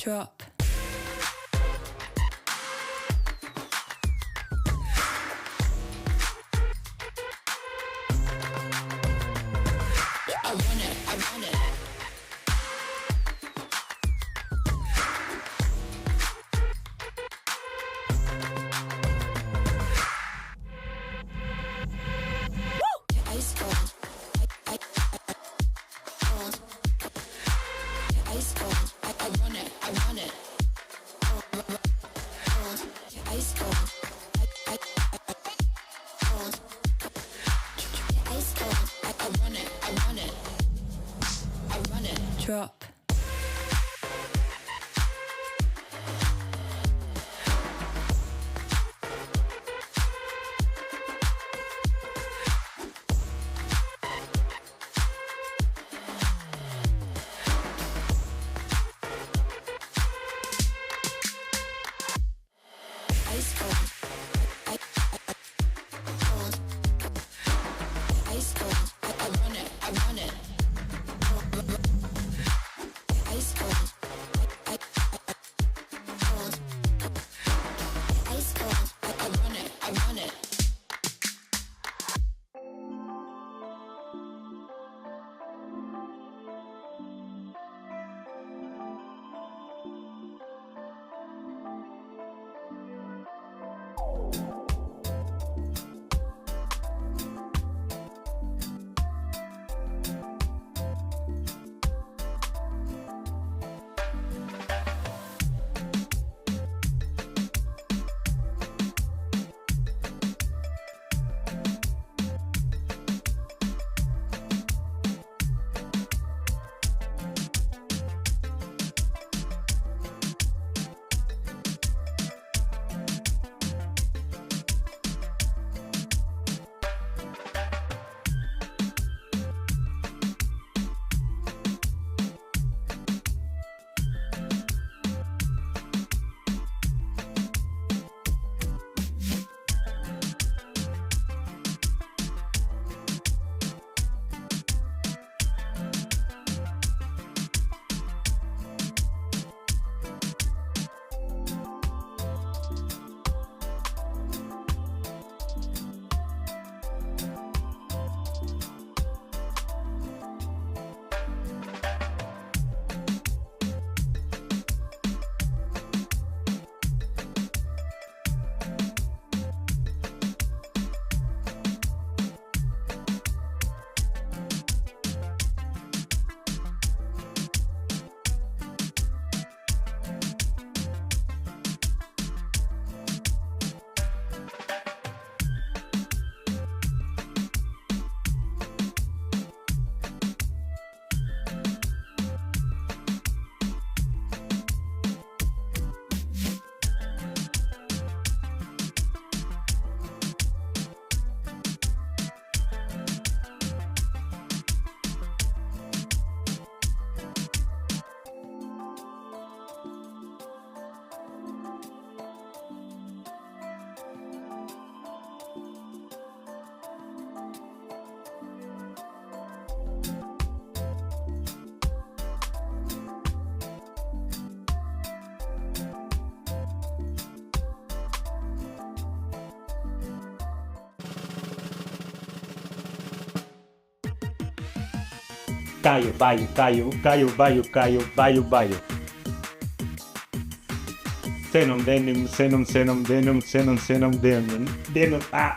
Drop. I want it. Ice cold. Ice cold. I want it. Ice cold. Ice cold. I want it. Drop. Ice cold. Ice cold. I want it. Ice cold. Ice cold. I want it. Bayo. Denim. Ah.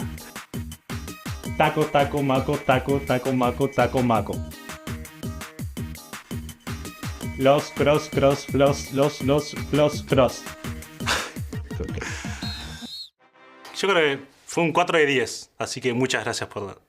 Taco, maco. Los cross. Okay. Yo creo que fue un 4 de 10, así que muchas gracias por...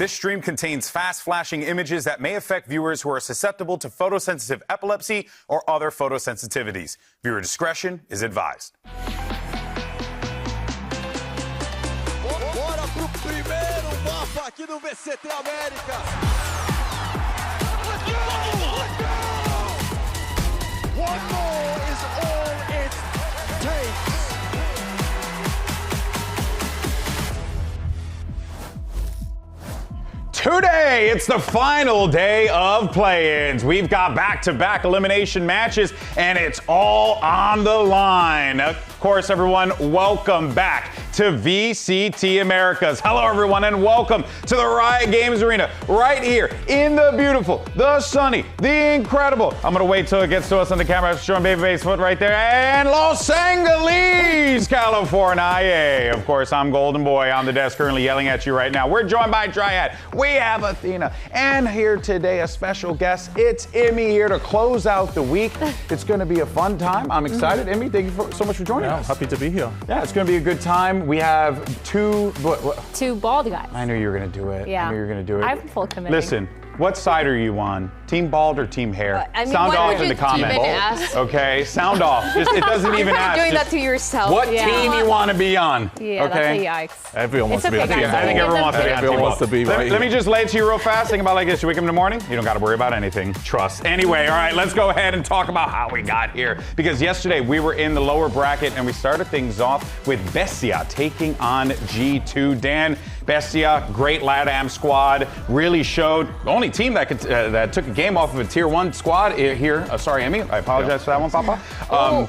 This stream contains fast flashing images that may affect viewers who are susceptible to photosensitive epilepsy or other photosensitivities. Viewer discretion is advised. Bora pro primeiro mapa aqui do VCT Americas. Let's go! Let's go! One more is all it takes. Today, it's the final day of play-ins. We've got back-to-back elimination matches, and it's all on the line. Of course, everyone, welcome back to VCT Americas. Hello, everyone, and welcome to the Riot Games Arena right here in the beautiful, the sunny, the incredible. I'm going to wait till it gets to us on the camera. Showing Babyface foot right there. And Los Angeles, California. Of course, I'm Golden Boy on the desk currently yelling at you right now. We're joined by Triad. We have Athena. And here today, a special guest. It's Emmy here to close out the week. It's going to be a fun time. I'm excited. Emmy, thank you so much for joining us. Happy to be here. Yeah, it's going to be a good time. We have two bald guys. I knew you were going to do it. Yeah. I knew you were going to do it. I'm full committing. Listen, what side are you on? Team bald or team hair? I mean, Sound why off would in the you comments. even ask? Okay, sound off. Just, it doesn't even You're ask. doing Just that to yourself. what Yeah. team you want to be on? Yeah, okay? that's a yikes. Everyone wants It's to be okay, on guys. Team I think Ball. everyone wants to be on Everyone Team wants to be Ball. right Let me here. just lay it to you real fast. Think about it like this. You wake up in the morning, you don't got to worry about anything. Trust. Anyway, all right, let's go ahead and talk about how we got here. Because yesterday we were in the lower bracket and we started things off with Bestia taking on G2. Dan, Bestia, great LATAM squad, really showed the only team that could that took a game off of a tier 1 squad here. Sorry, Emmy, I apologize for that one, Papa.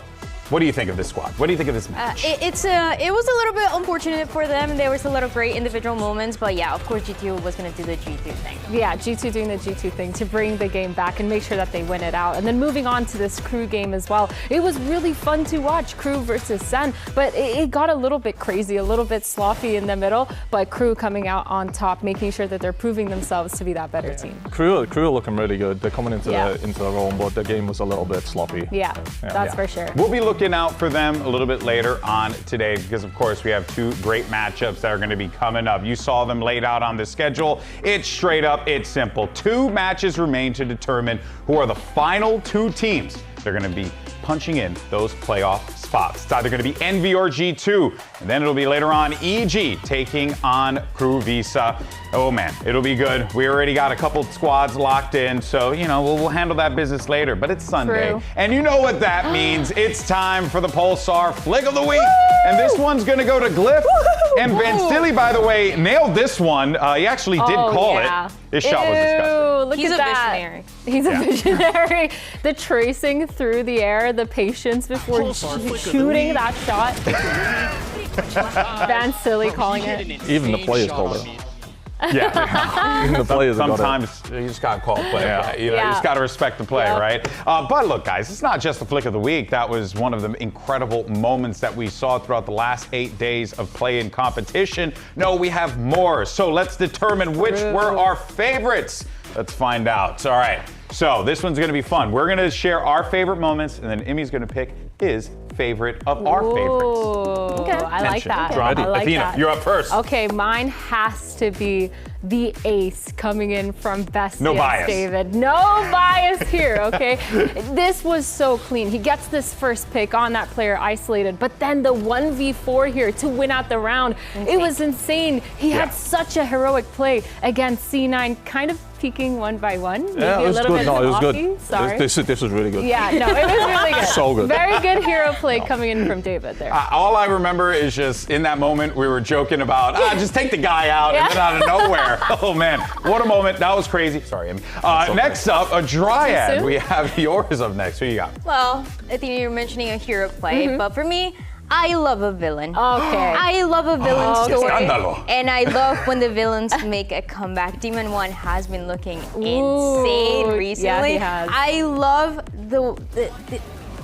What do you think of this squad? What do you think of this match? It was a little bit unfortunate for them. There was a lot of great individual moments, but yeah, of course G2 was going to do the G2 thing. Yeah, G2 doing the G2 thing to bring the game back and make sure that they win it out. And then moving on to this crew game as well. It was really fun to watch, crew versus Sen, but it got a little bit crazy, a little bit sloppy in the middle, but crew coming out on top, making sure that they're proving themselves to be that better team. Crew are looking really good. They're coming into the roll, but the game was a little bit sloppy. Yeah, that's for sure. We'll be looking out for them a little bit later on today because, of course, we have two great matchups that are going to be coming up. You saw them laid out on the schedule. It's straight up, it's simple. 2 matches remain to determine who are the final 2 teams. They're going to be punching in those playoff spots. It's either going to be Envy or G2, and then it'll be later on EG taking on Crew Visa. Oh man, it'll be good. We already got a couple squads locked in, so you know we'll handle that business later. But it's Sunday, and you know what that means. It's time for the Pulsar Flick of the Week, and this one's going to go to Glyph. And Ben Silly, by the way, nailed this one. He actually did call it. This shot was disgusting. Look He's at a that. visionary. He's a visionary. The tracing through the air, the patience before shooting that shot. Van Silly calling it. Even the players called it. Yeah. Even the players have got Sometimes you just got to call play. You know, you just got to respect the play, right? But look, guys, it's not just the Flick of the Week. That was one of the incredible moments that we saw throughout the last 8 days of play-in competition. No, we have more. So let's determine which were our favorites. Let's find out. All right. So this one's going to be fun. We're going to share our favorite moments, and then Emmy's going to pick his favorite of our favorites. Okay, I like that. I like Athena, that. you're up first. Okay, mine has to be the ace coming in from Bestia. No bias. David. No bias here, okay? This was so clean. He gets this first pick on that player isolated, but then the 1v4 here to win out the round. It was insane. He had such a heroic play against C9, kind of peeking one by one. Yeah, it was good. No, it was good. Sorry. This was really good. Yeah, no, it was really good. So good. Very good hero play coming in from David there. All I remember is just in that moment we were joking about, just take the guy out, and then out of nowhere. Oh man, what a moment. That was crazy. Sorry, Emmy. Next up, a Dryad. We have yours up next. Who you got? Well, I think you're mentioning a hero play, but for me, I love a villain. Okay. I love a villain story. Scandalo. And I love when the villains make a comeback. Demon 1 has been looking insane recently. Yeah, he has. I love the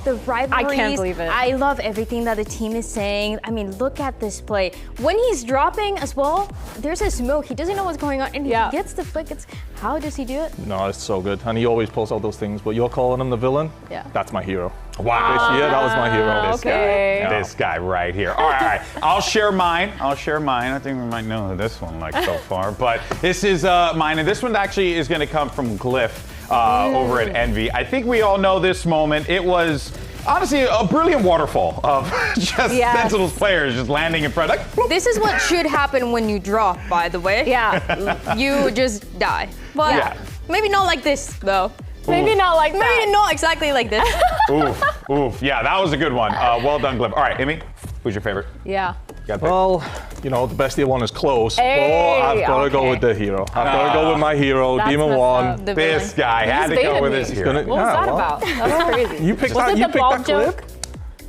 the rivalries. I can't believe it. I love everything that the team is saying. I mean, look at this play. When he's dropping as well, there's a smoke. He doesn't know what's going on, and he gets the flick. How does he do it? No, it's so good. And he always pulls out those things, but you're calling him the villain? Yeah. That's my hero. Wow. This year, that was my hero. This guy right here. All right. I'll share mine. I think we might know this one so far, but this is mine, and this one actually is going to come from Glyph over at Envy. I think we all know this moment. It was honestly a brilliant waterfall of just Sentinel's players just landing in front. This is what should happen when you drop, by the way. Yeah. You just die. But maybe not like this, though. Maybe not like that. Maybe not exactly like this. Oof. Yeah, that was a good one. Well done, Glyph. All right, Amy, who's your favorite? Yeah. Well, the bestie one is close, Hey, but I've got to go with the hero. I've got to go with my hero, Demon One. This guy had to go with his hero. What was that about? That was crazy. You picked was that, it you the picked ball that clip? joke?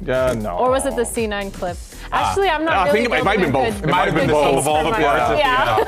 Yeah, no. Or was it the C9 clip? Actually, I'm not I really think it might have been both. It might have been the sum of all the parts. Yeah.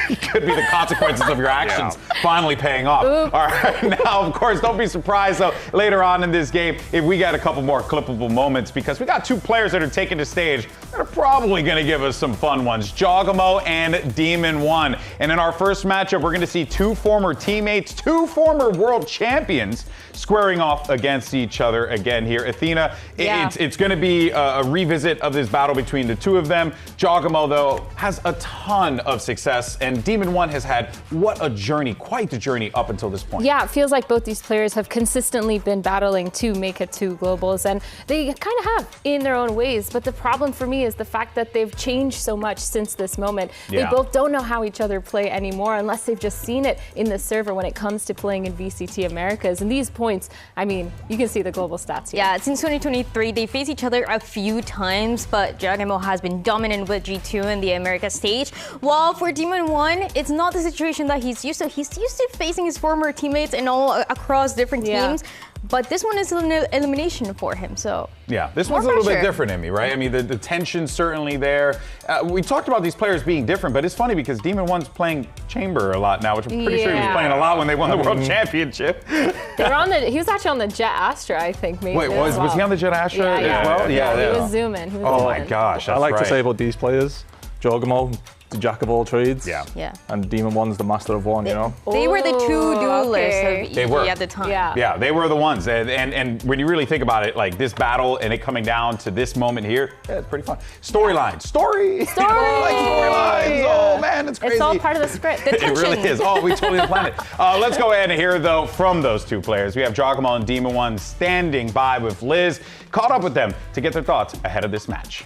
It could be the consequences of your actions finally paying off. Oops. All right, now, of course, don't be surprised, though, later on in this game, if we got a couple more clippable moments, because we got two players that are taking the stage that are probably going to give us some fun ones, Jogamo and Demon One. And in our first matchup, we're going to see two former teammates, two former world champions, squaring off against each other again here. Athena, it's going to be a revisit of this battle between the two of them. Jogamo, though, has a ton of success, and Demon One has had quite the journey up until this point. Yeah, it feels like both these players have consistently been battling to make it to globals, and they kind of have in their own ways. But the problem for me is the fact that they've changed so much since this moment. They both don't know how each other play anymore unless they've just seen it in the server when it comes to playing in VCT Americas. And these points, I mean, you can see the global stats here. Yeah, since 2023, they faced each other a few times, but Jogamo has been dominant with G2 in the America stage. While for Demon One, it's not the situation that he's used to. He's used to facing his former teammates and all across different teams. But this one is an elimination for him, so. Yeah, this one's a little bit different, Emmy, right? I mean, the tension's certainly there. We talked about these players being different, but it's funny because Demon One's playing Chamber a lot now, which I'm pretty sure he was playing a lot when they won the World Championship. He was actually on the Jet Astra, I think, maybe. Wait, was he on the Jet Astra as well? Yeah, he was zooming. Oh my gosh, that's I like to say about these players, Jogamo, the jack of all trades. Yeah. And Demon One's the master of one, They were the two duelists of EG at the time. Yeah, they were the ones. And when you really think about it, like this battle and it coming down to this moment here, it's pretty fun. Storylines. Story! Like storylines! Oh man, it's crazy. It's all part of the script. The It really is. Oh, we totally planned it. Let's go ahead and hear, though, from those two players. We have Jogamo and Demon One standing by with Liz, caught up with them to get their thoughts ahead of this match.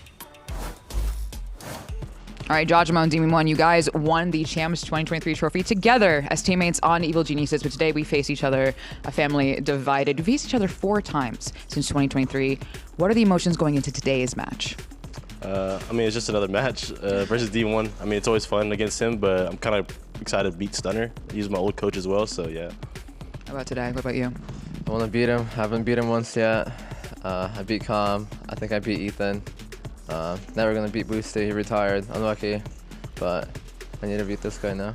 All right, Jogamo and Demon One, you guys won the Champs 2023 trophy together as teammates on Evil Geniuses, but today we face each other, a family divided. We faced each other 4 times since 2023. What are the emotions going into today's match? I mean, it's just another match versus Demon One. I mean, it's always fun against him, but I'm kind of excited to beat Stunner. He's my old coach as well, so yeah. How about today? What about you? I want to beat him. I haven't beat him once yet. I beat Calm. I think I beat Ethan. Never gonna beat Boosty, he retired, unlucky, but I need to beat this guy now.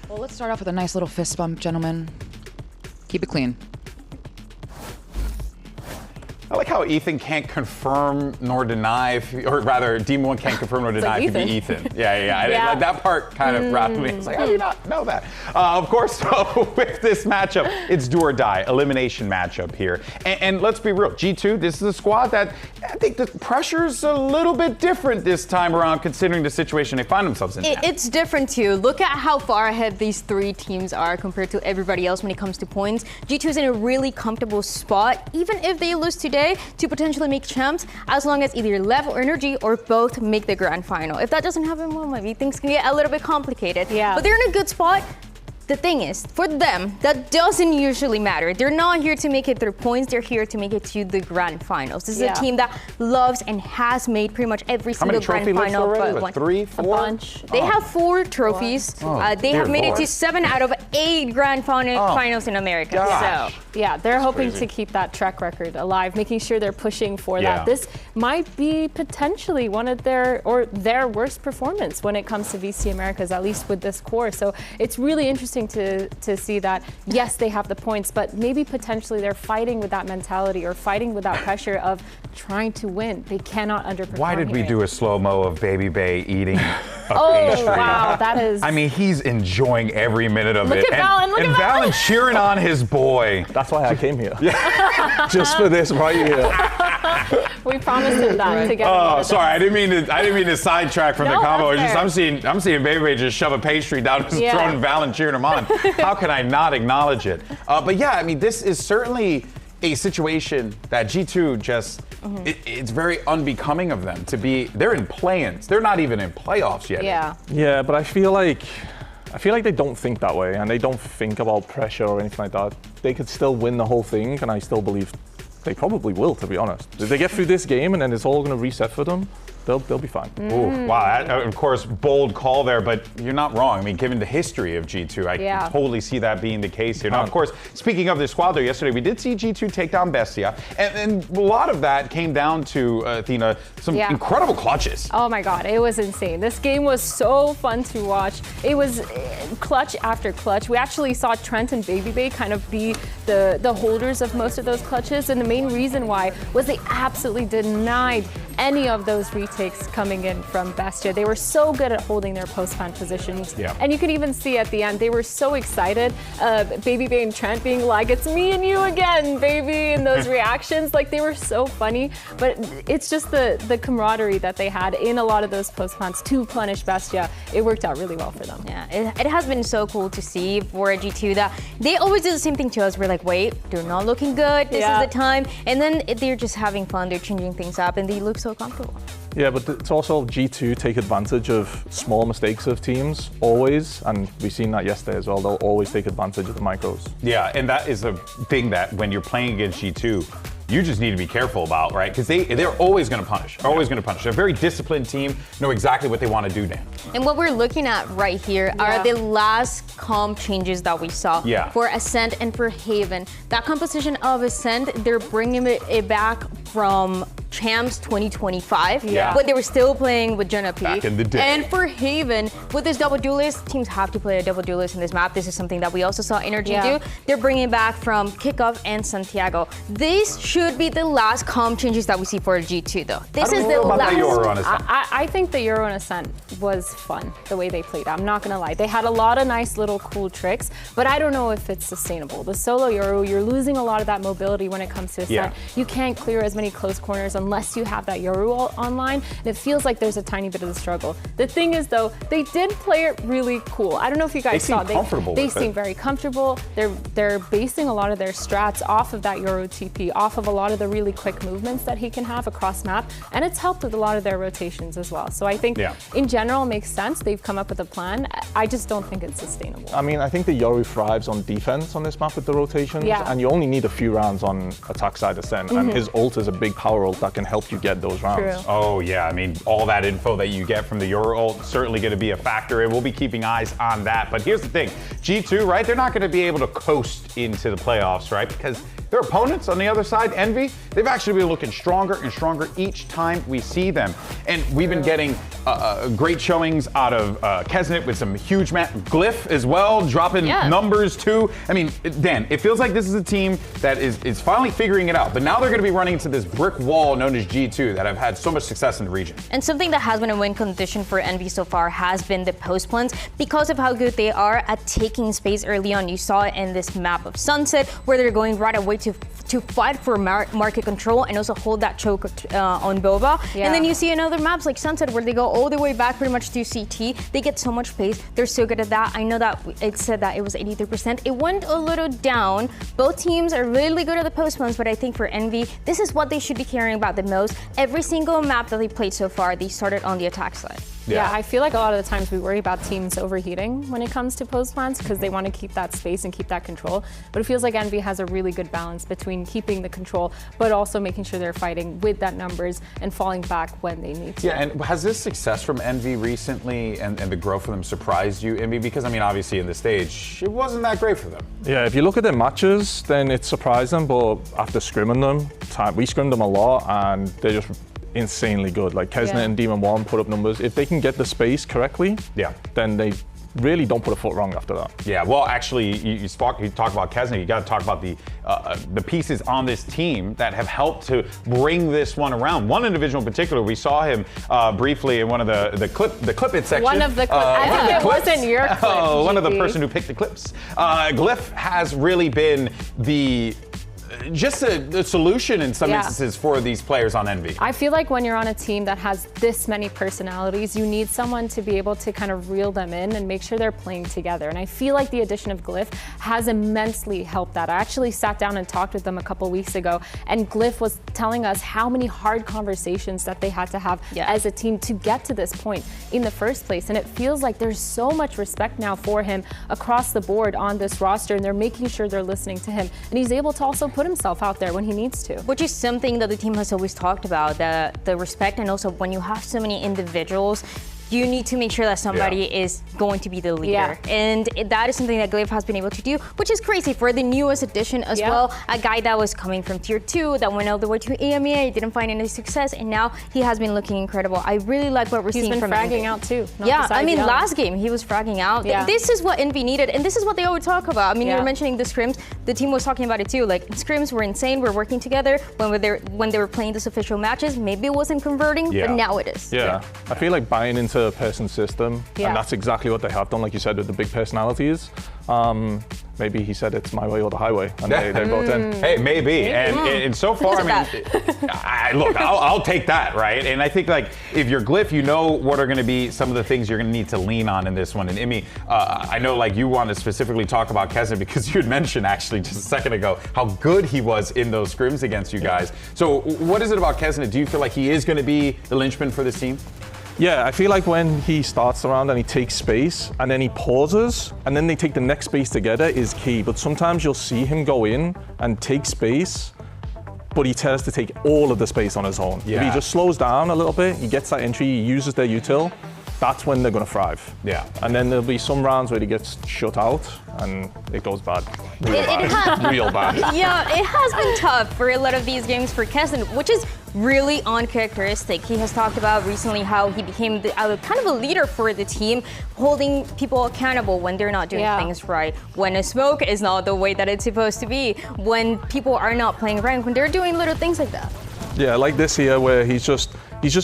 Well, let's start off with a nice little fist bump, gentlemen. Keep it clean. I like how Ethan can't confirm nor deny, or rather, Demon One can't confirm nor deny to be Ethan. Yeah. That part kind of rattled me. It's like, how do you not know that? Of course, so with this matchup, it's do or die, elimination matchup here. And let's be real, G2, this is a squad that I think the pressure's a little bit different this time around, considering the situation they find themselves in. It's different too. Look at how far ahead these 3 teams are compared to everybody else when it comes to points. G2 is in a really comfortable spot, even if they lose today, to potentially make champs, as long as either Lev or Energy or both make the grand final. If that doesn't happen, well, maybe things can get a little bit complicated. But they're in a good spot. The thing is, for them, that doesn't usually matter. They're not here to make it through points. They're here to make it to the grand finals. This is a team that loves and has made pretty much every single grand final. But 3, 4? A bunch. They have 4 trophies. They have made it to 7 out of 8 grand finals in America. Gosh. So yeah, they're hoping to keep that track record alive, making sure they're pushing for that. This might be potentially one of their worst performance when it comes to VCT Americas, at least with this core. So it's really interesting refreshing to see that, yes, they have the points, but maybe potentially they're fighting with that mentality or fighting with that pressure of trying to win. They cannot underperform. Why did we do a slow-mo of Baby Bay eating a Oh, wow, that is... I mean, he's enjoying every minute of Look it. at Valen, look and at Valen. Valen cheering on his boy. That's why I came here. Just for this right here. We promised him that together. Oh, sorry, I didn't mean to sidetrack from the No, combo. It's that's just I'm seeing Baby Bay just shove a pastry down his Yeah. throat and Valen cheering him on. How can I not acknowledge it? But yeah, I mean, this is certainly a situation that G2 just, it's very unbecoming of them to be, they're in play-ins. They're not even in playoffs yet. Yeah. Yeah, but I feel like they don't think that way, and they don't think about pressure or anything like that. They could still win the whole thing, and I still believe they probably will, to be honest. If they get through this game and then it's all going to reset for them, they'll be fine. Ooh, wow, that, of course, bold call there, but you're not wrong. I mean, given the history of G2, I can totally see that being the case here. Now, of course, speaking of this squad, though, yesterday we did see G2 take down Bestia, and a lot of that came down to, Athena, some incredible clutches. Oh my God, it was insane. This game was so fun to watch. It was clutch after clutch. We actually saw Trent and Baby Bay kind of be the holders of most of those clutches, and the main reason why was they absolutely denied any of those retakes coming in from Bestia. They were so good at holding their post-plant positions. Yeah. And you could even see at the end, they were so excited. Baby Bay and Trent being like, it's me and you again, baby, and those reactions, like they were so funny. But it's just the camaraderie that they had in a lot of those post-plants to punish Bestia. It worked out really well for them. Yeah, it has been so cool to see for G2 that they always do the same thing to us. We're like, wait, they're not looking good. This is the time. And then they're just having fun. They're changing things up and they look so comfortable. Yeah, but it's also G2 take advantage of small mistakes of teams, always, and we've seen that yesterday as well. They'll always take advantage of the micros. Yeah, and that is the thing that when you're playing against G2, you just need to be careful about, right? Because they're always going to punish, always going to punish. They're a very disciplined team, know exactly what they want to do now. And what we're looking at right here are the last comp changes that we saw for Ascent and for Haven. That composition of Ascent, they're bringing it back from Champs 2025, but they were still playing with Jenna P. Back in the day. And for Haven, with this double duelist, teams have to play a double duelist in this map. This is something that we also saw Energy do. They're bringing back from Kickoff and Santiago. These should be the last comp changes that we see for G2, though. This is the last. I think the Euro and Ascent was fun, the way they played. I'm not going to lie. They had a lot of nice little cool tricks, but I don't know if it's sustainable. The solo Euro, you're losing a lot of that mobility when it comes to Ascent. You can't clear as many close corners unless you have that Yoru online, and it feels like there's a tiny bit of the struggle. The thing is, though, they did play it really cool. I don't know if you guys saw. They seem very comfortable. They're basing a lot of their strats off of that Yoru TP, off of a lot of the really quick movements that he can have across map, and it's helped with a lot of their rotations as well. So I think in general it makes sense. They've come up with a plan. I just don't think it's sustainable. I mean, I think the Yoru thrives on defense on this map with the rotations, and you only need a few rounds on attack side Ascent, and his ult is a big power ult that can help you get those rounds. True. Oh yeah, I mean, all that info that you get from the Euro ult certainly going to be a factor, and we'll be keeping eyes on that. But here's the thing, G2, right? They're not going to be able to coast into the playoffs, right? Because their opponents on the other side, Envy, they've actually been looking stronger and stronger each time we see them. And we've been getting great showings out of Kesnet with some huge Glyph as well, dropping numbers too. I mean, Dan, it feels like this is a team that is finally figuring it out, but now they're going to be running into this brick wall known as G2 that have had so much success in the region. And something that has been a win condition for Envy so far has been the post plants because of how good they are at taking space early on. You saw it in this map of Sunset where they're going right away to fight for market control and also hold that choke on Boba. And then you see in other maps like Sunset where they go all the way back pretty much to CT. They get so much space. They're so good at that. I know that it said that it was 83%. It went a little down. Both teams are really good at the post plants, but I think for Envy, this is what they should be caring about the most. Every single map that they played so far, they started on the attack side. Yeah, I feel like a lot of the times we worry about teams overheating when it comes to post plants because they want to keep that space and keep that control. But it feels like Envy has a really good balance between keeping the control, but also making sure they're fighting with that numbers and falling back when they need to. Yeah, and has this success from Envy recently and the growth for them surprised you, Envy? Because, I mean, obviously in the stage, it wasn't that great for them. Yeah, if you look at their matches, then it surprised them, but after scrimming them, we scrimmed them a lot, and they're just insanely good. Like Kesnet and Demon 1 put up numbers. If they can get the space correctly, then really don't put a foot wrong after that. Yeah, well, actually, you talk about Kesnet. You got to talk about the pieces on this team that have helped to bring this one around. One individual in particular, we saw him briefly in one of the clip it section. One of the clips. I think it wasn't your clip. Oh, one of the GP. person who picked the clips. Glyph has really been just a solution in some instances for these players on Envy. I feel like when you're on a team that has this many personalities, you need someone to be able to kind of reel them in and make sure they're playing together. And I feel like the addition of Glyph has immensely helped that. I actually sat down and talked with them a couple weeks ago, and Glyph was telling us how many hard conversations that they had to have as a team to get to this point in the first place. And it feels like there's so much respect now for him across the board on this roster, and they're making sure they're listening to him. And he's able to also put himself out there when he needs to. Which is something that the team has always talked about, the respect, and also when you have so many individuals, you need to make sure that somebody is going to be the leader. And that is something that Glyph has been able to do, which is crazy for the newest addition as well. A guy that was coming from Tier 2, that went all the way to EMEA, didn't find any success, and now he has been looking incredible. I really like what we're seeing from Envy. He's been fragging out too. I mean, last game he was fragging out. This is what Envy needed, and this is what they always talk about. I mean, you were mentioning the scrims. The team was talking about it too. Like, scrims were insane. We're working together. When they were playing these official matches, maybe it wasn't converting, but now it is. I feel like buying into a person's system, and that's exactly what they have done, like you said, with the big personalities. Maybe he said it's my way or the highway, and they both in. Hey, maybe. And so far, I mean, look, I'll take that, right? And I think, like, if you're Glyph, you know what are going to be some of the things you're going to need to lean on in this one. And Imi, I know, like, you want to specifically talk about Kesnet because you had mentioned, actually, just a second ago, how good he was in those scrims against you guys. So what is it about Kesnet? Do you feel like he is going to be the linchpin for this team? Yeah, I feel like when he starts around and he takes space and then he pauses and then they take the next space together is key. But sometimes you'll see him go in and take space, but he tends to take all of the space on his own. If he just slows down a little bit, he gets that entry, he uses their util, that's when they're going to thrive. And then there'll be some rounds where he gets shut out and it goes bad. Real bad. Yeah, it has been tough for a lot of these games for Kesnet, which is really uncharacteristic. He has talked about recently how he became kind of a leader for the team, holding people accountable when they're not doing things right, when a smoke is not the way that it's supposed to be, when people are not playing rank, when they're doing little things like that. Yeah, like this here where he's just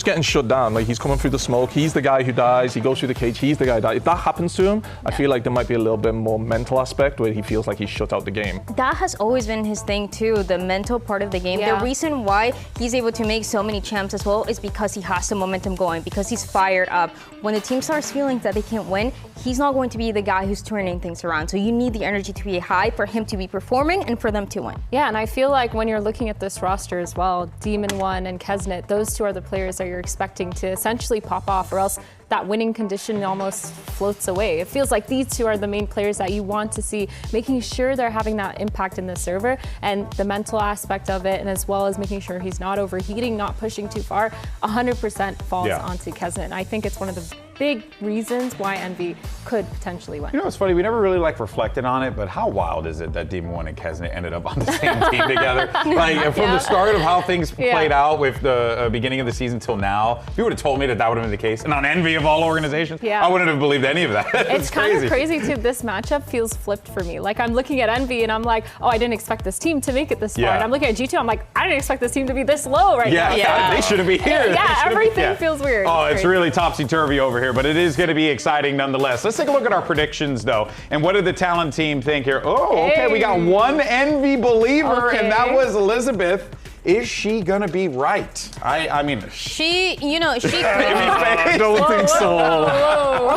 getting shut down. Like, he's coming through the smoke. He's the guy who dies. He goes through the cage. He's the guy who dies. If that happens to him, I feel like there might be a little bit more mental aspect where he feels like he's shut out the game. That has always been his thing too, the mental part of the game. The reason why he's able to make so many champs as well is because he has the momentum going, because he's fired up. When the team starts feeling that they can't win, he's not going to be the guy who's turning things around. So you need the energy to be high for him to be performing and for them to win. Yeah, and I feel like when you're looking at this roster as well, Demon One and Kesnet, those two are the players that you're expecting to essentially pop off, or else that winning condition almost floats away. It feels like these two are the main players that you want to see, making sure they're having that impact in the server, and the mental aspect of it, and as well as making sure he's not overheating, not pushing too far, 100% falls onto Kesnet. And I think it's one of the big reasons why Envy could potentially win. You know, it's funny, we never really reflected on it, but how wild is it that Demon One and Kesnet ended up on the same team together? Like, from the start of how things played out with the beginning of the season till now, if you would have told me that would have been the case, and on Envy of all organizations, I wouldn't have believed any of that. It's kind of crazy too. This matchup feels flipped for me. Like, I'm looking at Envy and I'm like, oh, I didn't expect this team to make it this far. And I'm looking at G2, I'm like, I didn't expect this team to be this low right now. They shouldn't be here. Everything feels weird. Oh, it's really topsy-turvy over here, but it is going to be exciting nonetheless. Let's take a look at our predictions, though. And what did the talent team think here? Oh, okay, we got one Envy believer, and that was Elizabeth. Is she gonna be right? I mean, she. I don't think so.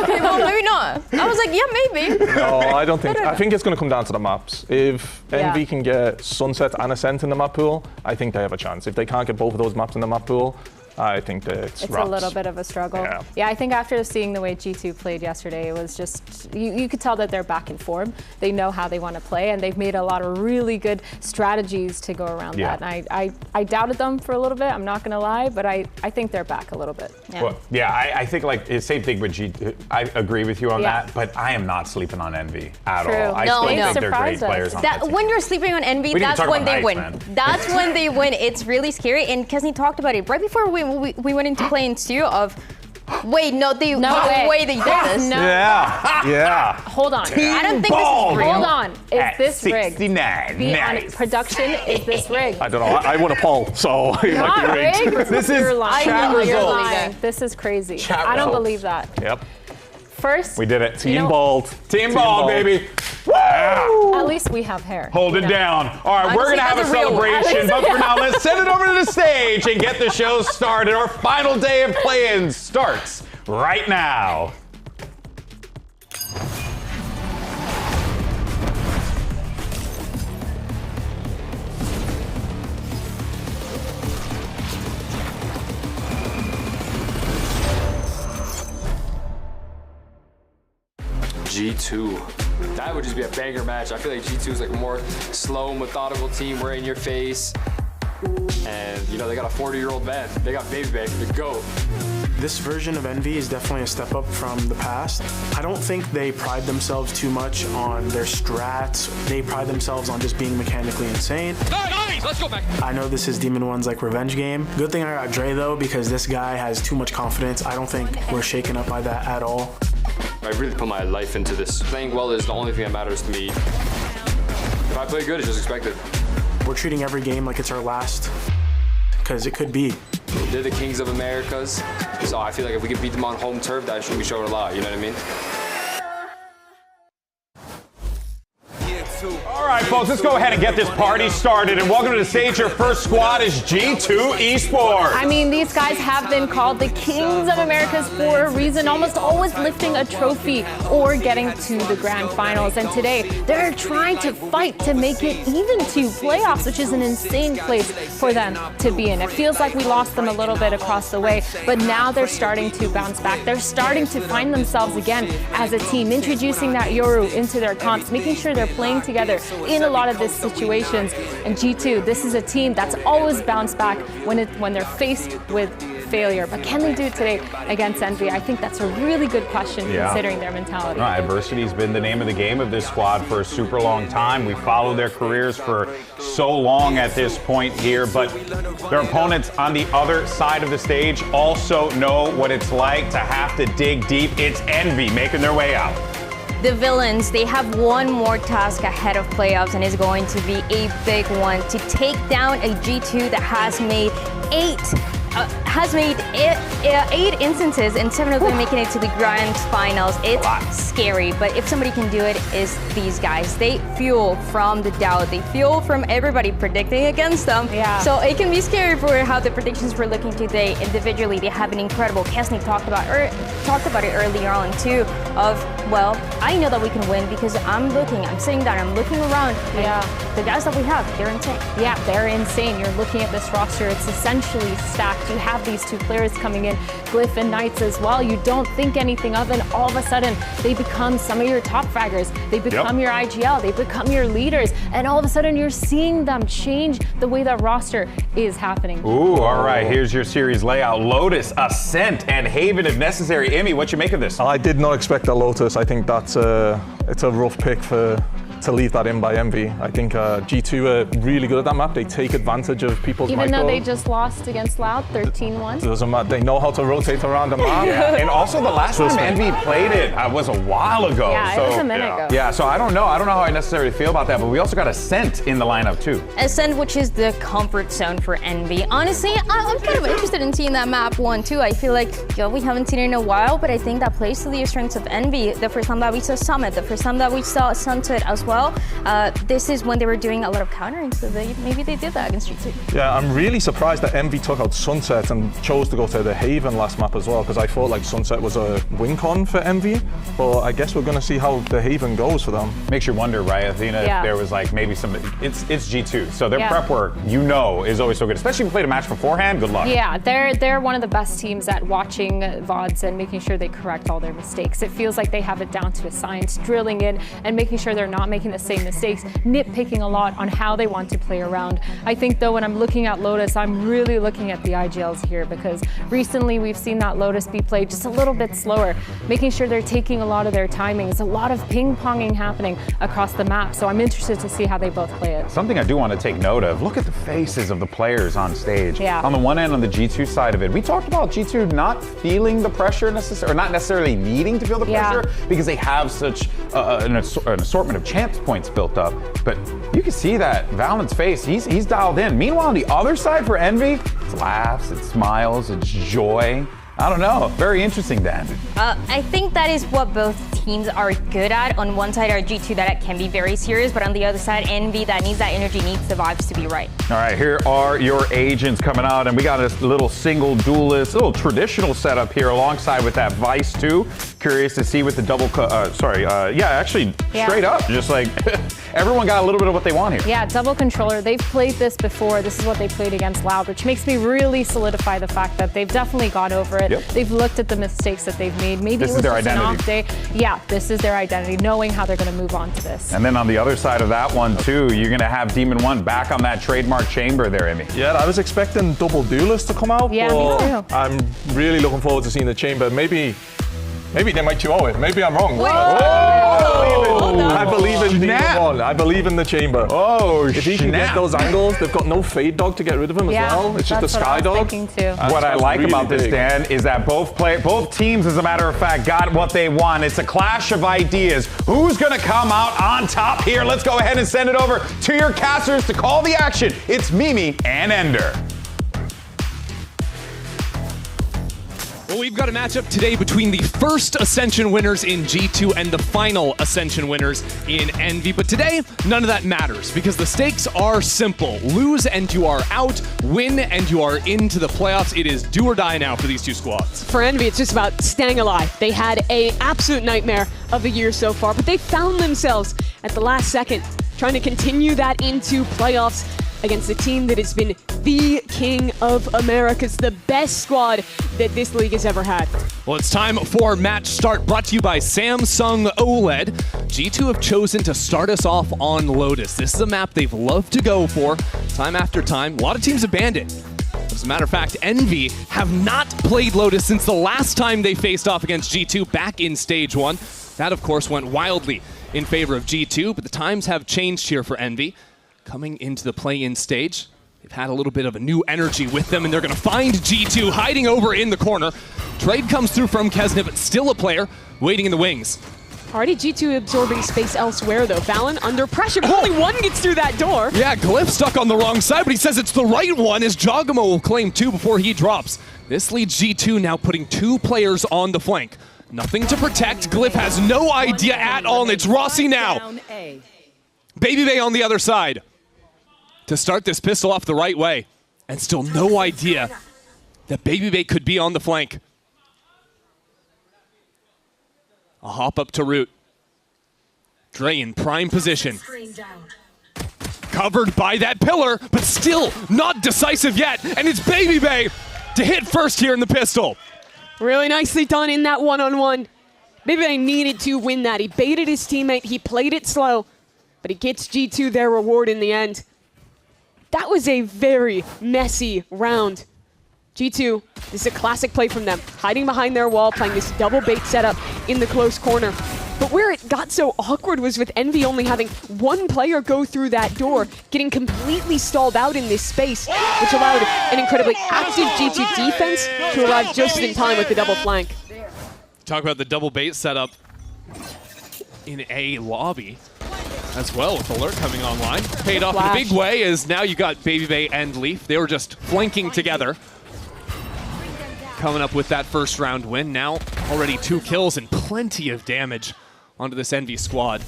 Okay, well, maybe not. I was like, yeah, maybe. No, I don't think. I think it's gonna come down to the maps. If Envy can get Sunset and Ascent in the map pool, I think they have a chance. If they can't get both of those maps in the map pool, I think that it's a little bit of a struggle. Yeah, I think after seeing the way G2 played yesterday, it was just, you could tell that they're back in form. They know how they want to play, and they've made a lot of really good strategies to go around that. And I doubted them for a little bit, I'm not going to lie, but I think they're back a little bit. Well, I think, like, it's same thing with G2. I agree with you on that, but I am not sleeping on Envy at all. I still think they're great players on that team. When you're sleeping on Envy, that's when they win. That's when they win. It's really scary, and Kesnet talked about it right before we went into play-ins too, of Wait, no, they way they did this. No. Yeah. Hold on. I don't think this is real. Hold on. Is this rigged? 69. Be Nice. honest. Production, is this rigged? I don't know. I won a poll, so it might Not be rigged. rigged. This is You're lying. chat You're results. lying. This is crazy. Chat I don't results. believe that. Yep. First, We did it. Team bald. Team ball, baby. Woo! at least we have hair. Hold it down. All right, we're Honestly, going to have a that's a real one. celebration, but for now, let's send it over to the stage and get the show started. Our final day of play-ins starts right now. G2. That would just be a banger match. I feel like G2 is like a more slow, methodical team. We're in your face. And, you know, they got a 40-year-old man. They got Baby Bank, the GOAT. This version of Envy is definitely a step up from the past. I don't think they pride themselves too much on their strats. They pride themselves on just being mechanically insane. Nice! Let's go back. I know this is Demon One's like revenge game. Good thing I got Dre though, because this guy has too much confidence. I don't think we're shaken up by that at all. I really put my life into this. Playing well is the only thing that matters to me. If I play good, it's just expected. We're treating every game like it's our last, because it could be. They're the kings of Americas, so I feel like if we can beat them on home turf, that should be showing a lot, you know what I mean? All right, folks, let's go ahead and get this party started. And welcome to the stage. Your first squad is G2 Esports. I mean, these guys have been called the kings of Americas for a reason, almost always lifting a trophy or getting to the grand finals. And today, they're trying to fight to make it even to playoffs, which is an insane place for them to be in. It feels like we lost them a little bit across the way, but now they're starting to bounce back. They're starting to find themselves again as a team, introducing that Yoru into their comps, making sure they're playing together in a lot of these situations. And G2, this is a team that's always bounced back when they're faced with failure. But can they do it today against Envy? I think that's a really good question considering their mentality. No, adversity's been the name of the game of this squad for a super long time. We followed their careers for so long at this point here, but their opponents on the other side of the stage also know what it's like to have to dig deep. It's Envy making their way out. The villains, they have one more task ahead of playoffs, and it's going to be a big one to take down a G2 that has made eight instances, and 7 of them making it to the grand finals. It's scary, but if somebody can do it, it's these guys. They fuel from the doubt. They fuel from everybody predicting against them. Yeah. So it can be scary for how the predictions were looking today. Individually, they have been incredible. Kesney talked about it earlier on too. Well, I know that we can win because I'm sitting down, I'm looking around. The guys that we have, they're insane. Yeah, they're insane. You're looking at this roster, it's essentially stacked. You have these two players coming in, Glyph and Knights as well. You don't think anything of it, all of a sudden they become some of your top fraggers. They become your IGL, they become your leaders, and all of a sudden you're seeing them change the way that roster is happening. Ooh, all right, here's your series layout. Lotus, Ascent, and Haven if necessary. Imi, what you make of this? I did not expect a Lotus. I think that's it's a rough pick to leave that in by Envy. I think G2 are really good at that map. They take advantage of people's Even micro. though they just lost against Loud 13-1. Doesn't matter. They know how to rotate around the map. And also the last time Envy played it was a while ago. Yeah, so, it was a minute ago. Yeah, so I don't know how I necessarily feel about that, but we also got Ascent in the lineup too. Ascent, which is the comfort zone for Envy. Honestly, I'm kind of interested in seeing that map one too. I feel like we haven't seen it in a while, but I think that plays to the strengths of Envy. The first time that we saw Summit, the first time that we saw Sunset as well. This is when they were doing a lot of countering, so maybe they did that against G2. Yeah, I'm really surprised that Envy took out Sunset and chose to go to the Haven last map as well, because I thought like Sunset was a win con for Envy, but I guess we're going to see how the Haven goes for them. Makes you wonder, right, Athena, if there was like maybe some, it's G2, so their prep work, is always so good, especially if you played a match beforehand, good luck. Yeah, they're one of the best teams at watching VODs and making sure they correct all their mistakes. It feels like they have it down to a science, drilling in and making sure they're not making making the same mistakes, nitpicking a lot on how they want to play around. I think though when I'm looking at Lotus, I'm really looking at the IGLs here because recently we've seen that Lotus be played just a little bit slower, making sure they're taking a lot of their timing. It's a lot of ping-ponging happening across the map, so I'm interested to see how they both play it. Something I do want to take note of, look at the faces of the players on stage. Yeah. On the one end, on the G2 side of it, we talked about G2 not feeling the pressure necessarily, or not necessarily needing to feel the pressure because they have such an assortment of champs points built up. But you can see that VALORANT's face, he's dialed in. Meanwhile, on the other side for Envy, it's laughs, it's smiles, it's joy. I don't know. Very interesting, Dan. I think that is what both teams are good at. On one side are G2 that can be very serious, but on the other side, Envy that needs that energy, needs the vibes to be right. All right, here are your agents coming out, and we got a little single duelist, little traditional setup here alongside with that Vice 2. Curious to see with the double, straight up, just like everyone got a little bit of what they want here. Yeah, double controller. They've played this before. This is what they played against Loud, which makes me really solidify the fact that they've definitely got over it. Yep. They've looked at the mistakes that they've made. Maybe This it was is their just an off identity. day. Yeah, this is their identity, knowing how they're going to move on to this. And then on the other side of that one too, you're gonna have Demon One back on that trademark chamber there, Emmy. Yeah, I was expecting double duelist to come out. Yeah, but me too. I'm really looking forward to seeing the chamber. Maybe they might 2-0 it. Maybe I'm wrong. I believe in Demon One. I believe in the chamber. Oh, if he can get those angles, they've got no fade dog to get rid of him as well. It's just a sky dog. What I like about this, Dan, is that both teams, as a matter of fact, got what they want. It's a clash of ideas. Who's going to come out on top here? Let's go ahead and send it over to your casters to call the action. It's Mimi and Ender. Well, we've got a matchup today between the first Ascension winners in G2 and the final Ascension winners in Envy. But today, none of that matters because the stakes are simple. Lose and you are out. Win and you are into the playoffs. It is do or die now for these two squads. For Envy, it's just about staying alive. They had an absolute nightmare of a year so far, but they found themselves at the last second trying to continue that into playoffs against a team that has been the King of Americas, the best squad that this league has ever had. Well, it's time for match start, brought to you by Samsung OLED. G2 have chosen to start us off on Lotus. This is a map they've loved to go for time after time. A lot of teams have banned it. As a matter of fact, Envy have not played Lotus since the last time they faced off against G2 back in Stage 1. That, of course, went wildly in favor of G2, but the times have changed here for Envy. Coming into the play-in stage, they've had a little bit of a new energy with them, and they're going to find G2 hiding over in the corner. Trade comes through from Kesna, but still a player waiting in the wings. Already G2 absorbing space elsewhere, though. Valen under pressure, but only one gets through that door. Yeah, Glyph stuck on the wrong side, but he says it's the right one as Jogamo will claim 2 before he drops. This leads G2 now putting 2 players on the flank. Nothing to protect. Glyph has no idea at all, and it's Rossi now. Baby Bay on the other side to start this pistol off the right way, and still no idea that Baby Bay could be on the flank. A hop up to Root. Dre in prime position. Covered by that pillar, but still not decisive yet, and it's Baby Bay to hit first here in the pistol. Really nicely done in that one-on-one. Baby Bay needed to win that. He baited his teammate, he played it slow, but he gets G2 their reward in the end. That was a very messy round. G2, this is a classic play from them. Hiding behind their wall, playing this double bait setup in the close corner. But where it got so awkward was with Envy only having one player go through that door, getting completely stalled out in this space, which allowed an incredibly active G2 defense to arrive just in time with the double flank. Talk about the double bait setup in a lobby as well, with Alert coming online. Paid off in a big way, as now you got Baby Bay and Leaf. They were just flanking together. Coming up with that first round win. Now already 2 kills and plenty of damage onto this Envy squad.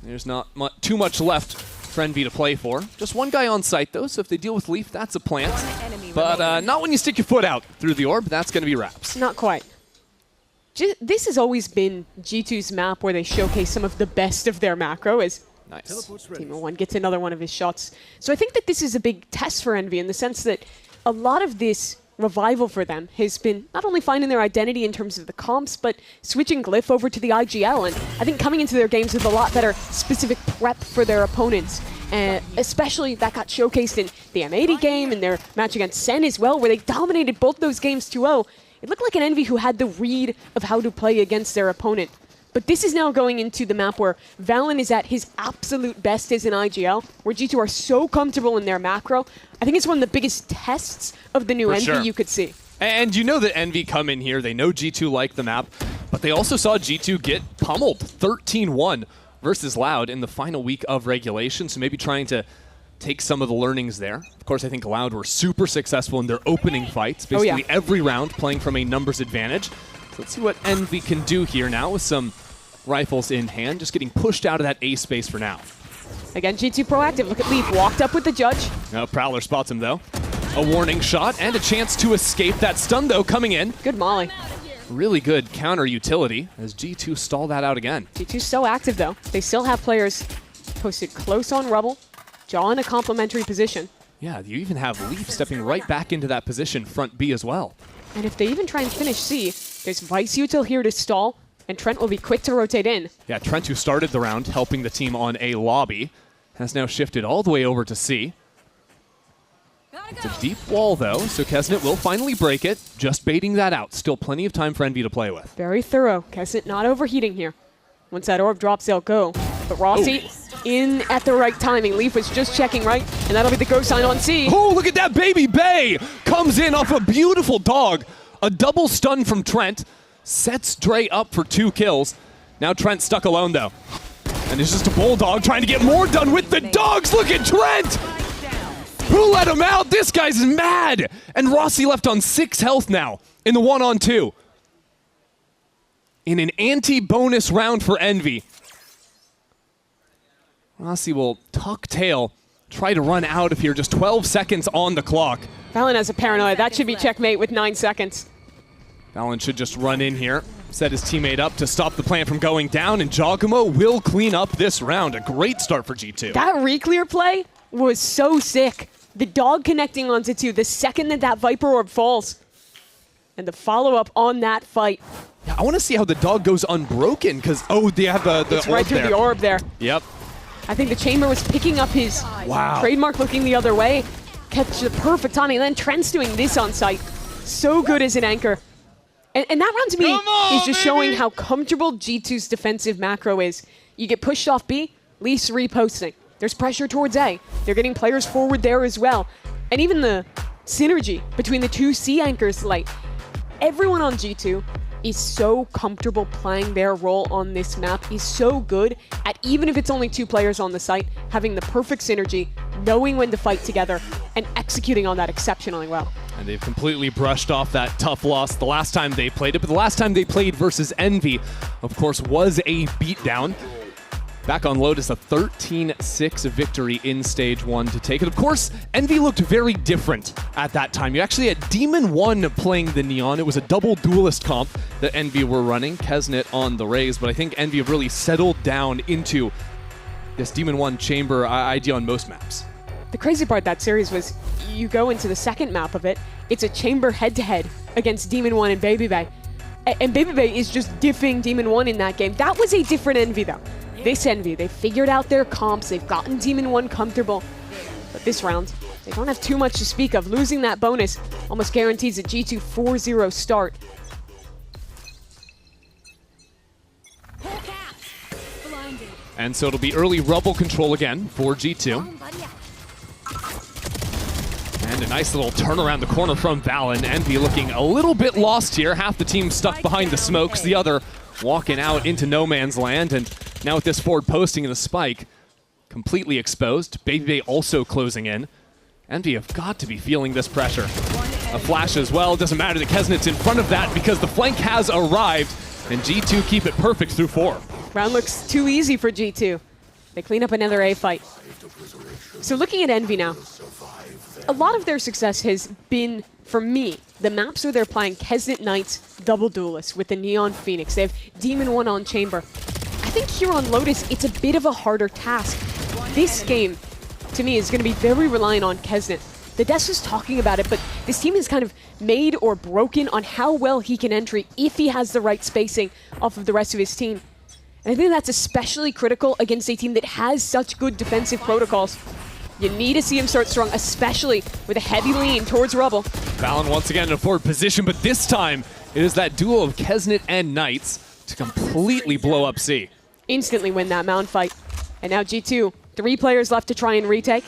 There's not too much left for Envy to play for. Just one guy on site though, so if they deal with Leaf, that's a plant. But not when you stick your foot out through the orb. That's going to be wraps. Not quite. This has always been G2's map where they showcase some of the best of their macro as nice. Demon One gets another one of his shots. So I think that this is a big test for Envy in the sense that a lot of this Revival for them has been not only finding their identity in terms of the comps, but switching Glyph over to the IGL, and I think coming into their games with a lot better specific prep for their opponents. And especially that got showcased in the M80 game and their match against Sen as well, where they dominated both those games 2-0. It looked like an Envy who had the read of how to play against their opponent. But this is now going into the map where VALORANT is at his absolute best as an IGL, where G2 are so comfortable in their macro. I think it's one of the biggest tests of the new Envy you could see. And you know that Envy come in here, they know G2 like the map, but they also saw G2 get pummeled 13-1 versus Loud in the final week of regulation, so maybe trying to take some of the learnings there. Of course, I think Loud were super successful in their opening fights, basically every round playing from a numbers advantage. So let's see what Envy can do here now with some rifles in hand, just getting pushed out of that A space for now. Again, G2 proactive. Look at Leaf, walked up with the judge. No, Prowler spots him though. A warning shot and a chance to escape that stun though coming in. Good molly. Really good counter utility as G2 stall that out again. G2's so active though. They still have players posted close on Rubble, Jaw in a complementary position. Yeah, you even have Leaf stepping right back into that position, front B as well. And if they even try and finish C, there's Vice Util here to stall, and Trent will be quick to rotate in. Yeah, Trent, who started the round helping the team on A lobby, has now shifted all the way over to C. It's a deep wall, though, so Kesnet will finally break it, just baiting that out. Still plenty of time for Envy to play with. Very thorough. Kesnet not overheating here. Once that orb drops, they'll go. But Rossi in at the right timing. Leaf was just checking right, and that'll be the go sign on C. Oh, look at that baby Bay! Comes in off a beautiful dog. A double stun from Trent. Sets Dre up for 2 kills. Now Trent stuck alone, though. And it's just a Bulldog trying to get more done with the dogs. Look at Trent! Who let him out? This guy's mad! And Rossi left on 6 health now in the 1-on-2. In an anti-bonus round for Envy. Rossi will tuck tail, try to run out of here. Just 12 seconds on the clock. VALORANT has a paranoia. That should be checkmate with 9 seconds. VALORANT should just run in here, set his teammate up to stop the plant from going down, and Giacomo will clean up this round. A great start for G2. That re-clear play was so sick. The dog connecting onto 2 the second that Viper orb falls. And the follow-up on that fight. Yeah, I want to see how the dog goes unbroken, because, oh, they have the it's right through the orb there. Yep. I think the Chamber was picking up his trademark looking the other way. Catch the perfect timing, and then Trent's doing this on site. So good as an anchor. And that round to me is just showing how comfortable G2's defensive macro is. You get pushed off B, Leaf's reposting. There's pressure towards A. They're getting players forward there as well. And even the synergy between the 2 C anchors, like, everyone on G2 is so comfortable playing their role on this map, is so good at, even if it's only 2 players on the site, having the perfect synergy, knowing when to fight together, and executing on that exceptionally well. And they've completely brushed off that tough loss the last time they played it, but the last time they played versus Envy, of course, was a beatdown. Back on Lotus, a 13-6 victory in Stage 1 to take it. Of course, Envy looked very different at that time. You actually had Demon 1 playing the Neon. It was a double duelist comp that Envy were running. Kesnet on the Rays, but I think Envy have really settled down into this Demon 1 Chamber idea on most maps. The crazy part of that series was you go into the second map of it, it's a Chamber head-to-head against Demon 1 and Baby Bay. And Baby Bay is just diffing Demon 1 in that game. That was a different Envy, though. This Envy, they figured out their comps, they've gotten Demon 1 comfortable. But this round, they don't have too much to speak of. Losing that bonus almost guarantees a G2 4-0 start. And so it'll be early Rubble control again for G2. And a nice little turn around the corner from VALORANT. Envy looking a little bit lost here. Half the team stuck behind the smokes, the other walking out into no man's land. And now with this forward posting and the spike completely exposed. Baby Bay also closing in. Envy have got to be feeling this pressure. A flash as well. Doesn't matter that Kesnet's in front of that because the flank has arrived. And G2 keep it perfect through 4. Round looks too easy for G2. They clean up another A fight. So looking at Envy now, a lot of their success has been, for me, the maps where they're playing Kesnet Knights double duelists with the Neon Phoenix. They have Demon 1 on Chamber. I think here on Lotus, it's a bit of a harder task. This game, to me, is going to be very reliant on Kesnet. The Des was talking about it, but this team is kind of made or broken on how well he can entry if he has the right spacing off of the rest of his team. And I think that's especially critical against a team that has such good defensive protocols. You need to see him start strong, especially with a heavy lean towards Rubble. Valen once again in a forward position, but this time it is that duo of Kesnet and Knights to completely blow up C. Instantly win that mound fight. And now G2, 3 players left to try and retake.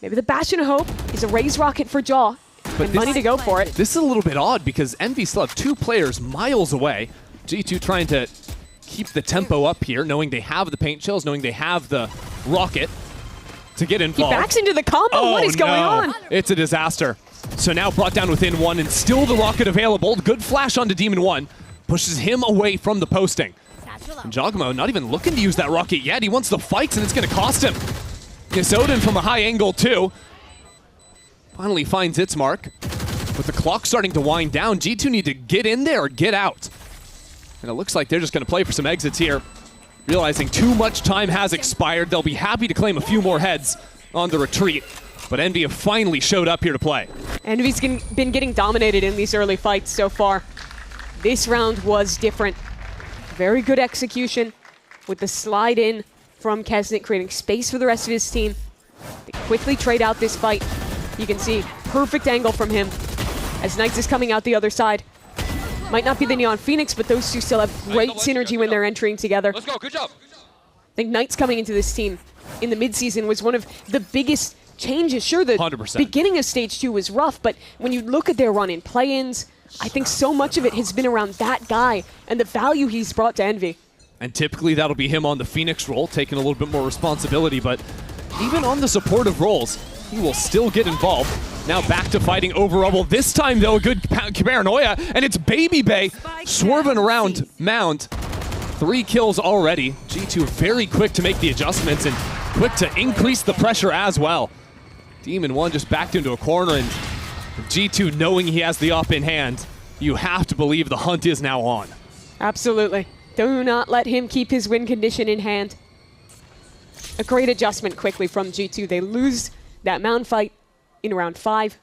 Maybe the Bastion of Hope is a raise rocket for Jaw, and money to go for it. This is a little bit odd because Envy still have 2 players miles away. G2 trying to keep the tempo up here, knowing they have the paint chills, knowing they have the rocket to get involved. He backs into the combo. What is going on? It's a disaster. So now brought down within 1 and still the rocket available. Good flash onto Demon 1. Pushes him away from the posting. And Jogmo not even looking to use that rocket yet. He wants the fights and it's going to cost him. Odin from a high angle too. Finally finds its mark. With the clock starting to wind down, G2 need to get in there or get out. And it looks like they're just going to play for some exits here. Realizing too much time has expired, they'll be happy to claim a few more heads on the retreat. But Envy have finally showed up here to play. Envy's been getting dominated in these early fights so far. This round was different. Very good execution with the slide in from Kesnet, creating space for the rest of his team. They quickly trade out this fight. You can see perfect angle from him as Knights is coming out the other side. Might not be the Neon Phoenix, but those two still have great synergy when they're entering together. Let's go, good job. I think Knights coming into this team in the midseason was one of the biggest changes. Sure, the 100%. Beginning of Stage 2 was rough, but when you look at their run in play-ins, I think so much of it has been around that guy and the value he's brought to Envy. And typically that'll be him on the Phoenix role, taking a little bit more responsibility, but even on the supportive roles, he will still get involved. Now back to fighting over Rubble. This time, though, a good paranoia, and it's Baby Bay swerving around Mound. 3 kills already. G2 very quick to make the adjustments and quick to increase the pressure as well. Demon 1 just backed into a corner, and G2 knowing he has the up in hand, you have to believe the hunt is now on. Absolutely. Do not let him keep his win condition in hand. A great adjustment quickly from G2. They lose that Mound fight in round 5.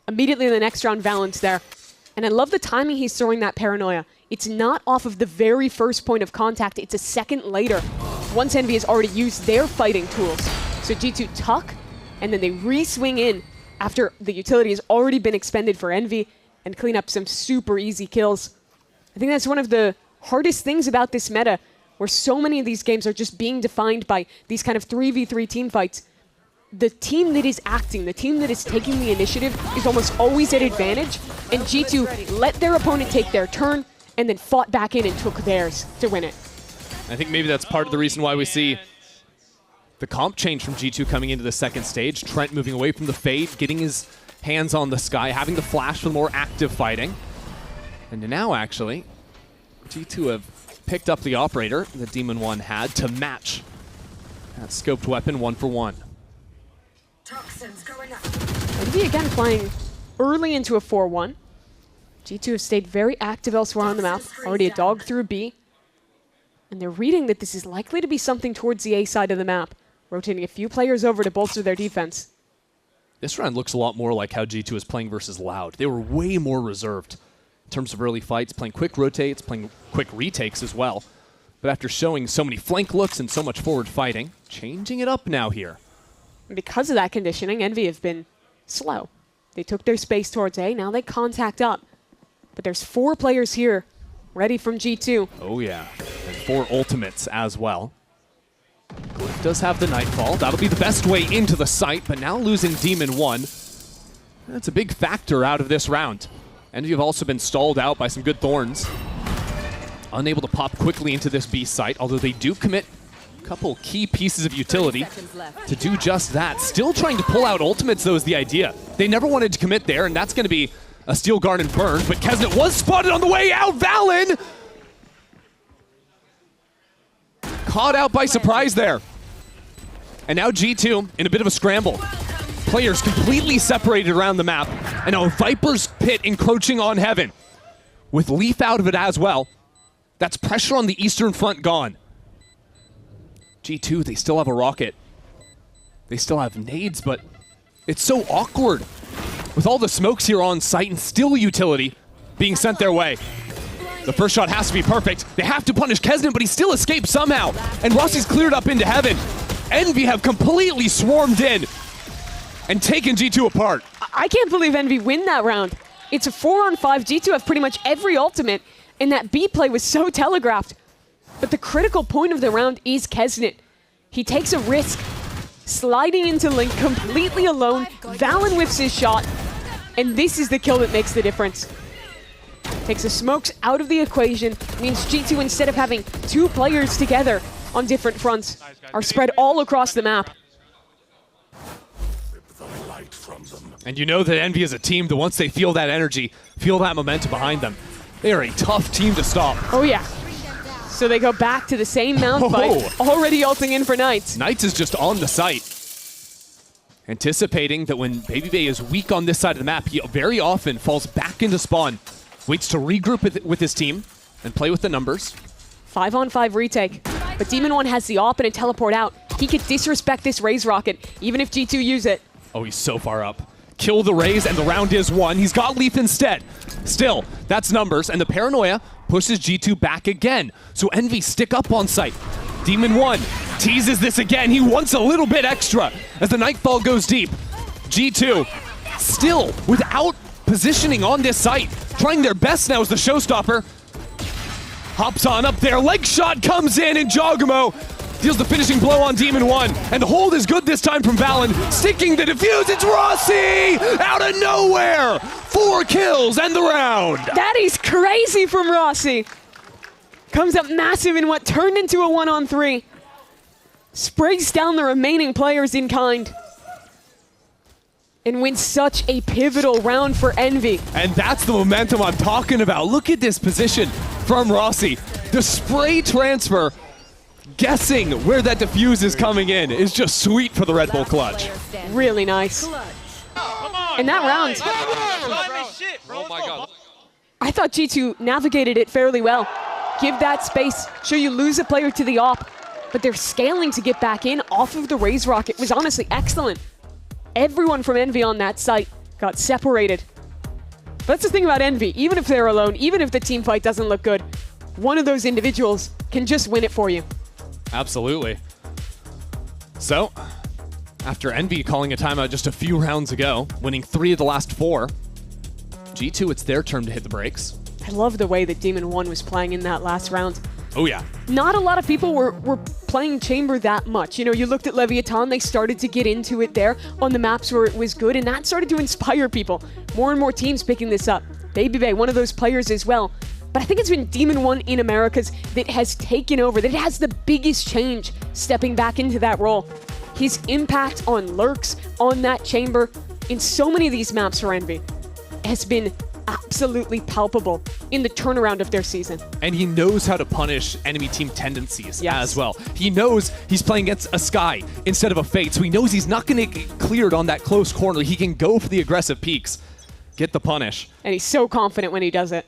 Immediately in the next round, Valent's there. And I love the timing he's throwing that paranoia. It's not off of the very first point of contact. It's a second later, once Envy has already used their fighting tools. So G2 tuck, and then they re-swing in after the utility has already been expended for Envy and clean up some super easy kills. I think that's one of the hardest things about this meta, where so many of these games are just being defined by these kind of 3v3 team fights. The team that is acting, the team that is taking the initiative is almost always at advantage, and G2 let their opponent take their turn and then fought back in and took theirs to win it. I think maybe that's part of the reason why we see the comp change from G2 coming into the second stage. Trent moving away from the fade, getting his hands on the sky, having the flash for the more active fighting. And now, actually, G2 have picked up the operator the Demon 1 had to match that scoped weapon 1-for-1. Envy again playing early into a 4-1. G2 have stayed very active elsewhere on the map. Already a dog through B. And they're reading that this is likely to be something towards the A side of the map, rotating a few players over to bolster their defense. This round looks a lot more like how G2 is playing versus Loud. They were way more reserved in terms of early fights, playing quick rotates, playing quick retakes as well. But after showing so many flank looks and so much forward fighting, changing it up now here. And because of that conditioning, Envy have been slow. They took their space towards A, now they contact up. But there's 4 players here ready from G2. Oh yeah, and 4 ultimates as well. Glyph does have the Nightfall. That'll be the best way into the site, but now losing Demon 1. That's a big factor out of this round. Envy have also been stalled out by some good Thorns. Unable to pop quickly into this B site, although they do commit a couple key pieces of utility to do just that. Still trying to pull out ultimates, though, is the idea. They never wanted to commit there, and that's going to be a Steel Guard and burn, but Kesnet was spotted on the way out. Valen caught out by surprise there. And now G2 in a bit of a scramble. Players completely separated around the map, and now Viper's Pit encroaching on Heaven. With Leaf out of it as well. That's pressure on the eastern front gone. G2, they still have a rocket. They still have nades, but It's so awkward with all the smokes here on site and still utility being sent their way. The first shot has to be perfect. They have to punish Kesnet, but he still escaped somehow. And Rossi's cleared up into heaven. Envy have completely swarmed in and taken G2 apart. I can't believe Envy win that round. It's a 4-on-5. G2 have pretty much every ultimate, and that B play was so telegraphed. But the critical point of the round is Kesnet. He takes a risk, sliding into Link completely alone. Valen whiffs his shot, and this is the kill that makes the difference. Takes the smokes out of the equation, means G2, instead of having 2 players together on different fronts, are spread all across the map. And you know that Envy is a team that once they feel that energy, feel that momentum behind them, they are a tough team to stop. Oh yeah. So they go back to the same mount fight, already ulting in for Knights. Knights is just on the site. Anticipating that when BabyBay is weak on this side of the map, he very often falls back into spawn, waits to regroup with his team, and play with the numbers. 5-on-5 retake, but Demon 1 has the AWP and a teleport out. He could disrespect this Raze rocket, even if G2 use it. Oh, he's so far up. Kill the Raze, and the round is won. He's got Leaf instead. Still, that's numbers, and the paranoia pushes G2 back again. So Envy stick up on site. Demon 1 teases this again. He wants a little bit extra as the Nightfall goes deep. G2 still without positioning on this site. Trying their best now as the showstopper. Hops on up there. Leg shot comes in, and Jogamo deals the finishing blow on Demon 1. And the hold is good this time from Valen. Sticking the defuse. It's Rossi out of nowhere. 4 kills and the round. That is crazy from Rossi. Comes up massive in what turned into a 1-on-3. Sprays down the remaining players in kind. And wins such a pivotal round for Envy. And that's the momentum I'm talking about. Look at this position from Rossi. The spray transfer, guessing where that defuse is coming in, is just sweet for the Red Bull clutch. Really nice. And that round, Oh my God. I thought G2 navigated it fairly well. Give that space. Sure, you lose a player to the AWP, but they're scaling to get back in off of the Raze rocket was honestly excellent. Everyone from Envy on that site got separated. But that's the thing about Envy. Even if they're alone, even if the team fight doesn't look good, one of those individuals can just win it for you. Absolutely. So, after Envy calling a timeout just a few rounds ago, winning 3 of the last 4, G2, it's their turn to hit the brakes. I love the way that Demon 1 was playing in that last round. Oh yeah. Not a lot of people were playing Chamber that much. You know, you looked at Leviatán, they started to get into it there on the maps where it was good, and that started to inspire people. More and more teams picking this up. BabyBay, one of those players as well. But I think it's been Demon 1 in Americas that has taken over, that has the biggest change stepping back into that role. His impact on lurks, on that chamber, in so many of these maps for Envy, has been absolutely palpable in the turnaround of their season. And he knows how to punish enemy team tendencies as well. He knows he's playing against a Sky instead of a Fate, so he knows he's not going to get cleared on that close corner. He can go for the aggressive peaks, get the punish. And he's so confident when he does it.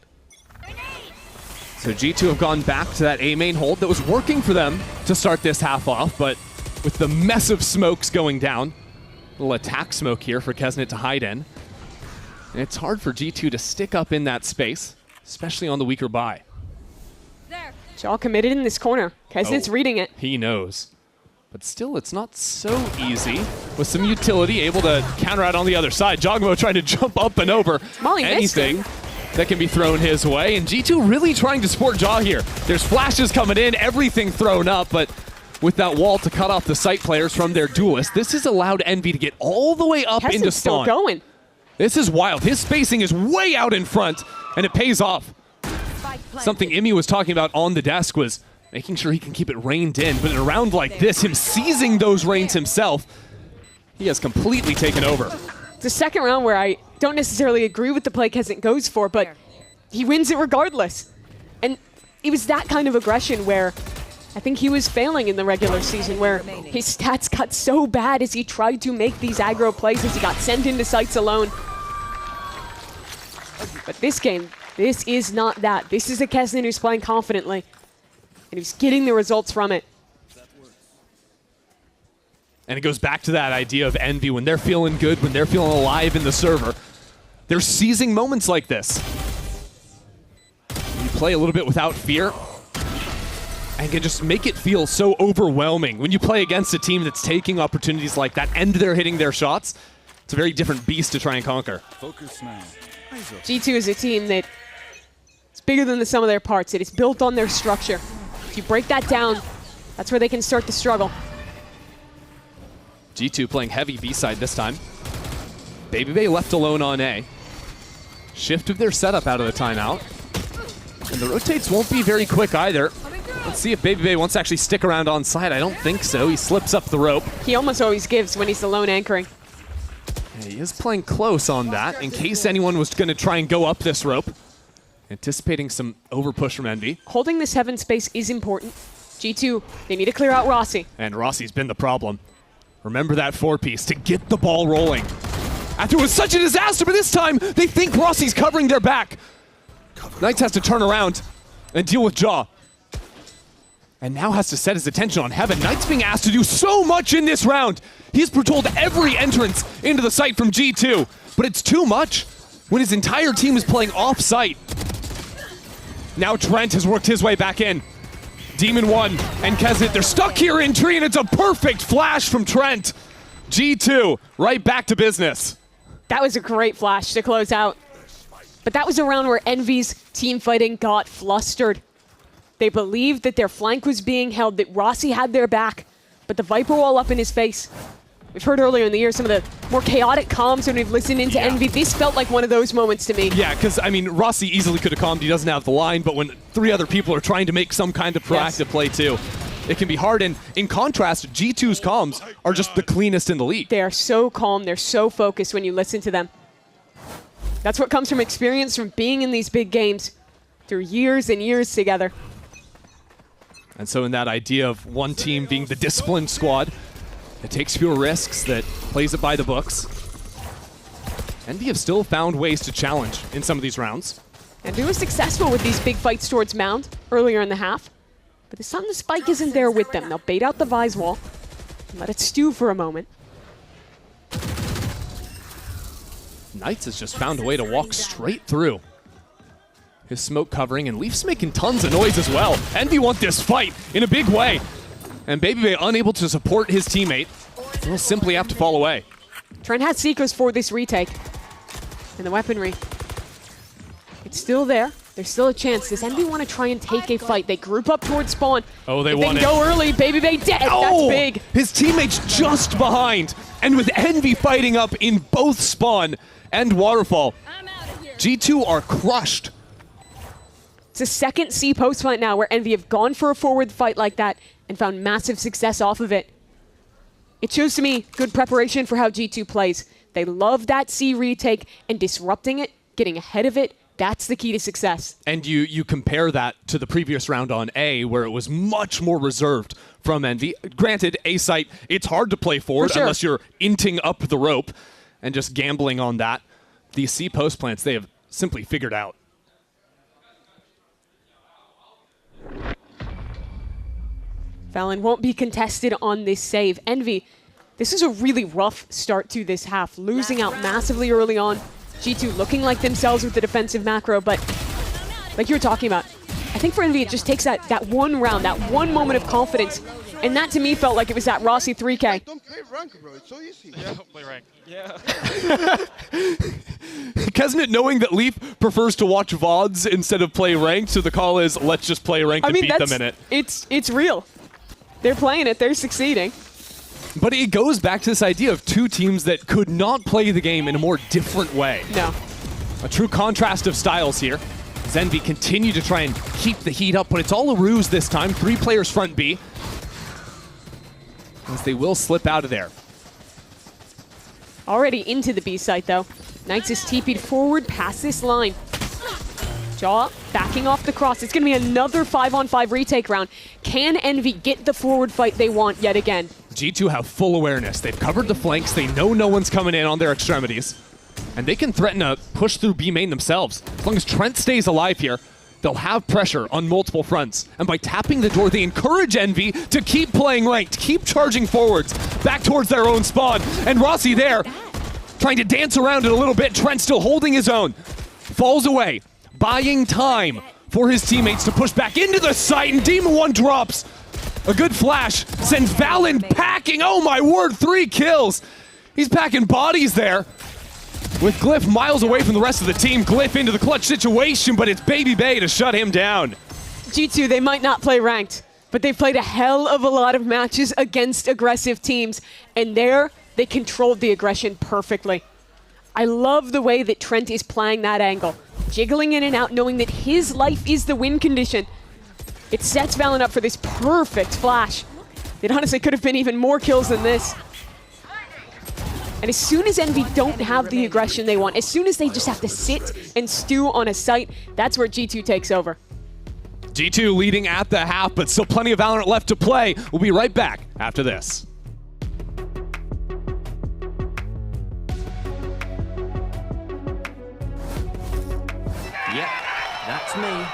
So G2 have gone back to that A main hold that was working for them to start this half off, but with the mess of smokes going down, a little attack smoke here for Kesnet to hide in. And it's hard for G2 to stick up in that space, especially on the weaker buy. Jaw committed in this corner. Kesnet's reading it. He knows. But still, it's not so easy. With some utility, able to counter out on the other side. Jogamo trying to jump up and over anything that can be thrown his way. And G2 really trying to support Jaw here. There's flashes coming in, everything thrown up, but with that wall to cut off the site players from their duelist, this has allowed Envy to get all the way up into spawn. Still going. This is wild. His spacing is way out in front, and it pays off. Something Imi was talking about on the desk was making sure he can keep it reined in, but in a round like this, him seizing those reins himself, he has completely taken over. It's the second round where I don't necessarily agree with the play Kesnet goes for, but he wins it regardless. And it was that kind of aggression where I think he was failing in the regular season, where his stats got so bad as he tried to make these aggro plays, as he got sent into sites alone. But this game, this is not that. This is a Kesnet who's playing confidently, and he's getting the results from it. And it goes back to that idea of Envy. When they're feeling good, when they're feeling alive in the server, they're seizing moments like this. You play a little bit without fear and can just make it feel so overwhelming. When you play against a team that's taking opportunities like that and they're hitting their shots, it's a very different beast to try and conquer. Focus now. G2 is a team that is bigger than the sum of their parts. It is built on their structure. If you break that down, that's where they can start to struggle. G2 playing heavy B-side this time. BabyBay left alone on A. Shift of their setup out of the timeout. And the rotates won't be very quick either. Let's see if BabyBay wants to actually stick around on side. I don't think so. He slips up the rope. He almost always gives when he's alone anchoring. Yeah, he is playing close on that in case anyone was going to try and go up this rope. Anticipating some overpush from Envy. Holding this heaven space is important. G2, they need to clear out Rossi. And Rossi's been the problem. Remember that 4-piece to get the ball rolling. After it was such a disaster, but this time they think Rossi's covering their back. Knights has to turn around and deal with Jaw. And now has to set his attention on Heaven. Knight's being asked to do so much in this round. He's patrolled every entrance into the site from G2, but it's too much when his entire team is playing off-site. Now Trent has worked his way back in. Demon 1 and Kezit, they're stuck here in tree, and it's a perfect flash from Trent. G2 right back to business. That was a great flash to close out. But that was a round where Envy's team fighting got flustered. They believed that their flank was being held, that Rossi had their back, but the Viper wall up in his face. We've heard earlier in the year some of the more chaotic comms when we've listened into Envy. This felt like one of those moments to me. Yeah, because, I mean, Rossi easily could have calmed. He doesn't have the line, but when 3 other people are trying to make some kind of proactive play too, it can be hard. And in contrast, G2's comms are just the cleanest in the league. They are so calm. They're so focused when you listen to them. That's what comes from experience, from being in these big games through years and years together. And so in that idea of one team being the disciplined squad that takes fewer risks, that plays it by the books, Envy have still found ways to challenge in some of these rounds. Envy was successful with these big fights towards Mound earlier in the half, but this time the spike isn't there with them. They'll bait out the Vise wall and let it stew for a moment. Knights has just found a way to walk straight through his smoke covering, and Leaf's making tons of noise as well. Envy want this fight in a big way, and BabyBay unable to support his teammate. He'll simply have to fall away. Trent has Seekers for this retake, and the weaponry, it's still there. There's still a chance. Does Envy want to try and take a fight? They group up towards spawn. Oh, they if want they can go early, BabyBay dead. Oh, that's big. His teammate's just behind, and with Envy fighting up in both spawn and waterfall, G2 are crushed. It's a second C post fight now where Envy have gone for a forward fight like that and found massive success off of it. It shows to me good preparation for how G2 plays. They love that C retake, and disrupting it, getting ahead of it, that's the key to success. And you compare that to the previous round on A, where it was much more reserved from Envy. Granted, A site, it's hard to play forward unless you're inting up the rope and just gambling on that. These C post plants, they have simply figured out. Fallon won't be contested on this save. Envy, this is a really rough start to this half, losing out massively early on. G2 looking like themselves with the defensive macro, but like you were talking about, I think for Envy it just takes that one round, that one moment of confidence, and that to me felt like it was that Rossi 3K. Don't play rank, bro. It's so easy. Yeah, don't play rank. Yeah. Kesnet knowing that Leaf prefers to watch VODs instead of play ranked, so the call is let's just play ranked and beat them in it. It's real. They're playing it, they're succeeding. But it goes back to this idea of two teams that could not play the game in a more different way. No. A true contrast of styles here. Envy continue to try and keep the heat up, but it's all a ruse this time. 3 players front B. As they will slip out of there. Already into the B site though. Knights is TP'd forward past this line. Jaw backing off the cross. It's going to be another 5-on-5 retake round. Can Envy get the forward fight they want yet again? G2 have full awareness. They've covered the flanks. They know no one's coming in on their extremities. And they can threaten to push through B main themselves. As long as Trent stays alive here, they'll have pressure on multiple fronts. And by tapping the door, they encourage Envy to keep playing ranked, keep charging forwards, back towards their own spawn. And Rossi there, trying to dance around it a little bit. Trent still holding his own. Falls away, buying time for his teammates to push back into the site, and Demon 1 drops. A good flash, sends Valen packing. Oh my word, 3 kills. He's packing bodies there. With Glyph miles away from the rest of the team, Glyph into the clutch situation, but it's Baby Bay to shut him down. G2, they might not play ranked, but they've played a hell of a lot of matches against aggressive teams, and there, they controlled the aggression perfectly. I love the way that Trent is playing that angle, jiggling in and out, knowing that his life is the win condition. It sets Valen up for this perfect flash. It honestly could have been even more kills than this. And as soon as Envy don't have the aggression they want, as soon as they just have to sit and stew on a site, that's where G2 takes over. G2 leading at the half, but still plenty of Valorant left to play. We'll be right back after this. Yep, that's me.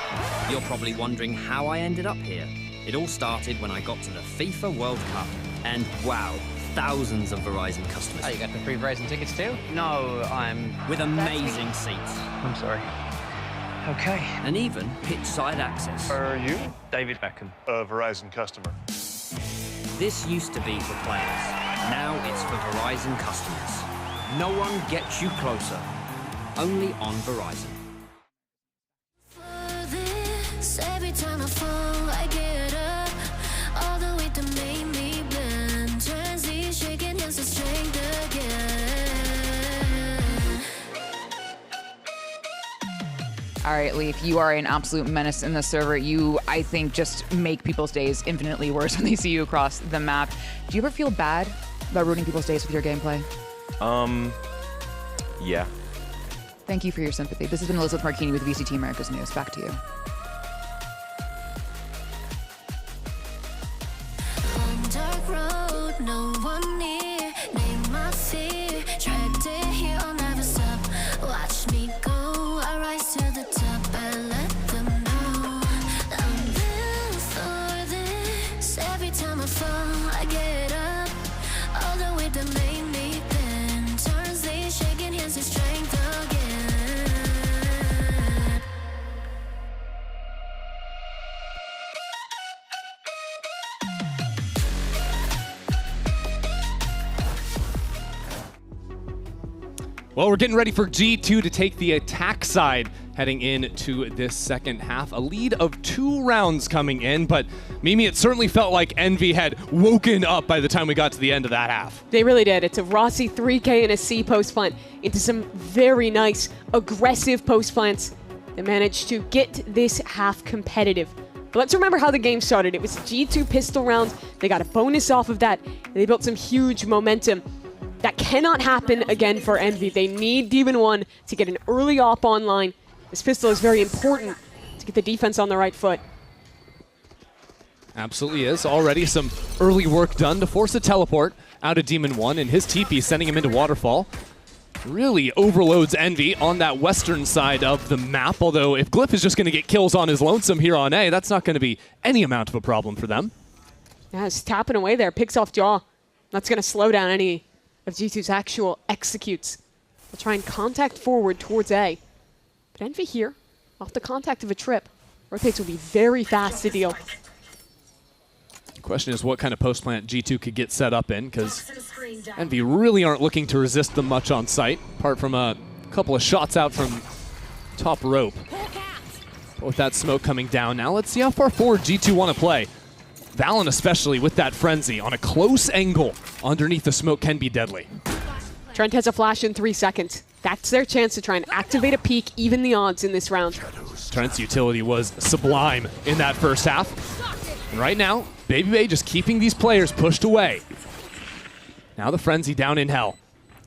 You're probably wondering how I ended up here. It all started when I got to the FIFA World Cup, and wow, thousands of Verizon customers. Oh, you got the free Verizon tickets too? No, I'm with amazing seats. I'm sorry. Okay. And even pitch-side access. Are you? David Beckham. A Verizon customer. This used to be for players. Now it's for Verizon customers. No one gets you closer. Only on Verizon. Every time I fall, I get up. All the way to make me bend. Turns these shaking hands to strength again. All right, Leaf, you are an absolute menace in the server. You, I think, just make people's days infinitely worse when they see you across the map. Do you ever feel bad about ruining people's days with your gameplay? Yeah. Thank you for your sympathy. This has been Elizabeth Marchini with VCT Americas News. Back to you. Dark road, no one near. Name my fear. Trapped in here, I'll never stop. Watch me go. I rise to the top and let them know I'm built for this. Every time I fall, I get up. All the way to make me bend. Turns these shaking hands to strength again. Well, we're getting ready for G2 to take the attack side heading into this second half. A lead of 2 rounds coming in, but Mimi, it certainly felt like Envy had woken up by the time we got to the end of that half. They really did. It's a Rossi 3K and a C post plant into some very nice, aggressive post plants that managed to get this half competitive. But let's remember how the game started. It was G2 pistol rounds. They got a bonus off of that, and they built some huge momentum. That cannot happen again for Envy. They need Demon 1 to get an early op online. This pistol is very important to get the defense on the right foot. Absolutely is. Already some early work done to force a teleport out of Demon 1, and his TP sending him into Waterfall. Really overloads Envy on that western side of the map, although if Glyph is just going to get kills on his lonesome here on A, that's not going to be any amount of a problem for them. Yeah, he's tapping away there, picks off Jaw. That's going to slow down any of G2's actual executes. They'll try and contact forward towards A. But Envy here, off the contact of a trip, rotates will be very fast to deal. The question is what kind of post plant G2 could get set up in, because Envy really aren't looking to resist them much on site, apart from a couple of shots out from top rope. But with that smoke coming down now, let's see how far forward G2 want to play. Valen especially with that frenzy on a close angle underneath the smoke can be deadly. Trent has a flash in 3 seconds. That's their chance to try and activate a peak, even the odds in this round. Trent's utility was sublime in that first half. And right now, Baby Bay just keeping these players pushed away. Now the frenzy down in hell.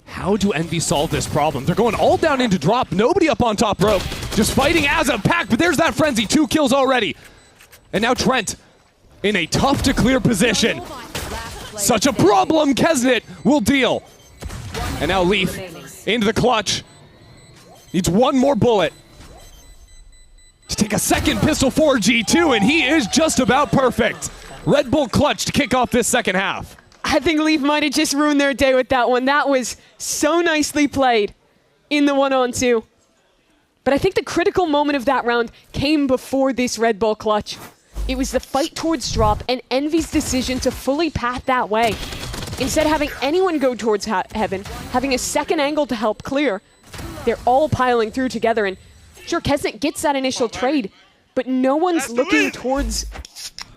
How do Envy solve this problem? They're going all down into drop, nobody up on top rope. Just fighting as a pack, but there's that frenzy, 2 kills already. And now Trent in a tough to clear position. Such a problem, Kesnet will deal. And now Leaf into the clutch. Needs one more bullet to take take a second pistol for G2, and he is just about perfect. Red Bull clutch to kick off this second half. I think Leaf might have just ruined their day with that one. That was so nicely played in the 1-on-2. But I think the critical moment of that round came before this Red Bull clutch. It was the fight towards drop and Envy's decision to fully path that way. Instead of having anyone go towards heaven, having a second angle to help clear, they're all piling through together. And sure, Kesnet gets that initial trade, but no one's looking towards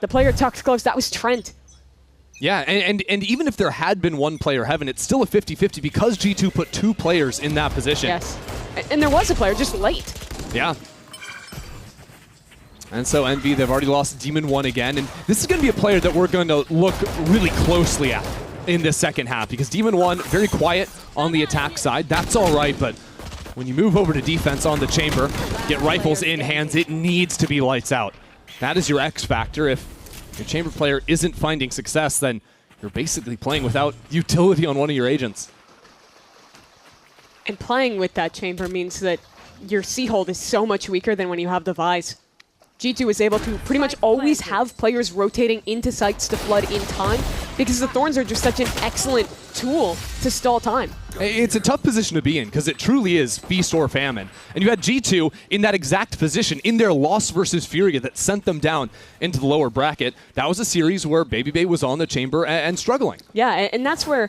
the player tucked close. That was Trent. Yeah, and even if there had been one player heaven, it's still a 50-50 because G2 put 2 players in that position. Yes, and there was a player just late. Yeah. And so Envy, they've already lost Demon 1 again, and this is going to be a player that we're going to look really closely at in the second half because Demon 1, very quiet on the attack side. That's all right, but when you move over to defense on the chamber, get rifles in hands, it needs to be lights out. That is your X factor. If your chamber player isn't finding success, then you're basically playing without utility on one of your agents. And playing with that chamber means that your C-hold is so much weaker than when you have the Vise. G2 is able to pretty much always have players rotating into sites to flood in time because the Thorns are just such an excellent tool to stall time. It's a tough position to be in because it truly is feast or famine. And you had G2 in that exact position in their loss versus Furia that sent them down into the lower bracket. That was a series where BabyBay was on the chamber and struggling. Yeah, and that's where,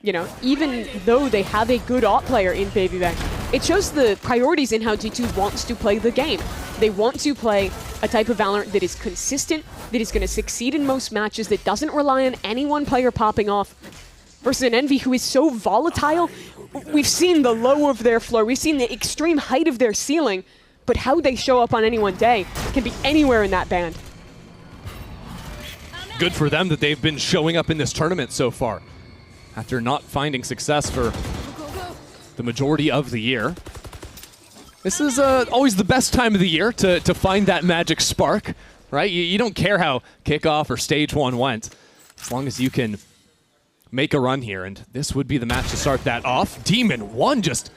you know, even though they have a good op player in BabyBay, it shows the priorities in how G2 wants to play the game. They want to play a type of Valorant that is consistent, that is going to succeed in most matches, that doesn't rely on any one player popping off, versus an Envy who is so volatile. We've seen the low of their floor, we've seen the extreme height of their ceiling, but how they show up on any one day can be anywhere in that band. Good for them that they've been showing up in this tournament so far after not finding success for the majority of the year. This is always the best time of the year to find that magic spark, right? You don't care how kickoff or stage 1 went, as long as you can make a run here, and this would be the match to start that off. Demon 1 just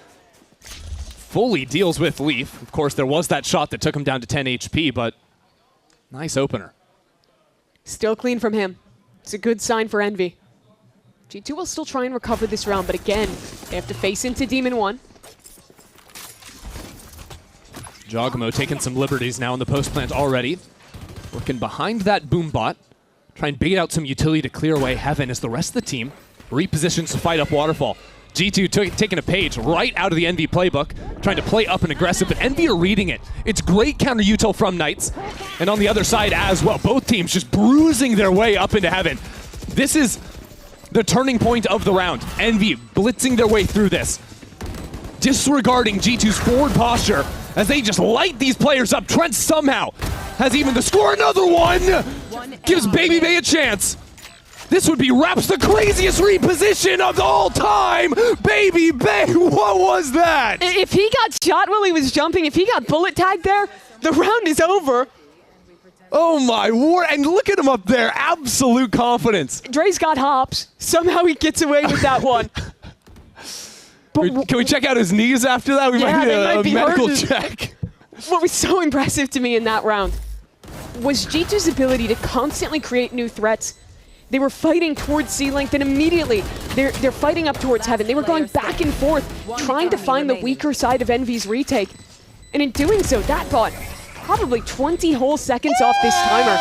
fully deals with Leaf. Of course, there was that shot that took him down to 10 HP, but nice opener. Still clean from him. It's a good sign for Envy. G2 will still try and recover this round, but again, they have to face into Demon 1. Jogamo taking some liberties now in the post plant already. Working behind that boom bot. Try and bait out some utility to clear away Heaven as the rest of the team repositions to fight up Waterfall. G2 taking a page right out of the Envy playbook, trying to play up and aggressive, but Envy are reading it. It's great counter util from Knights, and on the other side as well, both teams just bruising their way up into Heaven. This is the turning point of the round. Envy blitzing their way through this, disregarding G2's forward posture as they just light these players up. Trent somehow has even the score. Another one gives BabyBay a chance. This would be Raps the craziest reposition of all time. BabyBay, what was that? If he got shot while he was jumping, if he got bullet tagged there, the round is over. Oh my word, and look at him up there, absolute confidence. Dre's got hops. Somehow he gets away with that one. Can we check out his knees after that? We might need a medical check. What was so impressive to me in that round was G2's ability to constantly create new threats. They were fighting towards C-Link, and immediately they're fighting up towards Heaven. They were going back and forth, trying to find the weaker side of Envy's retake. And in doing so, that bought probably 20 whole seconds off this timer.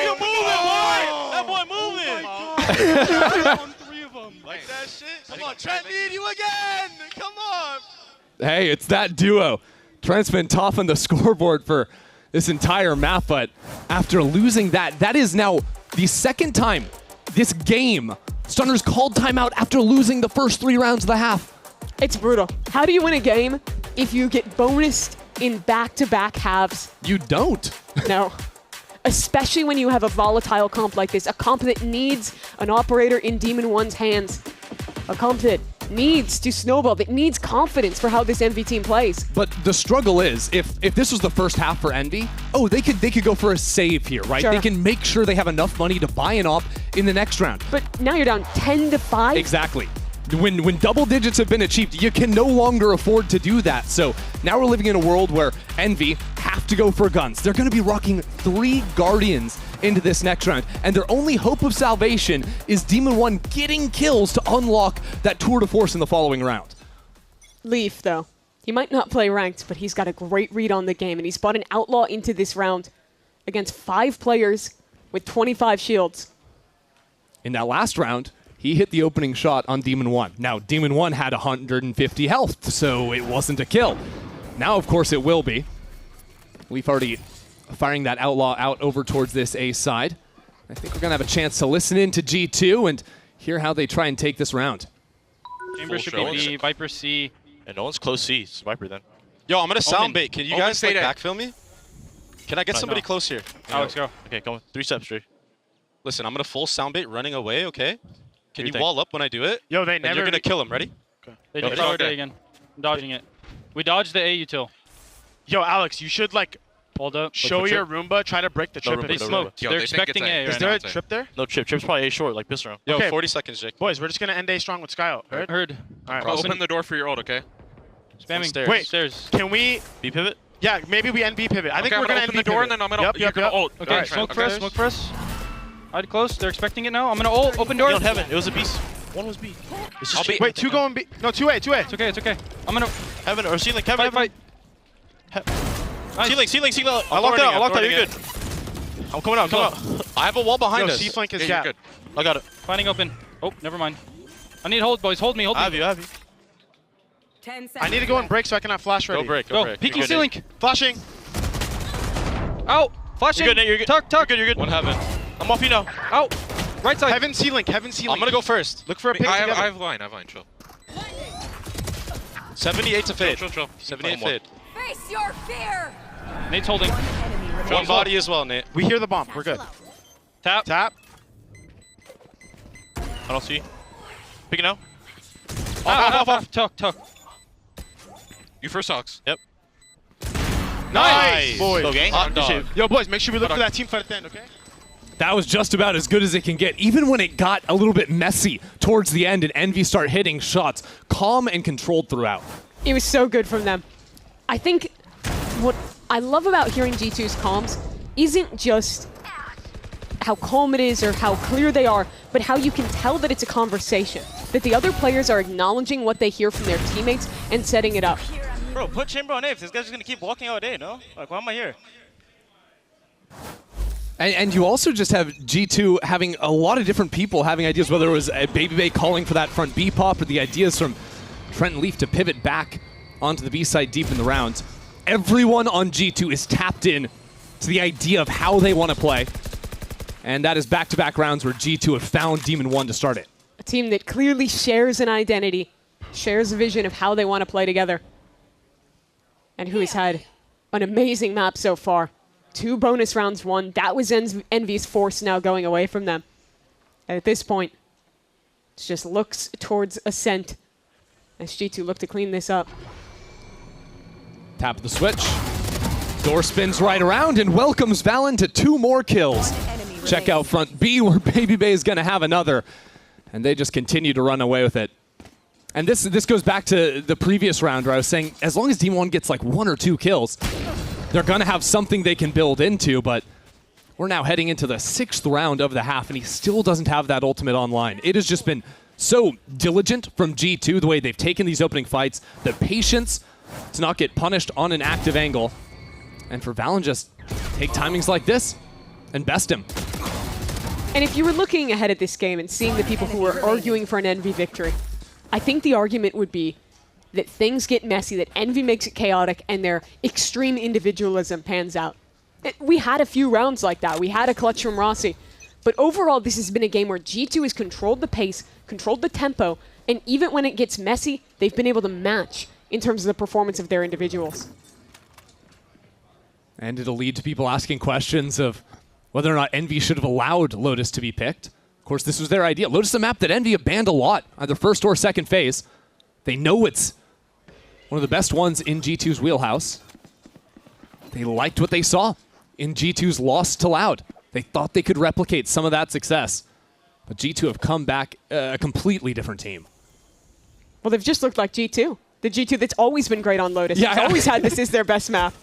You're moving, boy! That boy moving! Like that shit? Come on, Trent, need you again! Come on! Hey, it's that duo. Trent's been tough on the scoreboard for this entire map, but after losing that is now the second time this game Stunner's called timeout after losing the first 3 rounds of the half. It's brutal. How do you win a game if you get bonused in back-to-back halves? You don't. No. Especially when you have a volatile comp like this, a comp that needs an operator in Demon 1's hands, a comp that needs to snowball, that needs confidence for how this Envy team plays. But the struggle is, if this was the first half for Envy, they could go for a save here, right? Sure. They can make sure they have enough money to buy an op in the next round. But now you're down 10-5? Exactly. When double digits have been achieved, you can no longer afford to do that. So now we're living in a world where Envy have have to go for guns. They're going to be rocking 3 Guardians into this next round, and their only hope of salvation is Demon One getting kills to unlock that tour de force in the following round. Leaf, though. He might not play ranked, but he's got a great read on the game, and he's brought an Outlaw into this round against 5 players with 25 shields. In that last round, he hit the opening shot on Demon One. Now, Demon One had 150 health, so it wasn't a kill. Now, of course, it will be. Leaf already firing that Outlaw out over towards this A side. I think we're going to have a chance to listen in to G2 and hear how they try and take this round. Chamber should be B, Viper C. And no one's close C. It's Viper then. Yo, I'm gonna sound bait. Can you guys like backfill me? Can I get somebody no. close here? Alex, go. Okay, go on. 3 steps straight. Listen, I'm gonna full sound bait running away, okay? Can you think? wall up when I do it? Yo, they and never. you're gonna kill him, ready? They just forward A again. I'm dodging it. We dodged the A util. Yo, Alex, you should like hold up. Show your Roomba, try to break the trip. Roomba, They no smoked. Roomba. They're expecting A. Is there a trip there? No trip. Trip's probably A short, like pistol round. Yo, Okay. 40 seconds, Jake. Boys, we're just gonna end A strong with Sky out. Heard. All right. Open the door for your ult, okay? Spamming. Stairs. Wait, Stairs. can we? B pivot? Yeah, maybe we end B pivot. I think we're gonna open end the B door pivot. and then I'm gonna. Yep, You're yep, gonna yep. ult. Okay, Alright, smoke for us. okay. Smoke for us. Hide close. They're expecting it now. I'm gonna ult. Open door. Yo, heaven. It was a beast. One was B. It's just cheap. Wait, 2 going B. No, 2A, 2A. It's okay. It's okay. I'm gonna Heaven or ceiling. Heaven. fight. Ceiling. I locked out. You're good. I'm coming out. I have a wall behind Yo, us. C flank is Yeah, gap. you're good. I got it. Finding open. Oh, never mind. I need hold, boys. Hold me. Hold I me. have you. 10 seconds. I need to go and break so I can have flash ready. Go break. Go. Peeking ceiling. Flashing. Out. Flashing. You're good, Nate. You're good. Tuck. You're good. One heaven. I'm off you now. Out. Right side. Heaven C link. Heaven C link. I'm gonna go first. Look for a pick I together. have line, chill. 78 to fade. Chill. 78 fade. Face your fear. Nate's holding. One body as well, Nate. We hear the bomb. We're good. Tap. Tap. I don't see. Picking out. Off. Tuck. You first, Sox. Yep. Nice, boys. Go gang. Hot dog. Yo, boys, make sure we look for that team fight at the end, okay? That was just about as good as it can get. Even when it got a little bit messy towards the end and Envy start hitting shots, calm and controlled throughout. It was so good from them. I think what I love about hearing G2's comms isn't just how calm it is or how clear they are, but how you can tell that it's a conversation, that the other players are acknowledging what they hear from their teammates and setting it up. Bro, put Chamber on A. This guy's just gonna keep walking all day, no? Like, why am I here? And you also just have G2 having a lot of different people having ideas, whether it was a Baby Bay calling for that front B pop or the ideas from Trent and Leaf to pivot back onto the B side deep in the round. Everyone on G2 is tapped in to the idea of how they want to play. And that is back-to-back rounds where G2 have found Demon One to start it. A team that clearly shares an identity, shares a vision of how they want to play together, and who has had an amazing map so far. 2 bonus rounds won. That was Envy's force now going away from them. And at this point, it just looks towards Ascent as G2 look to clean this up. Tap the switch. Door spins right around and welcomes Valen to 2 more kills. Check out front B where Baby Bay is going to have another. And they just continue to run away with it. And this goes back to the previous round where I was saying as long as Demon One gets like 1 or 2 kills, they're going to have something they can build into, but we're now heading into the 6th round of the half, and he still doesn't have that ultimate online. It has just been so diligent from G2, the way they've taken these opening fights, the patience to not get punished on an active angle, and for Valen just take timings like this and best him. And if you were looking ahead at this game and seeing the people who were arguing for an Envy victory, I think the argument would be that things get messy, that Envy makes it chaotic, and their extreme individualism pans out. We had a few rounds like that. We had a clutch from Rossi. But overall, this has been a game where G2 has controlled the pace, controlled the tempo, and even when it gets messy, they've been able to match in terms of the performance of their individuals. And it'll lead to people asking questions of whether or not Envy should have allowed Lotus to be picked. Of course, this was their idea. Lotus is a map that Envy have banned a lot, either first or second phase. They know it's one of the best ones in G2's wheelhouse. They liked what they saw in G2's loss to Loud. They thought they could replicate some of that success. But G2 have come back a completely different team. Well, they've just looked like G2. The G2 that's always been great on Lotus. Yeah. It's always had this is their best map.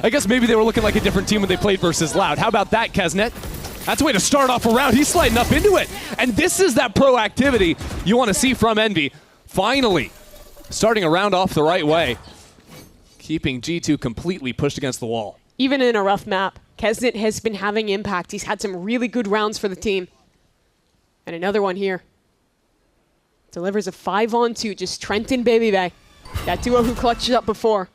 I guess maybe they were looking like a different team when they played versus Loud. How about that, Kesnet? That's a way to start off a round. He's sliding up into it. And this is that proactivity you want to see from Envy. Finally, starting a round off the right way. Keeping G2 completely pushed against the wall. Even in a rough map, Kesnet has been having impact. He's had some really good rounds for the team. And another one here. Delivers a 5-on-2, just Trent and Baby Bay. That duo who clutched up before.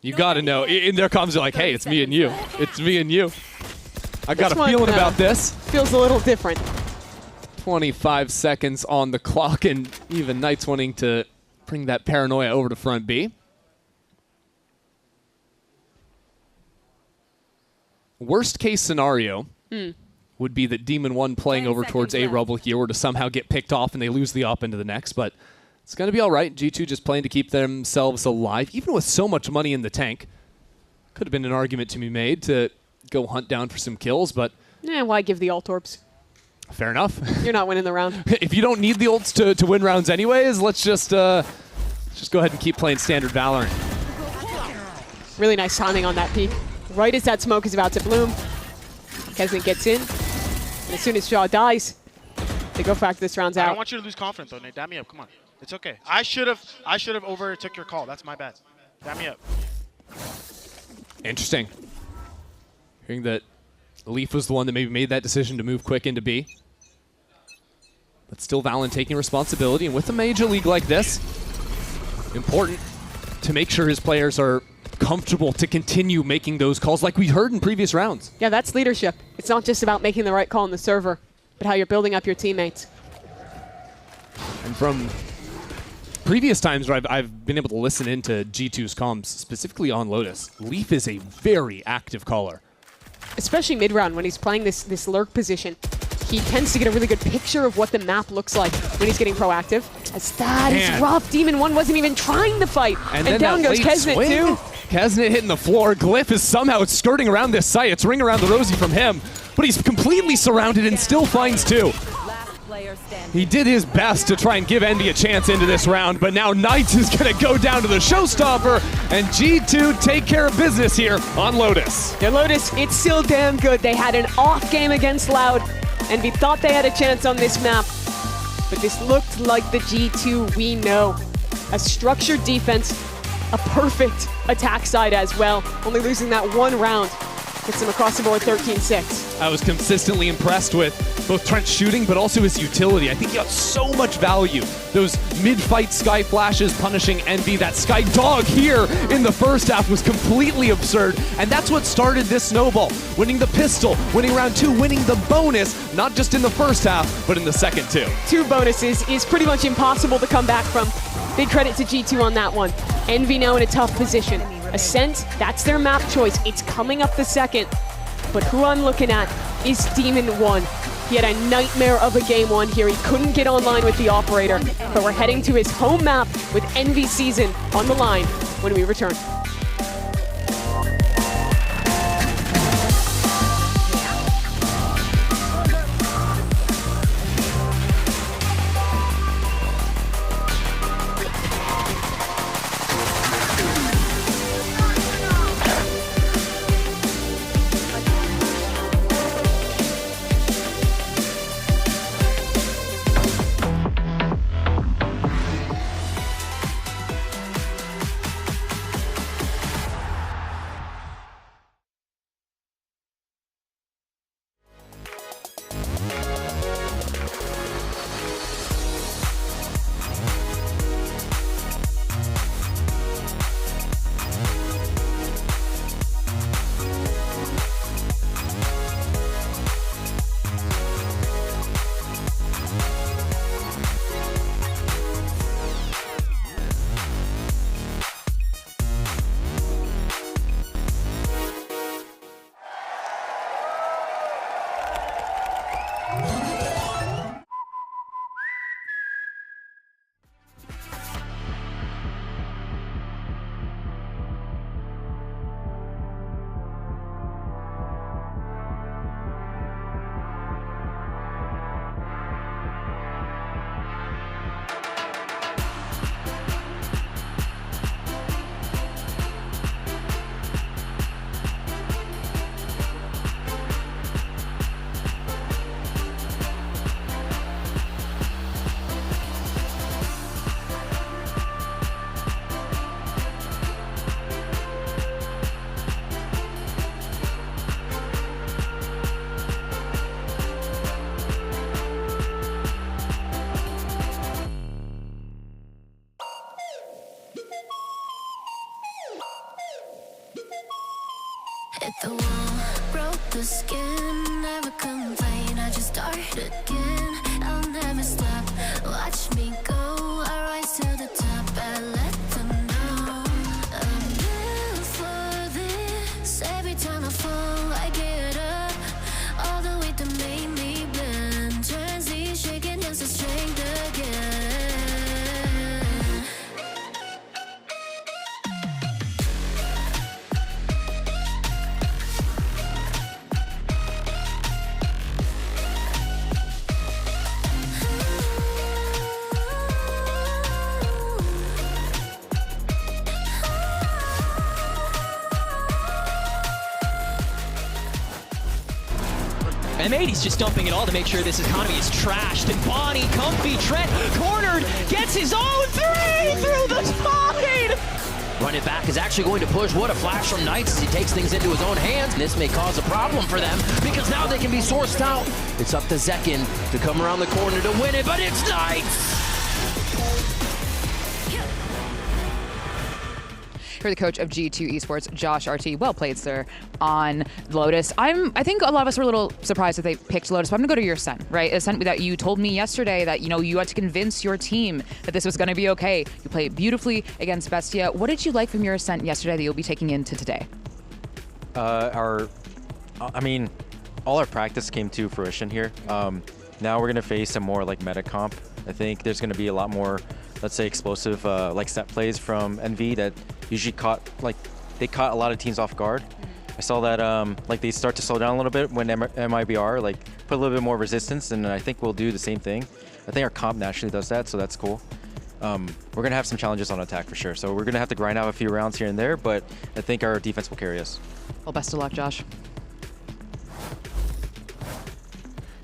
You got to know. In their comms, they're like, hey, it's me and you. It's me and you. I got a feeling about this. Feels a little different. 25 seconds on the clock, and even Knights wanting to bring that paranoia over to front B. Worst case scenario would be that Demon 1 playing over towards A Rubble here were to somehow get picked off and they lose the op into the next, but it's going to be all right. G2 just playing to keep themselves alive, even with so much money in the tank. Could have been an argument to be made to go hunt down for some kills, but... Why give the ult orbs? Fair enough. You're not winning the round. If you don't need the ults to win rounds anyways, let's just go ahead and keep playing standard Valorant. Really nice timing on that peek. Right as that smoke is about to bloom, Kesnet gets in. And as soon as Shaw dies, they go back this round's I out. don't want you to lose confidence, though, Nate. Dab me up. Come on. It's okay. I should have overtook your call. That's my bad. Dab me up. Interesting. Hearing that Leaf was the one that maybe made that decision to move quick into B. But still Valen taking responsibility, and with a major league like this, important to make sure his players are comfortable to continue making those calls like we heard in previous rounds. Yeah, that's leadership. It's not just about making the right call on the server, but how you're building up your teammates. And from previous times where I've been able to listen into G2's comms, specifically on Lotus, Leaf is a very active caller. Especially mid-round when he's playing this lurk position. He tends to get a really good picture of what the map looks like when he's getting proactive. As that is rough. Demon 1 wasn't even trying to fight. And down goes Kesnet too. Kesnet hitting the floor. Glyph is somehow skirting around this site. It's ring around the rosy from him, but he's completely surrounded and still finds two. He did his best to try and give Envy a chance into this round, but now Knights is going to go down to the showstopper, and G2 take care of business here on Lotus. Yeah, Lotus, it's still damn good. They had an off game against Loud, and we thought they had a chance on this map, but this looked like the G2 we know. A structured defense, a perfect attack side as well, only losing that one round. Gets him across the board 13-6. I was consistently impressed with both Trent's shooting, but also his utility. I think he got so much value. Those mid-fight Sky Flashes punishing Envy. That Sky Dog here in the first half was completely absurd, and that's what started this snowball. Winning the pistol, winning round 2, winning the bonus, not just in the first half, but in the second too. 2 bonuses is pretty much impossible to come back from. Big credit to G2 on that one. Envy now in a tough position. Ascent, that's their map choice. It's coming up the second. But who I'm looking at is Demon 1. He had a nightmare of a game 1 here. He couldn't get online with the operator. But we're heading to his home map with Envy Season on the line when we return. hit the wall, broke the skin, never complain, I just start again. I'll never stop, watch me go, I rise to the top, I let them know I'm built for this. Every time I fall, I get up. All the weight that made me bend turns these shaking hands to strength again. M8, he's just dumping it all to make sure this economy is trashed. And Bonnie, comfy, Trent, cornered, gets his own three through the side! Run it back is actually going to push. What a flash from Knights as he takes things into his own hands. This may cause a problem for them because now they can be sourced out. It's up to Zekin to come around the corner to win it, but it's Knights! For the coach of G2 Esports, Josh RT. Well played, sir, on Lotus. I think a lot of us were a little surprised that they picked Lotus, but I'm gonna go to your Ascent, right? Ascent that you told me yesterday that, you had to convince your team that this was gonna be okay. You played beautifully against Bestia. What did you like from your Ascent yesterday that you'll be taking into today? All our practice came to fruition here. Now we're gonna face a more like meta comp. I think there's gonna be a lot more, let's say, explosive like set plays from NV that usually they caught a lot of teams off guard. I saw that like they start to slow down a little bit when MIBR like put a little bit more resistance, and I think we'll do the same thing. I think our comp naturally does that, so that's cool. We're gonna have some challenges on attack for sure, so we're gonna have to grind out a few rounds here and there, but I think our defense will carry us. Well, best of luck, Josh.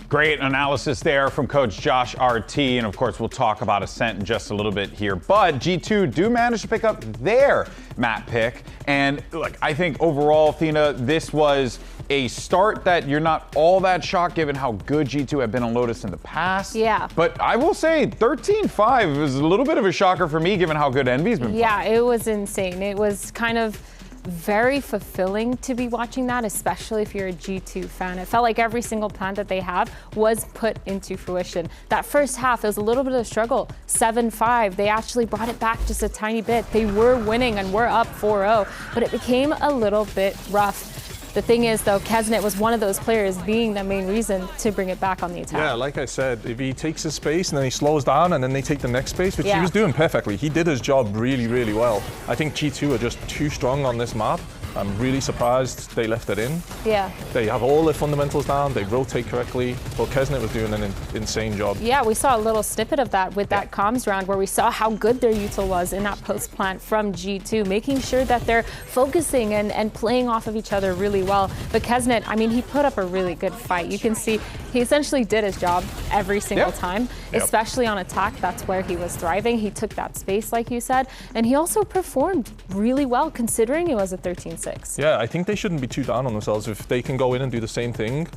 Great analysis there from Coach Josh RT, and of course we'll talk about Ascent in just a little bit here. But G2 do manage to pick up their map pick, and look, I think overall, Athena, this was a start that you're not all that shocked given how good G2 have been on Lotus in the past. Yeah. But I will say 13-5 was a little bit of a shocker for me given how good Envy's been playing. Yeah, it was insane. It was kind of very fulfilling to be watching that, especially if you're a G2 fan. It felt like every single plan that they have was put into fruition. That first half, it was a little bit of a struggle. 7-5, they actually brought it back just a tiny bit. They were winning and were up 4-0, but it became a little bit rough. The thing is, though, Kesnet was one of those players being the main reason to bring it back on the attack. Yeah, like I said, if he takes his space and then he slows down and then they take the next space, which he was doing perfectly. He did his job really, really well. I think G2 are just too strong on this map. I'm really surprised they left it in. Yeah. They have all their fundamentals down, they rotate correctly, but Kesnet was doing an insane job. Yeah, we saw a little snippet of that with that comms round where we saw how good their util was in that post plant from G2, making sure that they're focusing and playing off of each other really well. But Kesnet, I mean, he put up a really good fight. You can see he essentially did his job every single time, especially on attack. That's where he was thriving. He took that space, like you said, and he also performed really well considering it was a 13-6. Yeah, I think they shouldn't be too down on themselves. If they can go in and do the same thing,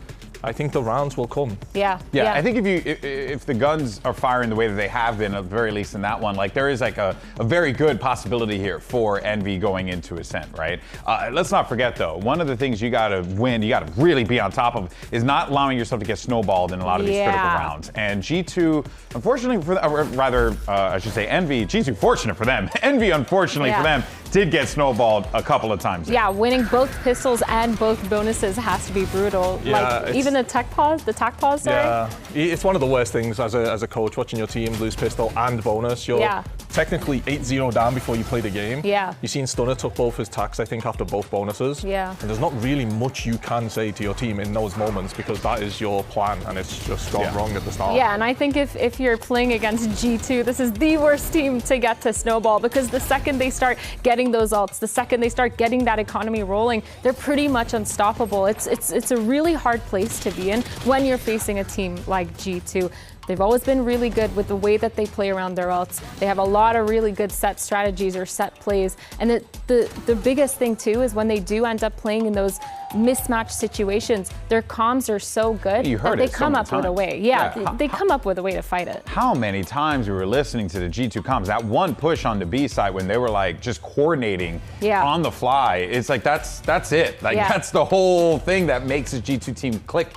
I think the rounds will come. Yeah. I think if the guns are firing the way that they have been, at the very least in that one, like there is like a very good possibility here for Envy going into Ascent, right? Let's not forget though, one of the things you gotta win, you gotta really be on top of, is not allowing yourself to get snowballed in a lot of these critical rounds. And G2, unfortunately for I should say Envy, G2 fortunate for them, Envy unfortunately for them, did get snowballed a couple of times. Yeah, winning both pistols and both bonuses has to be brutal. Yeah, like even the tac pause, sorry. Yeah, it's one of the worst things as a coach watching your team lose pistol and bonus. You're technically 8-0 down before you play the game. Yeah. You've seen Stunner took both his tacs, I think, after both bonuses. Yeah. And there's not really much you can say to your team in those moments because that is your plan and it's just gone wrong at the start. Yeah, and I think if you're playing against G2, this is the worst team to get to snowball because the second they start getting those ults, the second they start getting that economy rolling, they're pretty much unstoppable. It's a really hard place to be in when you're facing a team like G2. They've always been really good with the way that they play around their ults. They have a lot of really good set strategies or set plays. And the biggest thing too is when they do end up playing in those mismatched situations, their comms are so good You heard that they it so come many up with a times. way. They come up with a way to fight it. How many times we were listening to the G2 comms, that one push on the B side when they were like just coordinating on the fly. It's like that's it. Like that's the whole thing that makes the G2 team click.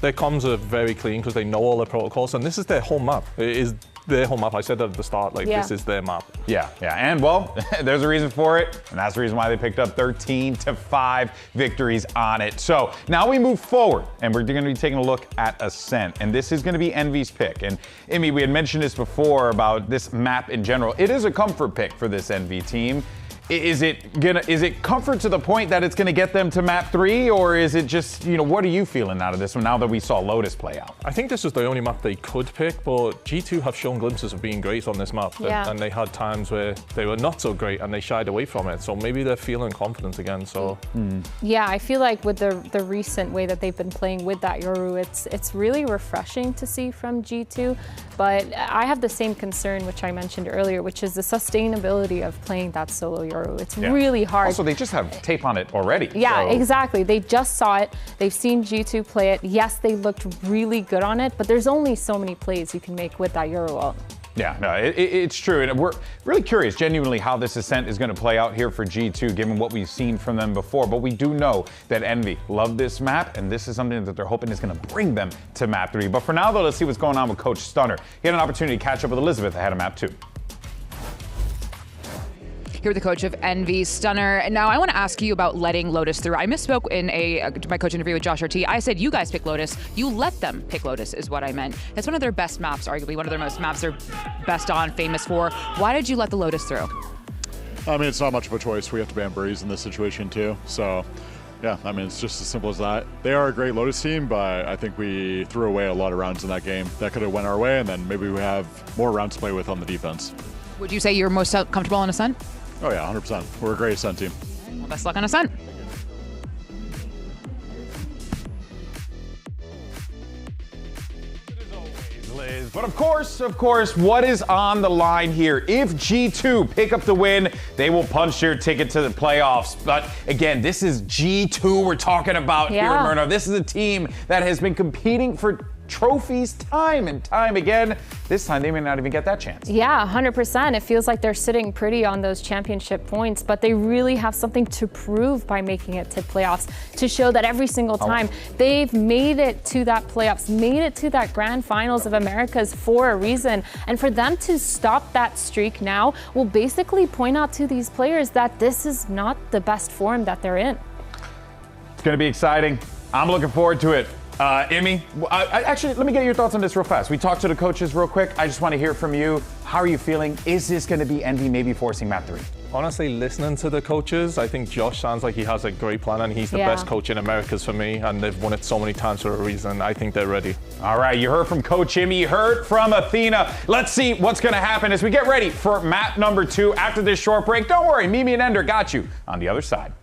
Their comms are very clean because they know all the protocols, and this is their home map. It is their home map. I said that at the start, like this is their map. Yeah, and well, there's a reason for it, and that's the reason why they picked up 13-5 victories on it. So now we move forward, and we're going to be taking a look at Ascent, and this is going to be Envy's pick. And Imi, we had mentioned this before about this map in general. It is a comfort pick for this Envy team. Is it comfort to the point that it's gonna get them to map 3, or is it just, what are you feeling out of this one now that we saw Lotus play out? I think this is the only map they could pick, but G2 have shown glimpses of being great on this map, and they had times where they were not so great and they shied away from it. So maybe they're feeling confident again. So yeah, I feel like with the recent way that they've been playing with that Yoru, it's really refreshing to see from G2. But I have the same concern, which I mentioned earlier, which is the sustainability of playing that solo Yoru. It's really hard. Also, they just have tape on it already. Yeah, exactly. They just saw it. They've seen G2 play it. Yes, they looked really good on it, but there's only so many plays you can make with that Yoru ult. Yeah, no, it's true. And we're really curious, genuinely, how this Ascent is going to play out here for G2, given what we've seen from them before. But we do know that Envy love this map, and this is something that they're hoping is going to bring them to map 3. But for now, though, let's see what's going on with Coach Stunner. He had an opportunity to catch up with Elizabeth ahead of map 2. Here with the coach of Envy, Stunner. And now I want to ask you about letting Lotus through. I misspoke in my coach interview with Josh RT. I said you guys pick Lotus. You let them pick Lotus is what I meant. It's one of their best maps, arguably one of their most maps they're best on, famous for. Why did you let the Lotus through? I mean, it's not much of a choice. We have to ban Breeze in this situation too. So yeah, I mean, it's just as simple as that. They are a great Lotus team, but I think we threw away a lot of rounds in that game. That could have went our way, and then maybe we have more rounds to play with on the defense. Would you say you're most comfortable on Ascent? Oh yeah, 100%. We're a great Ascent team. Well, best luck on Ascent. But of course, what is on the line here? If G2 pick up the win, they will punch their ticket to the playoffs. But again, this is G2 we're talking about here, Myrna. This is a team that has been competing for trophies time and time again. This time they may not even get that chance. Yeah, 100%. It feels like they're sitting pretty on those championship points, but they really have something to prove by making it to playoffs, to show that every single time they've made it to that playoffs, made it to that grand finals of Americas for a reason. And for them to stop that streak now will basically point out to these players that this is not the best form that they're in. It's going to be exciting. I'm looking forward to it. Imi, actually, let me get your thoughts on this real fast. We talked to the coaches real quick. I just want to hear from you. How are you feeling? Is this going to be Envy maybe forcing map 3? Honestly, listening to the coaches, I think Josh sounds like he has a great plan, and he's the best coach in Americas for me, and they've won it so many times for a reason. I think they're ready. All right, you heard from Coach Imi, you heard from Athena. Let's see what's going to happen as we get ready for map number 2 after this short break. Don't worry, Mimi and Ender got you on the other side.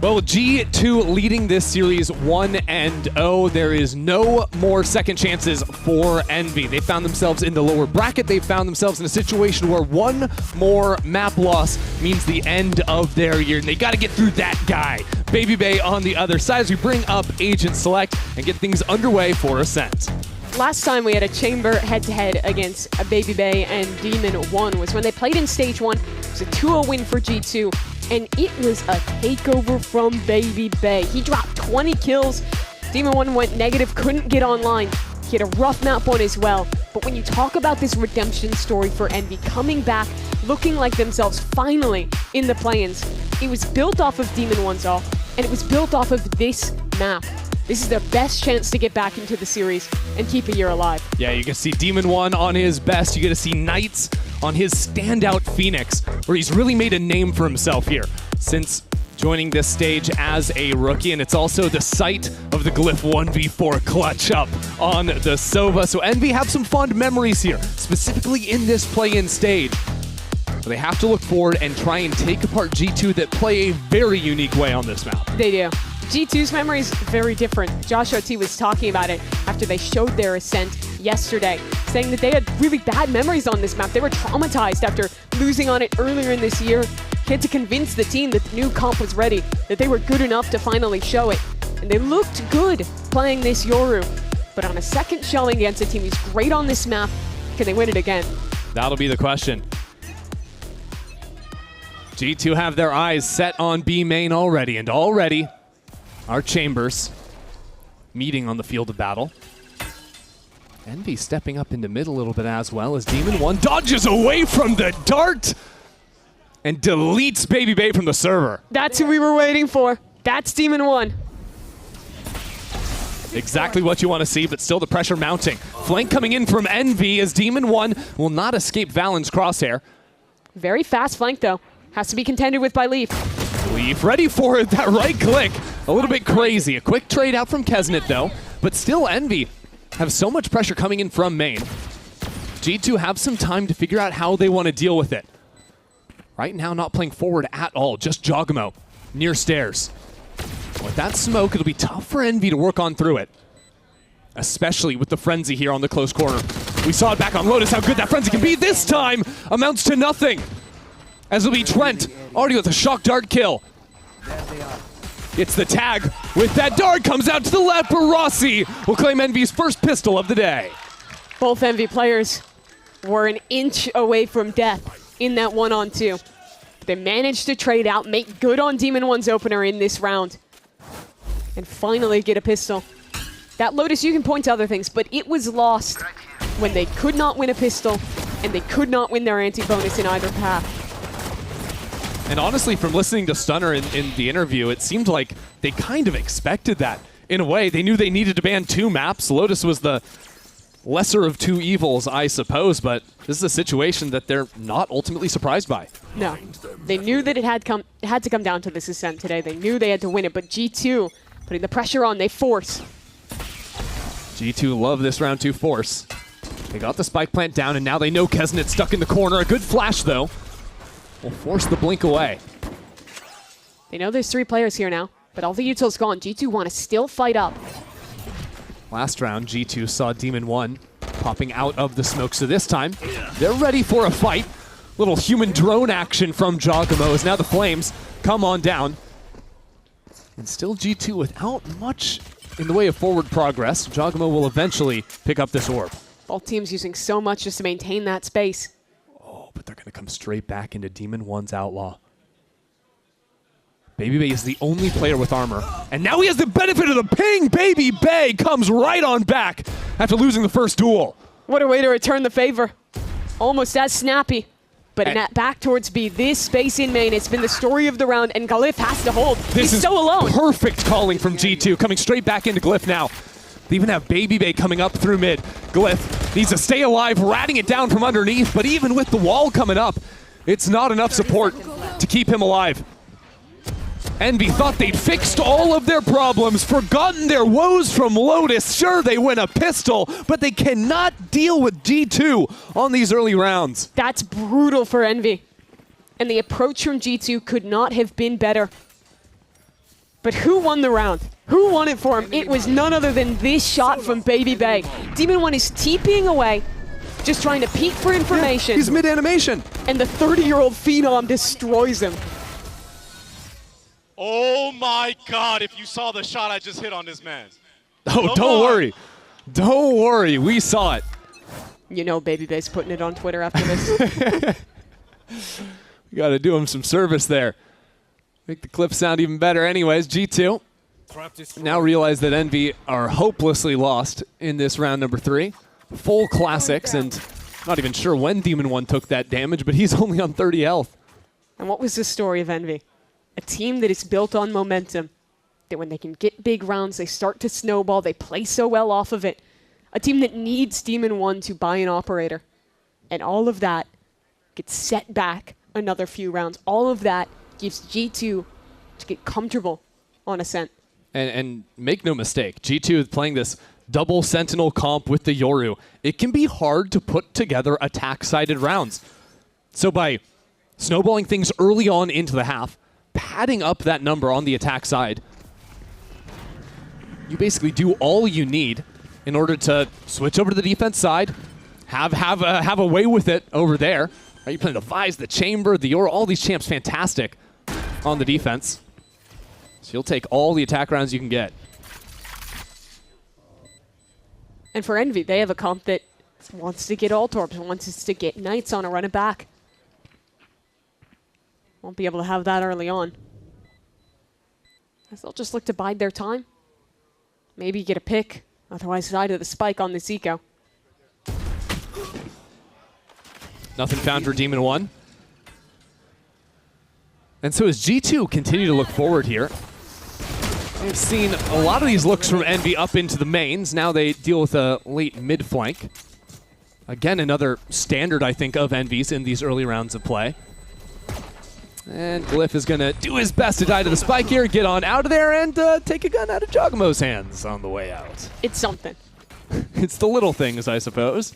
Well, G2 leading this series 1-0. There is no more second chances for Envy. They found themselves in the lower bracket. They found themselves in a situation where one more map loss means the end of their year. And they got to get through that guy. Baby Bay on the other side as we bring up Agent Select and get things underway for Ascent. Last time we had a chamber head-to-head against a Baby Bay and Demon 1 was when they played in Stage 1. It was a 2-0 win for G2, and it was a takeover from Baby Bay. He dropped 20 kills. Demon 1 went negative, couldn't get online. He had a rough map one as well. But when you talk about this redemption story for Envy, coming back, looking like themselves finally in the play-ins, it was built off of Demon 1's off, and it was built off of this map. This is their best chance to get back into the series and keep a year alive. Yeah, you can see Demon One on his best. You get to see Knights on his standout Phoenix, where he's really made a name for himself here since joining this stage as a rookie. And it's also the site of the Glyph 1v4 clutch up on the Sova. So Envy have some fond memories here, specifically in this play-in stage. But they have to look forward and try and take apart G2 that play a very unique way on this map. They do. G2's memory is very different. Joshua T was talking about it after they showed their ascent yesterday, saying that they had really bad memories on this map. They were traumatized after losing on it earlier in this year. He had to convince the team that the new comp was ready, that they were good enough to finally show it. And they looked good playing this Yoru. But on a second showing against a team who's great on this map, can they win it again? That'll be the question. G2 have their eyes set on B main already, and already our Chambers meeting on the field of battle. Envy stepping up into mid a little bit as well as Demon One dodges away from the dart and deletes Baby Bay from the server. That's who we were waiting for. That's Demon One. Exactly what you want to see, but still the pressure mounting. Flank coming in from Envy as Demon One will not escape Valen's crosshair. Very fast flank though. Has to be contended with by Leaf. Leaf ready for it, that right click. A little bit crazy. A quick trade out from Kesnet though, but still Envy have so much pressure coming in from main. G2 have some time to figure out how they want to deal with it. Right now not playing forward at all, just Jogamo near stairs. With that smoke, it'll be tough for Envy to work on through it. Especially with the Frenzy here on the close corner. We saw it back on Lotus, how good that Frenzy can be. This time amounts to nothing. As it'll be Trent, already with a shock dart kill. It's the tag with that dart, comes out to the left, but Rossi will claim Envy's first pistol of the day. Both Envy players were an inch away from death in that 1-on-2. They managed to trade out, make good on Demon One's opener in this round, and finally get a pistol. That Lotus, you can point to other things, but it was lost when they could not win a pistol and they could not win their anti-bonus in either path. And honestly, from listening to Stunner in the interview, it seemed like they kind of expected that. In a way, they knew they needed to ban 2 maps. Lotus was the lesser of 2 evils, I suppose, but this is a situation that they're not ultimately surprised by. No, they knew that it had to come down to this ascent today. They knew they had to win it, but G2, putting the pressure on, they force. G2 love this round 2 force. They got the spike plant down, and now they know Kesnet's stuck in the corner. A good flash, though, will force the blink away. They know there's 3 players here now, but all the util's gone. G2 want to still fight up. Last round, G2 saw Demon One popping out of the smoke, so this time they're ready for a fight. Little human drone action from Jogamo as now the flames come on down. And still G2 without much in the way of forward progress. Jogamo will eventually pick up this orb. Both teams using so much just to maintain that space. Oh, but they're going to come straight back into Demon One's Outlaw. Baby Bay is the only player with armor, and now he has the benefit of the ping. Baby Bay comes right on back after losing the first duel. What a way to return the favor. Almost as snappy, but back towards B. This space in main, it's been the story of the round, and Glyph has to hold. He's so alone. Perfect calling from G2, coming straight back into Glyph now. They even have Baby Bay coming up through mid. Glyph needs to stay alive, ratting it down from underneath, but even with the wall coming up, it's not enough support to keep him alive. Envy thought they'd fixed all of their problems, forgotten their woes from Lotus. Sure, they win a pistol, but they cannot deal with G2 on these early rounds. That's brutal for Envy. And the approach from G2 could not have been better. But who won the round? Who won it for him? It was none other than this shot from Baby Bay. Demon One is TPing away, just trying to peek for information. Yeah, he's mid-animation. And the 30-year-old Phenom destroys him. Oh my God, if you saw the shot I just hit on this man. Oh, don't worry. Don't worry, we saw it. You know Baby Bay's putting it on Twitter after this. We got to do him some service there. Make the clip sound even better. Anyways, G2 now realize that Envy are hopelessly lost in this round number 3. Full classics, and not even sure when Demon One took that damage, but he's only on 30 health. And what was the story of Envy? A team that is built on momentum, that when they can get big rounds, they start to snowball. They play so well off of it. A team that needs Demon 1 to buy an operator. And all of that gets set back another few rounds. All of that gives G2 to get comfortable on Ascent. And make no mistake, G2 is playing this double Sentinel comp with the Yoru. It can be hard to put together attack-sided rounds. So by snowballing things early on into the half, padding up that number on the attack side, you basically do all you need in order to switch over to the defense side, have a way with it over there. Are you playing the Vise, the Chamber, the Yoru, all these champs fantastic on the defense. So you'll take all the attack rounds you can get. And for Envy, they have a comp that wants to get Altorps, wants us to get Knights on a run it back. Won't be able to have that early on. Guess they'll just look to bide their time. Maybe get a pick. Otherwise, side of the spike on this eco. Nothing found for Demon 1. And so as G2 continue to look forward here, we've seen a lot of these looks from Envy up into the mains. Now they deal with a late mid flank. Again, another standard, I think, of Envy's in these early rounds of play. And Glyph is going to do his best to die to the spike here, get on out of there, and take a gun out of Jogamo's hands on the way out. It's something. It's the little things, I suppose.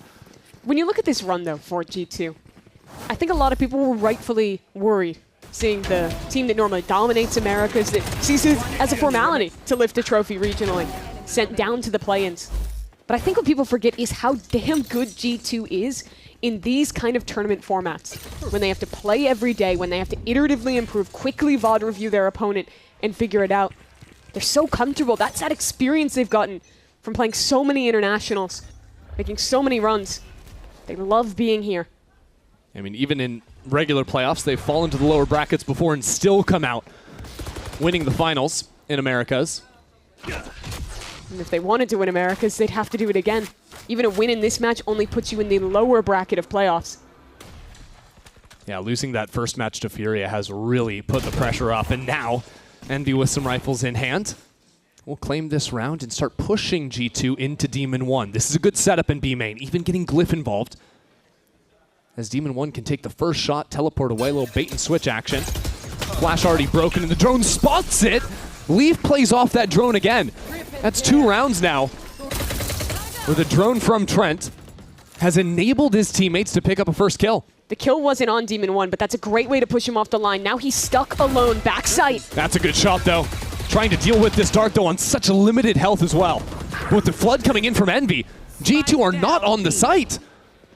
When you look at this run, though, for G2, I think a lot of people were rightfully worried seeing the team that normally dominates Americas, that sees it as a formality to lift a trophy regionally, sent down to the play-ins. But I think what people forget is how damn good G2 is in these kind of tournament formats. When they have to play every day, when they have to iteratively improve, quickly VOD review their opponent and figure it out. They're so comfortable. That's that experience they've gotten from playing so many internationals, making so many runs. They love being here. I mean, even in regular playoffs, they've fallen to the lower brackets before and still come out winning the finals in Americas. And if they wanted to win Americas, they'd have to do it again. Even a win in this match only puts you in the lower bracket of playoffs. Yeah, losing that first match to Furia has really put the pressure up, and now Envy with some rifles in hand will claim this round and start pushing G2 into Demon 1. This is a good setup in B main, even getting Glyph involved. As Demon 1 can take the first shot, teleport away, a little bait and switch action. Flash already broken, and the drone spots it. Leaf plays off that drone again. That's 2 rounds now, where the drone from Trent has enabled his teammates to pick up a first kill. The kill wasn't on Demon 1, but that's a great way to push him off the line. Now he's stuck alone, backside. That's a good shot, though. Trying to deal with this dart, though, on such a limited health as well. But with the flood coming in from Envy, G2 are not on the site.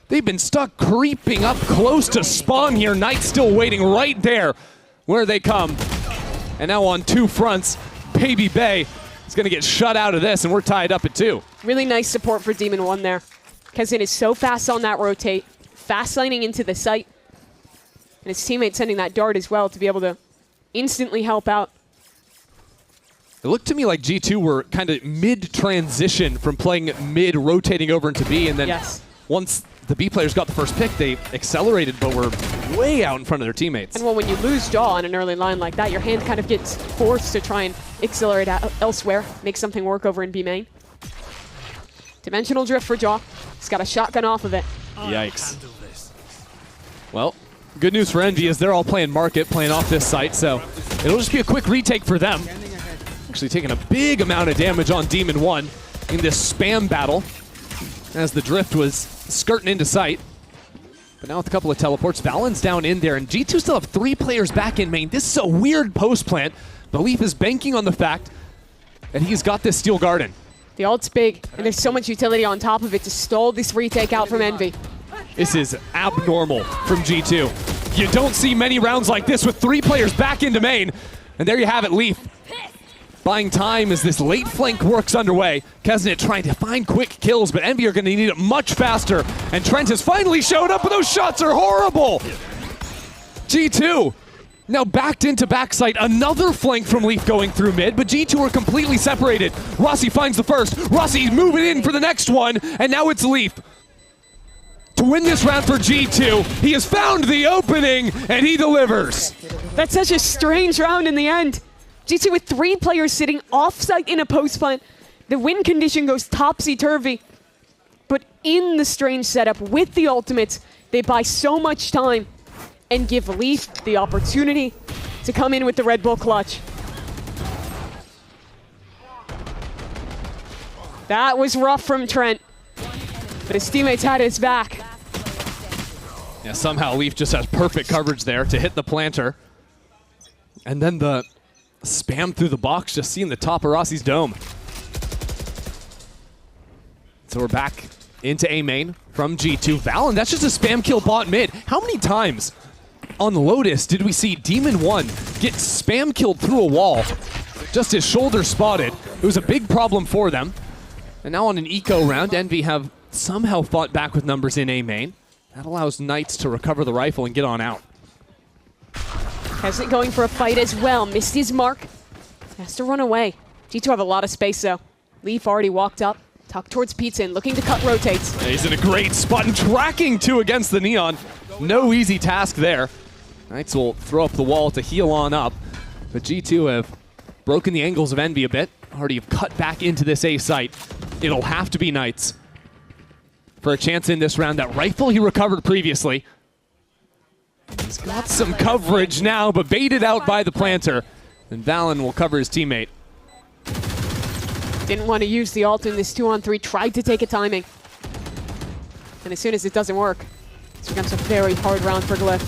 They've been stuck creeping up close to spawn here. Knight still waiting right there where they come. And now on 2 fronts, Baby Bay is going to get shut out of this, and we're tied up at 2. Really nice support for Demon 1 there. Kezin is so fast on that rotate, fast lining into the site. And his teammate sending that dart as well to be able to instantly help out. It looked to me like G2 were kind of mid-transition from playing mid, rotating over into B, and then once the B players got the first pick, they accelerated, but were way out in front of their teammates. And well, when you lose Jaw on an early line like that, your hand kind of gets forced to try and accelerate elsewhere, make something work over in B main. Dimensional drift for Jaw. He's got a shotgun off of it. Yikes. Well, good news for Envy is they're all playing Market, playing off this site, so it'll just be a quick retake for them. Actually taking a big amount of damage on Demon 1 in this spam battle as the drift was skirting into sight. But now with a couple of teleports, Valen's down in there, and G2 still have 3 players back in main. This is a weird post plant. Belief is banking on the fact that he's got this Steel Garden. The ult's big, and there's so much utility on top of it to stall this retake out from Envy. This is abnormal from G2. You don't see many rounds like this with 3 players back into main. And there you have it, Leaf. Buying time as this late flank works underway. Kesnet trying to find quick kills, but Envy are going to need it much faster. And Trent has finally showed up, but those shots are horrible. G2 now backed into backside. Another flank from Leaf going through mid, but G2 are completely separated. Rossi finds the first. Rossi moving in for the next one, and now it's Leaf. To win this round for G2, he has found the opening, and he delivers. That's such a strange round in the end. G2 with 3 players sitting off-site in a post plant. The win condition goes topsy-turvy. But in the strange setup with the ultimates, they buy so much time and give Leaf the opportunity to come in with the Red Bull clutch. That was rough from Trent, but his teammates had his back. Yeah, somehow Leaf just has perfect coverage there to hit the planter. And then the spam through the box, just seeing the top of Rossi's dome. So we're back into A main from G2. Valen, that's just a spam kill bot mid. How many times on Lotus did we see Demon 1 get spam killed through a wall? Just his shoulder spotted. It was a big problem for them. And now on an eco round, Envy have somehow fought back with numbers in A main. That allows Knights to recover the rifle and get on out. Keznit going for a fight as well. Missed his mark. Has to run away. G2 have a lot of space though. Leaf already walked up. Tucked towards Pizza and looking to cut rotates. Yeah, he's in a great spot and tracking 2 against the Neon. No easy task there. Knights will throw up the wall to heal on up. But G2 have broken the angles of Envy a bit. Already have cut back into this A site. It'll have to be Knights for a chance in this round. That rifle he recovered previously. He's got some coverage now, but baited out by the planter. And Valen will cover his teammate. Didn't want to use the ult in this 2-on-3, tried to take a timing. And as soon as it doesn't work, this becomes a very hard round for Glyph.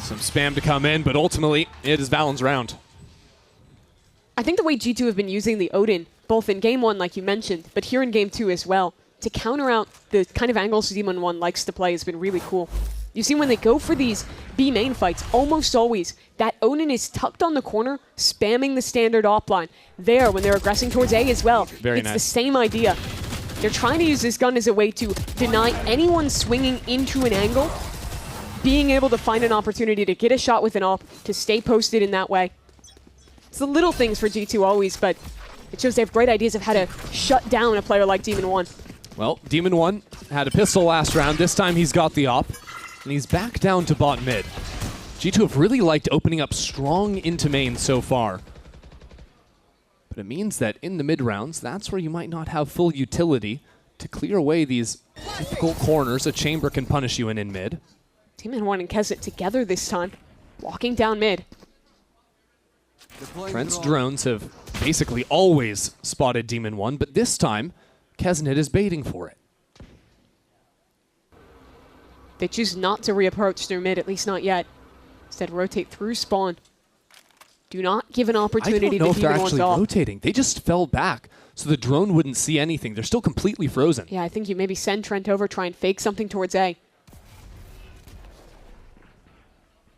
Some spam to come in, but ultimately it is Valen's round. I think the way G2 have been using the Odin, both in Game 1 like you mentioned, but here in Game 2 as well, to counter out the kind of angles Demon 1 likes to play has been really cool. You see when they go for these B main fights, almost always, that Odin is tucked on the corner, spamming the standard offline. There, when they're aggressing towards A as well, Very it's nice. the same idea. They're trying to use this gun as a way to deny anyone swinging into an angle, being able to find an opportunity to get a shot with an op, to stay posted in that way. It's the little things for G2 always, but it shows they have great ideas of how to shut down a player like Demon 1. Well, Demon 1 had a pistol last round. This time he's got the op. And he's back down to bot mid. G2 have really liked opening up strong into main so far. But it means that in the mid rounds, that's where you might not have full utility to clear away these difficult corners a chamber can punish you in mid. Demon 1 and Keznit together this time, walking down mid. Trent's drones have basically always spotted Demon 1, but this time, Keznit is baiting for it. They choose not to reapproach through mid, at least not yet. Instead, rotate through spawn. Do not give an opportunity I don't know to if they're Demon 1's actually off. rotating. They just fell back, so the drone wouldn't see anything. They're still completely frozen. Yeah, I think you maybe send Trent over, try and fake something towards A.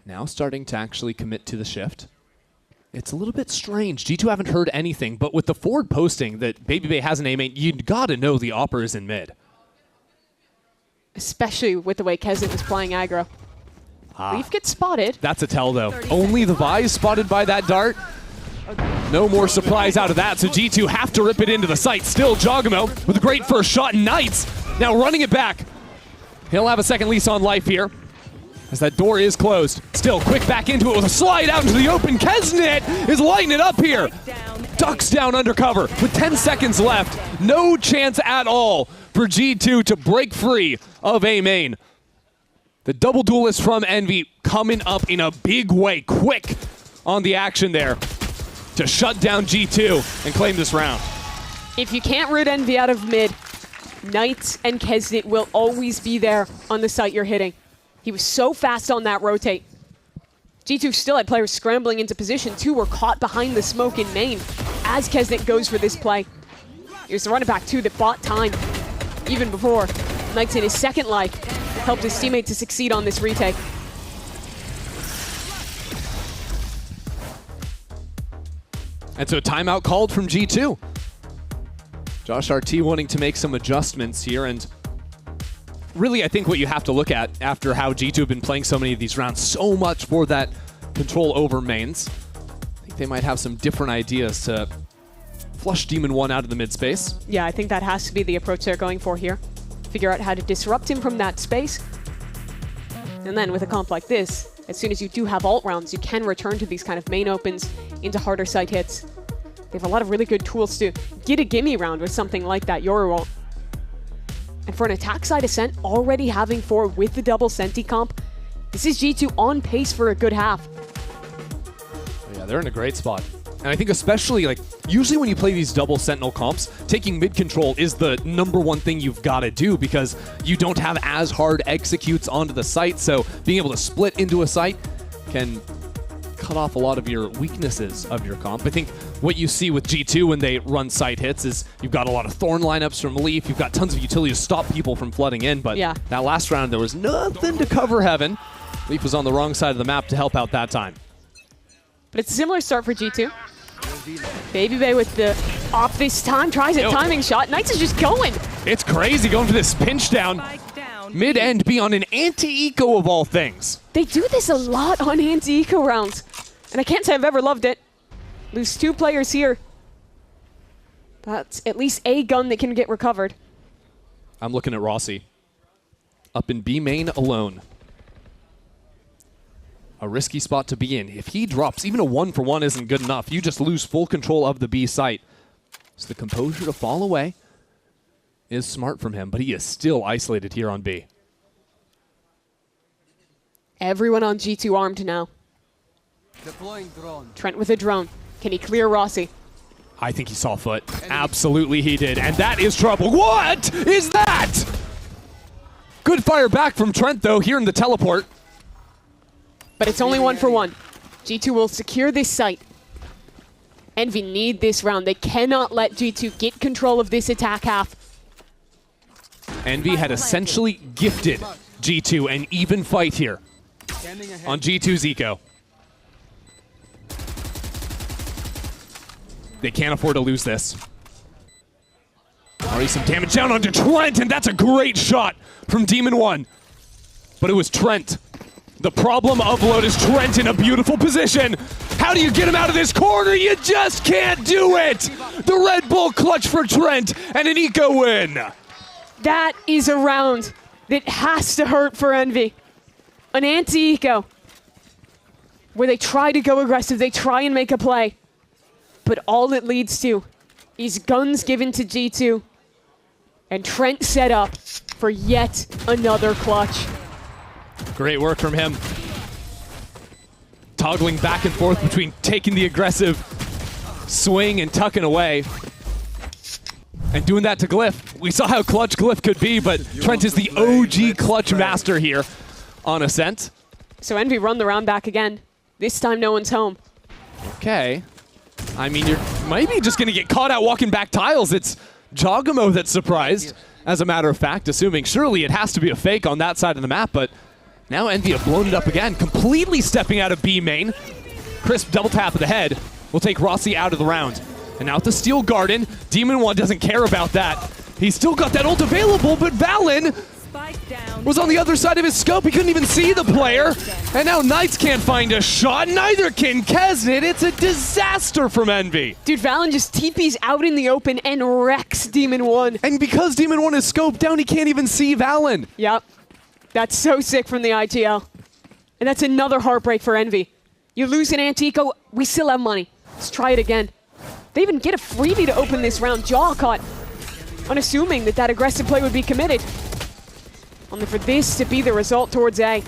Now starting to actually commit to the shift. It's a little bit strange. G2 haven't heard anything, but with the forward posting that Baby Bay has an A main, you gotta know the Opper is in mid. Especially with the way Keznit was playing aggro. Leaf gets spotted. That's a tell, though. Only the Vi is spotted by that dart. No more surprise out of that, so G2 have to rip it into the site. Still Jogamo with a great first shot. Knights now running it back. He'll have a second lease on life here as that door is closed. Still quick back into it with a slide out into the open. Keznit is lighting it up here. Ducks down undercover with 10 seconds left. No chance at all for G2 to break free of A main. The double duelist from Envy coming up in a big way, quick on the action there to shut down G2 and claim this round. If you can't root Envy out of mid, Knights and Keznit will always be there on the site you're hitting. He was so fast on that rotate. G2 still had players scrambling into position. 2 were caught behind the smoke in main as Keznit goes for this play. Here's the running back too that bought time even before. Knights in his second life helped his teammate to succeed on this retake. And so timeout called from G2. Josh RT wanting to make some adjustments here, and really I think what you have to look at after how G2 have been playing so many of these rounds, so much for that control over mains, I think they might have some different ideas to flush Demon 1 out of the mid space. Yeah, I think that has to be the approach they're going for here. figure out how to disrupt him from that space. And then with a comp like this, as soon as you do have ult rounds, you can return to these kind of main opens into harder site hits. They have a lot of really good tools to get a gimme round with something like that Yoru ult. And for an attack side Ascent already having 4 with the double Senti comp, this is G2 on pace for a good half. Yeah, they're in a great spot. And I think especially, like, usually when you play these double Sentinel comps, taking mid control is the #1 thing you've got to do because you don't have as hard executes onto the site, so being able to split into a site can cut off a lot of your weaknesses of your comp. I think what you see with G2 when they run site hits is you've got a lot of Thorn lineups from Leaf, you've got tons of utility to stop people from flooding in, but yeah, that last round there was nothing to cover Heaven. Leaf was on the wrong side of the map to help out that time. But it's a similar start for G2. Baby Bay with the op this time, tries a timing shot. Knights is just going. It's crazy going for this pinch down. Mid-end be on an anti-eco of all things. They do this a lot on anti-eco rounds. And I can't say I've ever loved it. Lose 2 players here. That's at least a gun that can get recovered. I'm looking at Rossi. Up in B main alone. A risky spot to be in. If he drops, even a 1-for-1 isn't good enough. You just lose full control of the B site. So the composure to fall away is smart from him, but he is still isolated here on B. Everyone on G2 armed now. Deploying drone. Trent with a drone. Can he clear Rossi? I think he saw foot. Absolutely he did, and that is trouble. What is that? Good fire back from Trent, though, here in the teleport. But it's only 1-for-1. G2 will secure this site. Envy need this round. They cannot let G2 get control of this attack half. Envy had essentially gifted G2 an even fight here on G2's eco. They can't afford to lose this. Already some damage down onto Trent, and that's a great shot from Demon 1. But it was Trent. The problem of Lotus, Trent in a beautiful position. How do you get him out of this corner? You just can't do it! The Red Bull clutch for Trent, and an eco win. That is a round that has to hurt for Envy. An anti-eco, where they try to go aggressive, they try and make a play. But all it leads to is guns given to G2, and Trent set up for yet another clutch. Great work from him. Toggling back and forth between taking the aggressive swing and tucking away. And doing that to Glyph. We saw how clutch Glyph could be, but Trent is the OG clutch master here on Ascent. So Envy run the round back again. This time no one's home. Okay. I mean, you're maybe just going to get caught out walking back tiles. It's Jogamo that's surprised, as a matter of fact, assuming surely it has to be a fake on that side of the map, but now Envy have blown it up again, completely stepping out of B main. Crisp double tap of the head will take Rossi out of the round. And now with the Steel Garden, Demon 1 doesn't care about that. He's still got that ult available, but Valen was on the other side of his scope. He couldn't even see the player. And now Knights can't find a shot. Neither can Kesnit. It's a disaster from Envy. Dude, Valen just TPs out in the open and wrecks Demon 1. And because Demon 1 is scoped down, he can't even see Valen. Yep. That's so sick from the IGL. And that's another heartbreak for Envy. You lose an anti-eco, we still have money. Let's try it again. They even get a freebie to open this round. Jaw caught, unassuming that aggressive play would be committed. Only for this to be the result towards A.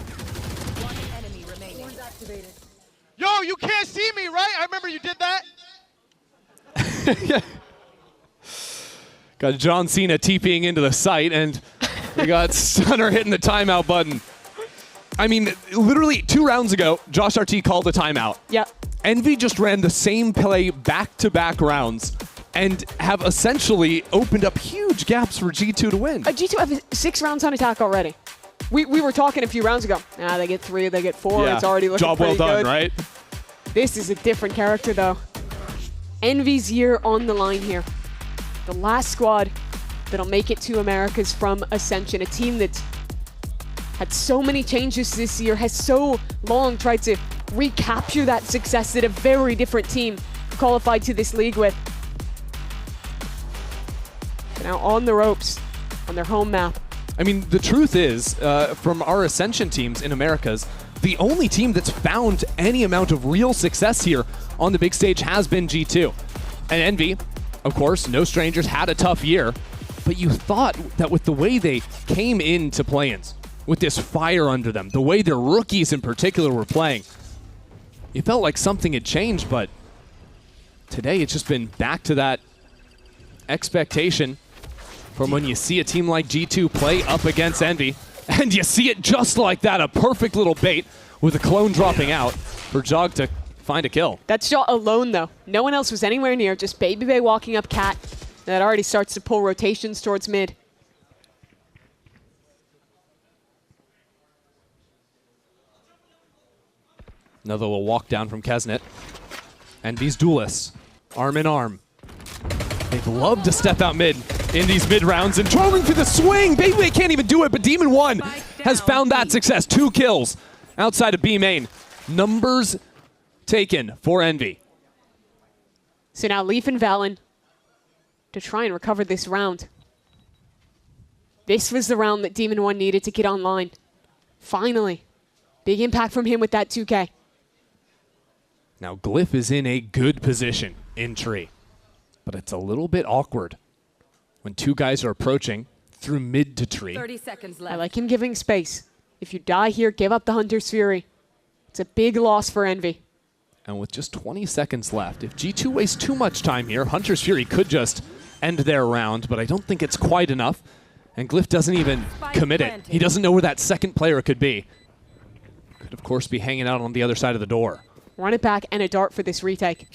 Yo, you can't see me, right? I remember you did that. Got John Cena TPing into the site, and we got Stunner hitting the timeout button. I mean, literally 2 rounds ago, Josh RT called a timeout. Yep. Envy just ran the same play back-to-back rounds and have essentially opened up huge gaps for G2 to win. G2 have 6 rounds on attack already. We were talking a few rounds ago. They get 3, they get 4. Yeah. It's already looking Job well done, good. right? This is a different character, though. Envy's year on the line here. The last squad that'll make it to Americas from Ascension, a team that's had so many changes this year, has so long tried to recapture that success that a very different team qualified to this league with. Now on the ropes, on their home map, I mean, the truth is, from our Ascension teams in Americas, the only team that's found any amount of real success here on the big stage has been G2. And Envy, of course, no strangers, had a tough year, but you thought that with the way they came into play-ins, with this fire under them, the way their rookies in particular were playing, you felt like something had changed, but today it's just been back to that expectation from when you see a team like G2 play up against Envy, and you see it just like that, a perfect little bait with a clone dropping out for Jog to find a kill. That shot alone, though. No one else was anywhere near, just Baby Bay walking up Cat. That already starts to pull rotations towards mid. Another little walk down from Kesnet. And these duelists, arm in arm. They've loved to step out mid in these mid rounds and throwing for the swing. Baby Bay can't even do it, but Demon 1 has found that success. 2 kills outside of B main. Numbers taken for Envy. So now Leaf and Valen to try and recover this round. This was the round that Demon 1 needed to get online. Finally. Big impact from him with that 2K. Now Glyph is in a good position in tree, but it's a little bit awkward when 2 guys are approaching through mid to tree. 30 seconds left. I like him giving space. If you die here, give up the Hunter's Fury. It's a big loss for Envy. And with just 20 seconds left, if G2 wastes too much time here, Hunter's Fury could just end their round, but I don't think it's quite enough. And Glyph doesn't even commit it. He doesn't know where that second player could be. Could, of course, be hanging out on the other side of the door. Run it back and a dart for this retake.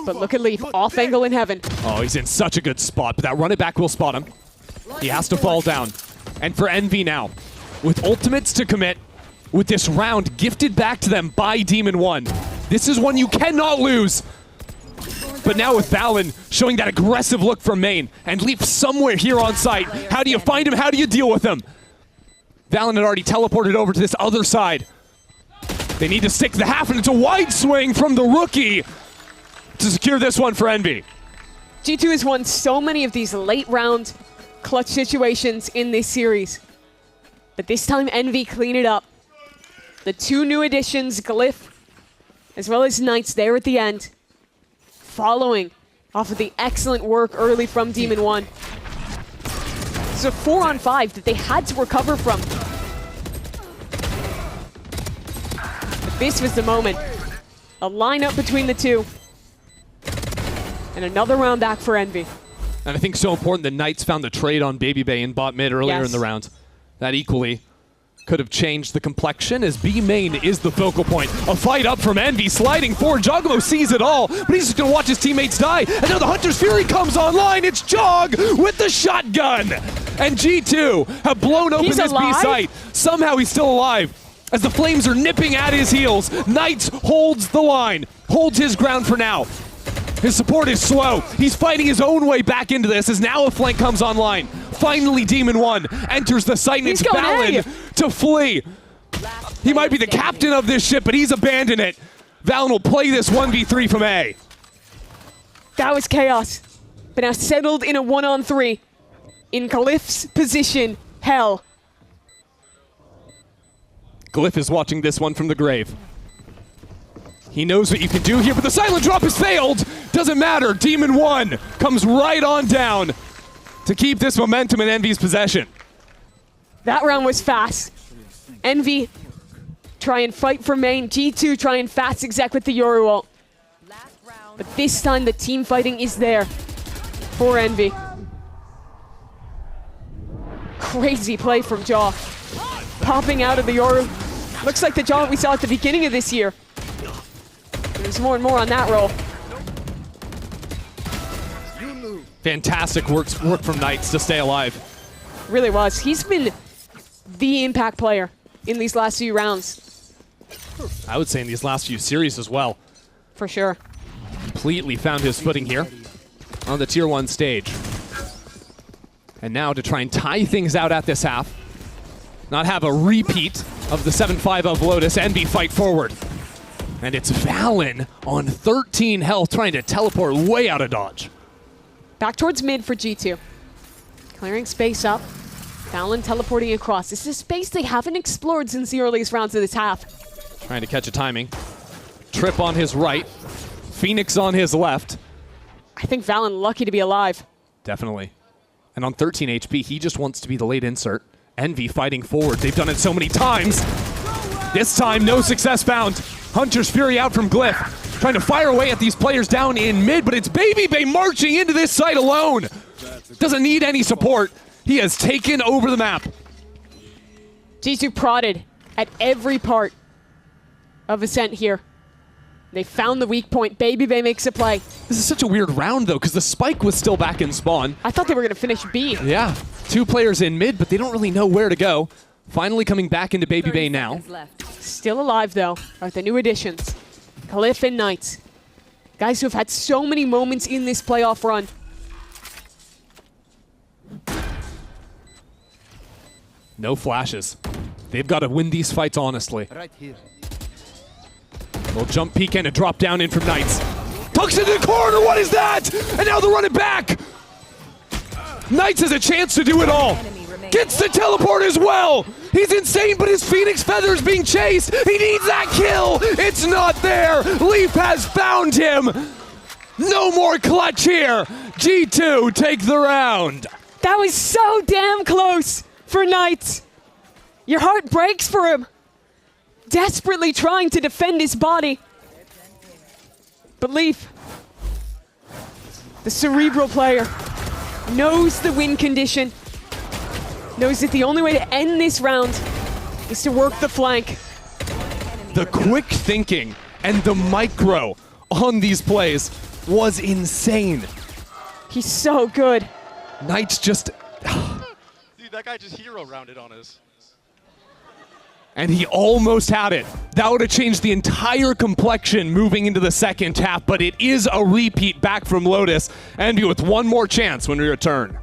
But look at Leaf, off angle in heaven. Oh, he's in such a good spot, but that run it back will spot him. He has to fall down. And for Envy now, with ultimates to commit, with this round gifted back to them by Demon 1, this is one you cannot lose. But now with Valen showing that aggressive look from main, and Leaf somewhere here on site. How do you find him? How do you deal with him? Valen had already teleported over to this other side. They need to stick the half, and it's a wide swing from the rookie to secure this one for Envy. G2 has won so many of these late round clutch situations in this series. But this time Envy clean it up. The 2 new additions, Glyph, as well as Knights there at the end, following off of the excellent work early from Demon 1. It's a 4-on-5 that they had to recover from. But this was the moment. A lineup between the 2. And another round back for Envy. And I think so important that Knights found the trade on Baby Bay in bot mid earlier in the round. That equally could have changed the complexion as B main is the focal point. A fight up from Envy, sliding forward. Joglo sees it all, but he's just gonna watch his teammates die. And now the Hunter's Fury comes online. It's Jog with the shotgun. And G2 have blown open this B site. Somehow he's still alive as the flames are nipping at his heels. Knights holds the line, holds his ground for now. His support is slow. He's fighting his own way back into this as now a flank comes online. Finally, Demon 1 enters the site, and it's Valen to flee. He might be the captain of this ship, but he's abandoned it. Valen will play this 1v3 from A. That was chaos. But now settled in a 1-on-3. In Glyph's position, hell. Glyph is watching this one from the grave. He knows what you can do here, but the silent drop has failed. Doesn't matter. Demon 1 comes right on down to keep this momentum in Envy's possession. That round was fast. Envy try and fight for main. G2 try and fast exec with the Yoru ult. But this time the team fighting is there for Envy. Crazy play from Jaw. Popping out of the Yoru. Looks like the Jaw we saw at the beginning of this year. There's more and more on that roll. Fantastic work from Knights to stay alive. Really was. He's been the impact player in these last few rounds. I would say in these last few series as well. For sure. Completely found his footing here on the Tier 1 stage. And now to try and tie things out at this half. Not have a repeat of the 7-5 of Lotus. Envy fight forward. And it's Valen on 13 health trying to teleport way out of dodge. Back towards mid for G2. Clearing space up. Valen teleporting across. This is a space they haven't explored since the earliest rounds of this half. Trying to catch a timing. Trip on his right. Phoenix on his left. I think Valen lucky to be alive. Definitely. And on 13 HP, he just wants to be the late insert. Envy fighting forward. They've done it so many times. This time, no success found. Hunter's Fury out from Glyph. Trying to fire away at these players down in mid, but it's BabyBay marching into this site alone. Doesn't need any support. He has taken over the map. G2 prodded at every part of Ascent here. They found the weak point. BabyBay makes a play. This is such a weird round, though, because the spike was still back in spawn. I thought they were going to finish B. Yeah, 2 players in mid, but they don't really know where to go. Finally coming back into BabyBay now. Still alive, though, are the new additions. Cliff and Knights. Guys who have had so many moments in this playoff run. No flashes. They've got to win these fights honestly. Right here. Little jump peek and a drop down in from Knights. Tucks into the corner, what is that? And now they're running back. Knights has a chance to do it all. Gets the teleport as well. He's insane, but his Phoenix Feather is being chased. He needs that kill. It's not there. Leaf has found him. No more clutch here. G2 take the round. That was so damn close for Knights. Your heart breaks for him. Desperately trying to defend his body. But Leaf, the cerebral player, knows the win condition. Knows that the only way to end this round is to work the flank. The quick thinking and the micro on these plays was insane. He's so good. Knights just... Dude, that guy just hero rounded on us. And he almost had it. That would have changed the entire complexion moving into the second half, but it is a repeat back from Lotus. Envy with one more chance when we return.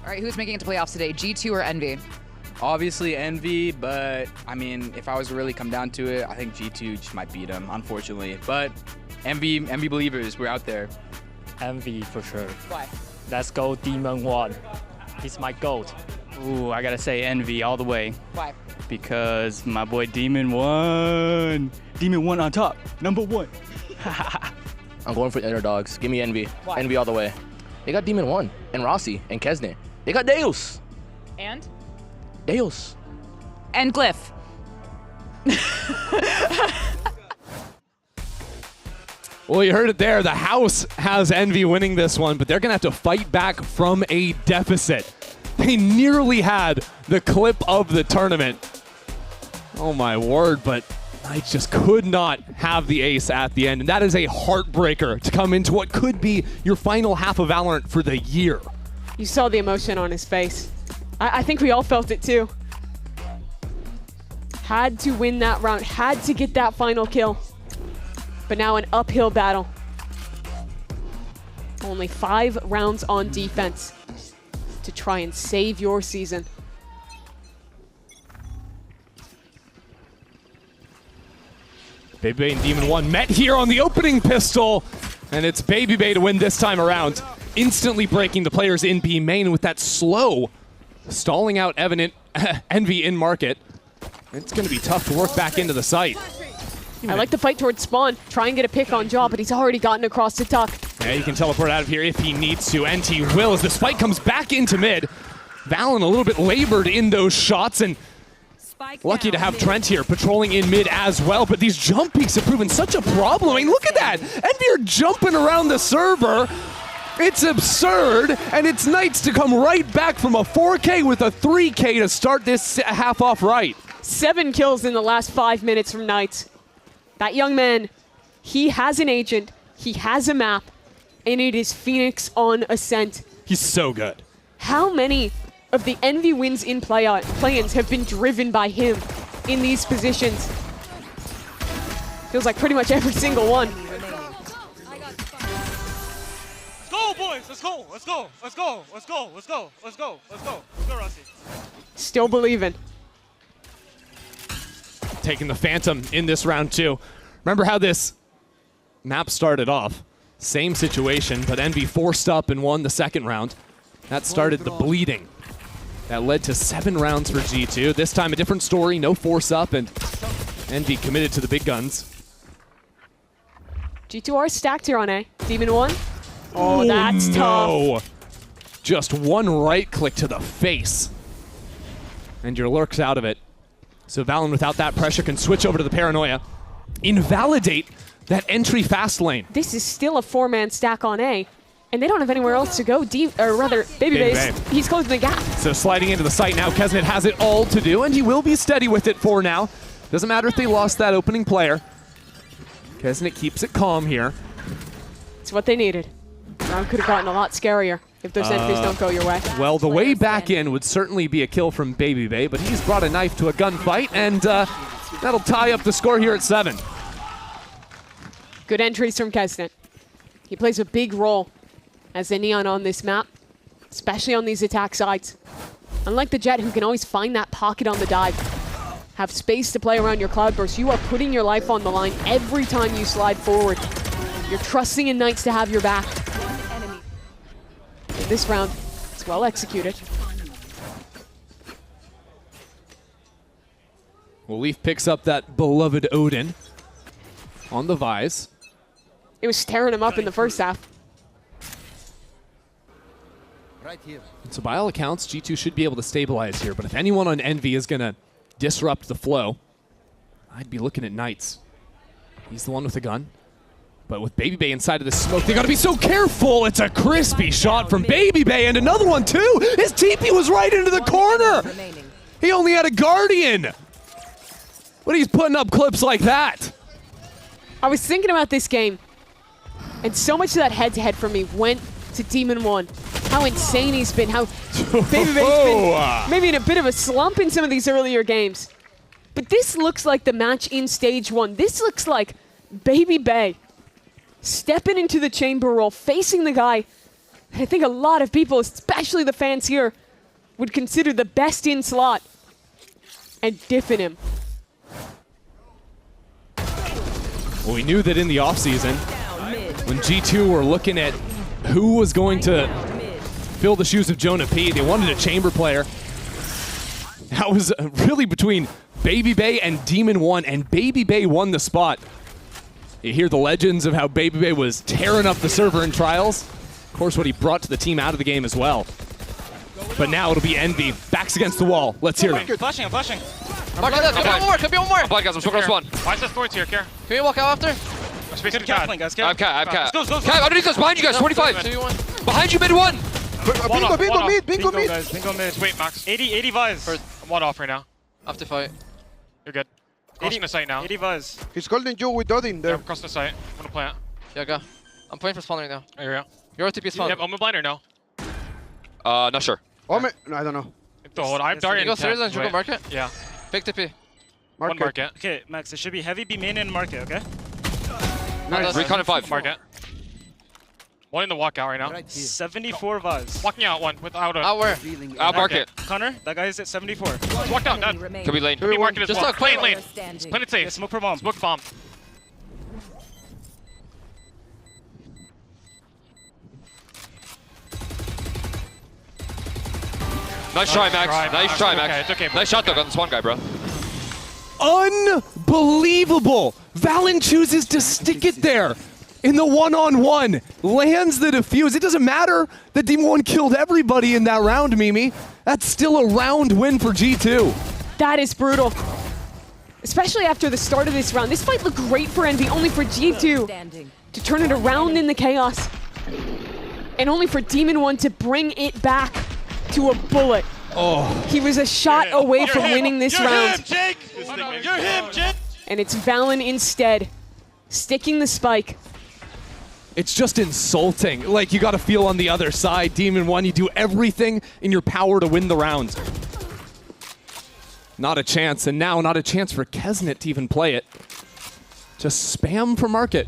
All right, who's making it to playoffs today, G2 or Envy? Obviously Envy, but I mean, if I was to really come down to it, I think G2 just might beat them, unfortunately. But Envy believers, we're out there. Envy for sure. Why? Let's go Demon 1. He's my GOAT. Ooh, I gotta say Envy all the way. Why? Because my boy Demon 1. Demon 1 on top, number 1. I'm going for the underdogs. Give me Envy. Why? Envy all the way. They got Demon 1 and Rossi and Kesne. They got Deus. And? Deus. And Glyph. Well, you heard it there. The house has Envy winning this one, but they're going to have to fight back from a deficit. They nearly had the clip of the tournament. Oh, my word, but Knights just could not have the ace at the end. And that is a heartbreaker to come into what could be your final half of Valorant for the year. You saw the emotion on his face. I think we all felt it too. Had to win that round, had to get that final kill. But now an uphill battle. Only 5 rounds on defense to try and save your season. BabyBay and Demon 1 met here on the opening pistol, and it's BabyBay to win this time around. Instantly breaking the players in B main with that slow, stalling out Evident Envy in market. It's going to be tough to work back into the site. I like the fight towards spawn. Try and get a pick on Jaw, but he's already gotten across the tuck. Yeah, he can teleport out of here if he needs to, and he will as the spike comes back into mid. Valen a little bit labored in those shots, and lucky to have Trent here patrolling in mid as well, but these jump peaks have proven such a problem. I mean, look at that! Envy are jumping around the server. It's absurd, and it's Knights to come right back from a 4K with a 3K to start this half off right. 7 kills in the last 5 minutes from Knights. That young man, he has an agent, he has a map, and it is Phoenix on Ascent. He's so good. How many of the Envy wins in play-ins have been driven by him in these positions? Feels like pretty much every single one. Let's go, boys. Let's go. Let's go. Let's go. Let's go. Let's go. Let's go. Let's go. Let's go, Rossi. Still believing. Taking the Phantom in this round too. Remember how this map started off? Same situation, but Envy forced up and won the second round. That started the bleeding. That led to 7 rounds for G2. This time a different story, no force up, and Envy committed to the big guns. G2 are stacked here on A. Demon 1. Oh, that's tough. Just one right click to the face. And your lurk's out of it. So Valen, without that pressure, can switch over to the Paranoia. Invalidate that entry fast lane. This is still a 4-man stack on A, and they don't have anywhere else to go. Babybase, he's closing the gap. So sliding into the site now, Kesnet has it all to do, and he will be steady with it for now. Doesn't matter if they lost that opening player. Kesnet keeps it calm here. It's what they needed. Round could have gotten a lot scarier if those entries don't go your way. Well, the way back in would certainly be a kill from Babybay, but he's brought a knife to a gunfight, and that'll tie up the score here at 7. Good entries from Kesnet. He plays a big role as a Neon on this map, especially on these attack sides. Unlike the Jet, who can always find that pocket on the dive, have space to play around your Cloudburst, you are putting your life on the line every time you slide forward. You're trusting in Knights to have your back. In this round, it's well executed. Well, Leaf picks up that beloved Odin on the Vise. It was tearing him up in the first half. Right here. So by all accounts, G2 should be able to stabilize here, but if anyone on Envy is going to disrupt the flow, I'd be looking at Knights. He's the one with the gun. But with Babybay inside of the smoke, they got to be so careful. It's a crispy shot from Babybay, and another one too. His TP was right into the corner. He only had a Guardian. But he's putting up clips like that. I was thinking about this game, and so much of that head-to-head for me went to Demon 1. How insane he's been, how Babybay's been maybe in a bit of a slump in some of these earlier games. But this looks like the match in Stage 1. This looks like Babybay stepping into the chamber role, facing the guy I think a lot of people, especially the fans here, would consider the best in slot, and diffing him. Well, we knew that in the offseason, when G2 were looking at who was going to fill the shoes of Jonah P, they wanted a chamber player. That was really between Babybay and Demon 1, and Babybay won the spot. You hear the legends of how Babybay was tearing up the server in Trials. Of course, what he brought to the team out of the game as well. But now it'll be Envy. Backs against the wall. Let's hear them. Flashing, I'm flashing. Could be one more. Blind guys, I'm smoking one. Why is this Thor's here, Care? Can we walk out after? Space to cat. Guys, I have cat. Go. Cat, underneath us, behind you guys, 25. 2v1. Behind you, mid 1. Bingo mid. Guys, bingo mid. Wait, Max. 80 Vise. I'm one off right now. After fight. You're good. Crossing the site now. 80 Vise. He's holding you with Odin there. Yeah, I'm crossing the site. I'm gonna plant. Yeah, go. I'm playing for spawn right now. There you go. You're OTP spawn. Yep, I'm a blinder now. Not sure. No, I don't know. I'm darting. You go serious and Jugo market? Yeah. Big TP. One market. Okay, Max, it should be heavy B main and market, okay? Nice. Recon 5. Market. One in the walkout right now. 74 Vaz. Walking out one without a... Out where? Out market. Connor, that guy is at 74. Just walked out, done. Could be lane. Could be market as Just well. look, Play lane. Play it safe. Yeah, smoke per bomb. Smoke bomb. Nice try, Max. Nice try, Max. It's okay. Nice shot, though, on this one guy, bro. Unbelievable! Valen chooses to stick it there in the one-on-one. Lands the defuse. It doesn't matter that Demon killed everybody in that round, Mimi. That's still a round win for G2. That is brutal. Especially after the start of this round. This fight looked great for Envy, only for G2 to turn it around in the chaos. And only for Demon 1 to bring it back to a bullet. Oh. He was a shot away from winning this round. Jake! You're him, Jake! And it's Valen instead, sticking the spike. It's just insulting. Like, you got to feel on the other side. Demon 1, you do everything in your power to win the round. Not a chance, and now not a chance for Kesnet to even play it. Just spam for market.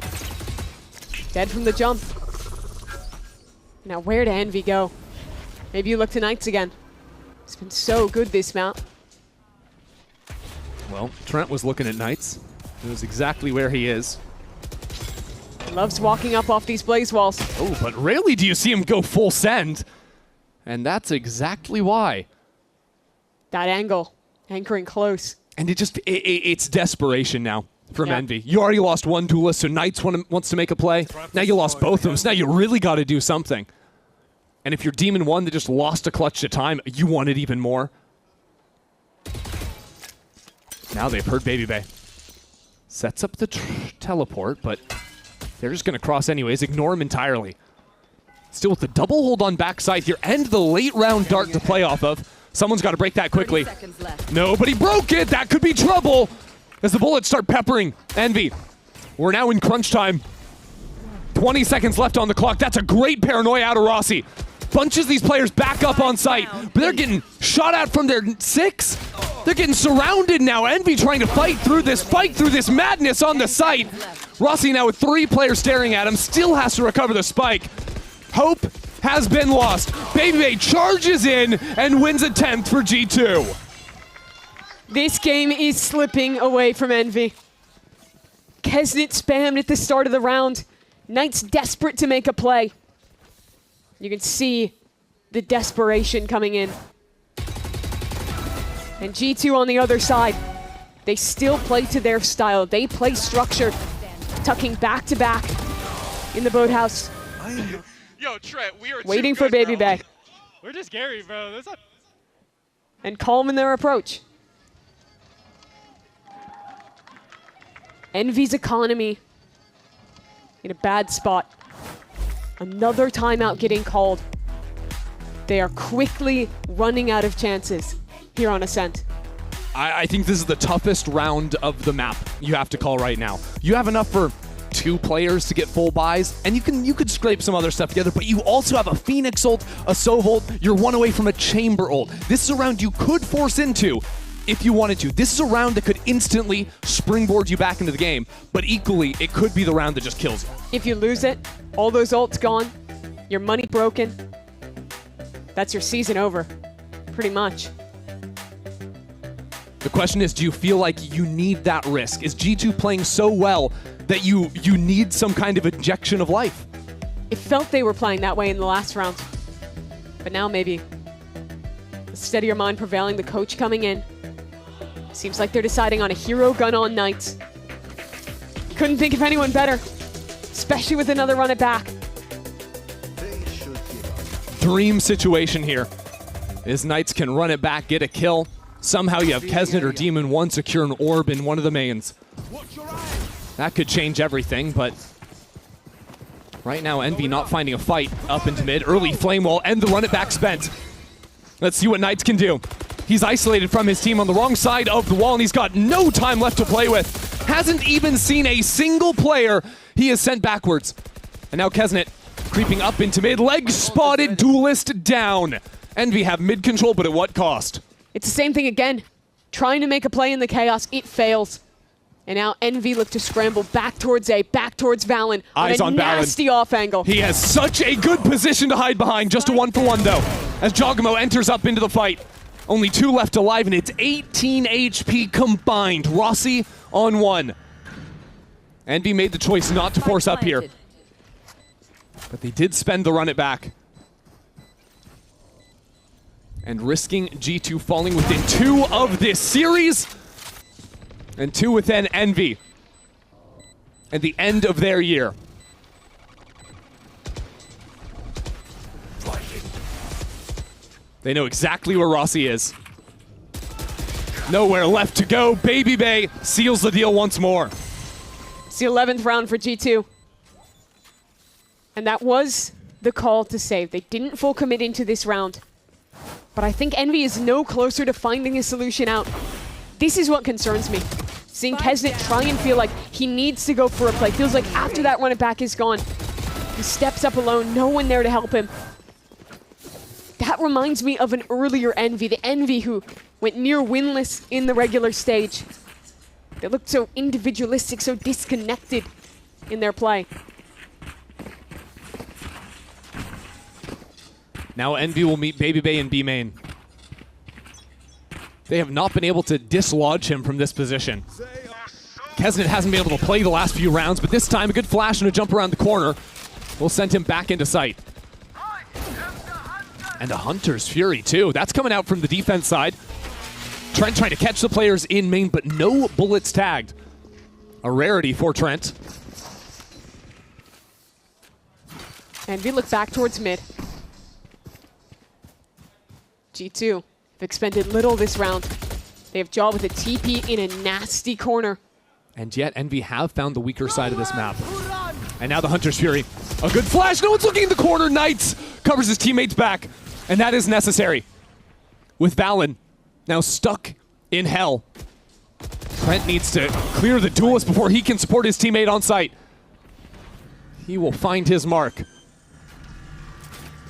Dead from the jump. Now where to Envy go? Maybe you look to Knights again. It's been so good this map. Well, Trent was looking at Knights. It was exactly where he is. Loves walking up off these blaze walls. Oh, but rarely do you see him go full send. And that's exactly why. That angle, anchoring close. And it's desperation now from Yeah. Envy. You already lost one duelist, so Knights wants to make a play. Now you lost both of them, so now you really got to do something. And if you're Demon 1 that just lost a clutch to time, you want it even more. Now they've heard Baby Bay. Sets up the teleport, but they're just going to cross anyways. Ignore him entirely. Still with the double hold on backside here and the late round dart to play off of. Someone's got to break that quickly. Nobody broke it. That could be trouble as the bullets start peppering Envy. We're now in crunch time. 20 seconds left on the clock. That's a great paranoia out of Rossi. Bunches these players back up on site, but they're getting shot at from their 6. They're getting surrounded now. Envy trying to fight through this madness on the site. Rossi now with 3 players staring at him, still has to recover the spike. Hope has been lost. Baby Bay charges in and wins a 10th for G2. This game is slipping away from Envy. Kesnet spammed at the start of the round. Knights desperate to make a play. You can see the desperation coming in. And G2 on the other side, they still play to their style. They play structured, tucking back to back in the boathouse. Yo, Trent, we are Waiting too for good, Baby bro. Bay. We're just scary, bro. That's not... And calm in their approach. Envy's economy in a bad spot. Another timeout getting called. They are quickly running out of chances here on Ascent. I think this is the toughest round of the map you have to call right now. You have enough for 2 players to get full buys, and you could scrape some other stuff together, but you also have a Phoenix ult, a Sov ult, you're 1 away from a Chamber ult. This is a round you could force into if you wanted to. This is a round that could instantly springboard you back into the game, but equally, it could be the round that just kills you. If you lose it, all those ults gone, your money broken, that's your season over, pretty much. The question is, do you feel like you need that risk? Is G2 playing so well that you need some kind of injection of life? It felt they were playing that way in the last round. But now maybe a steadier mind prevailing, the coach coming in. Seems like they're deciding on a hero gun on Knights. Couldn't think of anyone better, especially with another run it back. Dream situation here. Is Knights can run it back, get a kill. Somehow you have Kesnet or Demon 1 secure an orb in one of the mains. That could change everything, but right now Envy not finding a fight up into mid. Early flame wall and the run it back spent. Let's see what Knights can do. He's isolated from his team on the wrong side of the wall, and he's got no time left to play with. Hasn't even seen a single player he has sent backwards. And now Kesnet creeping up into mid. Leg spotted, duelist down. Envy have mid control, but at what cost? It's the same thing again. Trying to make a play in the chaos, it fails. And now Envy look to scramble back towards A, back towards Valen. Eyes on Valen. Nasty off angle. He has such a good position to hide behind. Just a 1-for-1 though, as Jogamo enters up into the fight. Only 2 left alive, and it's 18 HP combined. Rossi on 1. Envy made the choice not to force up here, but they did spend the run it back. And risking G2 falling within 2 of this series. And 2 within Envy. At the end of their year. They know exactly where Rossi is. Nowhere left to go. Baby Bay seals the deal once more. It's the 11th round for G2. And that was the call to save. They didn't full commit into this round. But I think Envy is no closer to finding a solution out. This is what concerns me. Seeing Kesnet try and feel like he needs to go for a play. Feels like after that run it back is gone, he steps up alone, no one there to help him. That reminds me of an earlier Envy, the Envy who went near winless in the regular stage. They looked so individualistic, so disconnected in their play. Now Envy will meet Baby Bay in B main. They have not been able to dislodge him from this position. Kesnet hasn't been able to play the last few rounds, but this time a good flash and a jump around the corner will send him back into sight. And a Hunter's Fury too. That's coming out from the defense side. Trent trying to catch the players in main, but no bullets tagged. A rarity for Trent. And we look back towards mid. G2 have expended little this round. They have Jaw with a TP in a nasty corner. And yet Envy have found the weaker side of this map. And now the Hunter's Fury. A good flash. No one's looking in the corner. Knights covers his teammates back. And that is necessary. With Valen now stuck in hell. Trent needs to clear the duelist before he can support his teammate on site. He will find his mark.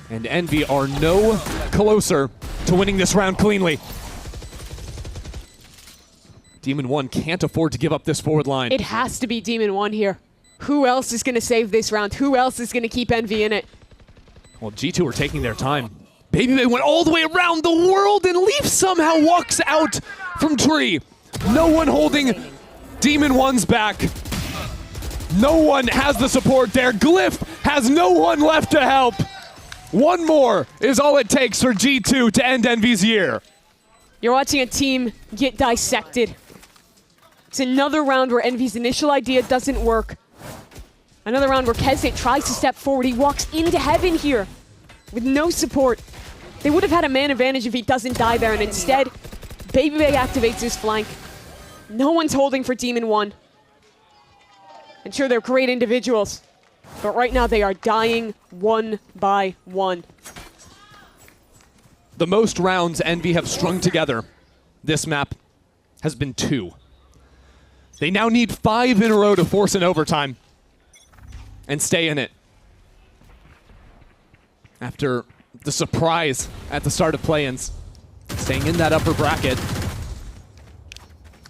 And Envy are no closer to winning this round cleanly. Demon 1 can't afford to give up this forward line. It has to be Demon 1 here. Who else is going to save this round? Who else is going to keep Envy in it? Well, G2 are taking their time. Baby Bay went all the way around the world, and Leaf somehow walks out from tree. No one holding Demon 1's back. No one has the support there. Glyph has no one left to help. One more is all it takes for G2 to end Envy's year. You're watching a team get dissected. It's another round where Envy's initial idea doesn't work. Another round where Kesnet tries to step forward. He walks into heaven here with no support. They would have had a man advantage if he doesn't die there, and instead, Baby Bay activates his flank. No one's holding for Demon 1. And sure, they're great individuals, but right now they are dying one by one. The most rounds Envy have strung together this map has been 2. They now need 5 in a row to force an overtime and stay in it. After the surprise at the start of play-ins, staying in that upper bracket,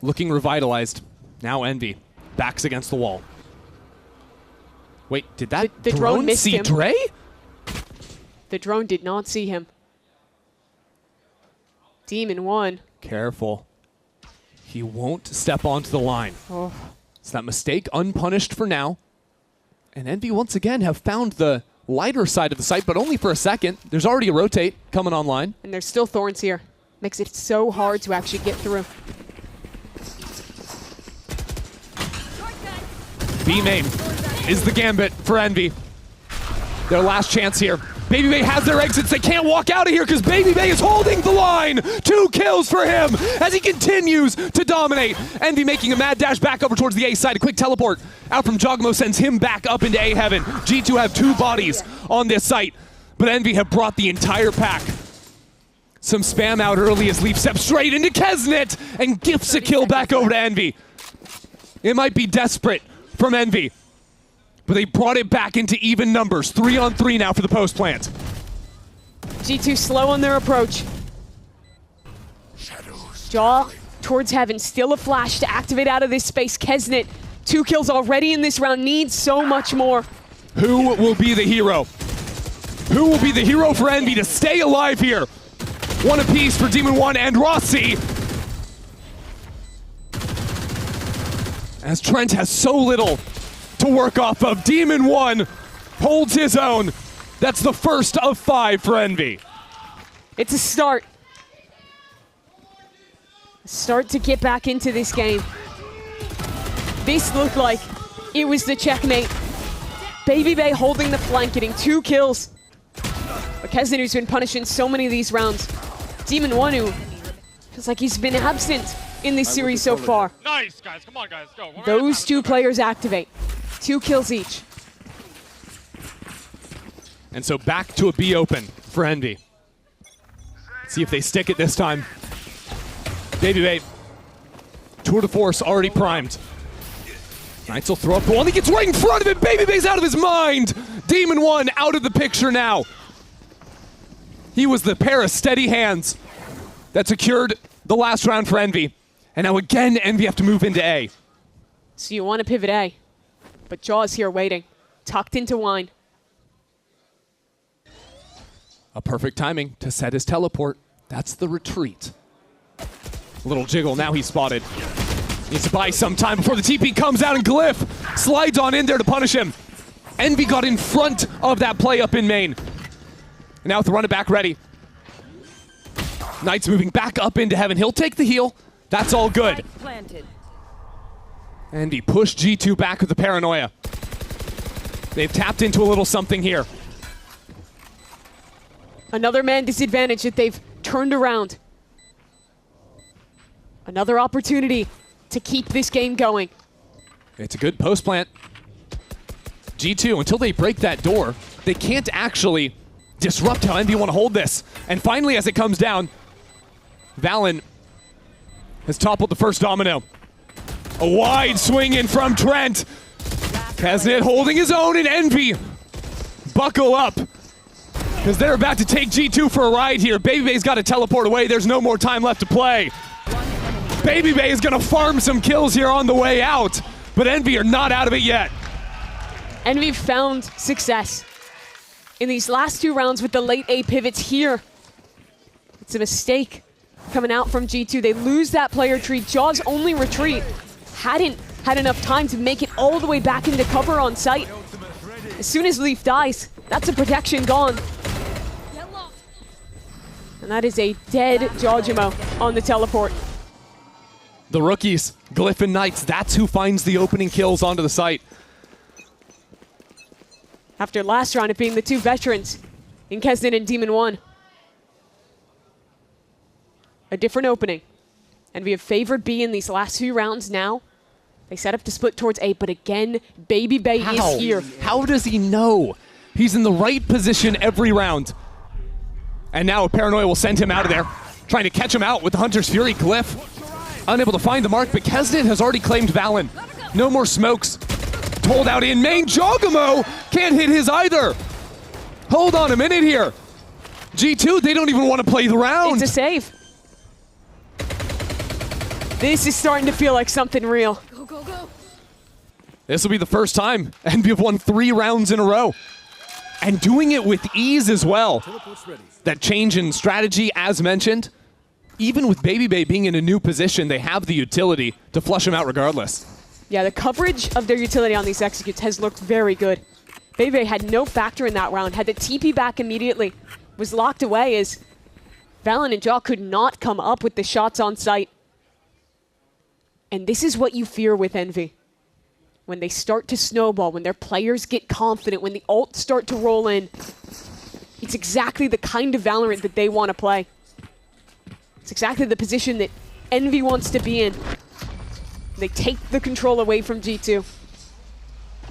looking revitalized. Now Envy, backs against the wall. Wait, did that the drone missed see him. Dre? The drone did not see him. Demon 1. Careful. He won't step onto the line. Oh. So that mistake unpunished for now. And Envy once again have found the lighter side of the site, but only for a second. There's already a rotate coming online. And there's still thorns here. Makes it so hard to actually get through. B main is the gambit for Envy. Their last chance here. Baby Bay has their exits. They can't walk out of here because Baby Bay is holding the line. 2 kills for him as he continues to dominate. Envy making a mad dash back over towards the A side. A quick teleport out from Jogmo sends him back up into A heaven. G2 have 2 bodies on this site, but Envy have brought the entire pack. Some spam out early as Leaf steps straight into Kesnet and gifts a kill back over to Envy. It might be desperate from Envy, but they brought it back into even numbers. 3-on-3 now for the post plant. G2 slow on their approach. Jaw towards heaven. Still a flash to activate out of this space. Kesnet, 2 kills already in this round. Needs so much more. Who will be the hero? Who will be the hero for Envy to stay alive here? 1 apiece for Demon 1 and Rossi. As Trent has so little to work off of. Demon 1 holds his own. That's the first of 5 for Envy. It's a start. A start to get back into this game. This looked like it was the checkmate. Baby Bay holding the flank, getting 2 kills. But Kesden, who's been punishing so many of these rounds. Demon One, who feels like he's been absent in this series so far. Nice, guys. Come on, guys. Go. Those 2 players activate. 2 kills each. And so back to a B open for Envy. See if they stick it this time. Baby Bay, tour de force already primed. Knights will throw up the wall, and he gets right in front of it. Baby Bay's out of his mind. Demon One out of the picture now. He was the pair of steady hands that secured the last round for Envy. And now again, Envy have to move into A. So you want to pivot A, but Jaws here waiting, tucked into Wine. A perfect timing to set his teleport. That's the retreat. A little jiggle, now he's spotted. Needs to buy some time before the TP comes out, and Glyph slides on in there to punish him. Envy got in front of that play up in main. And now with the run it back ready. Knights moving back up into heaven. He'll take the heal. That's all good. Envy pushed G2 back with the paranoia. They've tapped into a little something here. Another man disadvantage that they've turned around. Another opportunity to keep this game going. It's a good post plant. G2, until they break that door, they can't actually disrupt how Envy want to hold this. And finally, as it comes down, Valen has toppled the first domino. A wide swing in from Trent. Kesnet holding his own, and Envy buckle up, because they're about to take G2 for a ride here. Baby Bay's got to teleport away. There's no more time left to play. Baby Bay is going to farm some kills here on the way out, but Envy are not out of it yet. Envy found success in these last 2 rounds with the late A pivots here. It's a mistake coming out from G2. They lose that player tree. Jaws' only retreat hadn't had enough time to make it all the way back into cover on site. As soon as Leaf dies, that's a protection gone. And that is a dead Jawjimo on the teleport. The rookies, Glyph and Knights, that's who finds the opening kills onto the site. After last round, it being the 2 veterans in Kesden and Demon One. A different opening. And we have favored B in these last few rounds now. They set up to split towards A, but again, Baby Bay is here. How does he know? He's in the right position every round. And now a paranoia will send him out of there. Trying to catch him out with the Hunter's Fury. Glyph unable to find the mark, but Kesden has already claimed Valen. No more smokes. Told out in main. Jawjimo can't hit his either. Hold on a minute here. G2, they don't even want to play the round. It's a save. This is starting to feel like something real. Go, go, go. This will be the first time Envy have won 3 rounds in a row. And doing it with ease as well. That change in strategy, as mentioned. Even with Baby Bay being in a new position, they have the utility to flush him out regardless. Yeah, the coverage of their utility on these executes has looked very good. Baby Bay had no factor in that round, had the TP back immediately, was locked away as Valen and Jaw could not come up with the shots on site. And this is what you fear with Envy. When they start to snowball, when their players get confident, when the ults start to roll in, it's exactly the kind of Valorant that they want to play. It's exactly the position that Envy wants to be in. They take the control away from G2.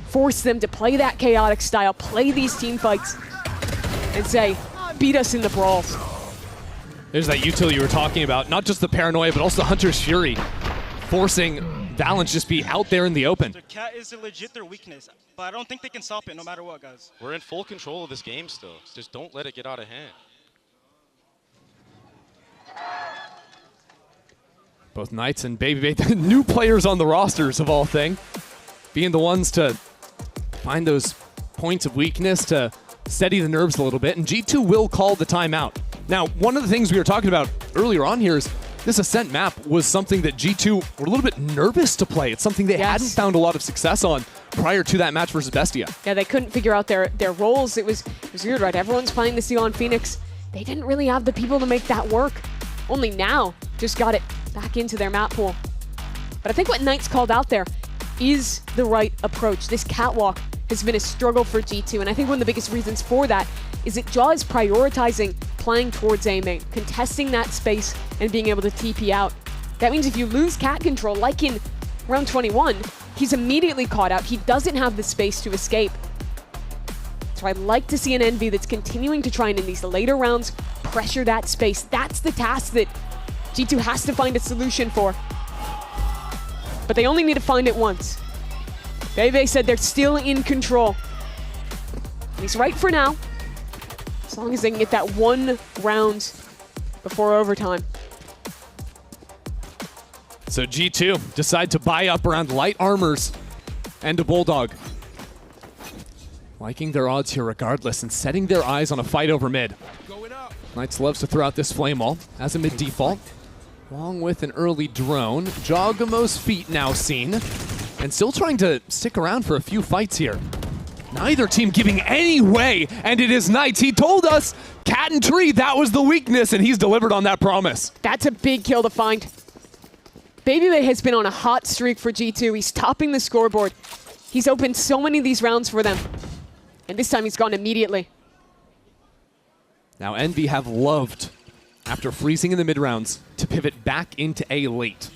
Force them to play that chaotic style, play these team fights, and say, beat us in the brawls. There's that utility you were talking about. Not just the paranoia, but also the Hunter's Fury. Forcing Valen to just be out there in the open. The cat is legit their weakness, but I don't think they can stop it no matter what, guys. We're in full control of this game still. Just don't let it get out of hand. Both Knights and Baby Bay, new players on the rosters of all thing, being the ones to find those points of weakness to steady the nerves a little bit, and G2 will call the timeout. Now, one of the things we were talking about earlier on here is this Ascent map was something that G2 were a little bit nervous to play. It's something they hadn't found a lot of success on prior to that match versus Bestia. Yeah, they couldn't figure out their roles. It was weird, right? Everyone's playing the Sion Phoenix. They didn't really have the people to make that work. Only now just got it back into their map pool. But I think what Knights called out there, is the right approach. This catwalk has been a struggle for G2, and I think one of the biggest reasons for that is that Jaw is prioritizing playing towards A main, contesting that space, and being able to TP out. That means if you lose cat control, like in round 21, he's immediately caught out. He doesn't have the space to escape. So I'd like to see an Envy that's continuing to try and in these later rounds pressure that space. That's the task that G2 has to find a solution for. But they only need to find it once. Bebe said they're still in control. And he's right for now, as long as they can get that one round before overtime. So G2 decide to buy up around light armors and a Bulldog. Liking their odds here regardless and setting their eyes on a fight over mid. Knights loves to throw out this flame wall as a mid default, along with an early drone. Jogamo's feet now seen, and still trying to stick around for a few fights here. Neither team giving any way, and it is Knights. He told us, Cat and Tree, that was the weakness, and he's delivered on that promise. That's a big kill to find. Babybay has been on a hot streak for G2. He's topping the scoreboard. He's opened so many of these rounds for them. And this time he's gone immediately. Now Envy have loved, after freezing in the mid-rounds, to pivot back into A late.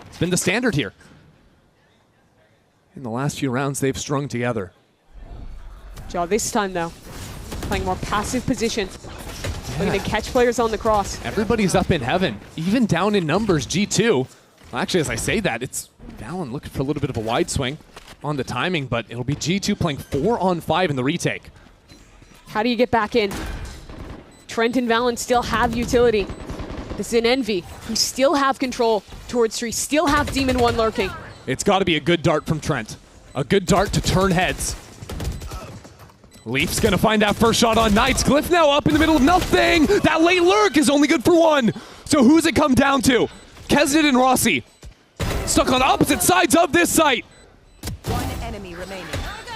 It's been the standard here. In the last few rounds, they've strung together. Jaw this time, though, playing more passive position. Looking to catch players on the cross. Everybody's up in heaven, even down in numbers, G2. Well, actually, as I say that, it's Valen looking for a little bit of a wide swing on the timing, but it'll be G2 playing 4-on-5 in the retake. How do you get back in? Trent and Valen still have utility. This is an Envy, who still have control towards Tree, still have Demon 1 lurking. It's got to be a good dart from Trent. A good dart to turn heads. Leaf's going to find that first shot on Knights. Glyph now up in the middle of nothing. That late lurk is only good for one. So who's it come down to? Kesnit and Rossi. Stuck on opposite sides of this site. One enemy remaining.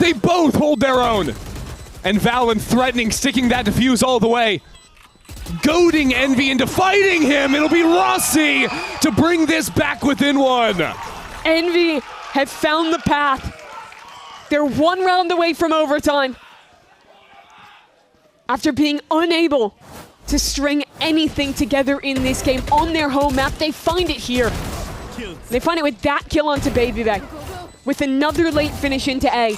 They both hold their own. And Valen threatening, sticking that defuse all the way. Goading Envy into fighting him. It'll be Rossi to bring this back within one. Envy have found the path. They're one round away from overtime. After being unable to string anything together in this game on their home map, they find it here. They find it with that kill onto Babybay, with another late finish into A.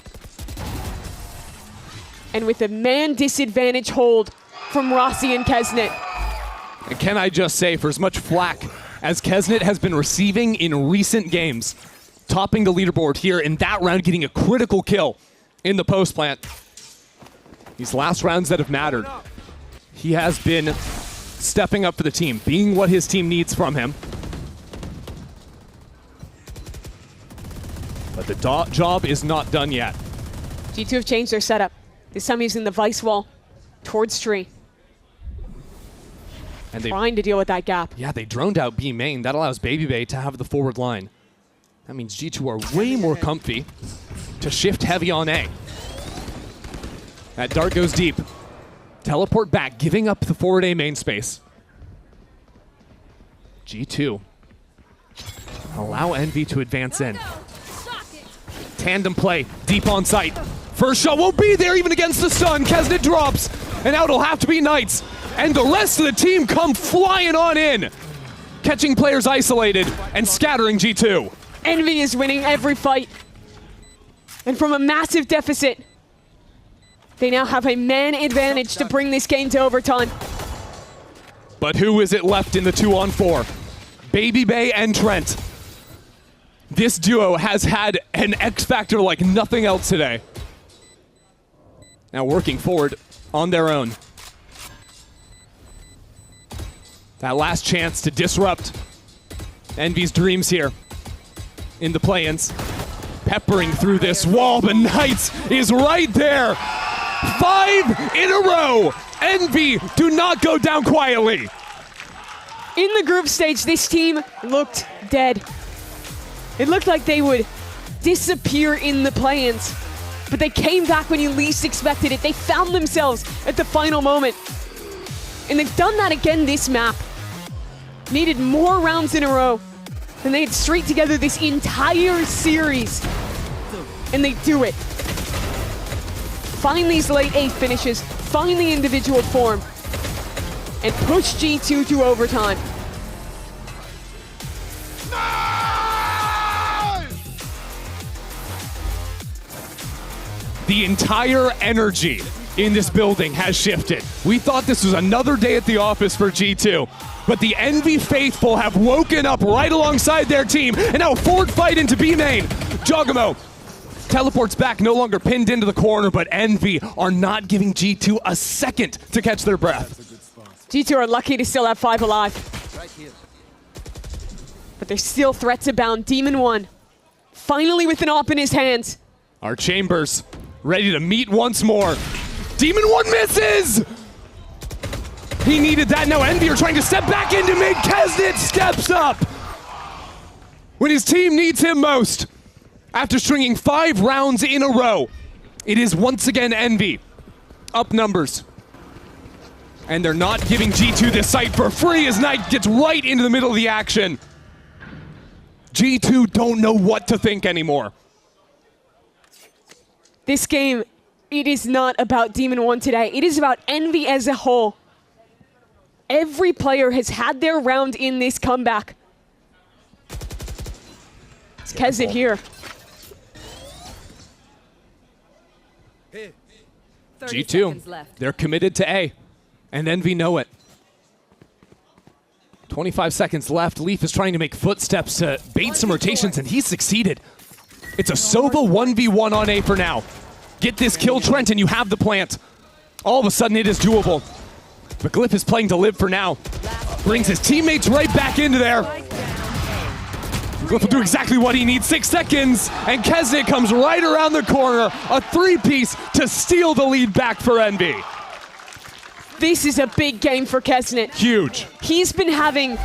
And with a man disadvantage hold from Rossi and Kesnit. And can I just say, for as much flack as Kesnit has been receiving in recent games, topping the leaderboard here in that round, getting a critical kill in the post plant. These last rounds that have mattered, he has been stepping up for the team, being what his team needs from him. But the job is not done yet. G2 have changed their setup. This time using the Vice Wall towards Tree. And trying to deal with that gap. Yeah, they droned out B main. That allows Babybay to have the forward line. That means G2 are way more comfy to shift heavy on A. That dart goes deep. Teleport back, giving up the forward A main space. G2 allow Envy to advance in. Tandem play, deep on site. First shot won't be there even against the stun. Kesnit drops, and now it'll have to be Knights. And the rest of the team come flying on in, catching players isolated and scattering G2. Envy is winning every fight. And from a massive deficit, they now have a man advantage to bring this game to overtime. But who is it left in the 2-on-4? Babybay and Trent. This duo has had an X factor like nothing else today. Now working forward on their own. That last chance to disrupt Envy's dreams here in the play-ins. Peppering through this wall, but Knights is right there. 5 in a row. Envy do not go down quietly. In the group stage, this team looked dead. It looked like they would disappear in the play-ins, but they came back when you least expected it. They found themselves at the final moment. And they've done that again this map. Needed more rounds in a row And they'd streak together this entire series. And they do it. Find these late 8th finishes, find the individual form, and push G2 to overtime. The entire energy in this building has shifted. We thought this was another day at the office for G2, but the Envy faithful have woken up right alongside their team, and now forward fight into B main. Jogamo teleports back, no longer pinned into the corner, but Envy are not giving G2 a second to catch their breath. G2 are lucky to still have 5 alive. But there's still threats abound. Demon 1, finally with an op in his hands. Our Chambers ready to meet once more. Demon 1 misses! He needed that. Now Envy are trying to step back into mid. Kesnet steps up when his team needs him most. After stringing 5 rounds in a row, it is once again Envy up numbers. And they're not giving G2 this site for free as Knight gets right into the middle of the action. G2 don't know what to think anymore. This game, it is not about Demon 1 today. It is about Envy as a whole. Every player has had their round in this comeback. It's Kesnet here. G2, they're committed to A, and Envy know it. 25 seconds left. Leaf is trying to make footsteps to bait some rotations, and he succeeded. It's a Sova 1v1 on A for now. Get this kill, Trent, and you have the plant. All of a sudden, it is doable. But Glyph is playing to live for now. Brings his teammates right back into there. Glyph will do exactly what he needs. 6 seconds, and Kesnet comes right around the corner. A 3-piece to steal the lead back for Envy. This is a big game for Kesnet. Huge. He's been having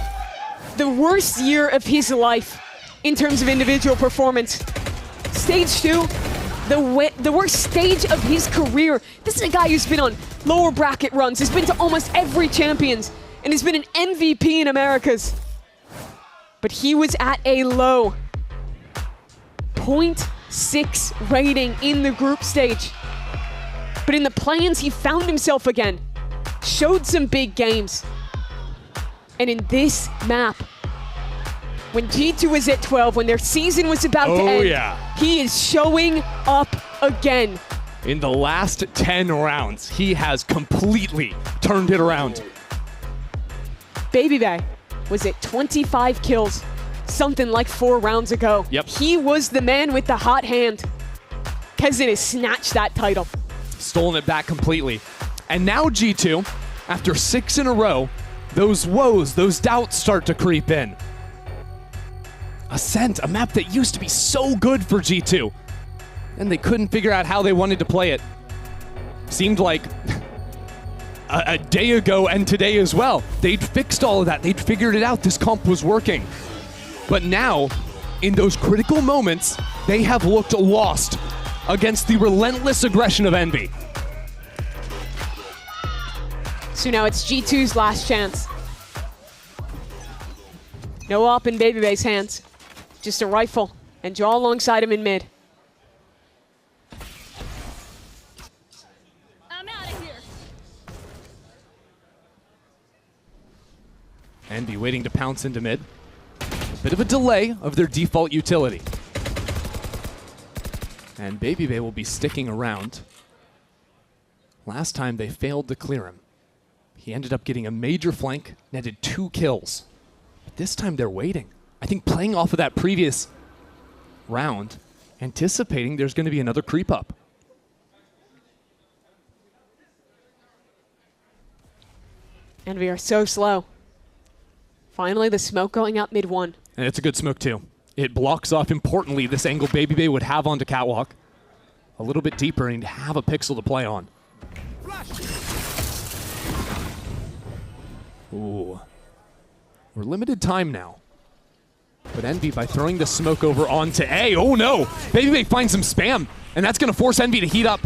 the worst year of his life in terms of individual performance. Stage 2, the worst stage of his career. This is a guy who's been on lower bracket runs, has been to almost every Champions, and has been an MVP in Americas. But he was at a low 0.6 rating in the group stage. But in the play-ins, he found himself again. Showed some big games. And in this map, when G2 was at 12, when their season was about to end, he is showing up again. In the last 10 rounds, he has completely turned it around. Babybay was at 25 kills, something like 4 rounds ago. Yep. He was the man with the hot hand. Kesnet has snatched that title. Stolen it back completely. And now G2, after 6 in a row, those woes, those doubts start to creep in. Ascent, a map that used to be so good for G2, and they couldn't figure out how they wanted to play it. Seemed like a day ago and today as well. They'd fixed all of that. They'd figured it out. This comp was working. But now, in those critical moments, they have looked lost against the relentless aggression of Envy. So now it's G2's last chance. No op in Babybay's hands. Just a rifle and Jaw alongside him in mid. Envy waiting to pounce into mid. A bit of a delay of their default utility. And Babybay will be sticking around. Last time they failed to clear him. He ended up getting a major flank, netted 2 kills. But this time they're waiting. I think playing off of that previous round, anticipating there's going to be another creep up. Envy are so slow. Finally, the smoke going up mid 1. And it's a good smoke too. It blocks off, importantly, this angle Babybay would have onto Catwalk. A little bit deeper and have a pixel to play on. Ooh. We're limited time now. But Envy, by throwing the smoke over onto A, oh no! Babybay finds some spam, and that's going to force Envy to heat up.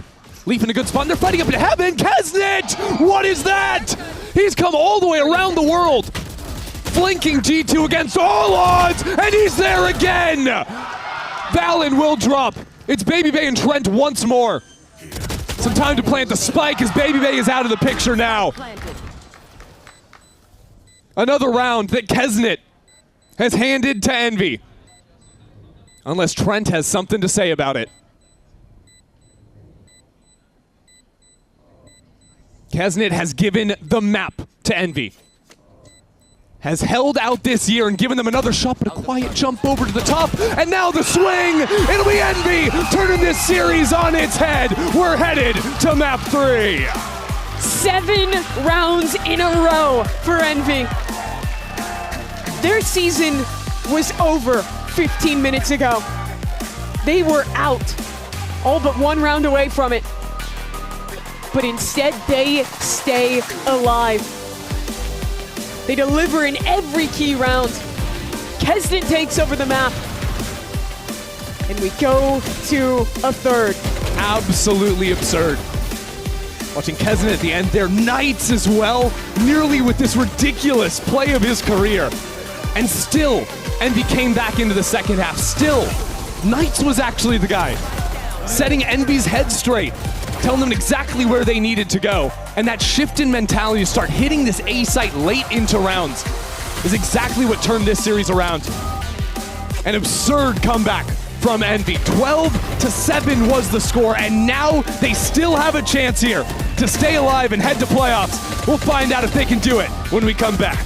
Leaf in a good spot, and they're fighting up to heaven! Kesnet! What is that? He's come all the way around the world! flanking G2 against all odds, and he's there again! Valen will drop. It's Baby Bay and Trent once more. Some time to plant the spike as Baby Bay is out of the picture now. Another round that Kesnet has handed to Envy. Unless Trent has something to say about it. Kesnet has given the map to Envy. Has held out this year and given them another shot, but a quiet jump over to the top, and now the swing! It'll be Envy turning this series on its head. We're headed to map 3. 7 rounds in a row for Envy. Their season was over 15 minutes ago. They were out, all but 1 round away from it. But instead, they stay alive. They deliver in every key round. Kesnet takes over the map. And we go to a 3rd. Absolutely absurd. Watching Kesnet at the end there, Knights as well, nearly with this ridiculous play of his career. And still, Envy came back into the second half. Still, Knights was actually the guy, setting Envy's head straight, telling them exactly where they needed to go. And that shift in mentality to start hitting this A site late into rounds is exactly what turned this series around. An absurd comeback from Envy. 12-7 was the score, and now they still have a chance here to stay alive and head to playoffs. We'll find out if they can do it when we come back.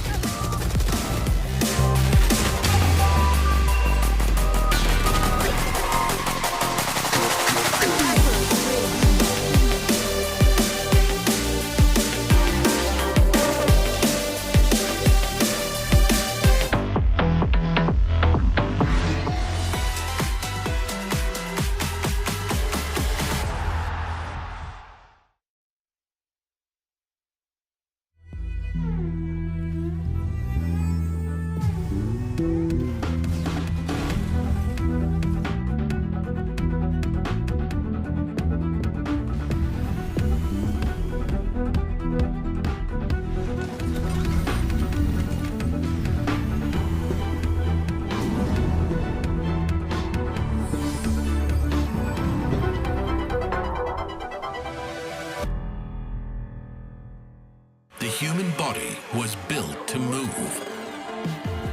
The human body was built to move,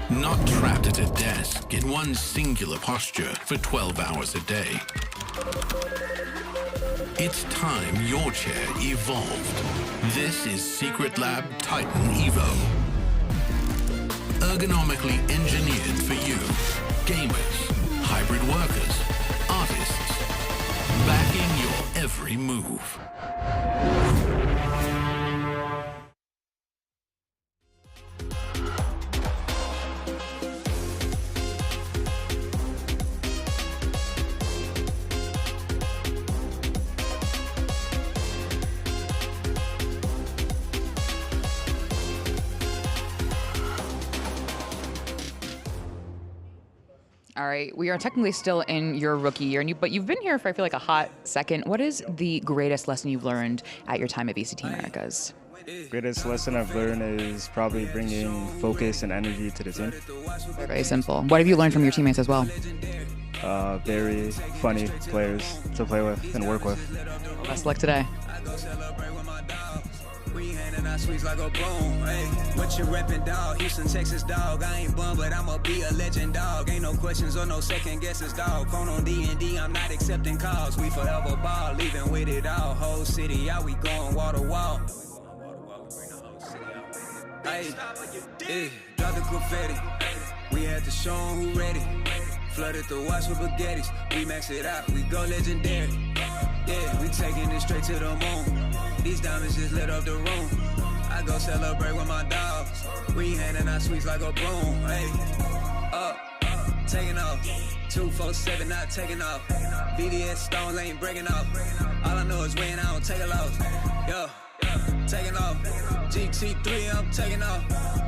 not trapped at a desk in one singular posture for 12 hours a day. It's time your chair evolved. This is Secretlab Titan Evo. Ergonomically engineered for you, gamers, hybrid workers, artists, backing your every move. All right, we are technically still in your rookie year, but you've been here for, I feel like, a hot second. What is the greatest lesson you've learned at your time at VCT Americas? Greatest lesson I've learned is probably bringing focus and energy to the team. Very simple. What have you learned from your teammates as well? Very funny players to play with and work with. Best luck today. Sweets like a boom, hey. What you reppin', dog? Houston, Texas, dog. I ain't bum, but I'ma be a legend, dog. Ain't no questions or no second guesses, dog. Phone on D&D, I'm not accepting calls. We forever ball, leaving with it all. Whole city out, we going wall to wall. Hey, yeah, drop the confetti. We had to show 'em who ready. Flooded the watch with baguettes. We max it out, we go legendary. Yeah, we taking it straight to the moon. These diamonds just lit up the room. I go celebrate with my dogs. We handing out sweets like a broom. Hey, up, taking off. 247, not taking off. VDS stones ain't breaking off. All I know is win, I don't take a loss. Yo, taking off. GT3, I'm taking off.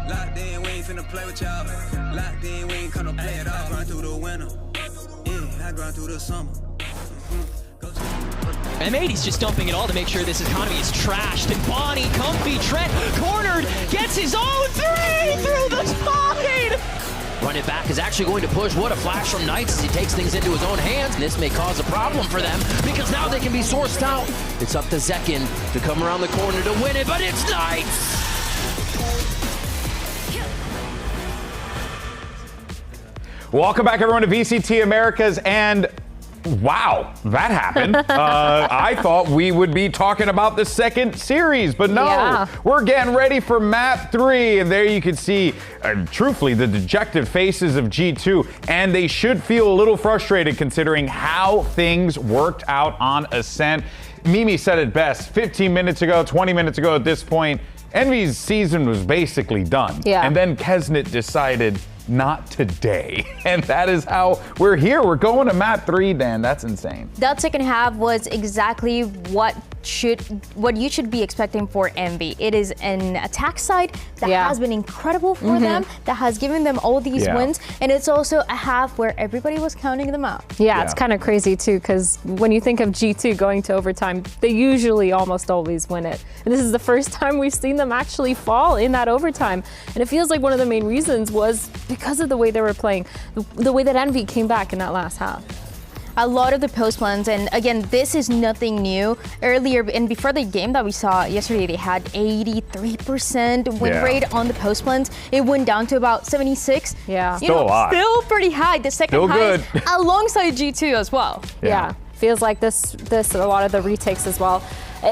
Locked in, we ain't finna play with y'all. Locked in, we ain't gonna play it off. I grind through the winter. Yeah, I grind through the summer. Go M8, he's just dumping it all to make sure this economy is trashed. And Bonnie, comfy, Trent, cornered, gets his own 3 through the side! Run it back is actually going to push. What a flash from Knights as he takes things into his own hands. This may cause a problem for them because now they can be sourced out. It's up to Zekin to come around the corner to win it, but it's Knights! Welcome back, everyone, to VCT Americas, and wow, that happened. I thought we would be talking about the second series, but no, we're getting ready for map 3, and there you can see, truthfully, the dejected faces of G2, and they should feel a little frustrated considering how things worked out on Ascent. Mimi said it best 15 minutes ago, 20 minutes ago at this point, Envy's season was basically done. And then Kesnet decided, not today. And that is how we're here. We're going to map 3, Dan. That's insane. That second half was exactly what you should be expecting for Envy. It is an attack side that has been incredible for them, that has given them all these wins, and it's also a half where everybody was counting them out. It's kind of crazy too, because when you think of G2 going to overtime, they usually almost always win it. And this is the first time we've seen them actually fall in that overtime. And it feels like one of the main reasons was because of the way they were playing, the way that Envy came back in that last half. A lot of the post plans, and again, this is nothing new. Earlier and before the game that we saw yesterday, they had 83% win rate on the post plans. It went down to about 76. Still a lot. Still pretty high. The second highest alongside G2 as well. Feels like this a lot of the retakes as well.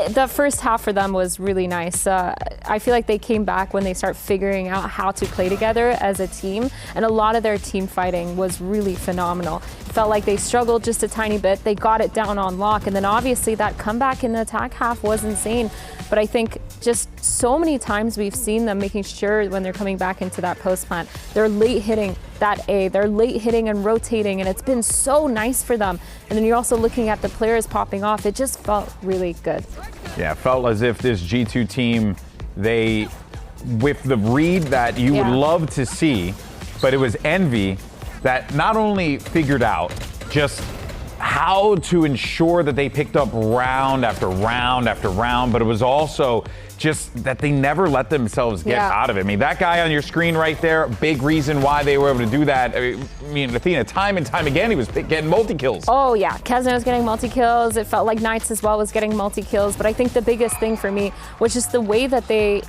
The first half for them was really nice. I feel like they came back when they start figuring out how to play together as a team, and a lot of their team fighting was really phenomenal. It felt like they struggled just a tiny bit. They got it down on lock, and then obviously that comeback in the attack half was insane. But I think just so many times we've seen them making sure when they're coming back into that post plant, they're late hitting that A, they're late hitting and rotating, and it's been so nice for them. And then you're also looking at the players popping off. It just felt really good. Yeah, it felt as if this G2 team, they, with the read that you would love to see, but it was Envy that not only figured out just how to ensure that they picked up round after round after round, but it was also just that they never let themselves get out of it. I mean, that guy on your screen right there, big reason why they were able to do that. I mean, Athena, time and time again, he was getting multi-kills. Oh, yeah. Kesnet was getting multi-kills. It felt like Knights as well was getting multi-kills. But I think the biggest thing for me was just the way that they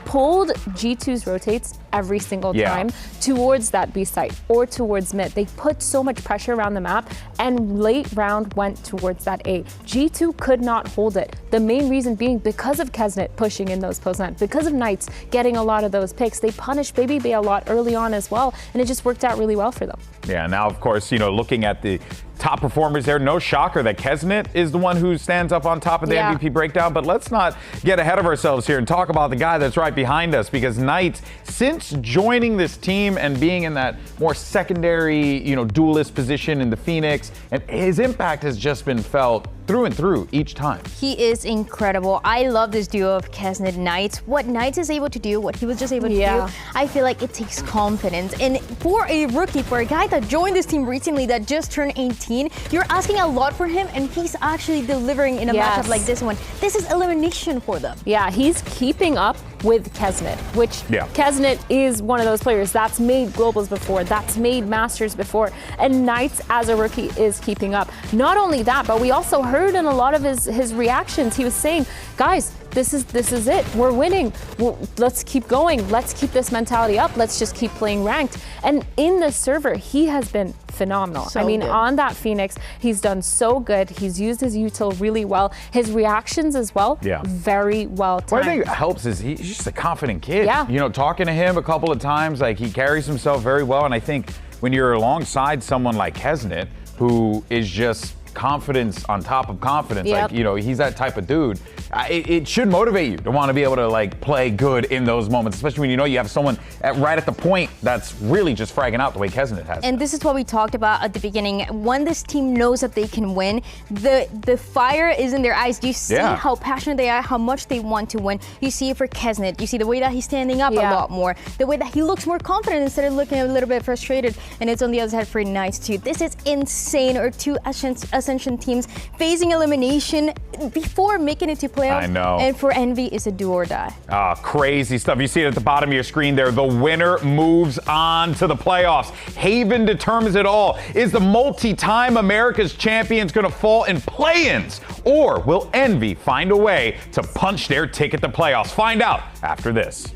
pulled G2's rotates every single time towards that B site or towards mid. They put so much pressure around the map, and late round went towards that A. G2 could not hold it. The main reason being because of Kesnet pushing in those post lines, because of Knights getting a lot of those picks. They punished Baby Bay a lot early on as well, and it just worked out really well for them. Yeah, now of course, looking at the top performers there, no shocker that Kesnet is the one who stands up on top of the MVP breakdown, but let's not get ahead of ourselves here and talk about the guy that's right behind us, because Knights, since joining this team and being in that more secondary, duelist position in the Phoenix, and his impact has just been felt through and through each time. He is incredible. I love this duo of Kesnet Knights. What Knights is able to do, what he was just able to do, I feel like it takes confidence. And for a rookie, for a guy that joined this team recently that just turned 18, you're asking a lot for him, and he's actually delivering in a matchup like this one. This is elimination for them. Yeah, he's keeping up with Kesnet, which Kesnet is one of those players that's made globals before, that's made masters before, and Knights as a rookie is keeping up. Not only that, but we also heard in a lot of his reactions, he was saying, guys, this is it. We're winning. Let's keep going. Let's keep this mentality up. Let's just keep playing ranked. And in the server, he has been phenomenal. So I mean, good. on that Phoenix, he's done so good. He's used his util really well. His reactions as well, very well timed. What I think helps is he's just a confident kid. Talking to him a couple of times, like he carries himself very well. And I think when you're alongside someone like Kesnet, who is just confidence on top of confidence, he's that type of dude. It should motivate you to want to be able to play good in those moments, especially when you have someone right at the point that's really just fragging out the way Kesnet has. And this is what we talked about at the beginning. When this team knows that they can win, the fire is in their eyes. You see how passionate they are, how much they want to win. You see it for Kesnet. You see the way that he's standing up a lot more, the way that he looks more confident instead of looking a little bit frustrated. And it's on the other side for Knights too. This is insane. Or two Ascent Ascension teams facing elimination before making it to playoffs. I know. And for Envy, it's a do or die. Crazy stuff. You see it at the bottom of your screen there. The winner moves on to the playoffs. Haven determines it all. Is the multi-time America's champions going to fall in play-ins? Or will Envy find a way to punch their ticket to playoffs? Find out after this.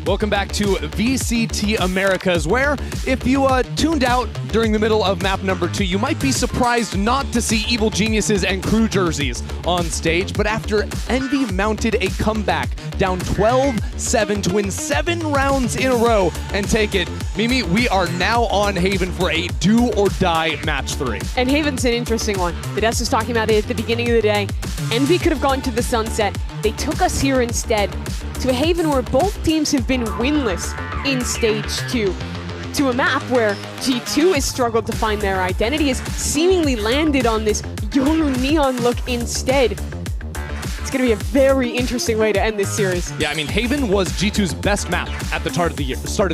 Welcome back to VCT Americas, where if you tuned out during the middle of map number 2, you might be surprised not to see Evil Geniuses and KRU jerseys on stage. But after Envy mounted a comeback, down 12-7 to win 7 rounds in a row and take it, Mimi, we are now on Haven for a do-or-die match 3. And Haven's an interesting one. Videss was talking about it at the beginning of the day. Envy could have gone to the sunset. They took us here instead to a Haven where both teams have been winless in stage 2. To a map where G2 has struggled to find their identity, has seemingly landed on this YOLO Neon look instead. It's going to be a very interesting way to end this series. Yeah, I mean, Haven was G2's best map at the start of the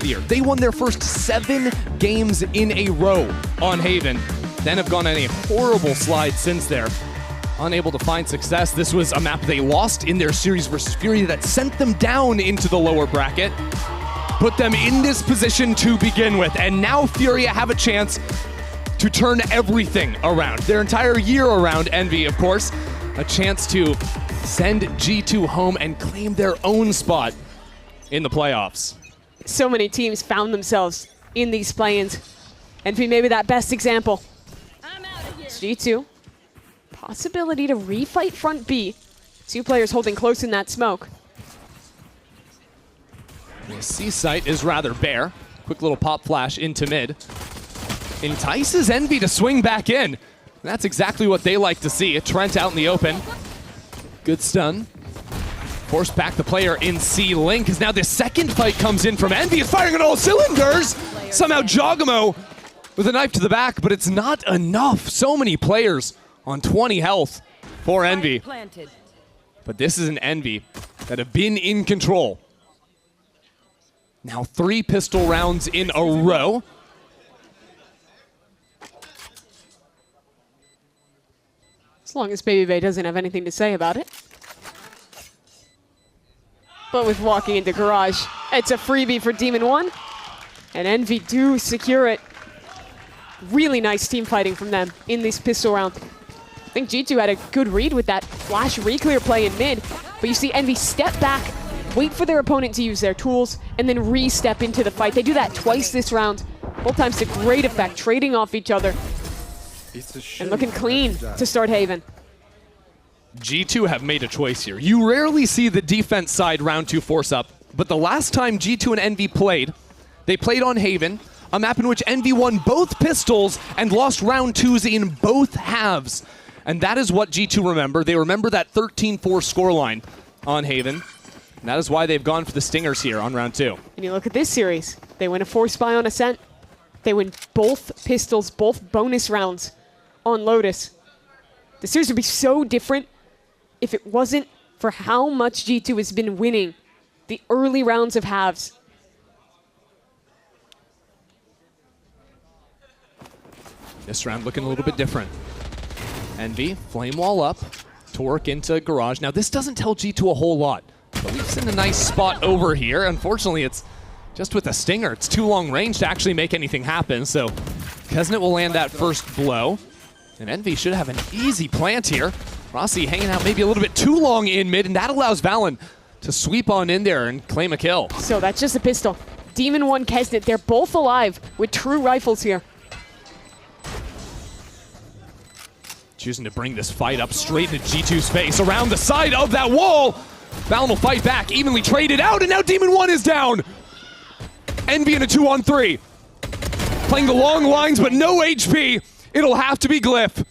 year. They won their first 7 games in a row on Haven, then have gone on a horrible slide since there. Unable to find success. This was a map they lost in their series versus Fury that sent them down into the lower bracket, put them in this position to begin with, and now Fury have a chance to turn everything around. Their entire year around, Envy, of course, a chance to send G2 home and claim their own spot in the playoffs. So many teams found themselves in these play-ins. Envy maybe that best example. It's G2. Possibility to refight front B. 2 players holding close in that smoke. The C site is rather bare. Quick little pop flash into mid. Entices Envy to swing back in. That's exactly what they like to see. Trent out in the open. Good stun. Force back the player in C. Link as now the second fight comes in from Envy. It's firing on all cylinders. Somehow Jogamo with a knife to the back, but it's not enough. So many players on 20 health for Envy. But this is an Envy that have been in control. Now 3 pistol rounds in a row. As long as Baby Bay doesn't have anything to say about it. But with walking into Garage, it's a freebie for Demon 1. And Envy do secure it. Really nice team fighting from them in this pistol round. I think G2 had a good read with that flash re-clear play in mid, but you see Envy step back, wait for their opponent to use their tools, and then re-step into the fight. They do that twice this round, both times to great effect, trading off each other, and looking clean to start Haven. G2 have made a choice here. You rarely see the defense side round 2 force up, but the last time G2 and Envy played, they played on Haven, a map in which Envy won both pistols and lost round 2s in both halves. And that is what G2 remember. They remember that 13-4 scoreline on Haven. And that is why they've gone for the Stingers here on round 2. And you look at this series. They win a Force Buy on Ascent. They win both pistols, both bonus rounds on Lotus. The series would be so different if it wasn't for how much G2 has been winning the early rounds of halves. This round looking a little bit different. Envy, flame wall up, Torque into Garage. Now this doesn't tell G2 a whole lot, but we've seen a nice spot over here. Unfortunately, it's just with a Stinger. It's too long range to actually make anything happen, so Kesnet will land that first blow. And Envy should have an easy plant here. Rossi hanging out maybe a little bit too long in mid, and that allows Valen to sweep on in there and claim a kill. So that's just a pistol. Demon 1, Kesnet, they're both alive with true rifles here. choosing to bring this fight up straight into G2's face around the side of that wall. VALORANT will fight back, evenly traded out, and now Demon 1 is down. Envy in a 2-on-3. Playing the long lines, but no HP. It'll have to be Glyph.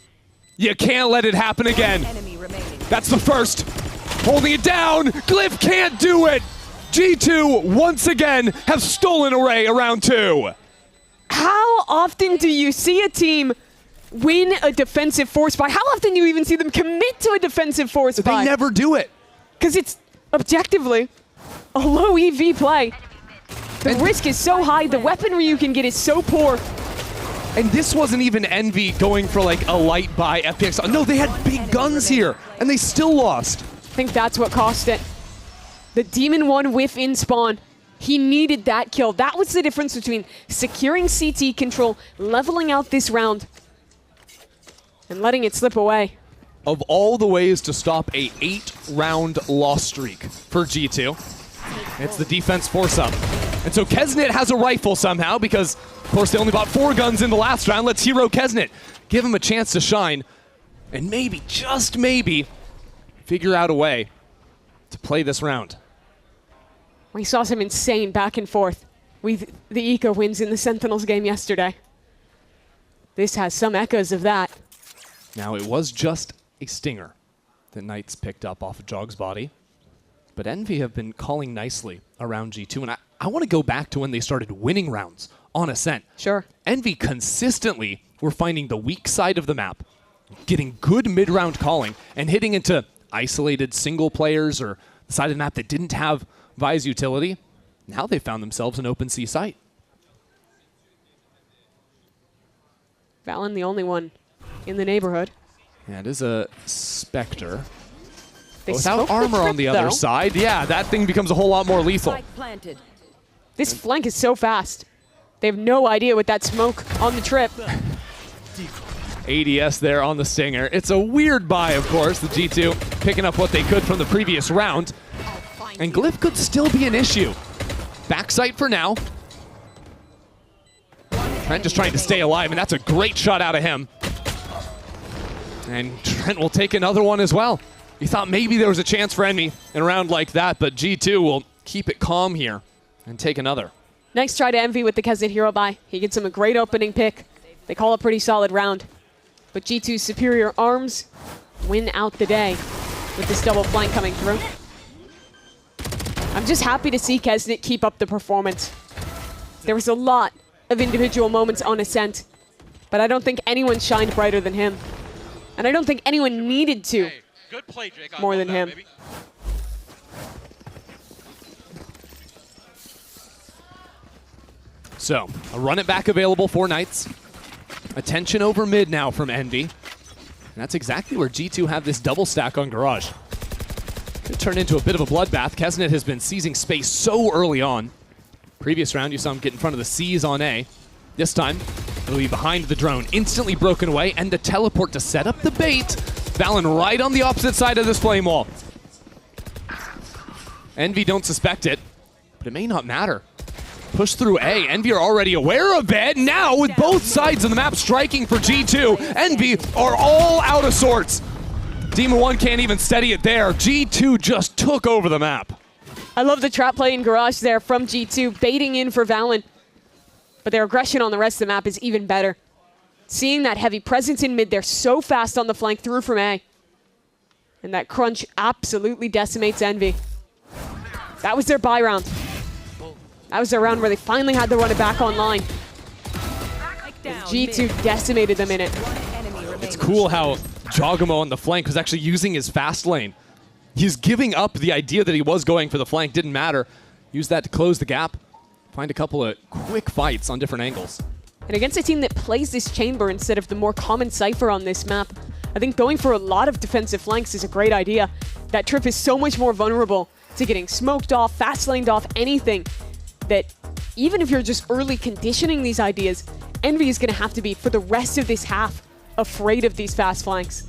You can't let it happen again. That's the first. Holding it down. Glyph can't do it. G2, once again, have stolen Array around 2. How often do you see a team win a defensive force buy? How often do you even see them commit to a defensive force buy? They never do it. Because it's objectively a low EV play. The risk is so high, the weaponry you can get is so poor. And this wasn't even Envy going for like a light buy FPX. No, they had big guns here, and they still lost. I think that's what cost it. The Demon 1 whiff in spawn. He needed that kill. That was the difference between securing CT control, leveling out this round, and letting it slip away. Of all the ways to stop a 8-round loss streak for G2, it's the defense force up. And so Kesnet has a rifle somehow because, of course, they only bought 4 guns in the last round. Let's hero Kesnet. Give him a chance to shine and maybe, just maybe, figure out a way to play this round. We saw some insane back and forth with the Eco wins in the Sentinels game yesterday. This has some echoes of that. Now, it was just a stinger that Knights picked up off of Jog's body. But Envy have been calling nicely around G2, and I want to go back to when they started winning rounds on Ascent. Sure. Envy consistently were finding the weak side of the map, getting good mid-round calling, and hitting into isolated single players or the side of the map that didn't have Vi's utility. Now they found themselves an open C site. Valen, the only one in the neighborhood. Yeah, it is a Spectre. They Without armor on the other side, yeah, that thing becomes a whole lot more lethal. This flank is so fast. They have no idea with that smoke on the trip. ADS there on the Stinger. It's a weird buy, of course, the G2 picking up what they could from the previous round. And Glyph could still be an issue. Backside for now. Trent just trying to stay alive, and that's a great shot out of him. And Trent will take another one as well. You thought maybe there was a chance for Envy in a round like that, but G2 will keep it calm here and take another. Nice try to Envy with the Kesnet hero buy. He gets him a great opening pick. They call a pretty solid round. But G2's superior arms win out the day with this double flank coming through. I'm just happy to see Kesnet keep up the performance. There was a lot of individual moments on Ascent, but I don't think anyone shined brighter than him. And I don't think anyone needed to Good play, Jake. more than him. Baby. So, a run it back available for Knights. Attention over mid now from Envy. And that's exactly where G2 have this double stack on Garage. Could turn into a bit of a bloodbath. Kesnet has been seizing space so early on. Previous round, you saw him get in front of the C's on A. This time, it'll be behind the drone. Instantly broken away, and the teleport to set up the bait. Valen right on the opposite side of this flame wall. Envy don't suspect it, but it may not matter. Push through A. Envy are already aware of it. Now, with both sides of the map striking for G2, Envy are all out of sorts. Demon 1 can't even steady it there. G2 just took over the map. I love the trap play in Garage there from G2, baiting in for Valen. But their aggression on the rest of the map is even better. Seeing that heavy presence in mid, they're so fast on the flank through from A. And that crunch absolutely decimates Envy. That was their buy round. That was their round where they finally had to run it back online. And G2 decimated them in it. It's cool how Jogamo on the flank was actually using his fast lane. He's giving up the idea that he was going for the flank. Didn't matter. Use that to close the gap. Find a couple of quick fights on different angles. And against a team that plays this chamber instead of the more common Cypher on this map, I think going for a lot of defensive flanks is a great idea. That trip is so much more vulnerable to getting smoked off, fast laned off, anything, that even if you're just early conditioning these ideas, Envy is going to have to be, for the rest of this half, afraid of these fast flanks.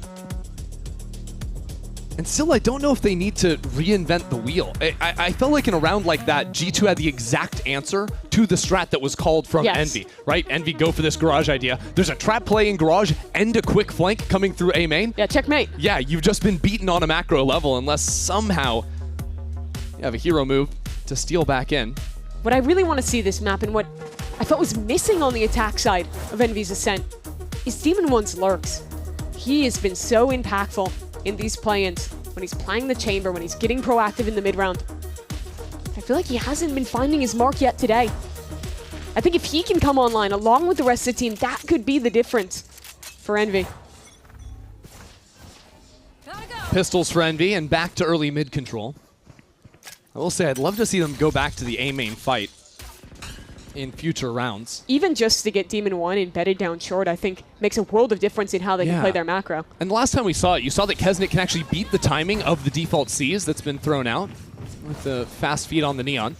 And still, I don't know if they need to reinvent the wheel. I felt like in a round like that, G2 had the exact answer to the strat that was called from Envy, right? Envy go for this garage idea. There's a trap play in garage and a quick flank coming through A main. Yeah, checkmate. Yeah, you've just been beaten on a macro level unless somehow you have a hero move to steal back in. What I really want to see this map and what I felt was missing on the attack side of Envy's Ascent is Demon One's lurks. He has been so impactful in these play-ins, when he's playing the chamber, when he's getting proactive in the mid-round. I feel like he hasn't been finding his mark yet today. I think if he can come online along with the rest of the team, that could be the difference for Envy. Pistols for Envy and back to early mid control. I will say I'd love to see them go back to the A main fight in future rounds. Even just to get Demon 1 embedded down short, I think makes a world of difference in how they can play their macro. And the last time we saw it, you saw that Kesnet can actually beat the timing of the default C's that's been thrown out with the fast feed on the Neon.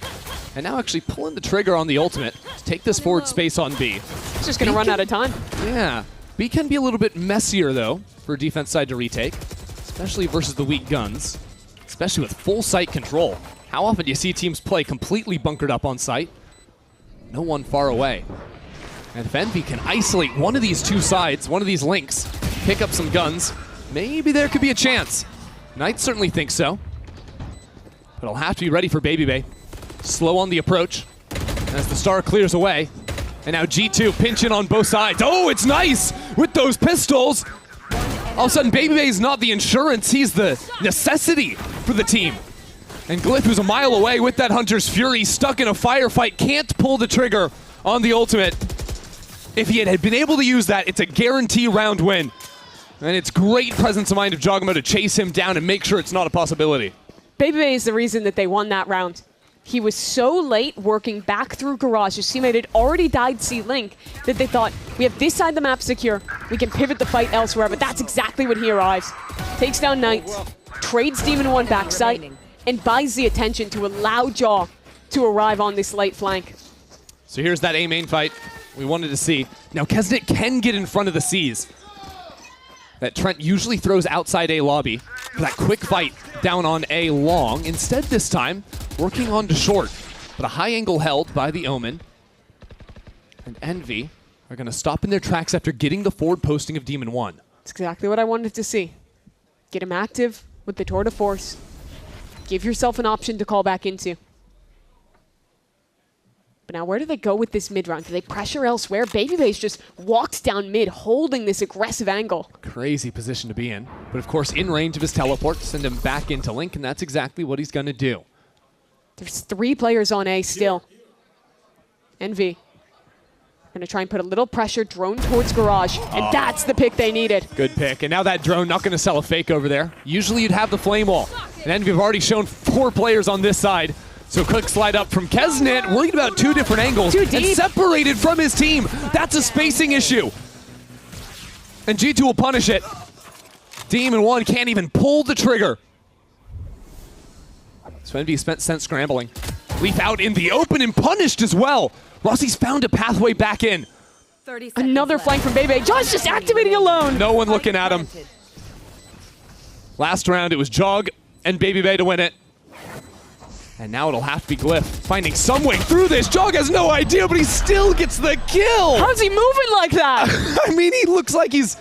And now actually pulling the trigger on the ultimate to take this forward space on B. It's just going to run out of time. Yeah. B can be a little bit messier, though, for defense side to retake, especially versus the weak guns, especially with full site control. How often do you see teams play completely bunkered up on site? No one far away. And if Envy can isolate one of these two sides, one of these links, pick up some guns, maybe there could be a chance. Knight certainly thinks so. But I'll have to be ready for Baby Bay. Slow on the approach as the star clears away. And now G2 pinching on both sides. Oh, it's nice with those pistols. All of a sudden, Baby Bay is not the insurance, he's the necessity for the team. And Glyph, who's a mile away with that Hunter's Fury, stuck in a firefight, can't pull the trigger on the ultimate. If he had been able to use that, it's a guarantee round win. And it's great presence of mind of Jogamo to chase him down and make sure it's not a possibility. Baby Bay is the reason that they won that round. He was so late working back through Garage. His teammate had already died C-Link that they thought, we have this side of the map secure. We can pivot the fight elsewhere, but that's exactly when he arrives. Takes down Knight, trades Demon 1 backside, and buys the attention to allow Jaw to arrive on this late flank. So here's that A main fight we wanted to see. Now Kesnet can get in front of the C's. That Trent usually throws outside A lobby for that quick fight down on A long. Instead this time, working on to short. But a high angle held by the Omen. And Envy are going to stop in their tracks after getting the forward posting of Demon 1. That's exactly what I wanted to see. Get him active with the Tour de Force. Give yourself an option to call back into. But now where do they go with this mid round? Do they pressure elsewhere? Baby Base just walks down mid, holding this aggressive angle. Crazy position to be in. But of course, in range of his teleport, send him back into Link, and that's exactly what he's going to do. There's 3 players on A still. Envy. Going to try and put a little pressure, drone towards Garage, and that's the pick they needed. Good pick. And now that drone not going to sell a fake over there. Usually you'd have the flame wall. And Envy have already shown 4 players on this side. So quick slide up from Kesnet, worried about 2 different angles, and separated from his team. That's a spacing issue. And G2 will punish it. Demon 1 can't even pull the trigger. So Envy sent scrambling. Leaf out in the open and punished as well. Rossi's found a pathway back in. Another flank from Bebe. Jog's just activating alone. No one looking at him. Last round, it was Jog and Baby Bay to win it. And now it'll have to be Glyph finding some way through this. Jog has no idea, but he still gets the kill. How's he moving like that? I mean, he looks like he's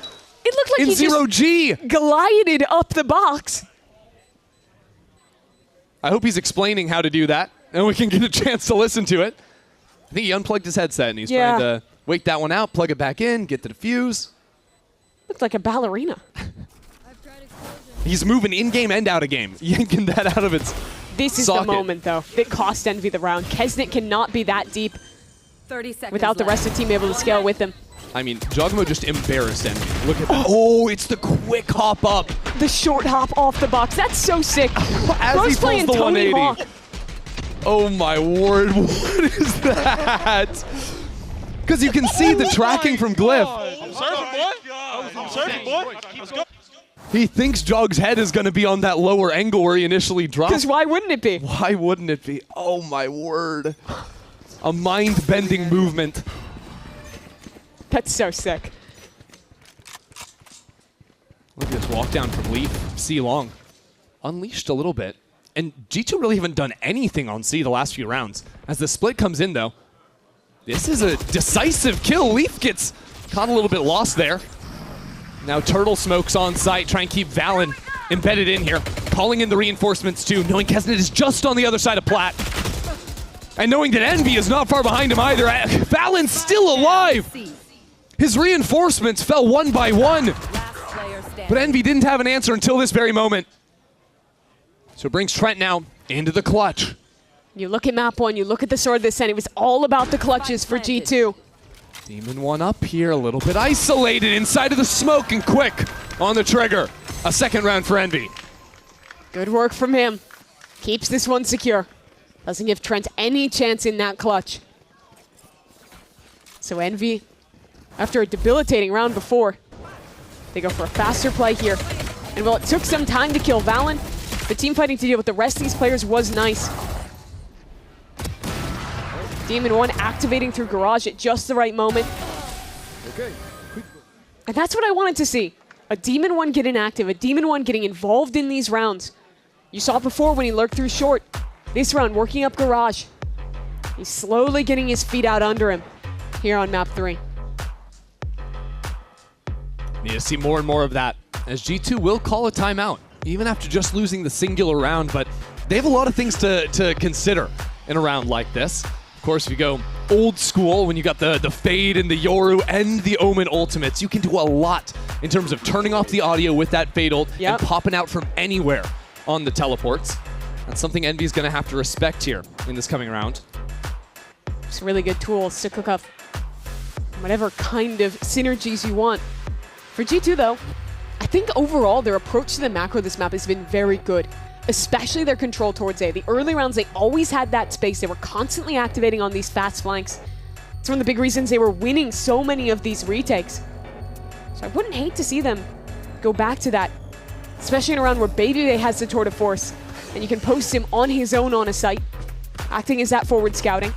in he zero G. Glided up the box. I hope he's explaining how to do that, and we can get a chance to listen to it. I think he unplugged his headset, and he's trying to wait that one out, plug it back in, get the defuse. Looks like a ballerina. He's moving in-game and out-of-game, yanking that out of its This is socket. the moment, though, that cost Envy the round. Kesnet cannot be that deep 30 seconds without the rest of the team able to scale with him. I mean, Jogamo just embarrassed Envy. Look at that. Oh, it's the quick hop up. The short hop off the box. That's so sick. As Bro's he pulls playing the Tony 180. Hawk. Oh my word, what is that? Because you can see the tracking from Glyph. I'm surfing, boy. I'm surfing, boy. Let's go. He thinks Jog's head is going to be on that lower angle where he initially dropped. Because why wouldn't it be? Why wouldn't it be? Oh my word. A mind-bending movement. That's so sick. Look at this walk down from Leaf. C long. unleashed a little bit. And G2 really haven't done anything on C the last few rounds. As the split comes in, though, this is a decisive kill. Leaf gets caught a little bit lost there. Now Turtle smokes on site, trying to keep Valen embedded in here. Calling in the reinforcements too, knowing Kesnet is just on the other side of Plat. And knowing that Envy is not far behind him either. Valen's still alive! His reinforcements fell one by one. But Envy didn't have an answer until this very moment. So it brings Trent now into the clutch. You look at map 1, you look at the Sword this end, it was all about the clutches for G2. Demon One up here, a little bit isolated inside of the smoke, and quick on the trigger. A second round for Envy. Good work from him. Keeps this one secure. Doesn't give Trent any chance in that clutch. So Envy, after a debilitating round before, they go for a faster play here. And while it took some time to kill Valen, the team fighting to deal with the rest of these players was nice. Demon One activating through Garage at just the right moment. And that's what I wanted to see. A Demon One getting active, a Demon One getting involved in these rounds. You saw it before when he lurked through short. This round, working up Garage. He's slowly getting his feet out under him here on map 3. Need to see more and more of that, as G2 will call a timeout, even after just losing the singular round, but they have a lot of things to consider in a round like this. Of course, if you go old school, when you got the Fade and the Yoru and the Omen ultimates, you can do a lot in terms of turning off the audio with that Fade ult and popping out from anywhere on the teleports. That's something Envy's going to have to respect here in this coming round. It's really good tools to cook up whatever kind of synergies you want. For G2 though, I think overall their approach to the macro this map has been very good, especially their control towards A. The early rounds, they always had that space. They were constantly activating on these fast flanks. It's one of the big reasons they were winning so many of these retakes. So I wouldn't hate to see them go back to that, especially in a round where Baby has the tour de force, and you can post him on his own on a site, acting as that forward scouting.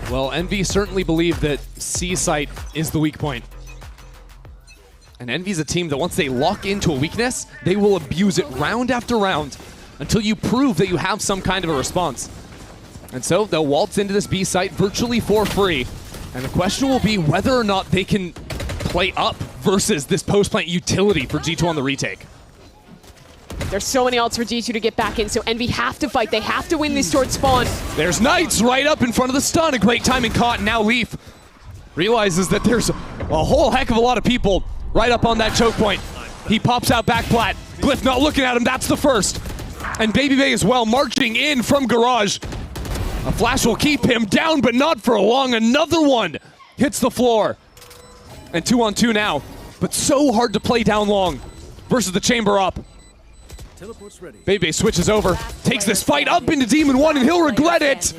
Well, Envy certainly believe that C site is the weak point. And Envy's a team that once they lock into a weakness, they will abuse it round after round until you prove that you have some kind of a response. And so they'll waltz into this B site virtually for free. And the question will be whether or not they can play up versus this post-plant utility for G2 on the retake. There's so many ults for G2 to get back in, so Envy have to fight. They have to win this towards spawn. There's Knights right up in front of the stun. A great timing caught, and now Leaf realizes that there's a whole heck of a lot of people right up on that choke point. He pops out back plat. Glyph not looking at him, that's the first. And Baby Bay as well, marching in from Garage. A flash will keep him down, but not for long. Another one hits the floor. And 2-on-2 now, but so hard to play down long versus the chamber up. Baby Bay switches over, takes this fight up into Demon One, and he'll regret it.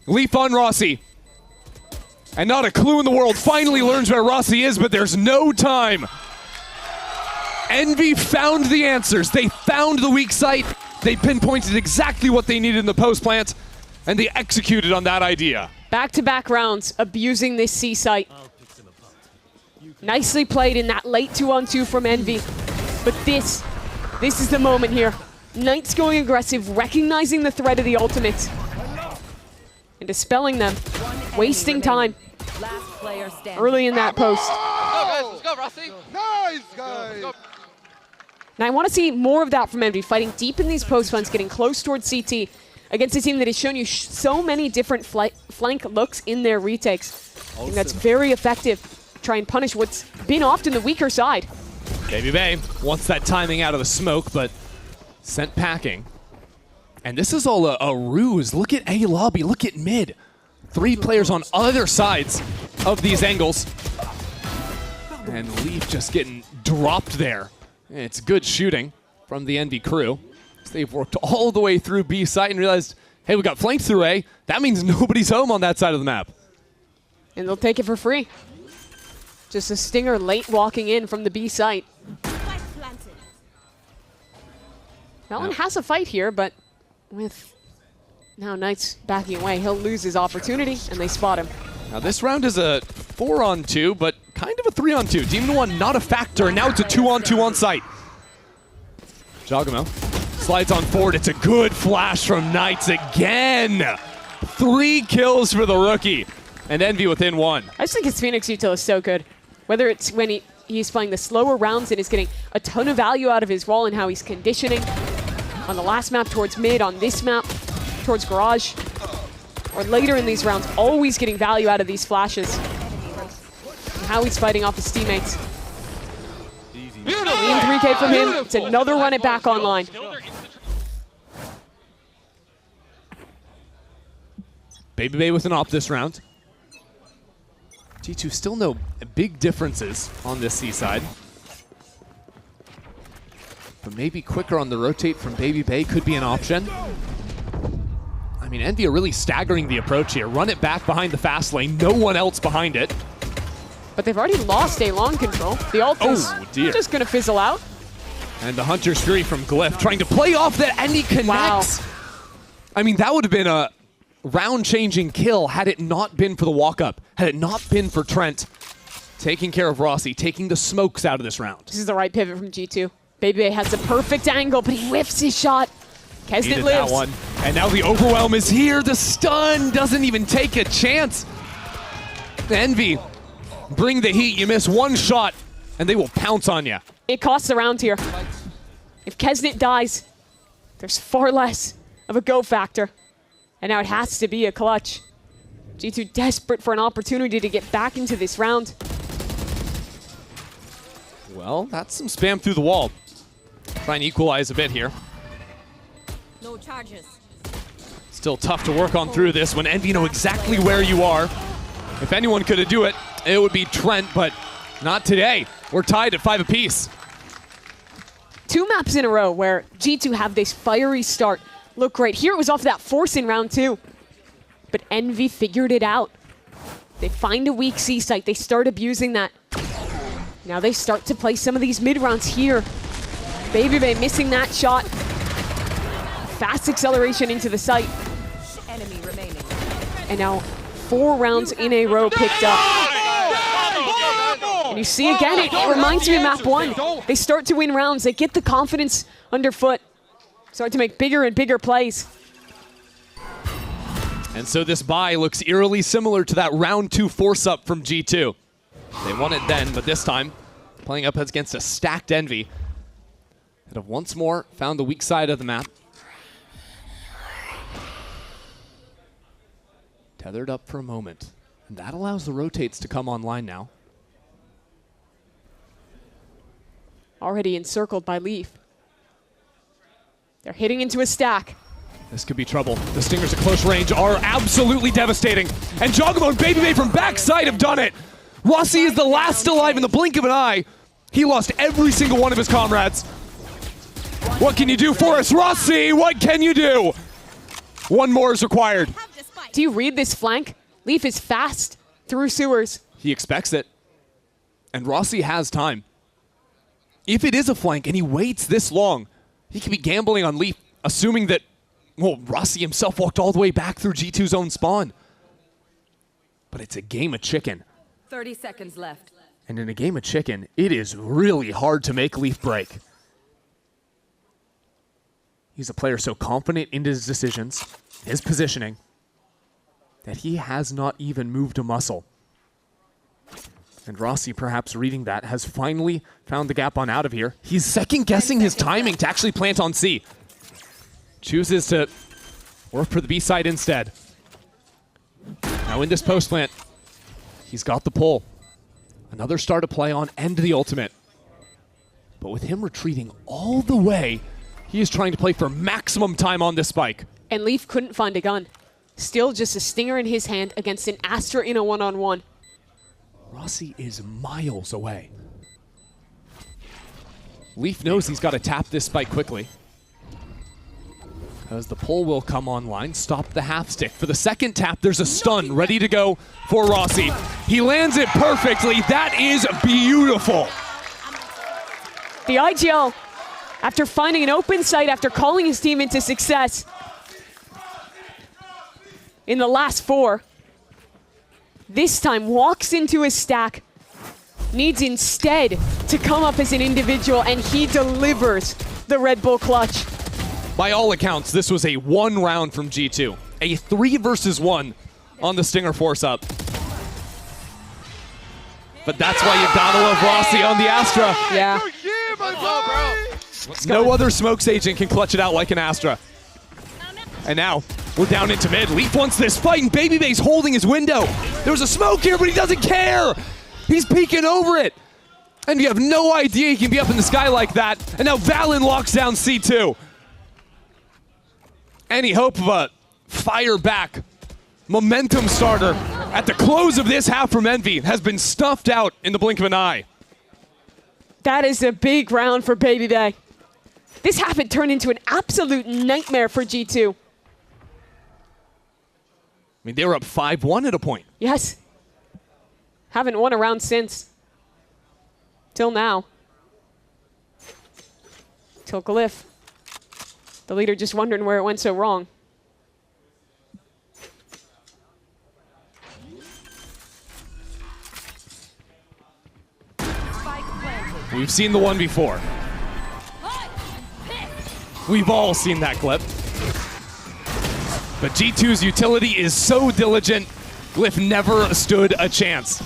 Leaf on Rossi. And not a clue in the world. Finally learns where Rossi is, but there's no time. Envy found the answers. They found the weak site. They pinpointed exactly what they needed in the post plant, and they executed on that idea. Back-to-back rounds, abusing this C site. Nicely played in that late 2-on-2 from Envy. But this is the moment here. Knights going aggressive, recognizing the threat of the ultimates, and dispelling them, wasting time early in that post. Let's go, Rossi. Nice, guys. Now I want to see more of that from Envy, fighting deep in these post plants, getting close towards CT, against a team that has shown you so many different flank looks in their retakes. I think that's very effective. Try and punish what's been often the weaker side. Baby Bay wants that timing out of the smoke, but sent packing. And this is all a ruse. Look at A lobby, look at mid. 3 players on other sides of these angles. And Leaf just getting dropped there. It's good shooting from the Envy crew. They've worked all the way through B site and realized, hey, we got flanked through A. That means nobody's home on that side of the map. And they'll take it for free. Just a stinger late walking in from the B site. Valen has a fight here, but with now Knights backing away, he'll lose his opportunity, and they spot him. Now this round is a 4-on-2, but kind of a 3-on-2. Demon One not a factor, and now it's a 2-on-2 on site. Giacomo slides on forward. It's a good flash from Knights again. 3 kills for the rookie. And Envy within 1. I just think his Phoenix util is so good. Whether it's when he's playing the slower rounds and is getting a ton of value out of his wall and how he's conditioning on the last map towards mid, on this map towards garage, or later in these rounds, always getting value out of these flashes. And how he's fighting off his teammates. Clean 3K from him. It's another run it back online. Baby Bay with an op this round. G2 still no big differences on this C side. But maybe quicker on the rotate from Baby Bay could be an option. I mean, Envy are really staggering the approach here. Run it back behind the fast lane. No one else behind it. But they've already lost a long control. The ult is just going to fizzle out. And the Hunter's Fury from Glyph trying to play off that, and he connects. Wow. I mean, that would have been a round-changing kill had it not been for the walk-up, had it not been for Trent taking care of Rossi, taking the smokes out of this round. This is the right pivot from G2. Baby Bay has the perfect angle, but he whiffs his shot. Kesnet lives. That one. And now the overwhelm is here. The stun doesn't even take a chance. Envy, bring the heat. You miss one shot, and they will pounce on you. It costs the round here. If Kesnet dies, there's far less of a go factor. And now it has to be a clutch. G2 desperate for an opportunity to get back into this round. Well, that's some spam through the wall. Try and equalize a bit here. No charges. Still tough to work on through this when Envy know exactly where you are. If anyone could do it, it would be Trent, but not today. We're tied at 5 apiece. 2 maps in a row where G2 have this fiery start. Look great. Here it was off that force in round 2. But Envy figured it out. They find a weak C site. They start abusing that. Now they start to play some of these mid rounds here. Baby Bay missing that shot. Fast acceleration into the site. Enemy remaining. And now 4 rounds in a row picked up. And you see again, it reminds me of map 1. They start to win rounds. They get the confidence underfoot. Start to make bigger and bigger plays. And so this bye looks eerily similar to that round 2 force-up from G2. They won it then, but this time playing up against a stacked Envy that have once more found the weak side of the map. Tethered up for a moment, and that allows the rotates to come online now. Already encircled by Leaf. They're hitting into a stack. This could be trouble. The Stingers at close range are absolutely devastating. And Giacomo and Baby Bay from backside have done it. Rossi is the last alive in the blink of an eye. He lost every single one of his comrades. What can you do for us, Rossi? What can you do? One more is required. Do you read this flank? Leaf is fast through sewers. He expects it. And Rossi has time. If it is a flank and he waits this long, he could be gambling on Leaf, assuming that, well, Rossi himself walked all the way back through G2's own spawn. But it's a game of chicken. 30 seconds left. And in a game of chicken, it is really hard to make Leaf break. He's a player so confident in his decisions, his positioning, that he has not even moved a muscle. And Rossi, perhaps reading that, has finally found the gap on out of here. He's second-guessing his timing to actually plant on C. Chooses to work for the B side instead. Now in this post plant, he's got the pull. Another star to play on and the ultimate. But with him retreating all the way, he is trying to play for maximum time on this spike. And Leaf couldn't find a gun. Still just a stinger in his hand against an Astra in a one-on-one. Rossi is miles away. Leaf knows he's got to tap this spike quickly, because the pull will come online. Stop the half stick. For the second tap, there's a stun ready to go for Rossi. He lands it perfectly. That is beautiful. The IGL, after finding an open site, after calling his team into success in the last 4, this time walks into his stack, needs instead to come up as an individual, and he delivers the Red Bull clutch. By all accounts, this was a 1 round from G2. A 3 versus 1 on the Stinger force-up. But that's why you gotta love Rossi on the Astra. Yeah. No other smokes agent can clutch it out like an Astra. And now, we're down into mid. Leaf wants this fight, and Babybay's holding his window. There was a smoke here, but he doesn't care. He's peeking over it. And you have no idea he can be up in the sky like that. And now Valen locks down C2. Any hope of a fire back momentum starter at the close of this half from Envy has been stuffed out in the blink of an eye. That is a big round for Babybay. This half had turned into an absolute nightmare for G2. I mean, they were up 5-1 at a point. Yes. Haven't won a round since. Till now. Till Glyph. The leader just wondering where it went so wrong. We've seen the one before. We've all seen that clip. But G2's utility is so diligent, Glyph never stood a chance.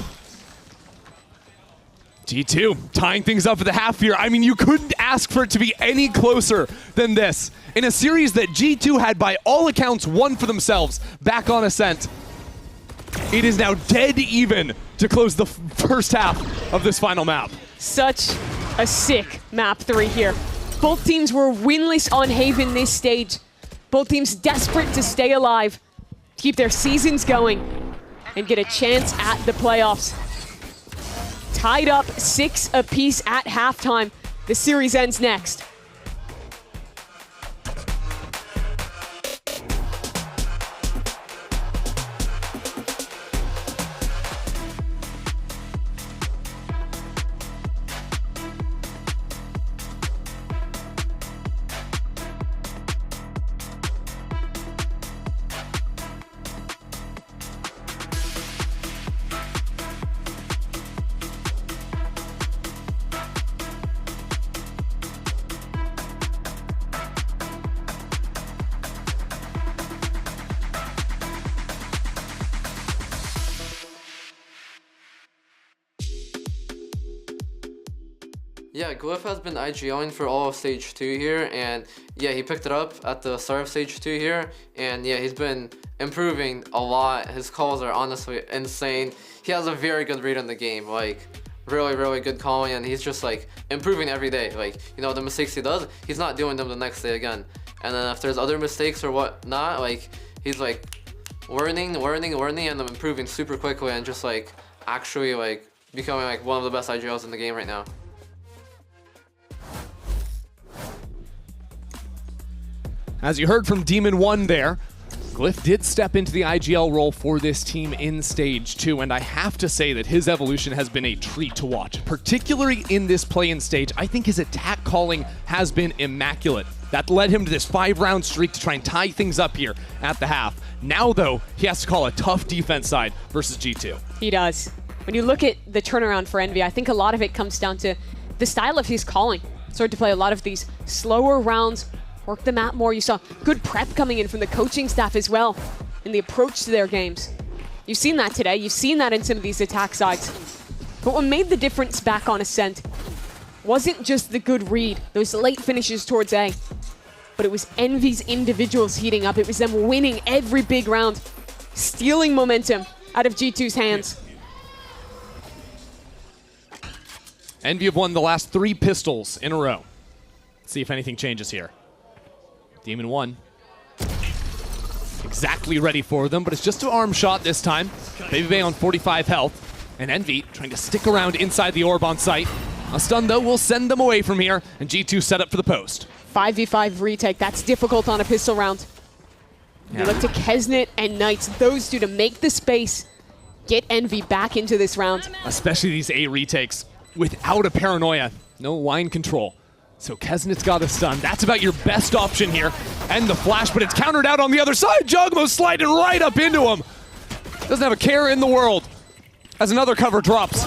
G2 tying things up for the half here. I mean, you couldn't ask for it to be any closer than this. In a series that G2 had, by all accounts, won for themselves back on Ascent. It is now dead even to close the first half of this final map. Such a sick map 3 here. Both teams were winless on Haven this stage. Both teams desperate to stay alive, keep their seasons going, and get a chance at the playoffs. Tied up 6 apiece at halftime. The series ends next. Yeah, Glyph has been IGOing for all of Stage 2 here, and yeah, he picked it up at the start of Stage 2 here, and yeah, he's been improving a lot. His calls are honestly insane. He has a very good read on the game, like really, really good calling, and he's just like improving every day. Like, you know, the mistakes he does, he's not doing them the next day again. And then if there's other mistakes or whatnot, like he's like learning, and then improving super quickly, and just like actually like becoming like one of the best IGLs in the game right now. As you heard from Demon 1 there, Glyph did step into the IGL role for this team in Stage 2, and I have to say that his evolution has been a treat to watch. Particularly in this play-in stage, I think his attack calling has been immaculate. That led him to this 5-round streak to try and tie things up here at the half. Now, though, he has to call a tough defense side versus G2. He does. When you look at the turnaround for Envy, I think a lot of it comes down to the style of his calling. Started to play a lot of these slower rounds, work the map more. You saw good prep coming in from the coaching staff as well in the approach to their games. You've seen that today. You've seen that in some of these attack sides. But what made the difference back on Ascent wasn't just the good read, those late finishes towards A, but it was Envy's individuals heating up. It was them winning every big round, stealing momentum out of G2's hands. Envy have won the last 3 pistols in a row. Let's see if anything changes here. Demon 1. Exactly ready for them, but it's just an arm shot this time. Babybay on 45 health. And Envy trying to stick around inside the orb on site. A stun, though, will send them away from here, and G2 set up for the post. 5v5 retake. That's difficult on a pistol round. Yeah. You look to Kesnet and Knights, those two to make the space, get Envy back into this round. Especially these A retakes without a paranoia. No line control. So Kesnet's got a stun. That's about your best option here. And the flash, but it's countered out on the other side. Jugmo sliding right up into him. Doesn't have a care in the world. As another cover drops.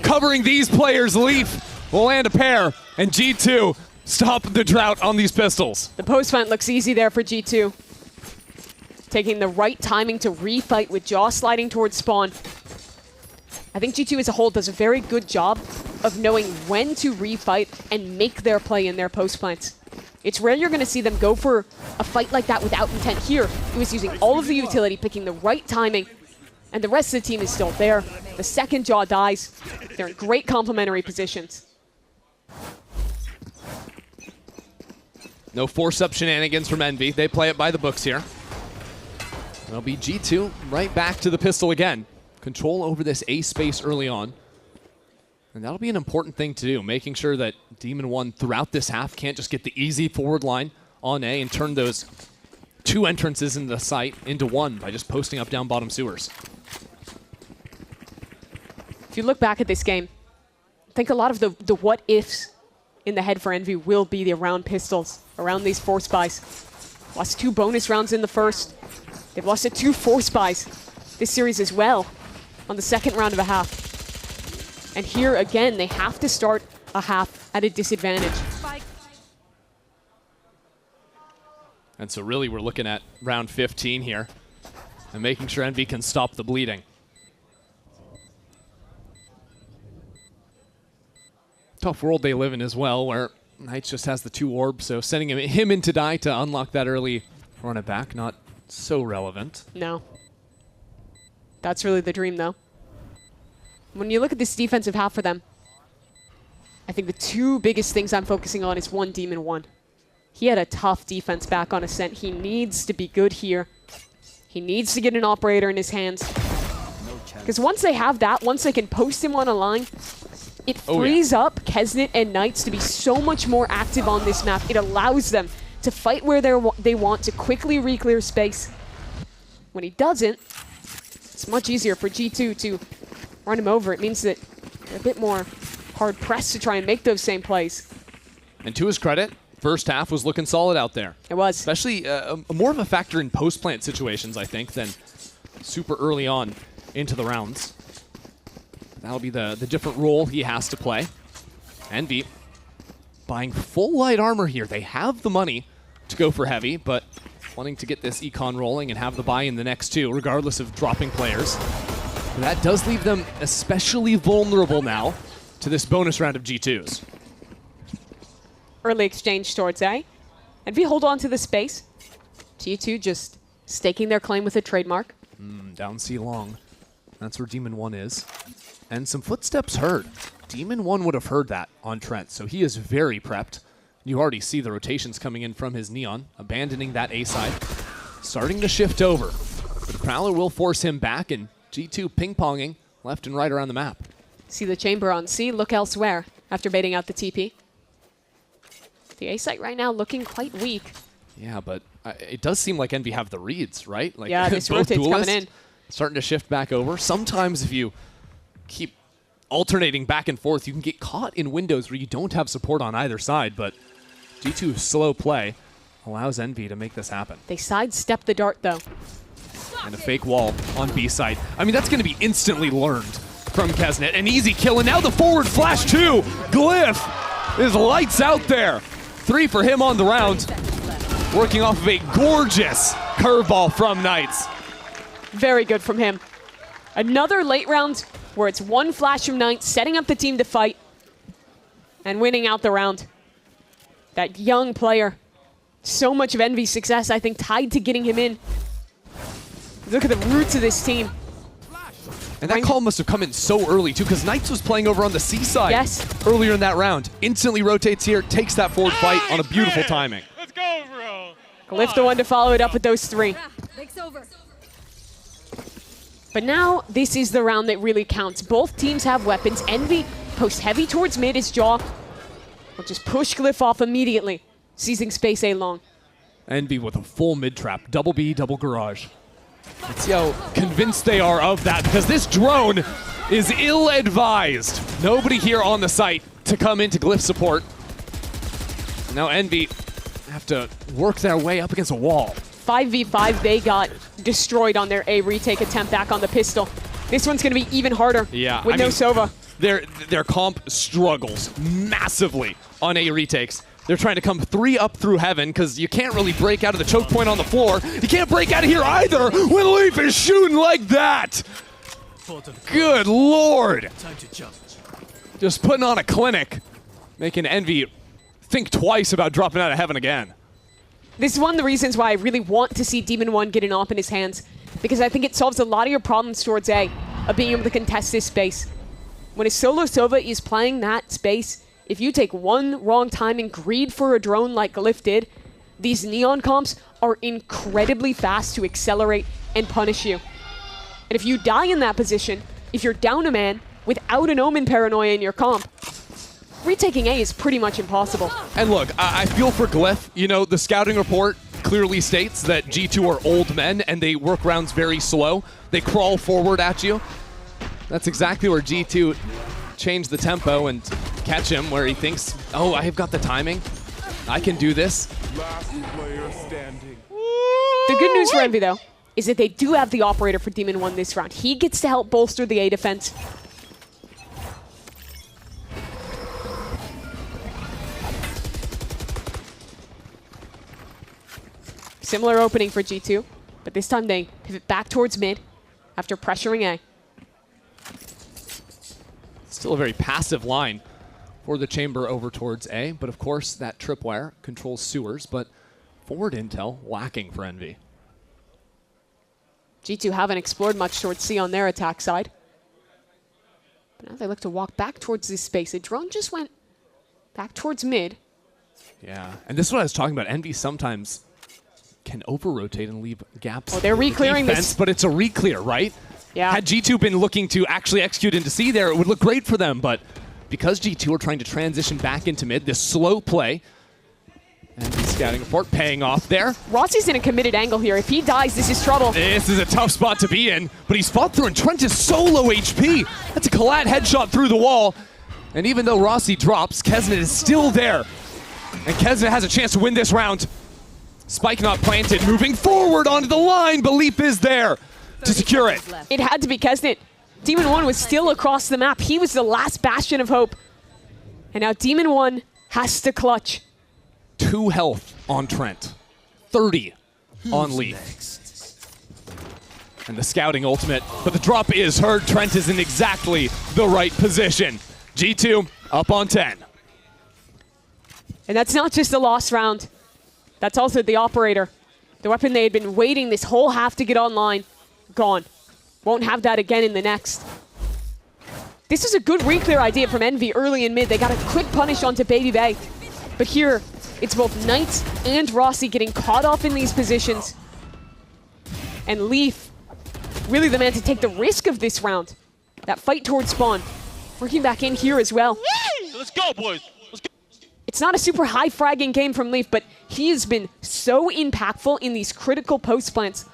Covering these players, Leaf will land a pair. And G2 stop the drought on these pistols. The post plant looks easy there for G2. Taking the right timing to refight with jaw sliding towards spawn. I think G2 as a whole does a very good job of knowing when to refight and make their play in their post plants. It's rare you're going to see them go for a fight like that without intent. Here, he was using all of the utility, picking the right timing, and the rest of the team is still there. The second jaw dies. They're in great complementary positions. No force-up shenanigans from Envy. They play it by the books here. It'll be G2 right back to the pistol again. Control over this A space early on. And that'll be an important thing to do, making sure that Demon 1 throughout this half can't just get the easy forward line on A and turn those 2 entrances into the site into 1 by just posting up down bottom sewers. If you look back at this game, I think a lot of the what-ifs in the head for Envy will be around pistols, around these force buys. Lost 2 bonus rounds in the first. They've lost 2 force buys this series as well on the second round of a half. And here again, they have to start a half at a disadvantage. And so really we're looking at round 15 here and making sure Envy can stop the bleeding. Tough world they live in as well, where Knights just has the 2 orbs, so sending him in to die to unlock that early run it back, not so relevant. No. That's really the dream, though. When you look at this defensive half for them, I think the 2 biggest things I'm focusing on is 1, Demon 1. He had a tough defense back on Ascent. He needs to be good here. He needs to get an operator in his hands. Because once they have that, once they can post him on a line, it frees up Kesnet and Knights to be so much more active on this map. It allows them to fight where they want, to quickly re-clear space. When he doesn't, it's much easier for G2 to run him over. It means that they're a bit more hard-pressed to try and make those same plays. And to his credit, first half was looking solid out there. It was. Especially more of a factor in post-plant situations, I think, than super early on into the rounds. That'll be the different role he has to play. Envy buying full light armor here. They have the money to go for heavy, but wanting to get this econ rolling and have the buy in the next 2, regardless of dropping players. That does leave them especially vulnerable now to this bonus round of G2s. Early exchange towards A. Envy hold on to the space. G2 just staking their claim with a trademark. Down C long. That's where Demon 1 is. And some footsteps heard. Demon 1 would have heard that on Trent, so he is very prepped. You already see the rotations coming in from his Neon, abandoning that A side. Starting to shift over. But Prowler will force him back, and G2 ping-ponging left and right around the map. See the chamber on C, look elsewhere after baiting out the TP. The A site right now looking quite weak. Yeah, but it does seem like Envy have the reads, right? Like, yeah, this both rotate's duelists coming in. Starting to shift back over. Sometimes if you keep alternating back and forth, you can get caught in windows where you don't have support on either side, but G2's slow play allows Envy to make this happen. They sidestep the dart, though. And a fake wall on B side. I mean, that's going to be instantly learned from Kesnet. An easy kill, and now the forward flash too. Glyph is lights out there. 3 for him on the round. Working off of a gorgeous curveball from Knights. Very good from him. Another late round where it's 1 flash from Knights, setting up the team to fight and winning out the round. That young player. So much of Envy's success, I think, tied to getting him in. Look at the roots of this team. And that call must have come in so early, too, because Knights was playing over on the C side earlier in that round. Instantly rotates here, takes that forward fight on a beautiful timing. Let's go, bro. Glyph the one to follow it up with those 3. But now, this is the round that really counts. Both teams have weapons. Envy posts heavy towards mid as Jaw will just push Glyph off immediately, seizing space A long. Envy with a full mid trap, double B, double garage. Let's see how convinced they are of that, because this drone is ill-advised. Nobody here on the site to come into Glyph support. Now Envy have to work their way up against a wall. 5v5, they got destroyed on their A retake attempt back on the pistol. This one's going to be even harder with no Sova. Their comp struggles massively on A retakes. They're trying to come 3 up through heaven because you can't really break out of the choke point on the floor. You can't break out of here either when Leaf is shooting like that. Good Lord. Just putting on a clinic, making Envy think twice about dropping out of heaven again. This is one of the reasons why I really want to see Demon 1 get an AWP in his hands, because I think it solves a lot of your problems towards A, of being able to contest this space. When a solo Sova is playing that space, if you take one wrong time and greed for a drone like Glyph did, these Neon comps are incredibly fast to accelerate and punish you. And if you die in that position, if you're down a man without an Omen paranoia in your comp, retaking A is pretty much impossible. And look, I feel for Glyph. You know, the scouting report clearly states that G2 are old men and they work rounds very slow. They crawl forward at you. That's exactly where G2 changed the tempo and catch him where he thinks, oh, I have got the timing. I can do this. The good news for Envy, though, is that they do have the operator for Demon 1 this round. He gets to help bolster the A defense. Similar opening for G2, but this time they pivot back towards mid after pressuring A. Still a very passive line for the chamber over towards A, but of course that tripwire controls sewers, but forward intel lacking for Envy. G2 haven't explored much towards C on their attack side. But now they look to walk back towards this space. A drone just went back towards mid. Yeah, and this is what I was talking about. Envy sometimes can over-rotate and leave gaps. Oh, they're re-clearing this. But it's a re-clear, right? Yeah. Had G2 been looking to actually execute into C there, it would look great for them, but because G2 are trying to transition back into mid, this slow play, and the scouting report paying off there. Rossi's in a committed angle here. If he dies, this is trouble. This is a tough spot to be in, but he's fought through, and Trent is so low HP. That's a collat headshot through the wall, and even though Rossi drops, Kesnet is still there, and Kesnet has a chance to win this round. Spike not planted, moving forward onto the line. Belief is there to secure it. It had to be Kesnet. Demon 1 was still across the map. He was the last bastion of hope. And now Demon 1 has to clutch. 2 health on Trent, 30 on Leaf. And the scouting ultimate, but the drop is heard. Trent is in exactly the right position. G2 up on 10. And that's not just a lost round. That's also the operator. The weapon they had been waiting this whole half to get online. Gone. Won't have that again in the next. This is a good re-clear idea from Envy early in mid. They got a quick punish onto Baby Bay. But here, it's both Knights and Rossi getting caught off in these positions. And Leaf, really the man to take the risk of this round. That fight towards spawn. Working back in here as well. Let's go, boys. Let's go. It's not a super high fragging game from Leaf, but he has been so impactful in these critical post plants.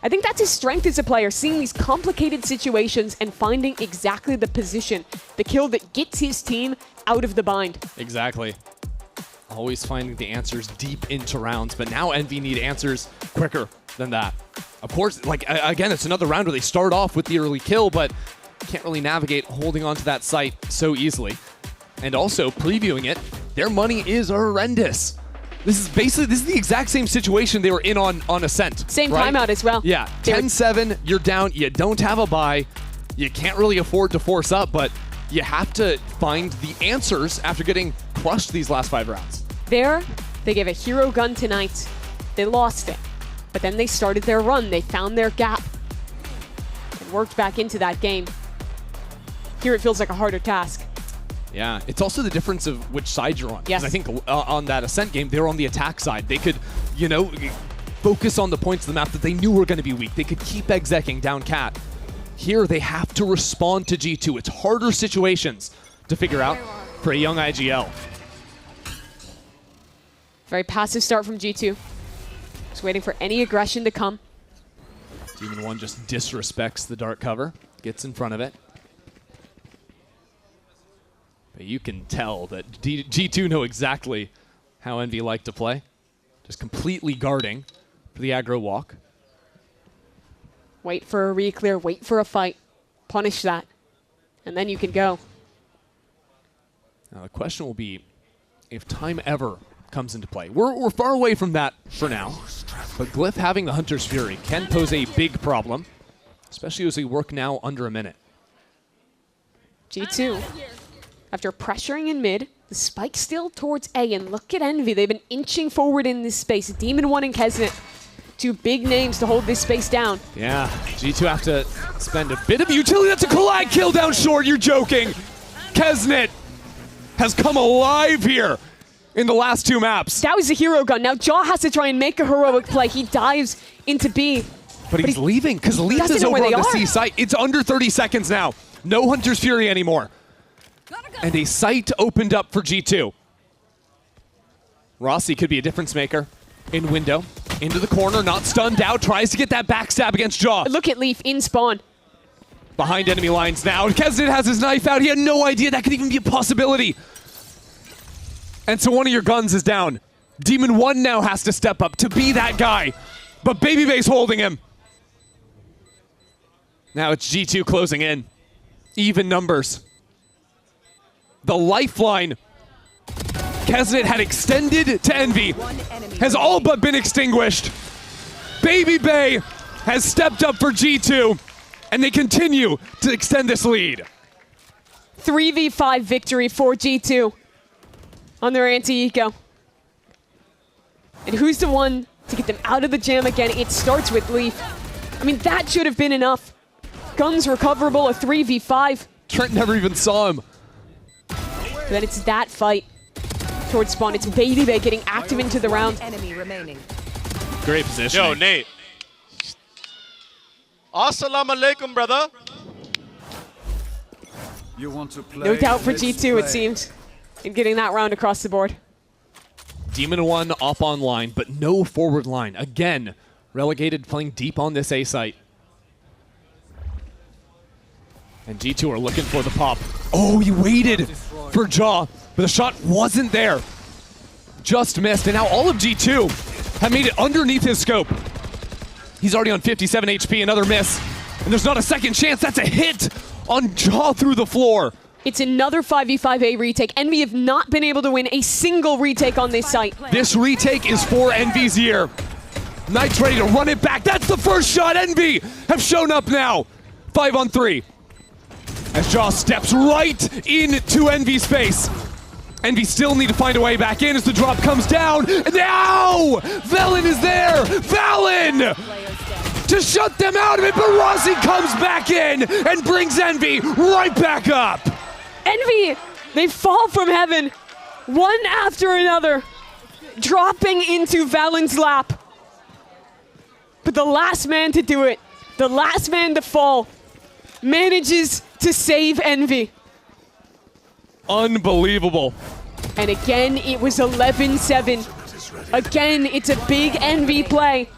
I think that's his strength as a player, seeing these complicated situations and finding exactly the position, the kill that gets his team out of the bind. Exactly. Always finding the answers deep into rounds, but now Envy need answers quicker than that. Of course, like, again, it's another round where they start off with the early kill, but can't really navigate holding onto that site so easily. And also, previewing it, their money is horrendous. This is the exact same situation they were in on Ascent. Same right? timeout as well. Yeah, 10-7, you're down, you don't have a buy, you can't really afford to force up, but you have to find the answers after getting crushed these last 5 rounds. There, they gave a hero gun tonight. They lost it. But then they started their run. They found their gap and worked back into that game. Here it feels like a harder task. Yeah, it's also the difference of which side you're on. Yes. I think on that Ascent game, they were on the attack side. They could, you know, focus on the points of the map that they knew were going to be weak. They could keep execing down Cat. Here, they have to respond to G2. It's harder situations to figure out for a young IGL. Very passive start from G2. Just waiting for any aggression to come. Demon 1 just disrespects the dark cover, gets in front of it. But you can tell that G2 know exactly how Envy like to play. Just completely guarding for the aggro walk. Wait for a re-clear, wait for a fight. Punish that. And then you can go. Now the question will be, if time ever comes into play. We're far away from that for now, but Glyph having the Hunter's Fury can pose a big problem, especially as we work now under a minute. G2, after pressuring in mid, the spike still towards A, and look at Envy. They've been inching forward in this space. Demon 1 and Kesnet, two big names to hold this space down. Yeah, G2 have to spend a bit of utility. That's a collide kill down short. You're joking. Kesnet has come alive here in the last two maps. That was a hero gun. Now Jaw has to try and make a heroic play. He dives into B. But he's leaving because Leaf is over on the C site. It's under 30 seconds now. No Hunter's Fury anymore. And a site opened up for G2. Rossi could be a difference maker. In window, into the corner, not stunned out, tries to get that backstab against Jaw. Look at Leaf in spawn. Behind enemy lines now. Kesnet has his knife out. He had no idea that could even be a possibility. And so one of your guns is down. Demon 1 now has to step up to be that guy. But Baby Bay's holding him. Now it's G2 closing in. Even numbers. The lifeline Kesnet had extended to Envy has all but been extinguished. Baby Bay has stepped up for G2, and they continue to extend this lead. 3v5 victory for G2 on their anti-eco. And who's the one to get them out of the jam again? It starts with Leaf. I mean, that should have been enough. Guns recoverable, a 3v5. Trent never even saw him. Then it's that fight towards spawn. It's Baby Bay getting active into the round. Enemy remaining. Great position. Yo, Nate. Assalamu alaikum, brother. You want to play? No doubt for G2, it seems, in getting that round across the board. Demon 1 up online, but no forward line. Again, relegated playing deep on this A site. And G2 are looking for the pop. Oh, he waited for Jaw, but the shot wasn't there. Just missed, and now all of G2 have made it underneath his scope. He's already on 57 HP, another miss. And there's not a second chance. That's a hit on Jaw through the floor. It's another 5v5A retake. Envy have not been able to win a single retake on this site. This retake is for Envy's year. Knight's ready to run it back. That's the first shot. Envy have shown up now. 5-on-3. As Jaw steps right into Envy's face. Envy still need to find a way back in as the drop comes down. And now Valen is there. Valen to shut them out of it, but Rossi comes back in and brings Envy right back up. Envy, they fall from heaven, one after another, dropping into Valen's lap. But the last man to do it, the last man to fall, manages to save Envy. Unbelievable. And again, it was 11-7. Again, it's a big Envy play.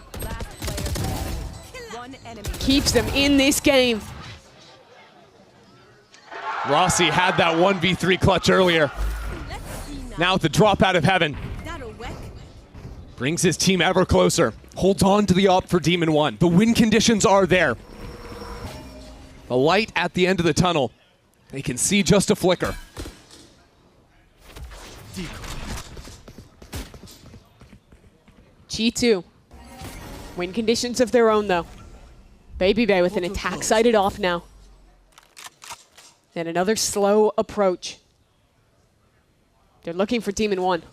Keeps them in this game. Rossi had that 1v3 clutch earlier. Now with the drop out of heaven. Brings his team ever closer. Holds on to the op for Demon 1. The win conditions are there. The light at the end of the tunnel. They can see just a flicker. G2. Win conditions of their own, though. Baby Bay with an attack sighted off now. And another slow approach. They're looking for Demon 1.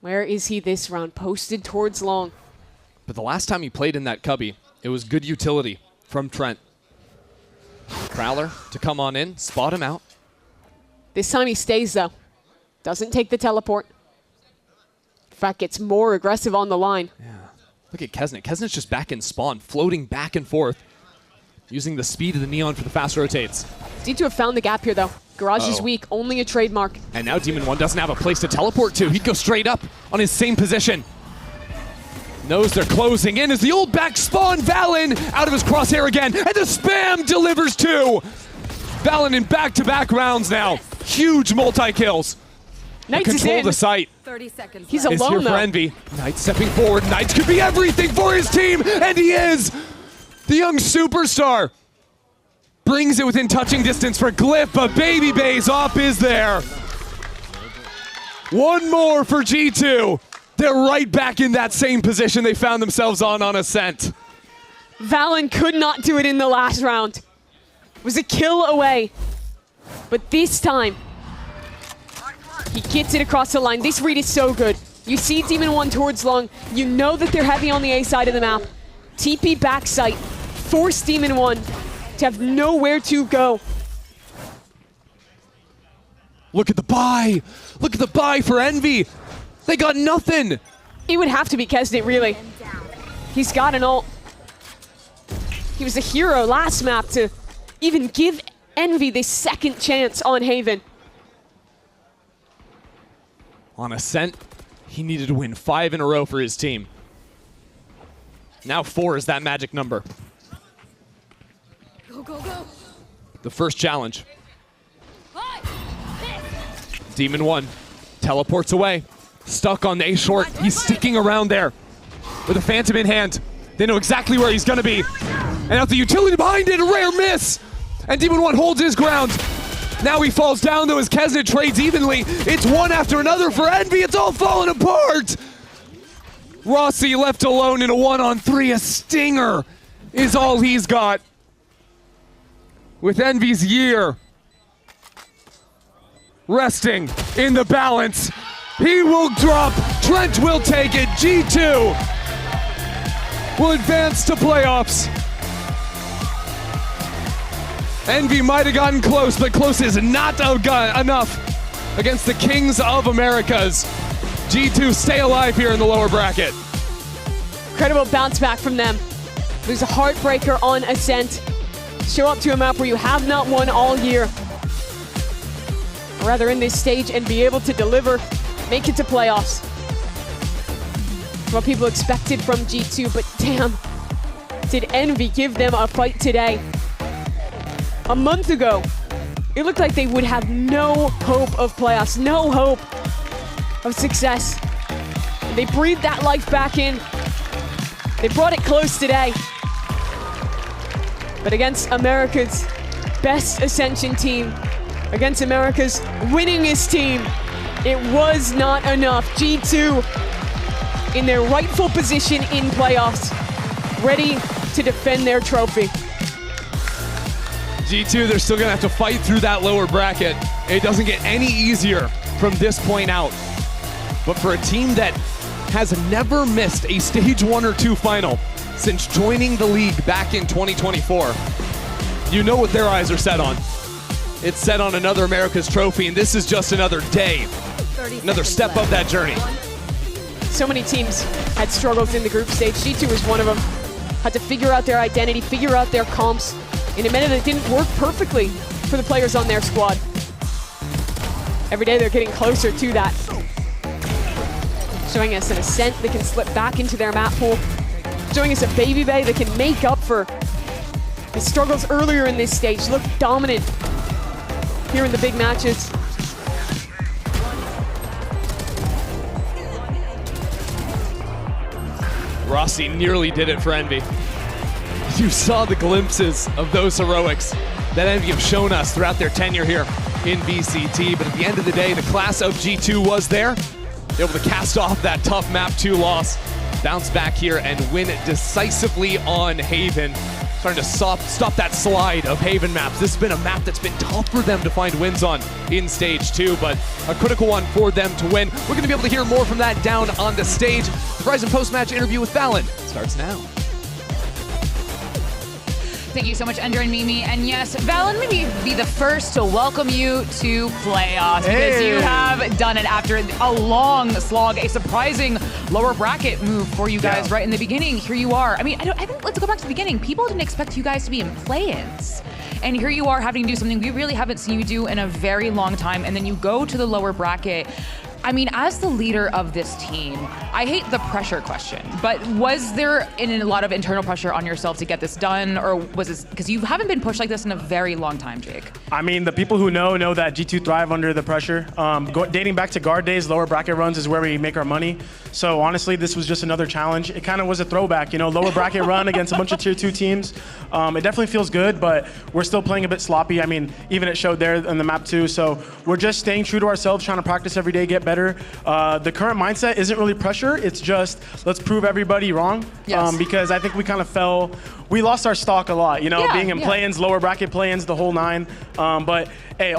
Where is he this round? Posted towards long. But the last time he played in that cubby, it was good utility from Trent. Prowler to come on in, spot him out. This time he stays, though. Doesn't take the teleport. In fact, gets more aggressive on the line. Yeah. Look at Kesnet. Kesnet's just back in spawn, floating back and forth, using the speed of the Neon for the fast rotates. Need to have found the gap here, though. Garage is weak, only a trademark. And now Demon 1 doesn't have a place to teleport to. He'd go straight up on his same position. Knows they're closing in as the old back spawn. Valen out of his crosshair again, and the spam delivers too. Valen in back-to-back rounds now. Huge multi-kills. Knights control is in. The site. 30 seconds. He's Is alone, here for though. Envy. Knight stepping forward. Knights could be everything for his team, and he is. The young superstar brings it within touching distance for Glyph, but Baby Bay's op is there. One more for G2. They're right back in that same position they found themselves on Ascent. Valen could not do it in the last round. It was a kill away. But this time, he gets it across the line. This read is so good. You see Demon 1 towards long. You know that they're heavy on the A side of the map. TP backside. Force Demon 1 to have nowhere to go. Look at the buy. Look at the buy for Envy. They got nothing. It would have to be Kesnet, really. He's got an ult. He was a hero last map to even give Envy the second chance on Haven. On Ascent, he needed to win 5 in a row for his team. Now 4 is that magic number. Go, go, go. The first challenge. Demon 1 teleports away. Stuck on the A short. He's sticking around there with a Phantom in hand. They know exactly where he's gonna be. And out the utility behind it, a rare miss. And Demon 1 holds his ground. Now he falls down though as Kesnet trades evenly. It's one after another for Envy. It's all falling apart. Rossi left alone in a 1-on-3. A stinger is all he's got. With Envy's year resting in the balance. He will drop. Trent will take it. G2 will advance to playoffs. Envy might have gotten close, but close is not enough against the Kings of Americas. G2 stay alive here in the lower bracket. Incredible bounce back from them. There's a heartbreaker on Ascent. Show up to a map where you have not won all year. Or rather in this stage and be able to deliver, make it to playoffs. What people expected from G2, but damn, did Envy give them a fight today. A month ago, it looked like they would have no hope of playoffs, no hope of success. And they breathed that life back in. They brought it close today. But against America's best Ascension team, against America's winningest team, it was not enough. G2 in their rightful position in playoffs, ready to defend their trophy. G2, they're still gonna have to fight through that lower bracket. It doesn't get any easier from this point out. But for a team that has never missed a stage 1 or 2 final since joining the league back in 2024, you know what their eyes are set on. It's set on another America's trophy, and this is just another day, another step of that journey. So many teams had struggles in the group stage. G2 was one of them. Had to figure out their identity, figure out their comps. And it meant that it didn't work perfectly for the players on their squad. Every day they're getting closer to that. Showing us an Ascent that can slip back into their map pool. Showing us a Baby Bay that can make up for the struggles earlier in this stage. Look dominant here in the big matches. Rossi nearly did it for Envy. You saw the glimpses of those heroics that Envy have shown us throughout their tenure here in VCT, but at the end of the day, the class of G2 was there. They were able to cast off that tough map 2 loss, bounce back here and win decisively on Haven. Starting to stop that slide of Haven maps. This has been a map that's been tough for them to find wins on in stage 2, but a critical one for them to win. We're going to be able to hear more from that down on the stage. The Verizon post-match interview with Valen starts now. Thank you so much, Ender and Mimi. And yes, Valen, maybe be the first to welcome you to playoffs because you have done it after a long slog, a surprising lower bracket move for you guys right in the beginning. Here you are. I mean, I think let's go back to the beginning. People didn't expect you guys to be in play-ins. And here you are having to do something we really haven't seen you do in a very long time. And then you go to the lower bracket. I mean, as the leader of this team, I hate the pressure question, but was there a lot of internal pressure on yourself to get this done, or was this, because you haven't been pushed like this in a very long time, Jake? I mean, the people who know that G2 thrive under the pressure. Dating back to guard days, lower bracket runs is where we make our money. So honestly, this was just another challenge. It kind of was a throwback, you know, lower bracket run against a bunch of tier 2 teams. It definitely feels good, but we're still playing a bit sloppy. I mean, even it showed there on the map too. So we're just staying true to ourselves, trying to practice every day, get better. better. The current mindset isn't really pressure. It's just let's prove everybody wrong. Yes. Because I think we kind of we lost our stock a lot, you know, being in play-ins, lower bracket play-ins, the whole 9. But hey,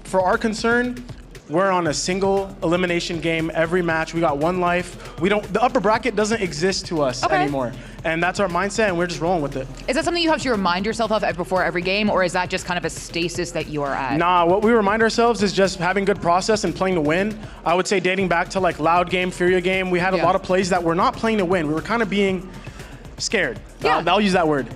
for our concern, we're on a single elimination game every match. We got 1 life. The upper bracket doesn't exist to us anymore. And that's our mindset, and we're just rolling with it. Is that something you have to remind yourself of before every game, or is that just kind of a stasis that you are at? Nah, what we remind ourselves is just having good process and playing to win. I would say dating back to like Loud game, Furia game, we had a lot of plays that were not playing to win. We were kind of being scared. I'll use that word.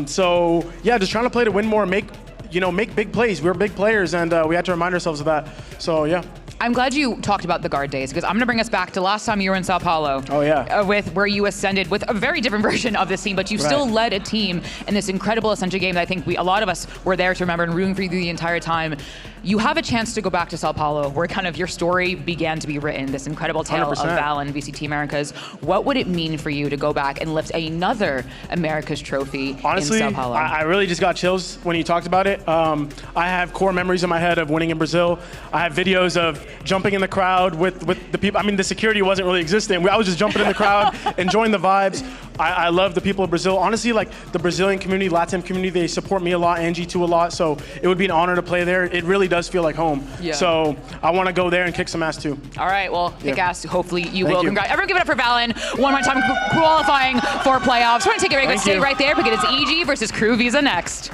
So yeah, just trying to play to win more, make big plays. We're big players, and we had to remind ourselves of that. So yeah. I'm glad you talked about the guard days, because I'm going to bring us back to last time you were in Sao Paulo. Oh, yeah. With where you ascended with a very different version of this team, but you still led a team in this incredible Ascension game that I think a lot of us were there to remember and rooting for you the entire time. You have a chance to go back to Sao Paulo, where kind of your story began to be written, this incredible tale 100%. of Val and VCT Americas. What would it mean for you to go back and lift another Americas trophy Honestly, in Sao Paulo? I really just got chills when you talked about it. I have core memories in my head of winning in Brazil. I have videos of jumping in the crowd with the people. I mean, the security wasn't really existing. I was just jumping in the crowd, enjoying the vibes. I love the people of Brazil. Honestly, like the Brazilian community, Latin community, they support me a lot, and G2 a lot. So it would be an honor to play there. It really does feel like home. Yeah. So I want to go there and kick some ass too. All right, well, kick ass. Hopefully you Thank will. you. Congrats. Everyone give it up for Valen. One more time qualifying for playoffs. We're going to take a break, but Thank stay you. right there because it's EG versus KRU Visa next.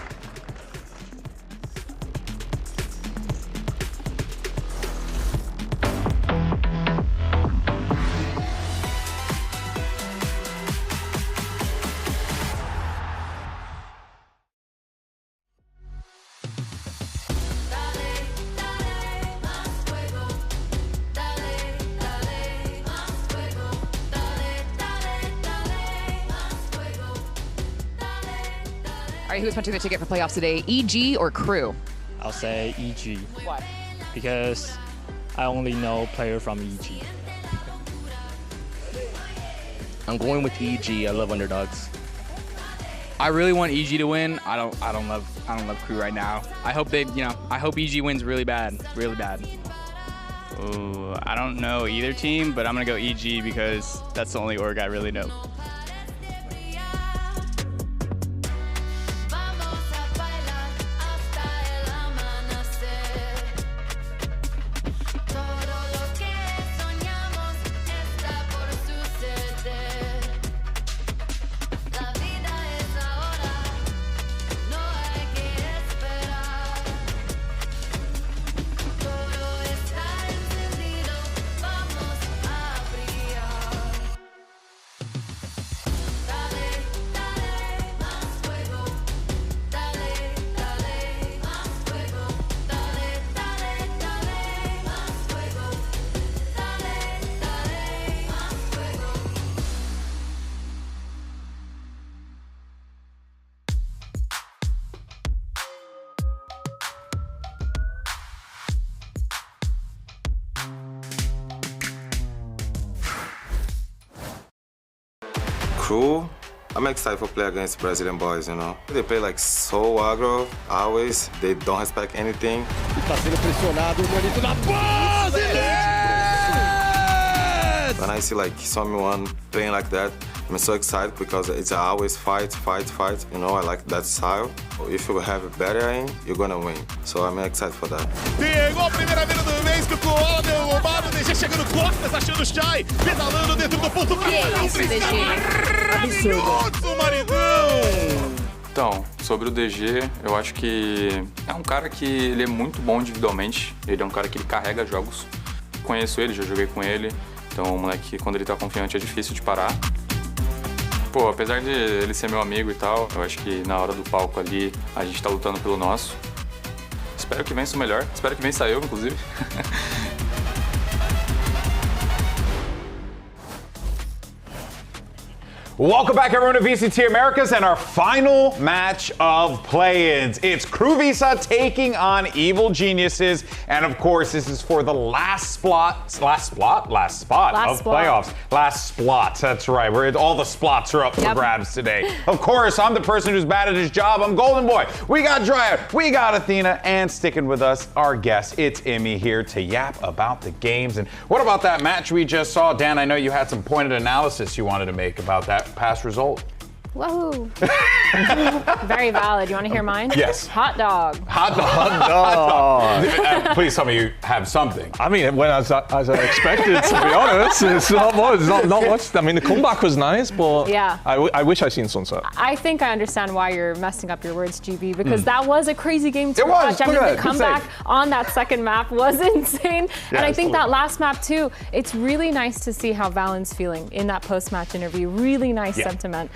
All right, who's punching the ticket for playoffs today, EG or KRU? I'll say EG. Why? Because I only know player from EG. I'm going with EG. I love underdogs. I really want EG to win. I don't love KRU right now. I hope I hope EG wins really bad, really bad. Ooh, I don't know either team, but I'm gonna go EG because that's the only org I really know. KRU, I'm excited for play against Brazilian boys, you know. They play like so aggro, always. They don't respect anything. Está sendo pressionado, o Manito na base! When I see like someone playing like that, I'm so excited because it's always fight, fight, fight. You know, I like that style. If you have a better aim, you're gonna win. So I'm excited for that. Pegou a primeira vez do mês, ficou ó, deu roubado, DG chegando costas, achando o Shai, pedalando dentro do ponto. Que isso, DG? Absurdo, maridão! Então, sobre o DG, eu acho que é um cara que ele é muito bom individualmente. Ele é um cara que ele carrega jogos. Conheço ele, já joguei com ele. Então, o moleque, quando ele tá confiante, é difícil de parar. Pô, apesar de ele ser meu amigo e tal, eu acho que na hora do palco ali, a gente tá lutando pelo nosso. Espero que vença o melhor. Espero que vença eu, inclusive. Welcome back, everyone, to VCT Americas and our final match of play-ins. It's KRU Visa taking on Evil Geniuses, and of course, this is for the last spot of playoffs. Last splot, that's right. All the splots are up for grabs today. Of course, I'm the person who's bad at his job. I'm Golden Boy. We got Dryer, we got Athena, and sticking with us, our guest. It's Emmy here to yap about the games. And what about that match we just saw? Dan, I know you had some pointed analysis you wanted to make about that past result. Whoa. Very valid. You want to hear mine? Yes. Hot dog. Hot dog. Please tell me you have something. I mean, it went as I expected, to be honest. It's not much. I mean, the comeback was nice, but yeah. I wish I'd seen Sunset. I think I understand why you're messing up your words, GB, because that was a crazy game to watch. I mean, the comeback on that second map was insane. Yeah, and I think that last map, too, it's really nice to see how Valen's feeling in that post-match interview. Really nice sentiment.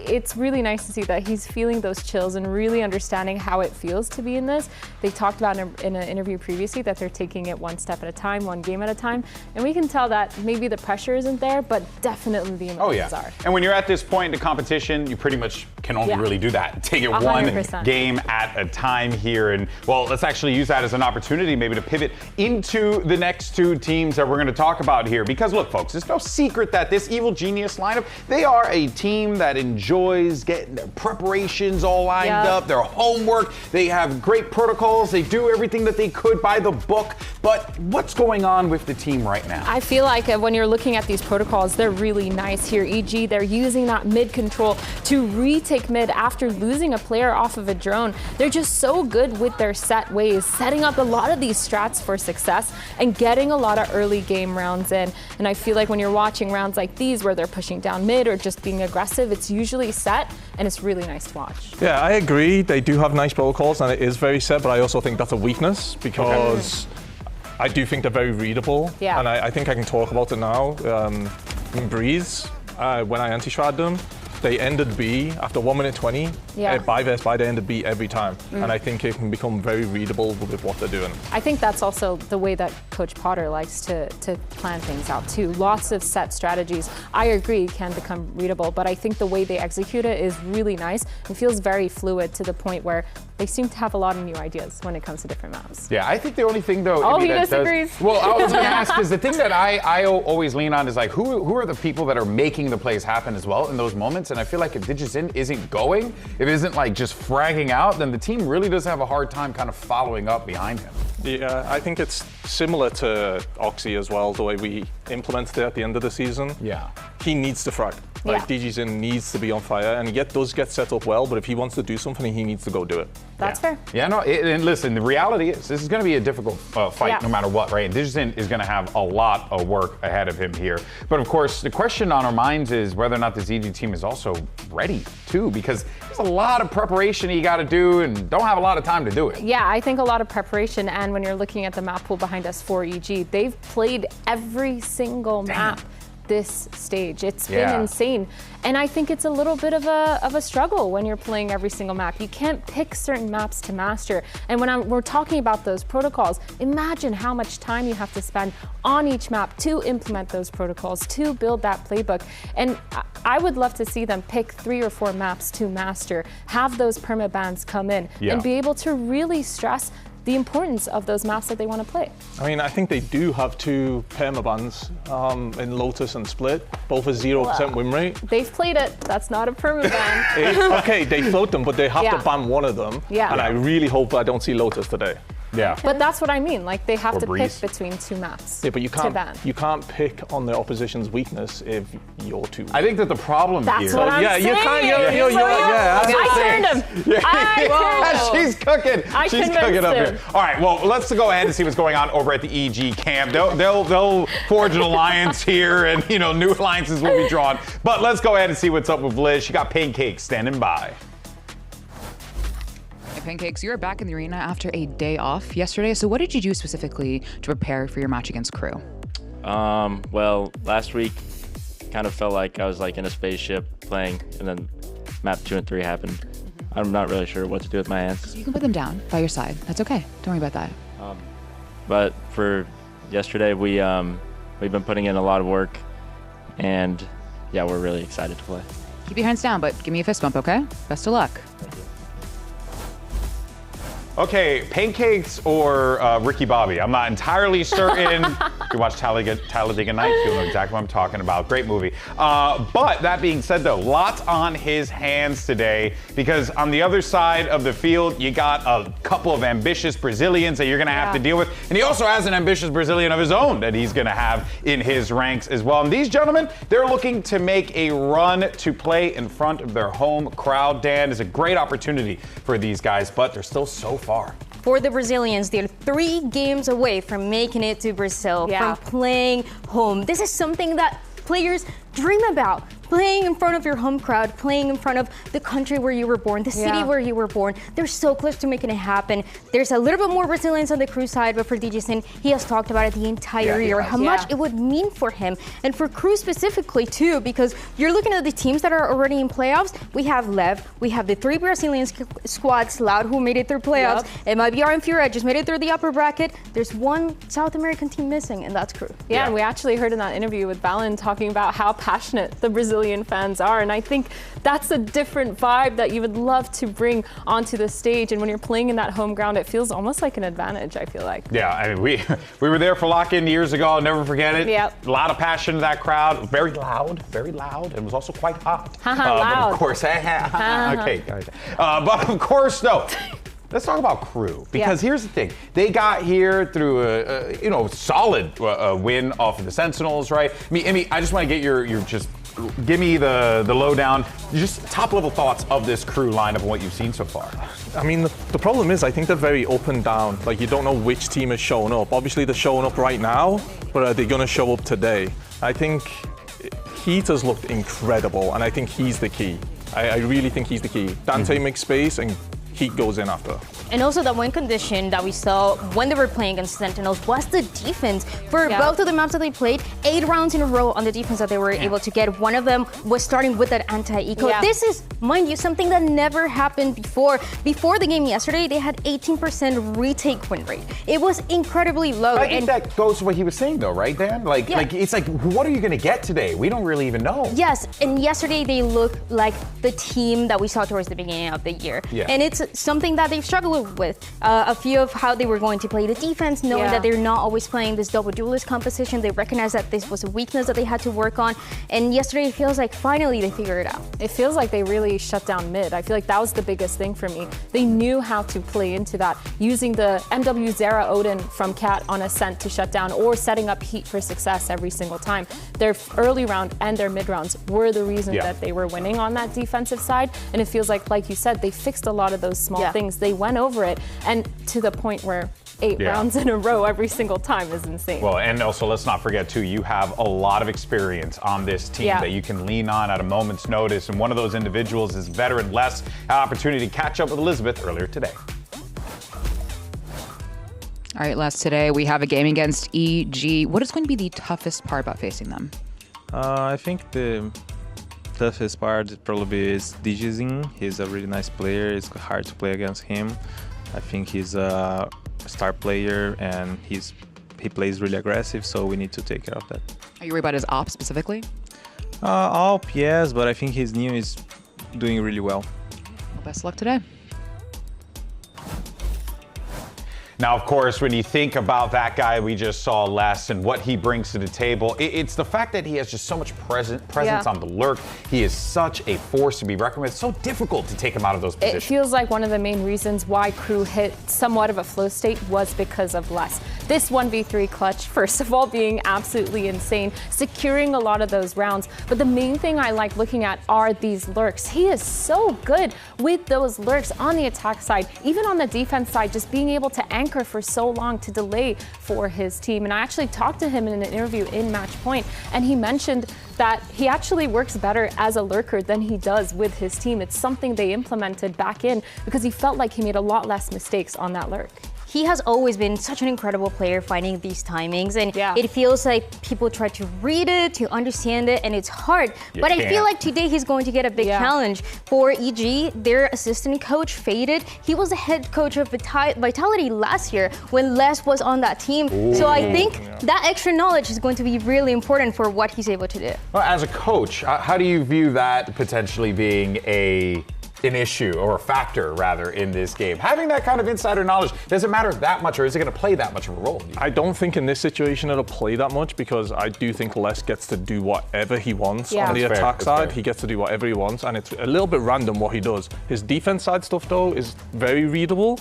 It's really nice to see that he's feeling those chills and really understanding how it feels to be in this. They talked about in an interview previously that they're taking it one step at a time, one game at a time. And we can tell that maybe the pressure isn't there, but definitely the emotions are. And when you're at this point in the competition, you pretty much can only really do that. Take it 100%. One game at a time here. And well, let's actually use that as an opportunity maybe to pivot into the next two teams that we're going to talk about here. Because look, folks, it's no secret that this Evil Genius lineup, they are a team that enjoys getting their preparations all lined up, their homework. They have great protocols. They do everything that they could by the book. But what's going on with the team right now? I feel like when you're looking at these protocols, they're really nice here. E.g., they're using that mid control to retake mid after losing a player off of a drone. They're just so good with their set ways, setting up a lot of these strats for success and getting a lot of early game rounds in. And I feel like when you're watching rounds like these where they're pushing down mid or just being aggressive, it's usually set and it's really nice to watch. Yeah, I agree. They do have nice protocols and it is very set, but I also think that's a weakness because I do think they're very readable. Yeah. And I think I can talk about it now. In Breeze, when I anti-shroud them, they ended B after 1 minute 20. By vs by, they ended B every time. And I think it can become very readable with what they're doing. I think that's also the way that Coach Potter likes to plan things out too. Lots of set strategies, I agree, can become readable, but I think the way they execute it is really nice. It feels very fluid to the point where they seem to have a lot of new ideas when it comes to different maps. Yeah, I think the only thing though. Oh, he disagrees. Well, I was going to ask, is the thing that I always lean on is like, who are the people that are making the plays happen as well in those moments? And I feel like if Digizin isn't going, if it isn't like just fragging out, then the team really does have a hard time kind of following up behind him. Yeah, I think it's similar to Oxy as well, the way we implemented it at the end of the season. Yeah. He needs to frag. Like, Digizin needs to be on fire, and he does get set up well, but if he wants to do something, he needs to go do it. That's fair. Yeah, no, and listen, the reality is this is going to be a difficult fight no matter what, right? Digizin is going to have a lot of work ahead of him here. But of course, the question on our minds is whether or not this EG team is also ready, too, because there's a lot of preparation you got to do and don't have a lot of time to do it. Yeah, I think a lot of preparation, and when you're looking at the map pool behind us for EG, they've played every single map this stage. It's been insane. And I think it's a little bit of a struggle when you're playing every single map. You can't pick certain maps to master. And when we're talking about those protocols, imagine how much time you have to spend on each map to implement those protocols, to build that playbook. And I would love to see them pick 3 or 4 maps to master, have those permabans come in, and be able to really stress the importance of those maps that they want to play. I mean, I think they do have 2 permabans in Lotus and Split, both a 0% win rate. They've played it. That's not a permaban. Okay, they float them, but they have to ban one of them. Yeah. And I really hope I don't see Lotus today. Yeah. But that's what I mean. Like, they have to pick between 2 maps. Yeah, but you can't pick on the opopposition's weakness if you're too. I think that the problem here. That's what I'm saying. You can't. I turned him. She's cooking. She's cooking up here. All right. Well, let's go ahead and see what's going on over at the EG camp. They'll forge an alliance here, and new alliances will be drawn. But let's go ahead and see what's up with Liz. She got Pancakes standing by. Pancakes, you're back in the arena after a day off yesterday. So what did you do specifically to prepare for your match against KRU? Well, last week kind of felt like I was like in a spaceship playing, and then map 2 and 3 happened. I'm not really sure what to do with my hands. You can put them down by your side. That's okay. Don't worry about that. But for yesterday, we've been putting in a lot of work, and yeah, we're really excited to play. Keep your hands down, but give me a fist bump, okay? Best of luck. Okay, pancakes or Ricky Bobby? I'm not entirely certain. If you watch Talladega Nights, you'll know exactly what I'm talking about. Great movie. But that being said, though, lots on his hands today because on the other side of the field, you got a couple of ambitious Brazilians that you're going to have to deal with. And he also has an ambitious Brazilian of his own that he's going to have in his ranks as well. And these gentlemen, they're looking to make a run to play in front of their home crowd. Dan, is a great opportunity for these guys, but they're still so far. For the Brazilians, they're 3 games away from making it to Brazil, from playing home. This is something that players dream about. Playing in front of your home crowd, playing in front of the country where you were born, the city where you were born. They're so close to making it happen. There's a little bit more Brazilians on the KRU side, but for DJson, he has talked about it the entire year, how much it would mean for him. And for KRU specifically too, because you're looking at the teams that are already in playoffs. We have Lev, we have the 3 Brazilian squads, Loud, who made it through playoffs. MIBR and Fura just made it through the upper bracket. There's one South American team missing, and that's KRU. Yeah, and we actually heard in that interview with Valen talking about how passionate the Brazilian fans are, and I think that's a different vibe that you would love to bring onto the stage. And when you're playing in that home ground, it feels almost like an advantage, I feel like. Yeah, I mean, we were there for lock-in years ago. I'll never forget it. Yep. A lot of passion in that crowd. Very loud, and it was also quite hot. Loud. But of course, okay. But of course, though. Let's talk about KRU, because here's the thing. They got here through a solid win off of the Sentinels, right? I mean, I just want to get your just give me the lowdown, just top level thoughts of this KRU lineup and what you've seen so far. I mean, the problem is I think they're very up and down. Like, you don't know which team is showing up. Obviously, they're showing up right now, but are they going to show up today? I think Heat has looked incredible, and I think he's the key. I really think he's the key. Dante makes space, and Heat goes in after. And also that one condition that we saw when they were playing against Sentinels was the defense. For both of the maps that they played, 8 rounds in a row on the defense that they were able to get. One of them was starting with that anti-eco. This is, mind you, something that never happened before. Before the game yesterday, they had 18% retake win rate. It was incredibly low. I think that goes to what he was saying though, right, Dan? Like it's like, what are you going to get today? We don't really even know. Yes, and yesterday they looked like the team that we saw towards the beginning of the year. And it's something that they've struggled with. A few of how they were going to play the defense, knowing that they're not always playing this double duelist composition. They recognized that this was a weakness that they had to work on. And yesterday it feels like finally they figured it out. It feels like they really shut down mid. I feel like that was the biggest thing for me. They knew how to play into that, using the MW Zera Odin from Cat on Ascent to shut down, or setting up Heat for success every single time. Their early round and their mid rounds were the reason that they were winning on that defensive side. And it feels like you said, they fixed a lot of those small things. They went over it, and to the point where 8 rounds in a row every single time is insane. Well, and also let's not forget too, you have a lot of experience on this team that you can lean on at a moment's notice, and one of those individuals is veteran Les. Had an opportunity to catch up with Elizabeth earlier today. All right, Les, today we have a game against EG. What is going to be the toughest part about facing them? I think the toughest part probably is DJson. He's a really nice player. It's hard to play against him. I think he's a star player, and he plays really aggressive, so we need to take care of that. Are you worried about his op specifically? Op, yes, but I think his new is doing really well. Well, best of luck today. Now, of course, when you think about that guy we just saw, Les, and what he brings to the table, it's the fact that he has just so much presence on the lurk. He is such a force to be reckoned with. It's so difficult to take him out of those positions. It feels like one of the main reasons why KRU hit somewhat of a flow state was because of Les. This 1v3 clutch, first of all, being absolutely insane, securing a lot of those rounds. But the main thing I like looking at are these lurks. He is so good with those lurks on the attack side, even on the defense side, just being able to anchor for so long to delay for his team. And I actually talked to him in an interview in Match Point, and he mentioned that he actually works better as a lurker than he does with his team. It's something they implemented back in because he felt like he made a lot less mistakes on that lurk. he has always been such an incredible player finding these timings, and it feels like people try to read it, to understand it, and it's hard. But I feel like today he's going to get a big challenge. For EG, their assistant coach faded. He was the head coach of Vitality last year when Les was on that team. Ooh. So I think that extra knowledge is going to be really important for what he's able to do. Well, as a coach, how do you view that potentially being an issue, or a factor rather, in this game? Having that kind of insider knowledge, does it matter that much, or is it going to play that much of a role? I don't think in this situation it'll play that much, because I do think Les gets to do whatever he wants on the attack side. He gets to do whatever he wants, and it's a little bit random what he does. His defense side stuff, though, is very readable,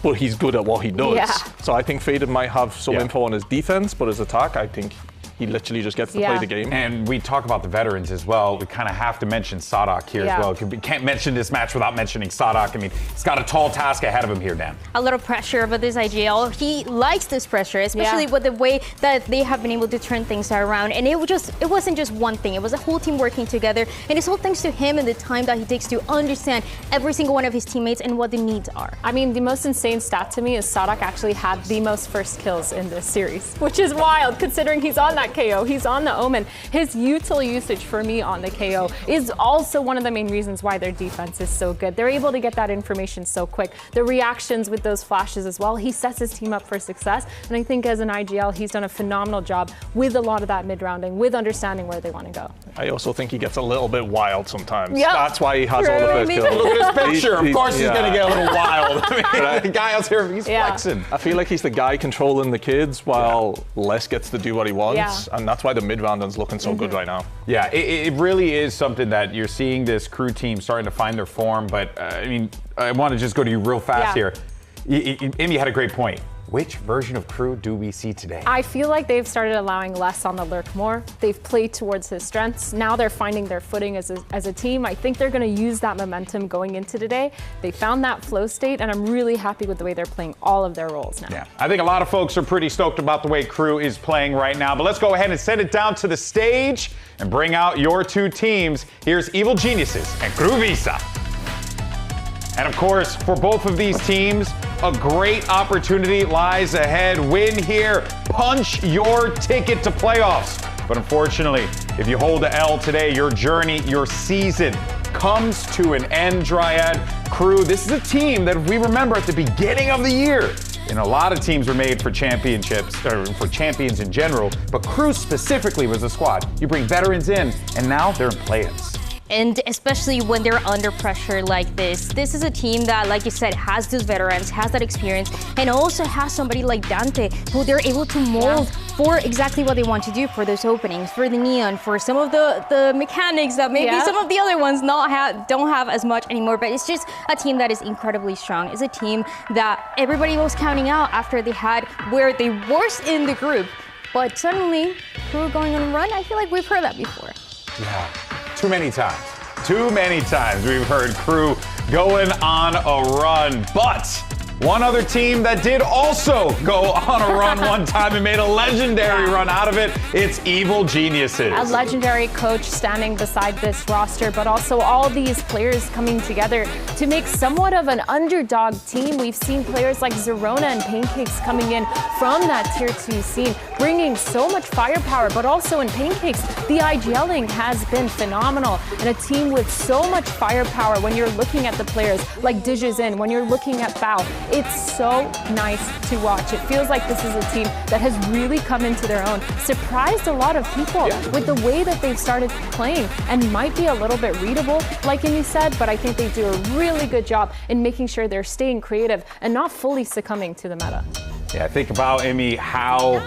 but he's good at what he does. Yeah. So I think Faded might have some info on his defense, but his attack, I think he literally just gets to play the game. And we talk about the veterans as well. We kind of have to mention Sadak here as well. We can't mention this match without mentioning Sadak. I mean, he's got a tall task ahead of him here, Dan. A little pressure, but this IGL, he likes this pressure, especially with the way that they have been able to turn things around. And it wasn't just one thing. It was a whole team working together. And it's all thanks to him and the time that he takes to understand every single one of his teammates and what the needs are. I mean, the most insane stat to me is Sadak actually had the most first kills in this series, which is wild considering he's on that KO. He's on the Omen. His util usage for me on the KO is also one of the main reasons why their defense is so good. They're able to get that information so quick. The reactions with those flashes as well. He sets his team up for success. And I think as an IGL, he's done a phenomenal job with a lot of that mid-rounding, with understanding where they want to go. I also think he gets a little bit wild sometimes. Yep. That's why he has all the first kills. Look at his picture. Of course he's going to get a little wild. I mean, the guy out here, he's flexing. I feel like he's the guy controlling the kids while Les gets to do what he wants. And that's why the mid-rounding's looking so good right now. Yeah, it really is something that you're seeing this KRU team starting to find their form. But, I mean, I want to just go to you real fast here. Amy had a great point. Which version of KRU do we see today? I feel like they've started allowing Les on the lurk more. They've played towards his strengths. Now they're finding their footing as a team. I think they're going to use that momentum going into today. They found that flow state, and I'm really happy with the way they're playing all of their roles now. Yeah, I think a lot of folks are pretty stoked about the way KRU is playing right now. But let's go ahead and send it down to the stage and bring out your two teams. Here's Evil Geniuses and KRU Visa. And of course, for both of these teams, a great opportunity lies ahead. Win here, punch your ticket to playoffs. But unfortunately, if you hold the L today, your journey, your season comes to an end, Dryad. KRU, this is a team that, if we remember at the beginning of the year, and a lot of teams were made for championships, or for champions in general, but KRU specifically was a squad. You bring veterans in, and now they're in play-ins. And especially when they're under pressure like this is a team that, like you said, has those veterans, has that experience, and also has somebody like Dante who they're able to mold for exactly what they want to do, for those openings, for the neon, for some of the mechanics that maybe some of the other ones don't have as much anymore. But it's just a team that is incredibly strong. It's a team that everybody was counting out after they had where they worst in the group. But suddenly, KRU going on a run, I feel like we've heard that before. Yeah. Too many times. Too many times we've heard KRU going on a run. But one other team that did also go on a run one time and made a legendary run out of it, it's Evil Geniuses. A legendary coach standing beside this roster, but also all these players coming together to make somewhat of an underdog team. We've seen players like Zerona and Pancakes coming in from that Tier 2 scene, bringing so much firepower, but also in Pancakes, the IGLing has been phenomenal. And a team with so much firepower when you're looking at the players like Dijizin, when you're looking at Bao, it's so nice to watch. It feels like this is a team that has really come into their own, surprised a lot of people with the way that they've started playing, and might be a little bit readable, like Amy said, but I think they do a really good job in making sure they're staying creative and not fully succumbing to the meta. Yeah, think about, Amy, how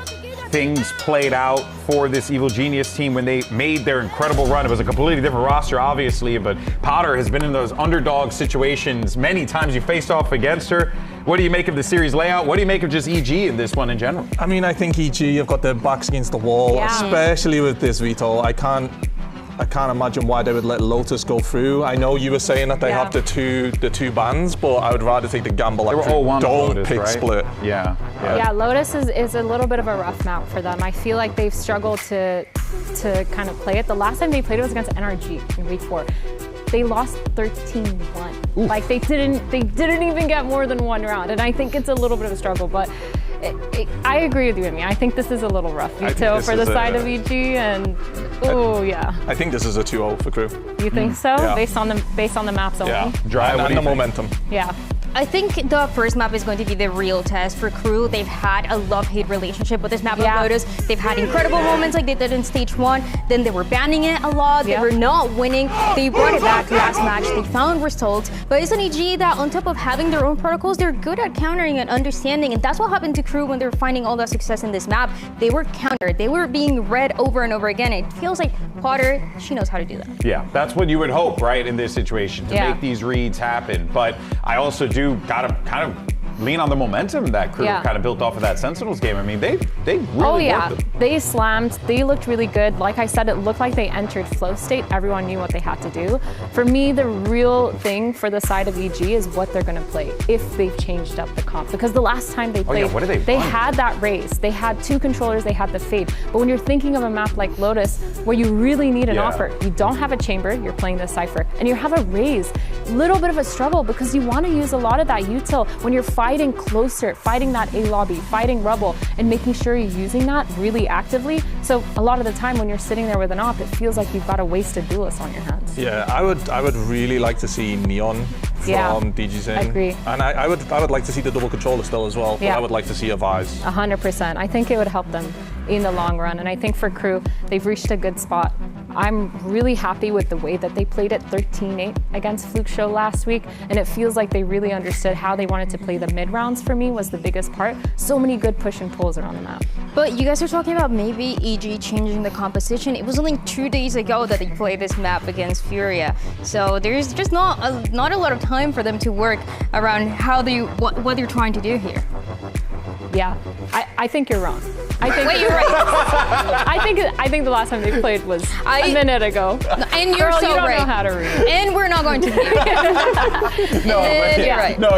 things played out for this Evil Genius team when they made their incredible run. It was a completely different roster, obviously, but Potter has been in those underdog situations many times. You faced off against her. What do you make of the series layout? What do you make of just EG in this one in general? I mean, I think EG have got their backs against the wall, especially with this veto. I can't imagine why they would let Lotus go through. I know you were saying that they have the two bans, but I would rather take the gamble. They were all one don't Lotus, pick right? split. Yeah, Lotus is a little bit of a rough map for them. I feel like they've struggled to kind of play it. The last time they played it was against NRG in week 4. they lost 13-1. Like they didn't even get more than one round, and I think it's a little bit of a struggle. But I agree with you, Amy. I think this is a little rough veto for the side of EG, and yeah. I think this is a 2-0 for Crew. You think so? Yeah. Based on the maps only? Yeah, Drive and the momentum. Yeah. I think the first map is going to be the real test for Crew. They've had a love-hate relationship with this map of Lotus. They've had incredible moments like they did in stage 1. Then they were banning it a lot. They were not winning. They brought it back last match. They found results. But it's an EG that on top of having their own protocols, they're good at countering and understanding. And that's what happened to Crew when they were finding all that success in this map. They were countered. They were being read over and over again. It feels like Potter, she knows how to do that. Yeah, that's what you would hope, right, in this situation, to make these reads happen. But I also do gotta kind of lean on the momentum that Crew kind of built off of that Sentinels game. I mean, they really worked them. They slammed. They looked really good. Like I said, it looked like they entered flow state. Everyone knew what they had to do. For me, the real thing for the side of EG is what they're going to play if they've changed up the comp. Because the last time they played, they had that race. They had 2 controllers. They had the Fade. But when you're thinking of a map like Lotus, where you really need an offer, you don't have a chamber, you're playing the Cypher, and you have a raise. Little bit of a struggle because you want to use a lot of that util when you're fighting closer, fighting that A lobby, fighting Rubble, and making sure you're using that really actively. So a lot of the time when you're sitting there with an op, it feels like you've got a wasted duelist on your hands. Yeah, I would really like to see Neon from DGZing. I agree. And I would like to see the double controller still as well, but I would like to see a Vise. 100%. I think it would help them in the long run, and I think for Crew, they've reached a good spot. I'm really happy with the way that they played it 13-8 against Fluke Show last week, and it feels like they really understood how they wanted to play the mid rounds. For me was the biggest part. So many good push and pulls around the map. But you guys are talking about maybe EG changing the composition. It was only 2 days ago that they played this map against Furia, so there's just not a lot of time for them to work around how what they're trying to do here. Yeah, I think you're wrong. Wait, you're right. I think the last time they played was a minute ago. And you're Girl, so you don't right. know how to read. And we're not going to hear. No, but you're right. No,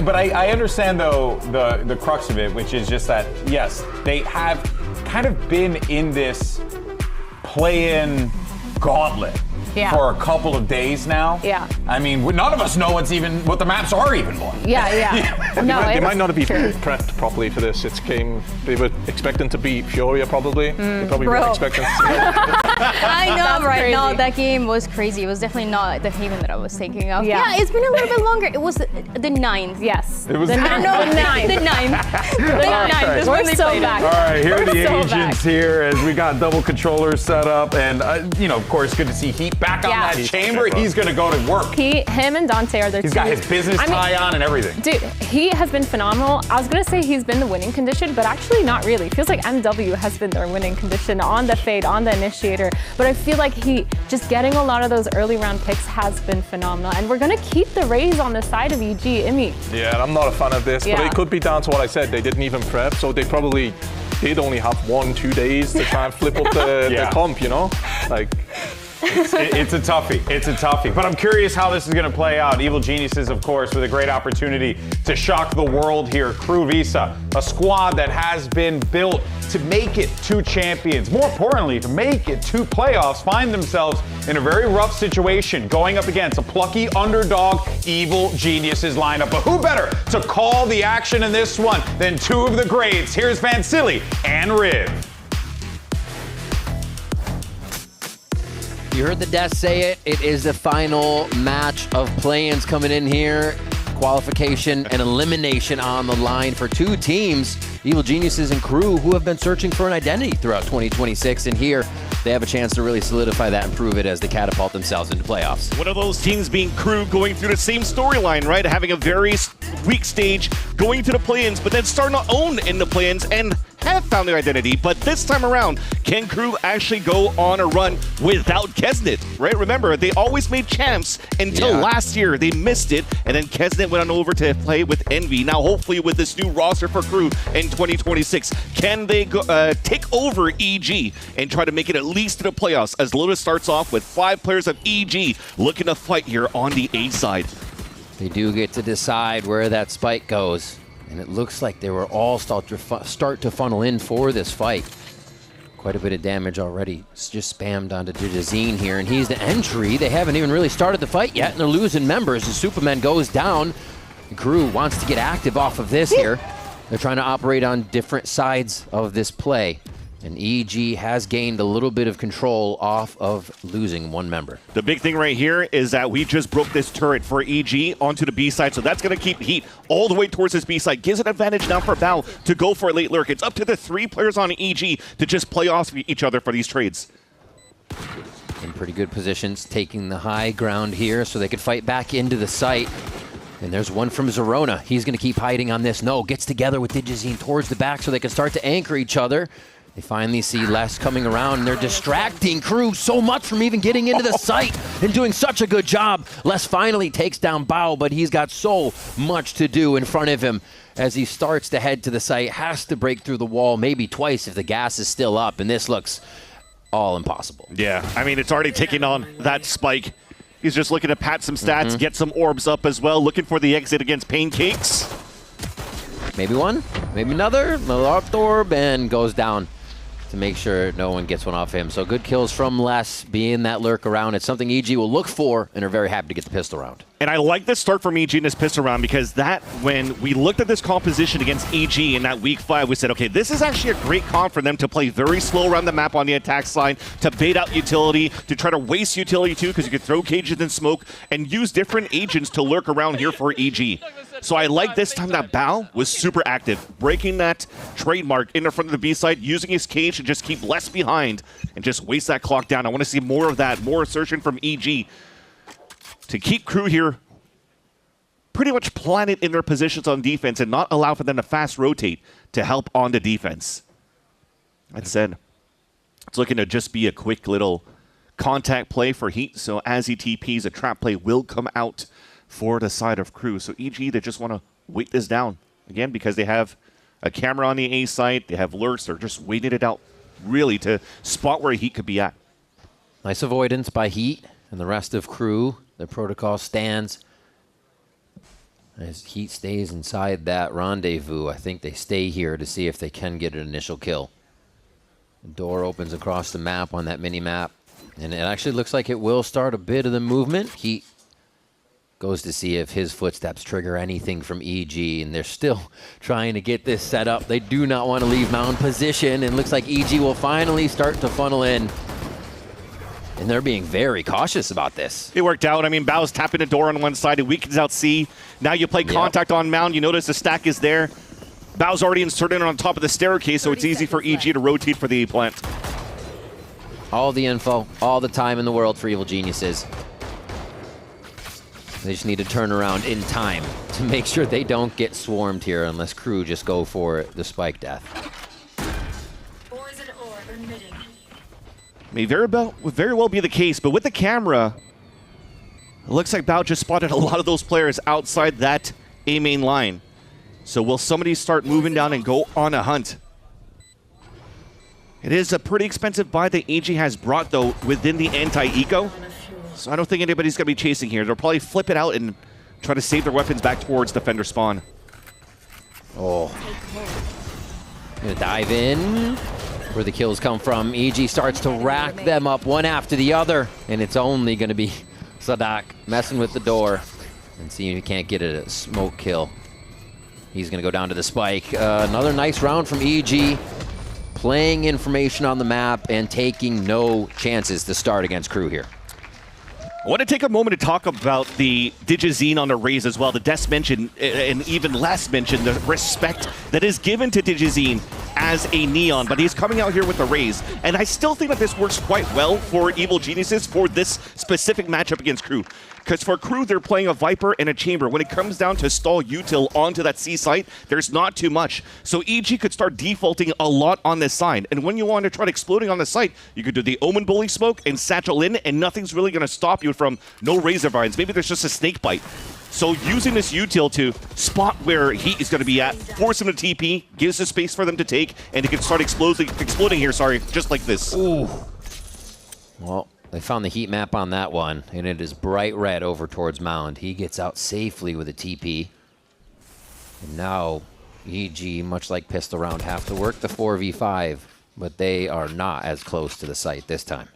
but I understand though the crux of it, which is just that yes, they have kind of been in this play-in gauntlet for a couple of days now. Yeah. I mean, none of us know what the maps are even like. Yeah. No, they might not have been prepped properly for this. They were expecting to beat Furia probably. They probably weren't expecting to see it. I know, That's right? crazy. No, that game was crazy. It was definitely not the Haven that I was thinking of. Yeah. It's been a little bit longer. It was the 9th. Yes. It was the 9th. The 9th is when they played back. All right, here are the so agents back. here as we got double controllers set up, and of course, good to see Heat back on that chamber. He's going to go to work. Him and Dante are the He's got his business tie on and everything. Dude, he has been phenomenal. I was going to say he's been the winning condition, but actually not really. It feels like MW has been their winning condition on the Fade, on the Initiator. But I feel like he just getting a lot of those early round picks has been phenomenal. And we're going to keep the raise on the side of EG. Imi. Yeah, I'm not a fan of this, but it could be down to what I said. They didn't even prep, so they probably did only have 1-2 days to try and flip up the comp, Like... It's a toughie. It's a toughie. But I'm curious how this is going to play out. Evil Geniuses, of course, with a great opportunity to shock the world here. Crew Visa, a squad that has been built to make it to champions. More importantly, to make it to playoffs, find themselves in a very rough situation going up against a plucky underdog Evil Geniuses lineup. But who better to call the action in this one than 2 of the greats? Here's Vansili and Riv. You heard the Death say it. It is the final match of play-ins coming in here. Qualification and elimination on the line for 2 teams, Evil Geniuses and Crew, who have been searching for an identity throughout 2026. And here, they have a chance to really solidify that and prove it as they catapult themselves into playoffs. One of those teams being Crew, going through the same storyline, right? Having a very weak stage, going to the play-ins, but then starting to own in the play-ins and have found their identity. But this time around, can Crew actually go on a run without Kesnet, right? Remember, they always made champs until last year. They missed it, and then Kesnet went on over to play with Envy. Now, hopefully, with this new roster for Crew in 2026, can they go, take over EG and try to make it at least to the playoffs, as Lotus starts off with 5 players of EG looking to fight here on the A side. They do get to decide where that spike goes, and it looks like they were all start to funnel in for this fight. Quite a bit of damage already. It's just spammed onto Digizine here, and he's the entry. They haven't even really started the fight yet, and they're losing members. The Superman goes down. The crew wants to get active off of this here. They're trying to operate on different sides of this play. And EG has gained a little bit of control off of losing one member. The big thing right here is that we just broke this turret for EG onto the B side, so that's going to keep Heat all the way towards this B side. Gives an advantage now for Bao to go for a late lurk. It's up to the 3 players on EG to just play off each other for these trades. In pretty good positions, taking the high ground here so they could fight back into the site. And there's one from Zerona. He's going to keep hiding on this. No, gets together with Digizine towards the back so they can start to anchor each other. They finally see Les coming around, and they're distracting KRU so much from even getting into the site and doing such a good job. Les finally takes down Bao, but he's got so much to do in front of him as he starts to head to the site, has to break through the wall maybe twice if the gas is still up, and this looks all impossible. Yeah, I mean, it's already taking on that spike. He's just looking to pat some stats, get some orbs up as well, looking for the exit against Pancakes. Maybe one, maybe another, Malart orb, and goes down to make sure no one gets one off him. So good kills from Les, being that lurk around. It's something EG will look for and are very happy to get the pistol round. And I like the start from EG in this pistol round because that, when we looked at this composition against EG in that week 5, we said, okay, this is actually a great comp for them to play very slow around the map on the attack side, to bait out utility, to try to waste utility too, because you could throw cages and smoke, and use different agents to lurk around here for EG. So I like this time that Bao was super active, breaking that trademark in the front of the B side, using his cage to just keep less behind and just waste that clock down. I want to see more of that, more assertion from EG to keep KRU here pretty much planted in their positions on defense and not allow for them to fast rotate to help on the defense. That said, it's looking to just be a quick little contact play for Heat, so as he TPs, a trap play will come out for the side of KRU. So EG, they just want to wait this down. Again, because they have a camera on the A site, they have lurks, they're just waiting it out really to spot where Heat could be at. Nice avoidance by Heat and the rest of KRU. The protocol stands. As Heat stays inside that rendezvous, I think they stay here to see if they can get an initial kill. The door opens across the map on that mini-map, and it actually looks like it will start a bit of the movement. Heat goes to see if his footsteps trigger anything from EG, and they're still trying to get this set up. They do not want to leave mound position, and looks like EG will finally start to funnel in. And they're being very cautious about this. It worked out. I mean, Bao's tapping the door on one side. It weakens out C. Now you play contact on mound. You notice the stack is there. Bao's already inserted on top of the staircase, so it's easy for EG to rotate for the A plant. All the info, all the time in the world for Evil Geniuses. They just need to turn around in time to make sure they don't get swarmed here unless KRU just go for the spike death. May very well be the case, but with the camera, it looks like Bao just spotted a lot of those players outside that A main line. So will somebody start moving down and go on a hunt? It is a pretty expensive buy that EG has brought, though, within the anti-eco. So I don't think anybody's going to be chasing here. They'll probably flip it out and try to save their weapons back towards Defender spawn. Oh. Gonna dive in. Where the kills come from. EG starts to rack them up one after the other, and it's only going to be Sadak messing with the door and seeing if he can't get a smoke kill. He's going to go down to the spike. Another nice round from EG, playing information on the map and taking no chances to start against KRU here. I want to take a moment to talk about the Digizine on the Raze as well. The Des mentioned, and even Les mentioned, the respect that is given to Digizine as a Neon, but he's coming out here with the Raze. And I still think that this works quite well for Evil Geniuses for this specific matchup against KRU. Because for KRU, they're playing a Viper and a Chamber. When it comes down to stall util onto that C site, there's not too much. So EG could start defaulting a lot on this side. And when you want to try exploding on the site, you could do the Omen Bully Smoke and Satchel in, and nothing's really going to stop you from no Razor Vines. Maybe there's just a Snake Bite. So using this util to spot where Heat is going to be at, force him to TP, gives the space for them to take, and he can start exploding here, just like this. Ooh. Well, they found the heat map on that one, and it is bright red over towards Mound. He gets out safely with a TP. And now EG, much like Pistol Round, have to work the 4v5. but they are not as close to the site this time.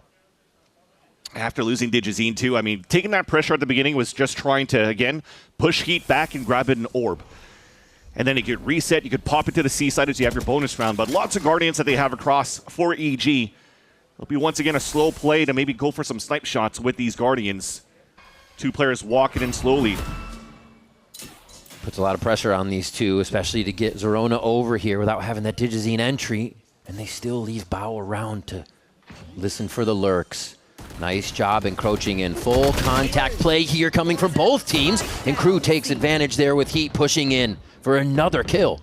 After losing Digizine too, I mean, taking that pressure at the beginning was just trying to, again, push Heat back and grab an orb. And then it could reset, you could pop it to the C side as you have your bonus round, but lots of Guardians that they have across for EG. It'll be once again a slow play to maybe go for some snipe shots with these Guardians. 2 players walking in slowly. Puts a lot of pressure on these two, especially to get Zerona over here without having that Digizine entry. And they still leave Bao around to listen for the lurks. Nice job encroaching in. Full contact play here coming from both teams. And KRU takes advantage there with Heat pushing in for another kill.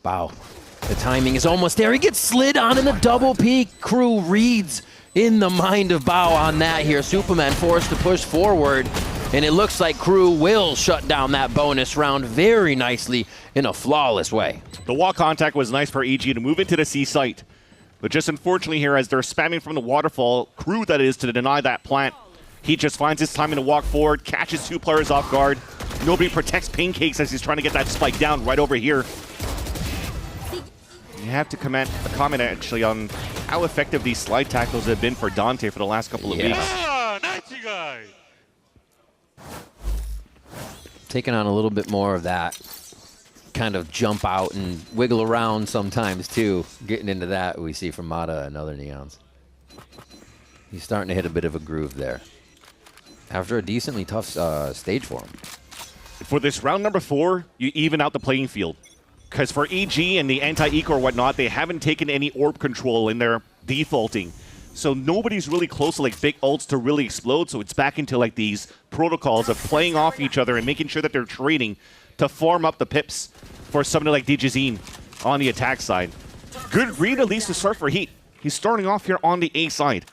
Bao. The timing is almost there. He gets slid on in the double peek. KRU reads in the mind of Bao on that here. Superman forced to push forward. And it looks like KRU will shut down that bonus round very nicely in a flawless way. The wall contact was nice for EG to move into the C site. But just unfortunately here, as they're spamming from the waterfall, KRU that is, to deny that plant, he just finds his timing to walk forward, catches 2 players off guard. Nobody protects Pancakes as he's trying to get that spike down right over here. You have to comment actually on how effective these slide tackles have been for Dante for the last couple of weeks. Taking on a little bit more of that kind of jump out and wiggle around sometimes too. Getting into that we see from Mata and other Neons. He's starting to hit a bit of a groove there after a decently tough stage for him. For this round number 4, you even out the playing field. Because for EG and the anti-eco or whatnot, they haven't taken any orb control in their defaulting. So nobody's really close to like big ults to really explode, so it's back into like these protocols of playing off each other and making sure that they're trading to farm up the pips for somebody like Digizine on the attack side. Good read at least to start for Heat. He's starting off here on the A side.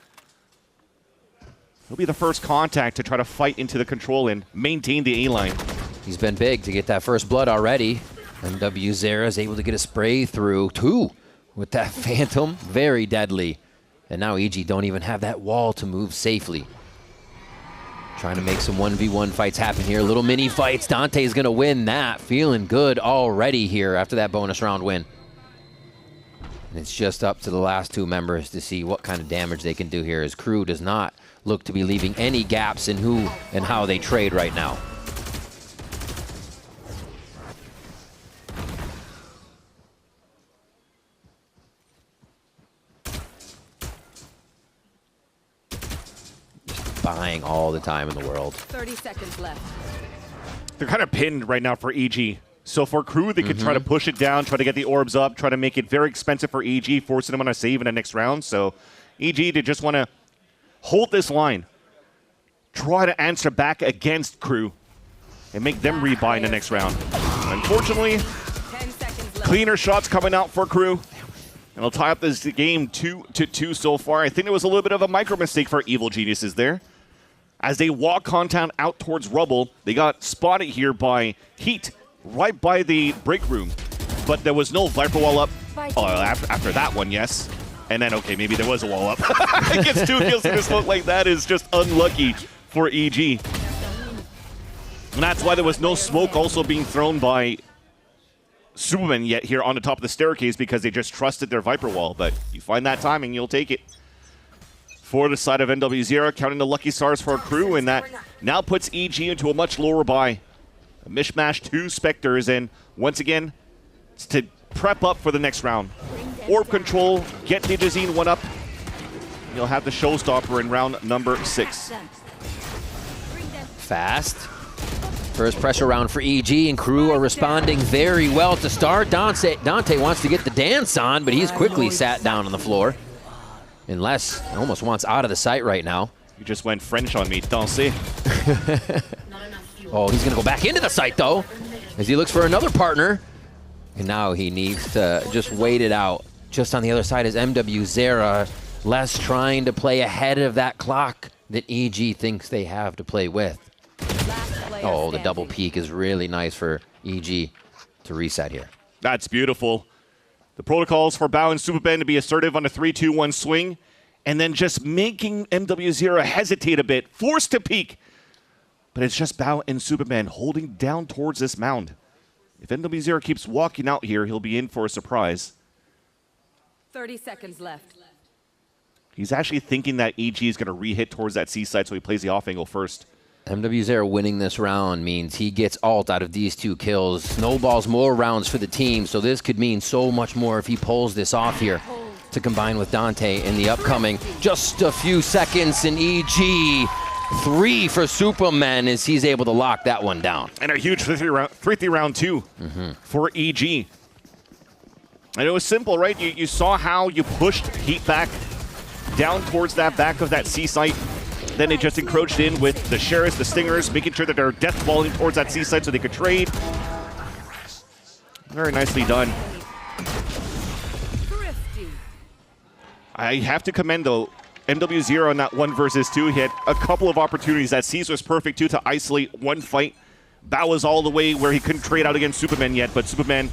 He'll be the first contact to try to fight into the control and maintain the A line. He's been big to get that first blood already. MW Zera is able to get a spray through 2 with that Phantom. Very deadly. And now EG don't even have that wall to move safely. Trying to make some 1v1 fights happen here. Little mini fights. Dante's going to win that. Feeling good already here after that bonus round win. And it's just up to the last 2 members to see what kind of damage they can do here, as KRU does not look to be leaving any gaps in who and how they trade right now. Buying all the time in the world. 30 seconds left. They're kind of pinned right now for EG. So for KRU, they could try to push it down, try to get the orbs up, try to make it very expensive for EG, forcing them on a save in the next round. So EG, they just want to hold this line, try to answer back against KRU, and make them rebuy in the next round. Unfortunately, cleaner shots coming out for KRU. And they'll tie up this game 2-2 so far. I think it was a little bit of a micro mistake for Evil Geniuses there. As they walk Contown out towards Rubble, they got spotted here by Heat right by the break room. But there was no Viper wall up after that one, yes. And then, okay, maybe there was a wall up. Gets 2 kills in a smoke like that is just unlucky for EG. And that's why there was no smoke also being thrown by Superman yet here on the top of the staircase, because they just trusted their Viper wall. But you find that timing, you'll take it. For the side of NW0, counting the lucky stars for KRU, and that now puts EG into a much lower buy. A mishmash 2 Spectres, and once again, it's to prep up for the next round. Orb control, get Digizine 1 up. You'll have the showstopper in round number 6. Fast. First pressure round for EG, and KRU are responding very well to start. Dante wants to get the dance on, but he's quickly sat down on the floor. Unless he almost wants out of the site right now. You just went French on me, danser. Oh, he's going to go back into the site, though, as he looks for another partner. And now he needs to just wait it out. Just on the other side is MW Zera, less trying to play ahead of that clock that EG thinks they have to play with. Oh, the double peek is really nice for EG to reset here. That's beautiful. The protocols for Bao and Superben to be assertive on a 3-2-1 swing, and then just making MW0 hesitate a bit, forced to peek. But it's just Bao and Superman holding down towards this mound. If MW0 keeps walking out here, he'll be in for a surprise. 30 seconds left. He's actually thinking that EG is going to re-hit towards that C side, so he plays the off angle first. MWZero winning this round means he gets ult out of these 2 kills, snowballs more rounds for the team, so this could mean so much more if he pulls this off here to combine with Dante in the upcoming. Just a few seconds in EG. 3 for Superman as he's able to lock that one down. And a huge 3-3 round 2 for EG. And it was simple, right? You saw how you pushed Heat back down towards that back of that C site. Then they just encroached in with the Sheriffs, the Stingers, making sure that they're death balling towards that C site so they could trade. Very nicely done. I have to commend, though, MWZero in that 1 versus 2. He had a couple of opportunities. That C's was perfect, too, to isolate one fight. Bao was all the way where he couldn't trade out against Superman yet, but Superman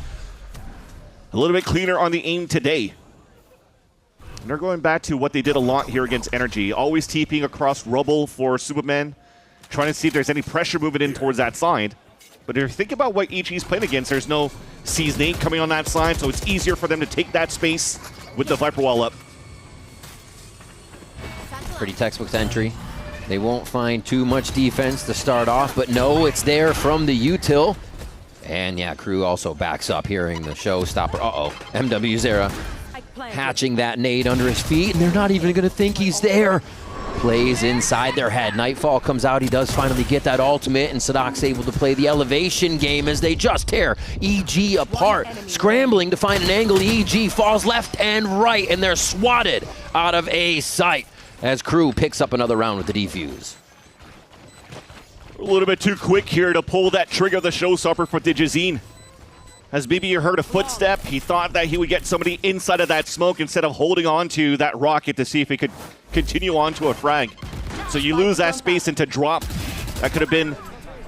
a little bit cleaner on the aim today. And they're going back to what they did a lot here against Energy. Always TPing across rubble for Superman, trying to see if there's any pressure moving in towards that side. But if you think about what EG's playing against, there's no C's nade coming on that side, so it's easier for them to take that space with the Viper Wall up. Pretty textbook entry. They won't find too much defense to start off, but no, it's there from the util. And yeah, KRU also backs up, hearing the showstopper. Uh-oh, MWZero hatching that nade under his feet, and they're not even going to think he's there. Plays inside their head. Nightfall comes out. He does finally get that ultimate, and Sadok's able to play the elevation game as they just tear EG apart. Scrambling to find an angle. EG falls left and right, and they're swatted out of A site as KRU picks up another round with the defuse. A little bit too quick here to pull that trigger of the showstopper for Digizine. As maybe you heard a footstep, he thought that he would get somebody inside of that smoke instead of holding on to that rocket to see if he could continue on to a frag. So you lose that space into drop. That could have been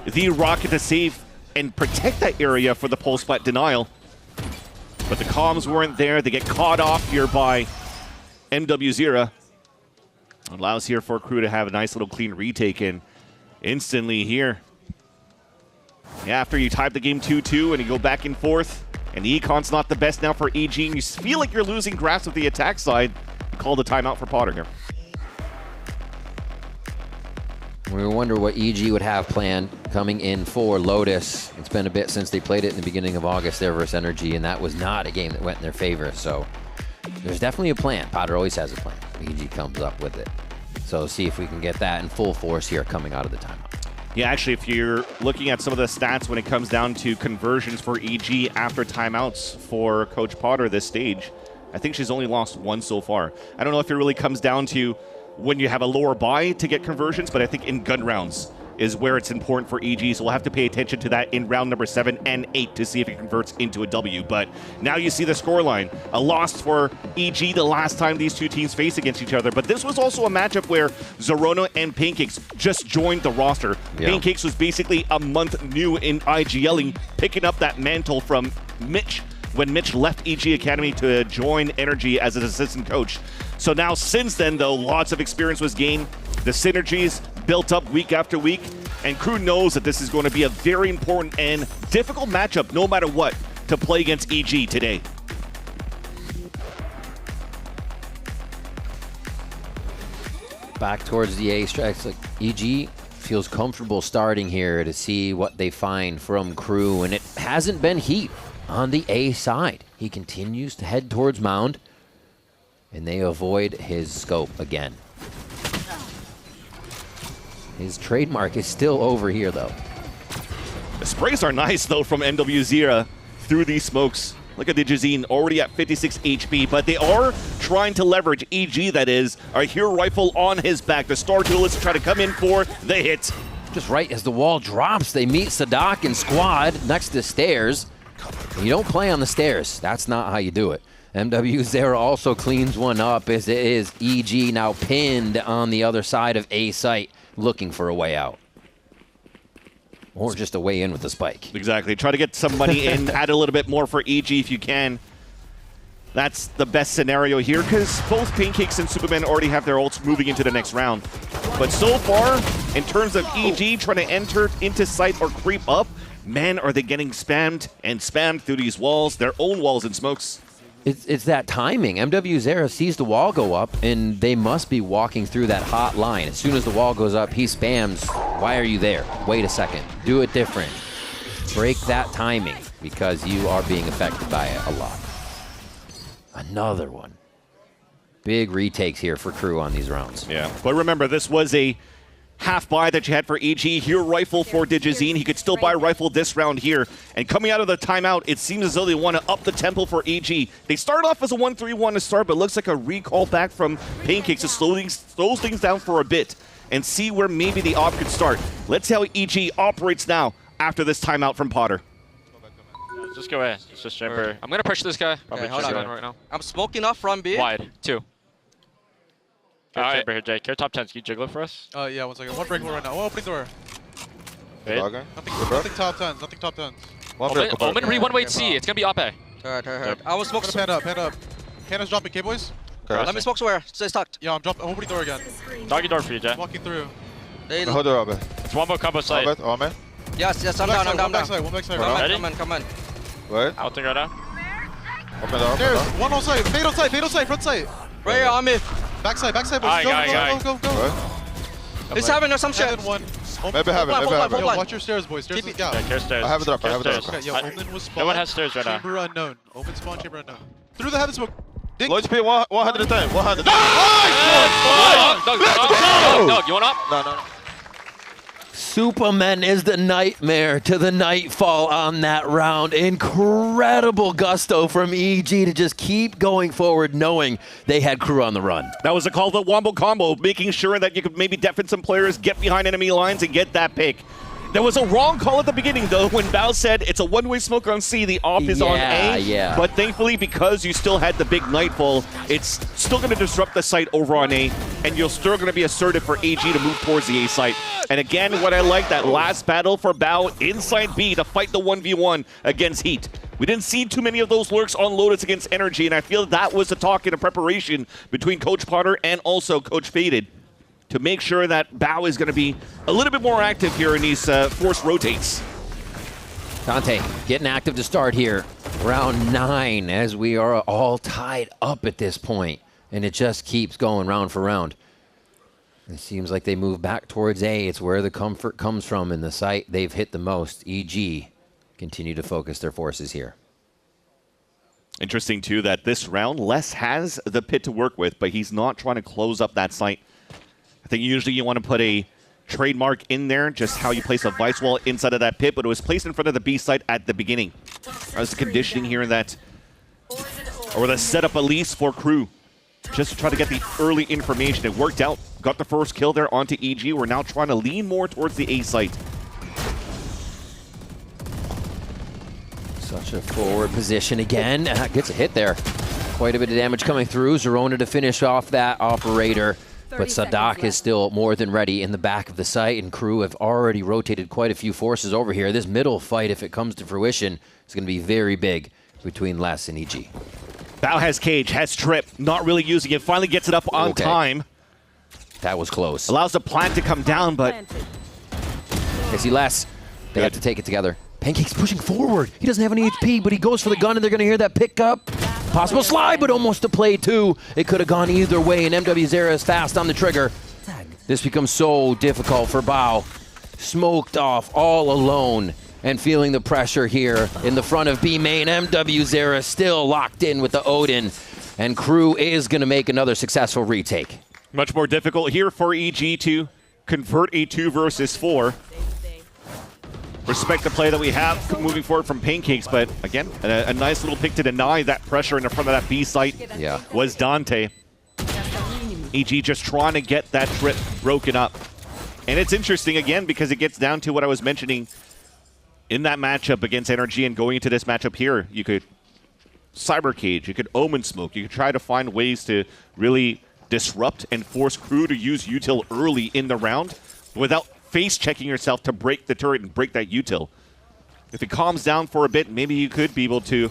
the rocket to save and protect that area for the pulse spot denial. But the comms weren't there. They get caught off here by MWZero. Allows here for KRU to have a nice little clean retake in instantly here. Yeah, after you type the game 2-2 and you go back and forth, and the econ's not the best now for EG, and you feel like you're losing grasp of the attack side, you call the timeout for Potter here. We wonder what EG would have planned coming in for Lotus. It's been a bit since they played it in the beginning of August there versus Energy, and that was not a game that went in their favor. So there's definitely a plan. Potter always has a plan. EG comes up with it. So see if we can get that in full force here coming out of the timeout. Yeah, actually, if you're looking at some of the stats when it comes down to conversions for EG after timeouts for Coach Potter this stage, I think she's only lost 1 so far. I don't know if it really comes down to when you have a lower buy to get conversions, but I think in gun rounds is where it's important for EG, so we'll have to pay attention to that in round number 7 and 8 to see if it converts into a W. But now you see the scoreline. A loss for EG the last time these two teams faced against each other, but this was also a matchup where Zorono and Pancakes just joined the roster. Yeah. Pancakes was basically a month new in IGLing, picking up that mantle from Mitch when Mitch left EG Academy to join Energy as an assistant coach. So now since then, though, lots of experience was gained. The synergies built up week after week, and KRU knows that this is going to be a very important and difficult matchup, no matter what, to play against EG today. Back towards the A strikes. Like EG feels comfortable starting here to see what they find from KRU, and it hasn't been Heat on the A side. He continues to head towards Mound, and they avoid his scope again. His trademark is still over here, though. The sprays are nice, though, from MWZero through these smokes. Look at Digizine, already at 56 HP, but they are trying to leverage EG, that is, a hero rifle on his back. The Star Duelists try to come in for the hit. Just right as the wall drops, they meet Sadok and squad next to stairs. You don't play on the stairs. That's not how you do it. MWZero also cleans one up as it is EG now pinned on the other side of A site, looking for a way out. Or just a way in with the spike. Exactly. Try to get some money in, add a little bit more for EG if you can. That's the best scenario here, because both Pancakes and Superman already have their ults moving into the next round. But so far, in terms of EG trying to enter into site or creep up, man, are they getting spammed and spammed through these walls, their own walls and smokes. It's that timing. MW Zera sees the wall go up, and they must be walking through that hot line. As soon as the wall goes up, he spams, why are you there? Wait a second. Do it different. Break that timing, because you are being affected by it a lot. Another one. Big retakes here for KRU on these rounds. Yeah, but remember, this was a half buy that you had for EG. Here, rifle for Digizine. He could still buy rifle this round here. And coming out of the timeout, it seems as though they want to up the tempo for EG. They started off as a 1-3-1 to start, but looks like a recall back from Pancakes to slow things down for a bit and see where maybe the op could start. Let's see how EG operates now after this timeout from Potter. Just go ahead. It's just chamber. I'm going to pressure this guy. Okay, hold on right now. I'm smoking off from B. Wide. 2. Alright, chamber here, Jake. Care top 10. Can you jiggle it for us? Yeah, 1 second. One breakable right now. One opening door. Wait. Nothing top 10s. Nothing top 10s. Omen re one way C. It's going to be up A. Alright. I will smoke. Hand up. Hannah's dropping K boys. Okay. Let me smoke somewhere. Stay stuck. Yeah, I'm opening door again. Doggy door for you, Jay. Walking through. Hold door up. It's one more combo site. Yes, I'm down. One backside. Come on. Wait. I'll think right now. Open door. There's one on site. Fade on site. Front site. Right here on me. Backside. Boys. Go. He's having some shit. Maybe have it. Yo, watch your stairs, boys. Stairs is down. Yeah, care stairs. I have a drop. Okay, yo, Omen was spawned. No one has stairs right now. Chamber unknown. Omen spawn, chamber unknown. Through the heaven smoke. Dink. Low HP 100 times. 100. Doug, you want up? No. Superman is the nightmare to the nightfall on that round. Incredible gusto from EG to just keep going forward knowing they had KRU on the run. That was a call to Wombo Combo, making sure that you could maybe deafen some players, get behind enemy lines, and get that pick. There was a wrong call at the beginning, though, when Bao said it's a one-way smoke on C, the off is on A. Yeah. But thankfully, because you still had the big Nightfall, it's still going to disrupt the site over on A, and you're still going to be assertive for AG to move towards the A site. And again, what I like, that last battle for Bao inside B to fight the 1v1 against Heat. We didn't see too many of those lurks on Lotus against Energy, and I feel that was the talk in a preparation between Coach Potter and also Coach Faded, to make sure that Bao is going to be a little bit more active here in these forced rotates. Dante getting active to start here. Round 9 as we are all tied up at this point. And it just keeps going round for round. It seems like they move back towards A. It's where the comfort comes from in the site they've hit the most. EG continue to focus their forces here. Interesting, too, that this round, Les has the pit to work with, but he's not trying to close up that site. I think usually you want to put a trademark in there, just how you place a vice wall inside of that pit, but it was placed in front of the B site at the beginning. That was the conditioning here that, or the setup at least for KRU, just to try to get the early information. It worked out. Got the first kill there onto EG. We're now trying to lean more towards the A site. Such a forward position again. Gets a hit there. Quite a bit of damage coming through. Zerona to finish off that operator. But Sadak is still more than ready in the back of the site, and KRU have already rotated quite a few forces over here. This middle fight, if it comes to fruition, is going to be very big between Les and EG. Bao has Cage, has Trip, not really using it. Finally gets it up on time. That was close. Allows the plant to come down, but... They see Les. They have to take it together. Pancake's pushing forward. He doesn't have any HP, but he goes for the gun, and they're going to hear that pickup. Possible slide, but almost a play, too. It could have gone either way, and MW Zera is fast on the trigger. This becomes so difficult for Bao. Smoked off all alone and feeling the pressure here in the front of B main. MW Zera still locked in with the Odin, and KRU is going to make another successful retake. Much more difficult here for EG to convert a 2 versus 4. Respect the play that we have moving forward from Pancakes, but again, a nice little pick to deny that pressure in the front of that B site was Dante. EG just trying to get that trip broken up. And it's interesting, again, because it gets down to what I was mentioning in that matchup against Energy, and going into this matchup here, you could Cyber Cage, you could Omen Smoke, you could try to find ways to really disrupt and force KRU to use util early in the round without face-checking yourself to break the turret and break that util. If it calms down for a bit, maybe you could be able to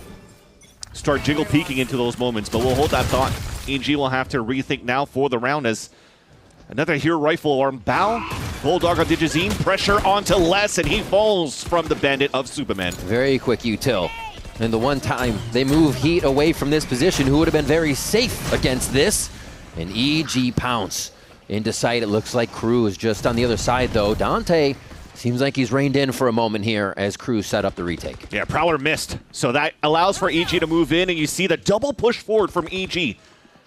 start jiggle peeking into those moments, but we'll hold that thought. EG will have to rethink now for the round as another here rifle arm. Bao, Bulldog on Digizine, pressure onto Les, and he falls from the bandit of Superman. Very quick util. And the one time they move Heat away from this position, who would have been very safe against this, an EG pounce into sight. It looks like KRU is just on the other side, though. Dante seems like he's reined in for a moment here as KRU set up the retake. Yeah, Prowler missed, so that allows for EG to move in, and you see the double push forward from EG.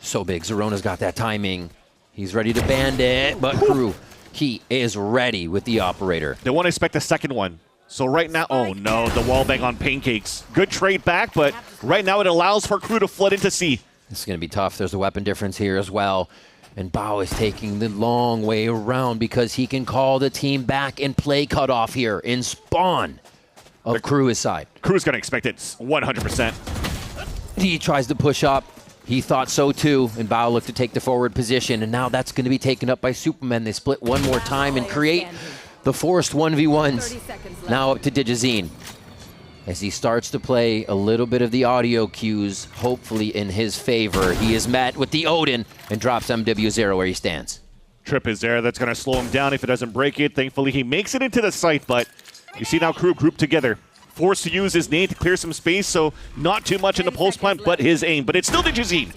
So big. Zerona's got that timing. He's ready to bandit, but KRU, he is ready with the operator. They won't expect a second one. So right now, oh no, the wall bang on Pancakes. Good trade back, but right now it allows for KRU to flood into C. This is going to be tough. There's a weapon difference here as well. And Bao is taking the long way around because he can call the team back and play cutoff here in spawn of KRU's side. KRU's going to expect it 100%. He tries to push up. He thought so too, and Bao looked to take the forward position, and now that's going to be taken up by Superman. They split one more time and create the forced 1v1s. Now up to Digizine as he starts to play a little bit of the audio cues, hopefully in his favor. He is met with the Odin and drops MW0 where he stands. Trip is there. That's going to slow him down if it doesn't break it. Thankfully, he makes it into the site, but you see now KRU grouped together. Forced to use his nade to clear some space, so not too much in the pulse plant, but his aim. But it's still Digizine.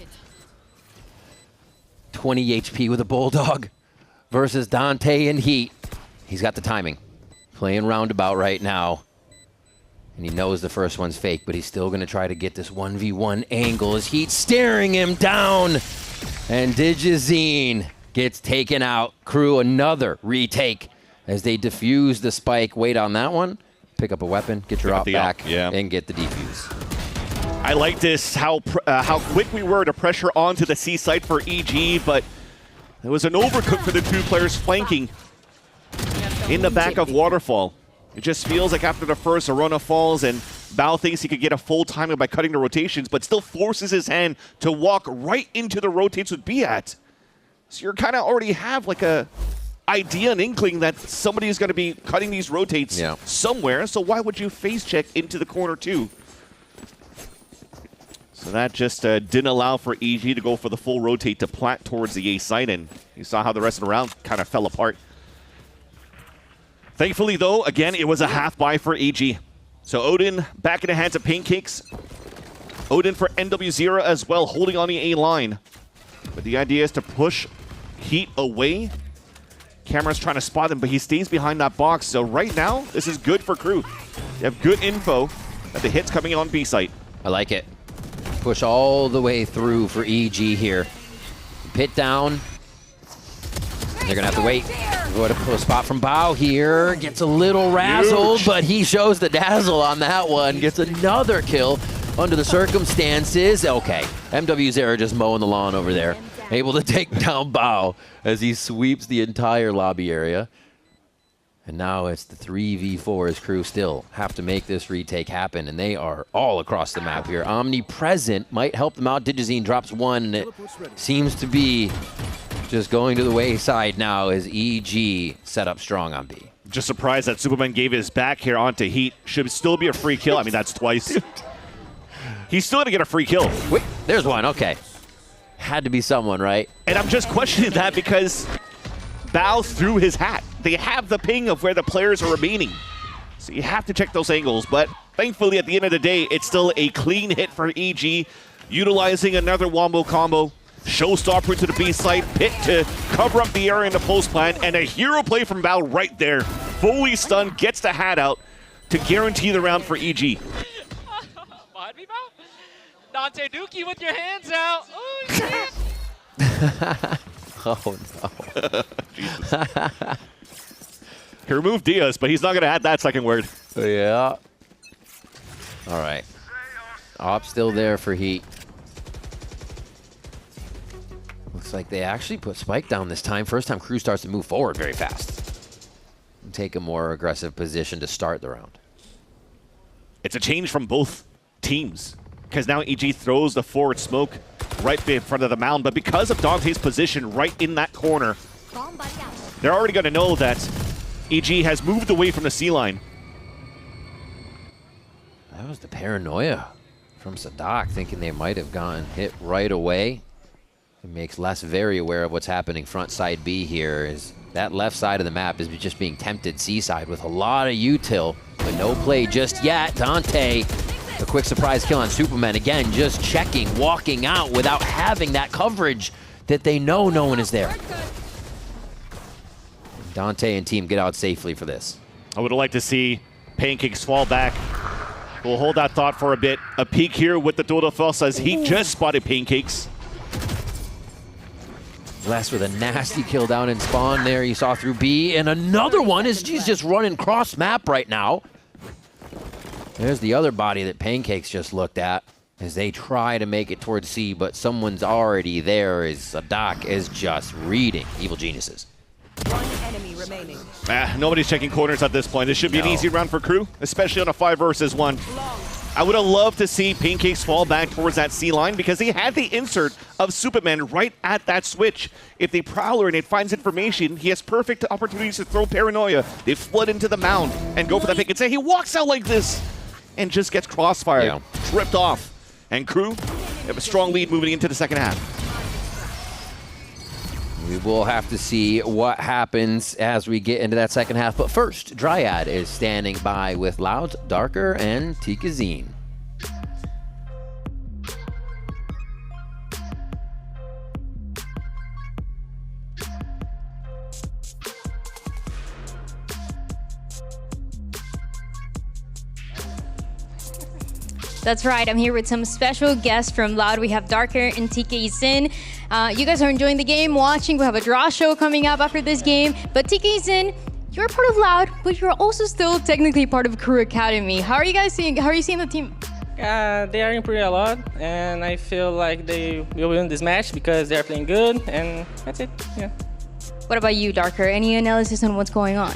20 HP with a Bulldog versus Dante and Heat. He's got the timing. Playing roundabout right now. And he knows the first one's fake, but he's still going to try to get this 1v1 angle as Heat staring him down. And Digizine gets taken out. KRU another retake as they defuse the spike. Wait on that one. Pick up a weapon, get your op back, and get the defuse. I like this, how quick we were to pressure onto the C site for EG, but it was an overcook for the two players flanking in the back of Waterfall. It just feels like after the first, Arona falls, and Bao thinks he could get a full timing by cutting the rotations, but still forces his hand to walk right into the rotates with Biat. So you're kind of already have like a idea and inkling that somebody is going to be cutting these rotates somewhere, so why would you face check into the corner too? So that just didn't allow for EG to go for the full rotate to plant towards the A site, and you saw how the rest of the round kind of fell apart. Thankfully though, again, it was a half buy for EG. So Odin back in the hands of Pancakes. Odin for NW0 as well, holding on the A line. But the idea is to push Heat away. Camera's trying to spot him, but he stays behind that box. So right now, this is good for KRU. You have good info that the hit's coming on B site. I like it. Push all the way through for EG here. Pit down. They're going to have to wait. Go to a spot from Bao here. Gets a little razzled, but he shows the dazzle on that one. Gets another kill under the circumstances. Okay, MW0 just mowing the lawn over there. Able to take down Bao as he sweeps the entire lobby area. And now it's the 3v4 as KRU still have to make this retake happen, and they are all across the map here. Omnipresent might help them out. Digizine drops one, and it seems to be just going to the wayside now as EG set up strong on B. Just surprised that Superman gave his back here onto Heat. Should still be a free kill. I mean, that's twice. He's still going to get a free kill. Wait, there's one. Okay. Had to be someone, right? And I'm just questioning that because Bao threw his hat. They have the ping of where the players are remaining. So you have to check those angles. But thankfully, at the end of the day, it's still a clean hit for EG, utilizing another wombo combo. Showstopper into the B site, Pit to cover up the area in the post plant, and a hero play from Bao right there. Fully stunned, gets the hat out to guarantee the round for EG. Behind me, Bao? Dante Dookie with your hands out. Oh, shit. Oh, no. Jesus. He removed Diaz, but he's not going to add that second word. Yeah. All right. Op still there for Heat. Looks like they actually put Spike down this time. First time KRU starts to move forward very fast. And take a more aggressive position to start the round. It's a change from both teams, because now EG throws the forward smoke right in front of the mound, but because of Dante's position right in that corner, they're already going to know that EG has moved away from the C line. That was the paranoia from Sadak, thinking they might have gotten hit right away. It makes Les very aware of what's happening front side B here. Is that left side of the map is just being tempted C side with a lot of util, but no play just yet. Dante A quick surprise kill on Superman. Again, just checking, walking out without having that coverage that they know no one is there. Dante and team get out safely for this. I would have liked to see Pancakes fall back. We'll hold that thought for a bit. A peek here with the Dodo False as he just spotted Pancakes. Blessed with a nasty kill down in spawn there you saw through B. And another one as he's just running cross map right now. There's the other body that Pancakes just looked at as they try to make it towards C, but someone's already there as Sadak is just reading Evil Geniuses. One enemy remaining. Nobody's checking corners at this point. This should be an easy round for KRU, especially on a 5 versus 1. I would have loved to see Pancakes fall back towards that C line because he had the insert of Superman right at that switch. If they Prowler and it finds information, he has perfect opportunities to throw Paranoia. They flood into the mound and go for that pick and say he walks out like this and just gets crossfired, tripped off. And KRU have a strong lead moving into the second half. We will have to see what happens as we get into that second half. But first, Dryad is standing by with Loud, Darker, and Tikazine. That's right, I'm here with some special guests from Loud. We have Darker and TK Sin. You guys are enjoying the game, watching. We have a draw show coming up after this game. But TK Sin, you're part of Loud, but you're also still technically part of KRU Academy. How are you guys seeing? How are you seeing the team? They are improving a lot, and I feel like they will win this match because they are playing good, and that's it. Yeah. What about you, Darker? Any analysis on what's going on?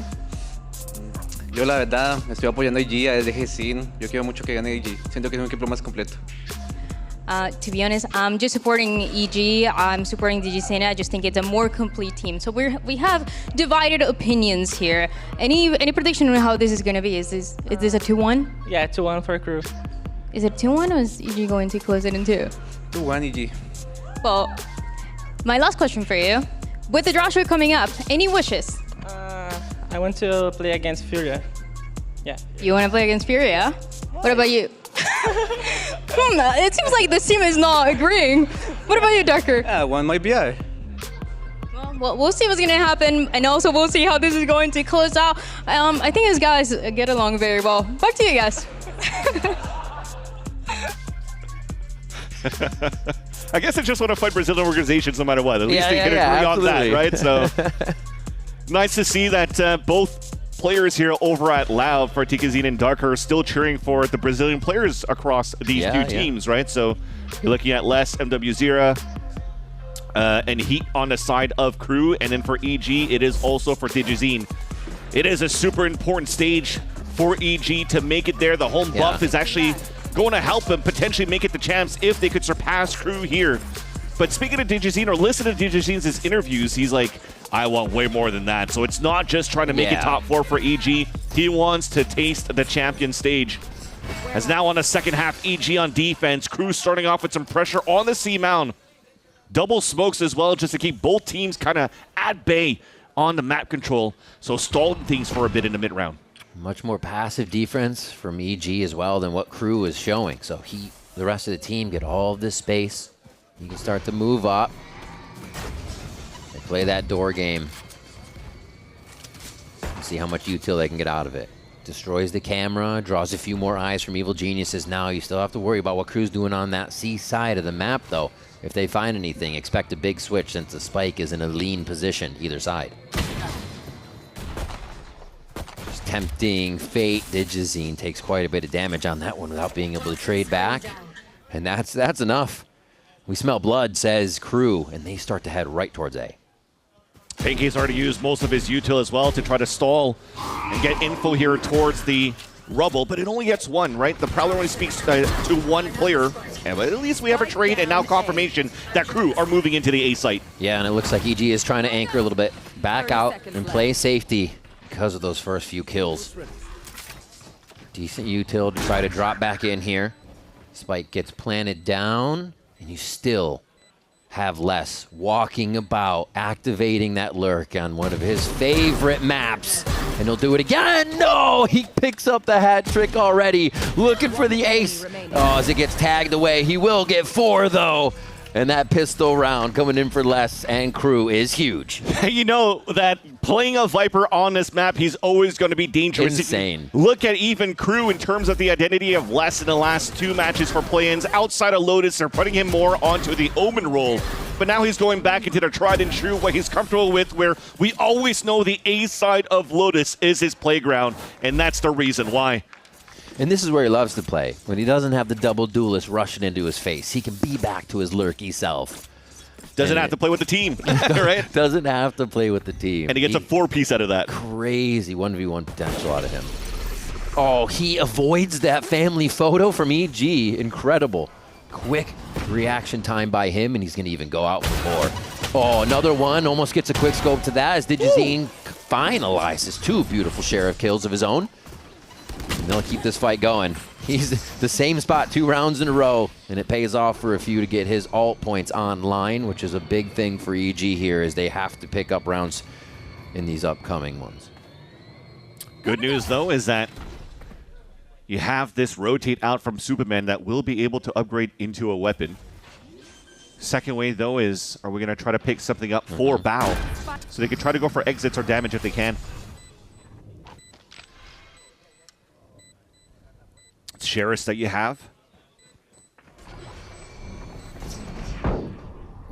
Yo la verdad estoy apoyando a EG, a DG Sin. Yo quiero mucho que gane EG. Siento que es un equipo más completo. To be honest, I'm just supporting EG. I'm supporting DG Sin. I just think it's a more complete team. So we have divided opinions here. Any prediction on how this is gonna be? Is this a 2-1? Yeah, 2-1 for KRU. Is it 2-1 or is EG going to close it in 2? 2-1 EG. Well, my last question for you: with the draw show coming up, any wishes? I want to play against Furia. Yeah. You want to play against Furia? What about you? It seems like this team is not agreeing. What about you, Darker? Yeah, one might be I. Well, we'll see what's going to happen, and also we'll see how this is going to close out. I think these guys get along very well. Back to you guys. I guess I just want to fight Brazilian organizations no matter what. At least they can agree on that, right? So nice to see that both players here over at Loud for Tikazine and Darker are still cheering for the Brazilian players across these two teams, right? So you're looking at Les, MW0, and Heat on the side of KRU, and then for EG, it is also for Tikazine. It is a super important stage for EG to make it there. The home buff is actually going to help them potentially make it the champs if they could surpass KRU here. But speaking of Tikazine, or listen to Tigazine's interviews, he's like, I want way more than that. So it's not just trying to make it top 4 for EG. He wants to taste the champion stage. As now on the second half, EG on defense. KRU starting off with some pressure on the C mound. Double smokes as well, just to keep both teams kind of at bay on the map control. So stalling things for a bit in the mid round. Much more passive defense from EG as well than what KRU is showing. So the rest of the team get all of this space. You can start to move up. They play that door game. See how much util they can get out of it. Destroys the camera, draws a few more eyes from Evil Geniuses. Now you still have to worry about what KRU's doing on that C side of the map, though. If they find anything, expect a big switch since the spike is in a lean position either side. Just tempting fate. Digizine takes quite a bit of damage on that one without being able to trade back. And that's enough. We smell blood, says KRU, and they start to head right towards A. Pancakes already used most of his util as well to try to stall and get info here towards the rubble, but it only gets one, right? The Prowler only speaks to one player, but at least we have a trade and now confirmation that KRU are moving into the A site. Yeah, and it looks like EG is trying to anchor a little bit back out and play safety because of those first few kills. Decent util to try to drop back in here. Spike gets planted down, and you still have Les walking about, activating that lurk on one of his favorite maps. And he'll do it again. No, he picks up the hat trick already. Looking for the ace. Oh, as it gets tagged away. He will get 4, though. And that pistol round coming in for Les and KRU is huge. You know that playing a Viper on this map, he's always going to be dangerous. Insane. Look at even KRU in terms of the identity of Les in the last 2 matches for play-ins. Outside of Lotus, they're putting him more onto the Omen role. But now he's going back into the tried and true, what he's comfortable with, where we always know the A side of Lotus is his playground. And that's the reason why. And this is where he loves to play. When he doesn't have the double duelist rushing into his face, he can be back to his lurky self. Doesn't have to play with the team, right? Doesn't have to play with the team. And he gets a 4-piece out of that. Crazy 1v1 potential out of him. Oh, he avoids that family photo from EG. Incredible. Quick reaction time by him, and he's going to even go out for more. Oh, another one. Almost gets a quick scope to that as Digizine finalizes 2 beautiful sheriff kills of his own. And they'll keep this fight going. He's the same spot 2 rounds in a row, and it pays off for a few to get his ult points online, which is a big thing for EG here as they have to pick up rounds in these upcoming ones. Good news, though, is that you have this rotate out from Superman that will be able to upgrade into a weapon. Second way, though, is are we going to try to pick something up for Bao so they can try to go for exits or damage if they can. Sheriffs that you have.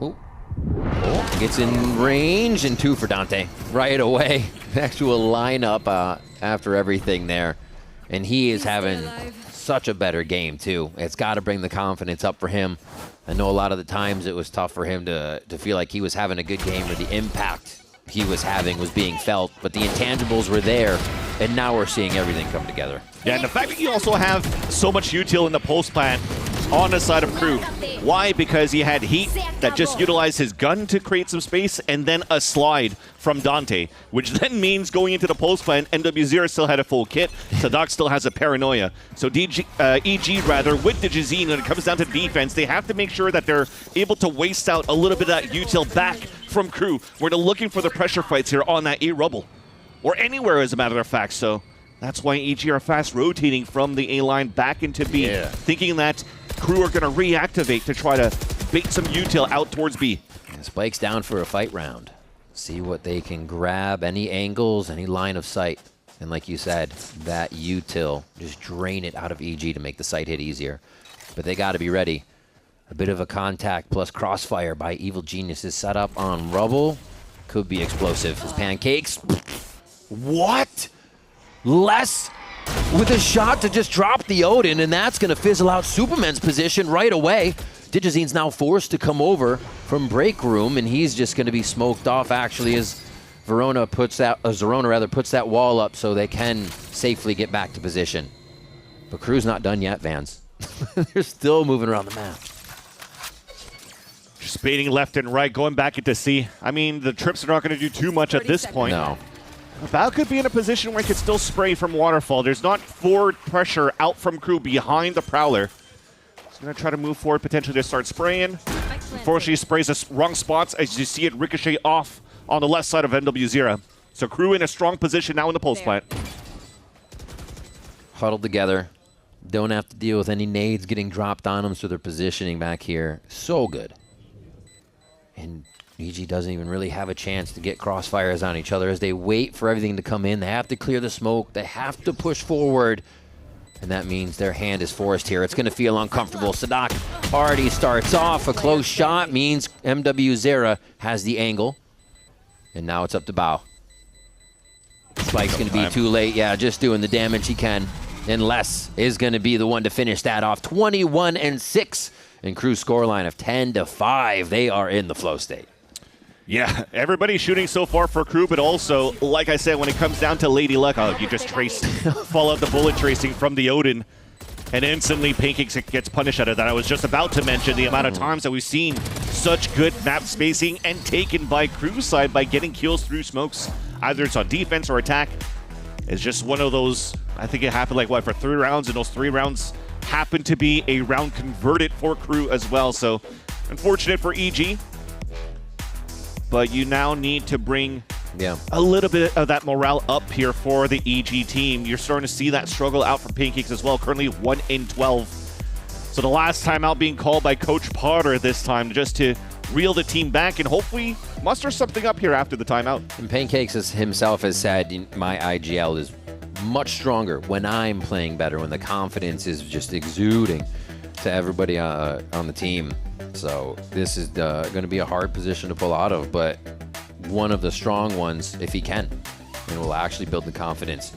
Oh, gets in range and 2 for Dante right away. Actual lineup after everything there. And he is having such a better game, too. It's got to bring the confidence up for him. I know a lot of the times it was tough for him to feel like he was having a good game or the impact he was having was being felt, but the intangibles were there, and now we're seeing everything come together. Yeah, and the fact that you also have so much util in the post plant on the side of KRU. Why? Because he had Heat that just utilized his gun to create some space, and then a slide from Dante, which then means going into the post plant, NW0 still had a full kit, Sadak still has a paranoia. So EG, with Digizine, when it comes down to defense, they have to make sure that they're able to waste out a little bit of that util back from KRU, where they're looking for the pressure fights here on that A rubble, or anywhere as a matter of fact. So that's why EG are fast rotating from the A line back into B, thinking that KRU are going to reactivate to try to bait some util out towards B. And Spike's down for a fight round. See what they can grab, any angles, any line of sight. And like you said, that util, just drain it out of EG to make the sight hit easier. But they got to be ready. A bit of a contact plus crossfire by Evil Geniuses set up on Rubble. Could be explosive. His pancakes. What? Les with a shot to just drop the Odin, and that's going to fizzle out Superman's position right away. Digizine's now forced to come over from break room, and he's just going to be smoked off actually as Zerona puts that wall up so they can safely get back to position. But KRU's not done yet, Vans. They're still moving around the map. Just baiting left and right, going back into C. I mean, the trips are not going to do too much at this point. No. Bao could be in a position where he could still spray from Waterfall. There's not forward pressure out from KRU behind the Prowler. He's going to try to move forward, potentially to start spraying. Unfortunately, he sprays the wrong spots as you see it ricochet off on the left side of NW0. So KRU in a strong position now in the post plant. Huddled together. Don't have to deal with any nades getting dropped on them, so their positioning back here so good. And EG doesn't even really have a chance to get crossfires on each other as they wait for everything to come in. They have to clear the smoke. They have to push forward. And that means their hand is forced here. It's going to feel uncomfortable. Sadak already starts off. A close shot means MW0 has the angle. And now it's up to Bao. Spike's going to be too late. Yeah, just doing the damage he can. And Les is going to be the one to finish that off. 21-6. And KRU scoreline of 10-5. They are in the flow state. Yeah, everybody's shooting so far for KRU, but also, like I said, when it comes down to Lady Luck, you just fall out the bullet tracing from the Odin, and instantly Pancakes gets punished out of that. I was just about to mention the amount of times that we've seen such good map spacing and taken by KRU's side by getting kills through smokes. Either it's on defense or attack. It's just one of those, I think it happened like, what, for 3 rounds, and those 3 rounds happened to be a round converted for KRU as well. So, unfortunate for EG. But you now need to bring a little bit of that morale up here for the EG team. You're starting to see that struggle out from Pancakes as well, currently 1-12. So the last time out being called by Coach Potter this time just to reel the team back and hopefully muster something up here after the timeout. And Pancakes himself has said, my IGL is much stronger when I'm playing better, when the confidence is just exuding to everybody on the team. So this is going to be a hard position to pull out of, but one of the strong ones if he can, and will actually build the confidence,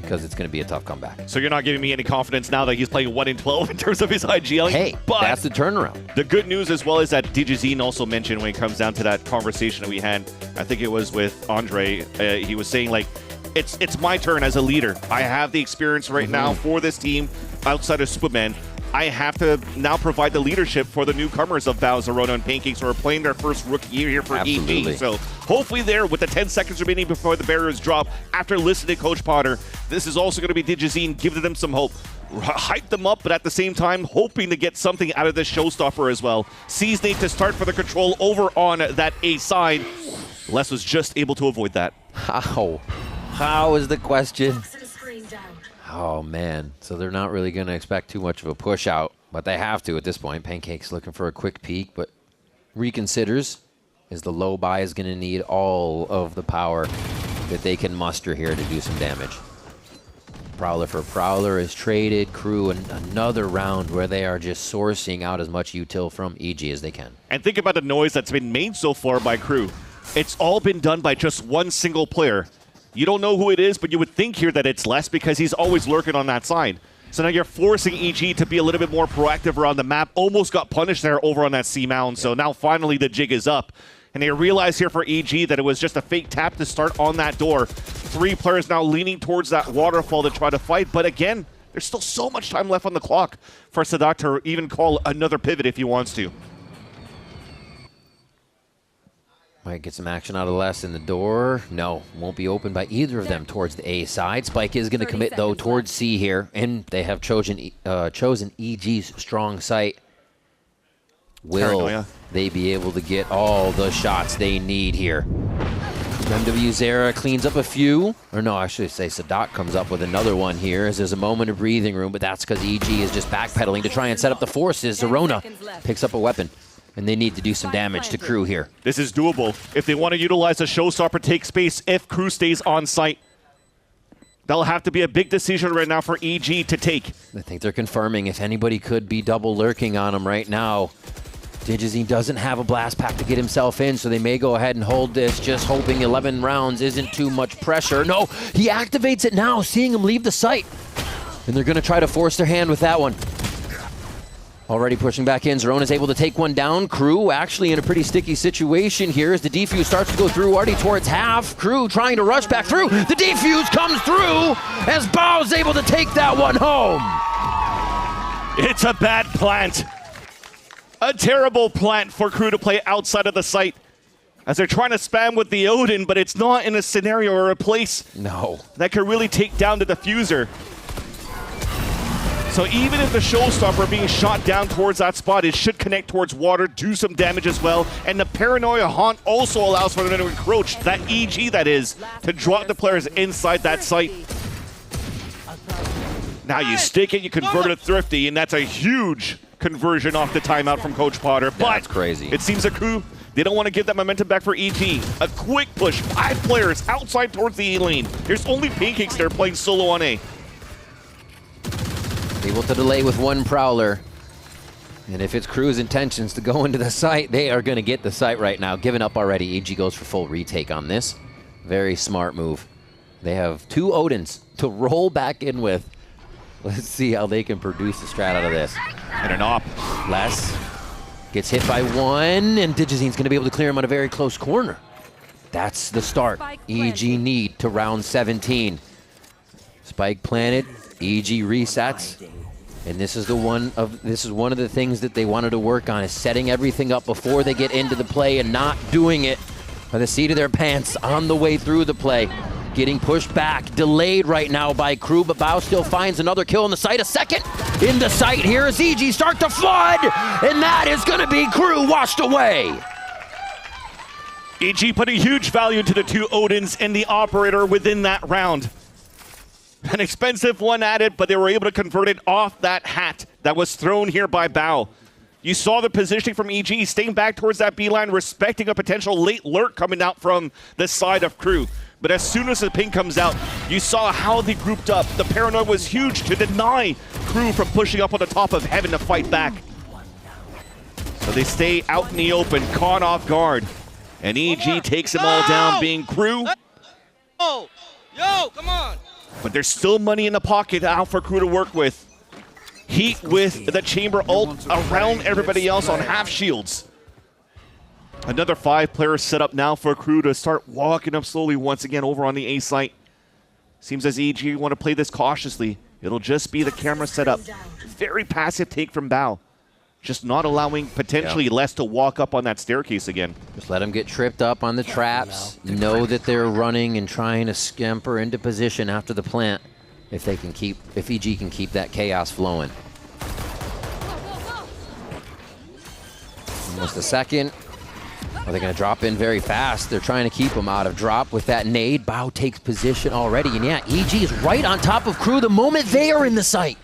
because it's going to be a tough comeback. So you're not giving me any confidence now that he's playing 1-12 in terms of his IGL? Hey, but that's the turnaround. The good news as well is that DJZine also mentioned when it comes down to that conversation that we had, I think it was with Andre, he was saying, like, it's my turn as a leader. I have the experience right now for this team outside of Superman. I have to now provide the leadership for the newcomers of Val, Zerona, and Pancakes who are playing their first rookie year here for EG. So hopefully there, with the 10 seconds remaining before the barriers drop, after listening to Coach Potter, this is also going to be DJZine giving them some hope. Hype them up, but at the same time, hoping to get something out of this showstopper as well. Sees Nate to start for the control over on that A side. Les was just able to avoid that. How is the question? Oh, man. So they're not really going to expect too much of a push out, but they have to at this point. Pancake's looking for a quick peek, but reconsiders as the low buy is going to need all of the power that they can muster here to do some damage. Prowler for Prowler is traded. KRU another round where they are just sourcing out as much util from EG as they can. And think about the noise that's been made so far by KRU. It's all been done by just one single player. You don't know who it is, but you would think here that it's Les because he's always lurking on that side. So now you're forcing EG to be a little bit more proactive around the map. Almost got punished there over on that C mound. So now finally the jig is up. And they realize here for EG that it was just a fake tap to start on that door. 3 players now leaning towards that waterfall to try to fight. But again, there's still so much time left on the clock for Sadak to even call another pivot if he wants to. Might get some action out of Les in the door. No, won't be opened by either of them towards the A side. Spike is going to commit, though, towards C here. And they have chosen EG's strong site. Will they be able to get all the shots they need here? MW Zera cleans up a few. Or no, I should say Sadak comes up with another one here as there's a moment of breathing room, but that's because EG is just backpedaling to try and set up the forces. Zerona picks up a weapon. And they need to do some damage to KRU here. This is doable. If they want to utilize a showstopper, take space, if KRU stays on site, that'll have to be a big decision right now for EG to take. I think they're confirming if anybody could be double lurking on him right now. DJZine doesn't have a blast pack to get himself in, so they may go ahead and hold this, just hoping 11 rounds isn't too much pressure. No, he activates it now, seeing him leave the site. And they're going to try to force their hand with that one. Already pushing back in. Zerona's able to take one down. KRU actually in a pretty sticky situation here as the defuse starts to go through, already towards half. KRU trying to rush back through. The defuse comes through as Bao's able to take that one home. It's a bad plant. A terrible plant for KRU to play outside of the site as they're trying to spam with the Odin, but it's not in a scenario or a place that can really take down the diffuser. So even if the showstopper being shot down towards that spot, it should connect towards water, do some damage as well. And the Paranoia Haunt also allows for them to encroach, that EG that is, to drop the players inside that site. Now you stick it, you convert it thrifty, and that's a huge conversion off the timeout from Coach Potter. But that's crazy. It seems that KRU, they don't want to give that momentum back for EG. A quick push, 5 players outside towards the E lane. There's only Pancakes there playing solo on A. Able to delay with one Prowler. And if it's KRU's intentions to go into the site, they are going to get the site right now. Giving up already. EG goes for full retake on this. Very smart move. They have 2 Odins to roll back in with. Let's see how they can produce a strat out of this. And an op. Les gets hit by 1, and DJZine's going to be able to clear him on a very close corner. That's the start EG need to round 17. Spike planted. EG resets, and this is one of the things that they wanted to work on, is setting everything up before they get into the play and not doing it by the seat of their pants on the way through the play. Getting pushed back, delayed right now by KRU, but Bao still finds another kill in the site. A second in the site here as EG start to flood, and that is going to be KRU washed away. EG putting huge value into the two Odins and the Operator within that round. An expensive one added, but they were able to convert it off that hat that was thrown here by Bao. You saw the positioning from EG, staying back towards that B-line, respecting a potential late lurk coming out from the side of KRU. But as soon as the ping comes out, you saw how they grouped up. The paranoia was huge to deny KRU from pushing up on the top of Heaven to fight back. So they stay out in the open, caught off guard. And EG takes them all down, being KRU. Oh, yo, come on. But there's still money in the pocket out for KRU to work with. Heat with the chamber ult around everybody else on half shields. Another 5-player setup now for KRU to start walking up slowly once again over on the A site. Seems as EG want to play this cautiously. It'll just be the camera setup. Very passive take from Bao. Just not allowing potentially less to walk up on that staircase again. Just let them get tripped up on the traps. Know that they're running and trying to scamper into position after the plant. If they can keep, if EG can keep that chaos flowing. Almost a second. Are they going to drop in very fast? They're trying to keep them out of drop with that nade. Bao takes position already. And yeah, EG is right on top of KRU the moment they are in the site.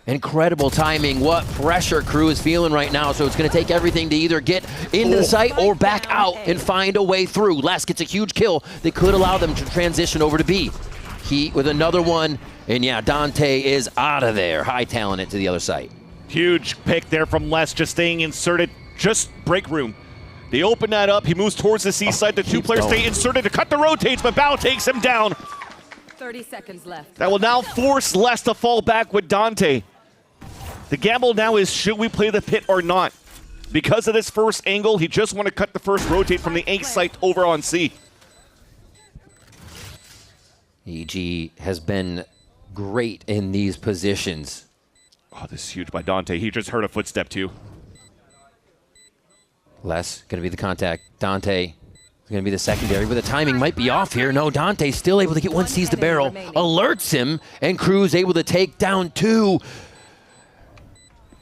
Incredible timing. What pressure KRU is feeling right now. So it's going to take everything to either get into the site or back out and find a way through. Les gets a huge kill that could allow them to transition over to B. Heat with another one. And yeah, Dante is out of there. High talent it to the other side. Huge pick there from Les, just staying inserted. Just break room. They open that up. He moves towards the C side. The two players stay inserted to cut the rotates, but Bao takes him down. 30 seconds left. That will now force Les to fall back with Dante. The gamble now is, should we play the pit or not? Because of this first angle, he just want to cut the first rotate from the A site over on C. EG has been great in these positions. Oh, this is huge by Dante. He just heard a footstep too. Les going to be the contact. Dante is going to be the secondary, but the timing might be off here. No, Dante's still able to get one, sees the barrel, alerts him, and KRU's able to take down two.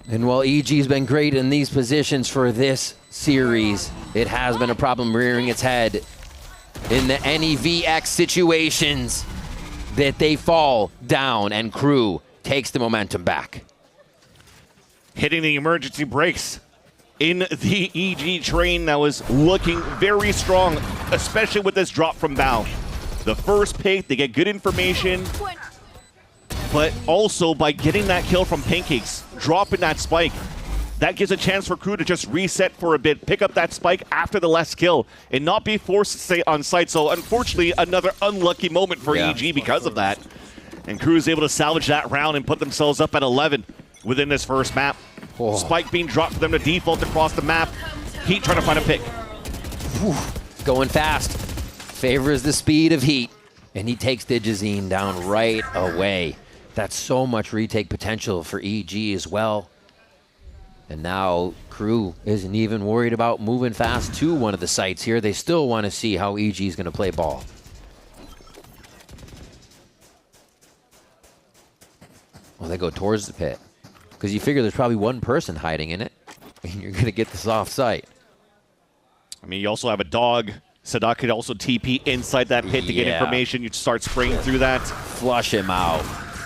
And while EG's been great in these positions for this series, it has been a problem rearing its head in the NEVX situations that they fall down and KRU takes the momentum back. Hitting the emergency brakes in the EG train that was looking very strong, especially with this drop from Bao. The first pick, they get good information, but also by getting that kill from Pancakes, dropping that spike, that gives a chance for KRU to just reset for a bit, pick up that spike after the last kill, and not be forced to stay on site. So unfortunately, another unlucky moment for EG because of that. And KRU is able to salvage that round and put themselves up at 11 within this first map. Spike being dropped for them to default across the map. Heat trying to find a pick. Going fast. Favors the speed of Heat. And he takes Digizine down right away. That's so much retake potential for EG as well. And now KRU isn't even worried about moving fast to one of the sites here. They still want to see how EG is going to play ball. Well, they go towards the pit. Because you figure there's probably one person hiding in it, and you're going to get this off site. I mean, you also have a dog. Sadak could also TP inside that pit to get information. You'd start spraying through that. Flush him out.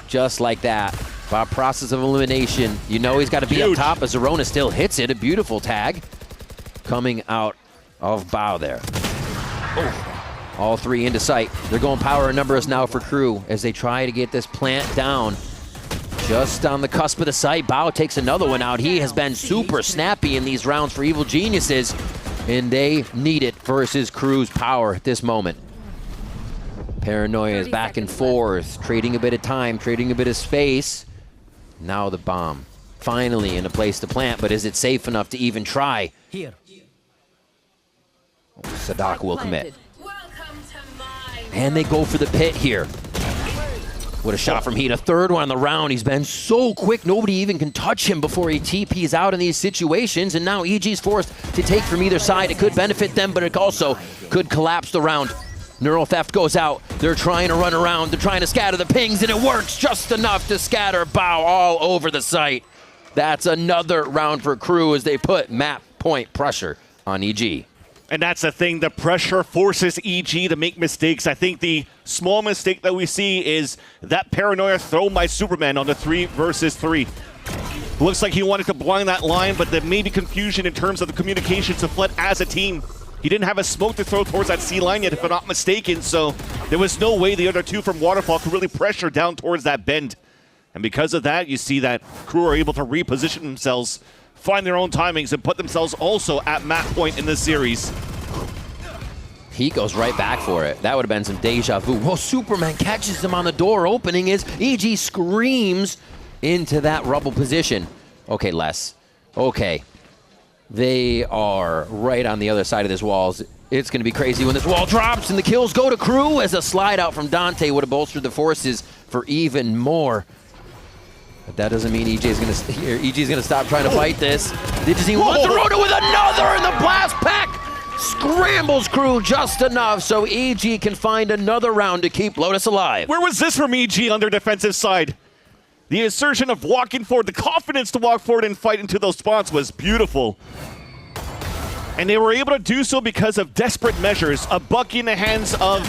Just like that. By process of elimination, you know he's got to be up top as Zerona still hits it. A beautiful tag coming out of Bao there. Oh. All three into sight. They're going power and numbers now for KRU as they try to get this plant down. Just on the cusp of the site, Bao takes another one out. He has been super snappy in these rounds for Evil Geniuses, and they need it versus KRU's power at this moment. Paranoia is back and forth, trading a bit of time, trading a bit of space. Now the bomb, finally in a place to plant, but is it safe enough to even try? Here. Sadak will commit. And they go for the pit here. What a shot from Heat. A third one on the round. He's been so quick, nobody even can touch him before he TPs out in these situations. And now EG's forced to take from either side. It could benefit them, but it also could collapse the round. Neural Theft goes out. They're trying to run around. They're trying to scatter the pings, and it works just enough to scatter Bao all over the site. That's another round for KRU as they put map point pressure on EG. And that's the thing. The pressure forces EG to make mistakes. I think the small mistake that we see is that paranoia thrown by Superman on the 3 versus 3. Looks like he wanted to blind that line, but there may be confusion in terms of the communication to Fled as a team. He didn't have a smoke to throw towards that C line yet, if I'm not mistaken, so there was no way the other 2 from Waterfall could really pressure down towards that bend. And because of that, you see that KRU are able to reposition themselves, find their own timings, and put themselves also at map point in this series. He goes right back for it. That would have been some deja vu. Well, Superman catches him on the door opening as EG screams into that rubble position. Okay, Les. Okay. They are right on the other side of this wall. It's going to be crazy when this wall drops and the kills go to KRU as a slide out from Dante would have bolstered the forces for even more. But that doesn't mean EG's going to stop trying to fight this. Digizine wants to road it with another, and the blast pack scrambles KRU just enough so EG can find another round to keep Lotus alive. Where was this from EG on their defensive side? The assertion of walking forward, the confidence to walk forward and fight into those spots was beautiful. And they were able to do so because of desperate measures. A bucky in the hands of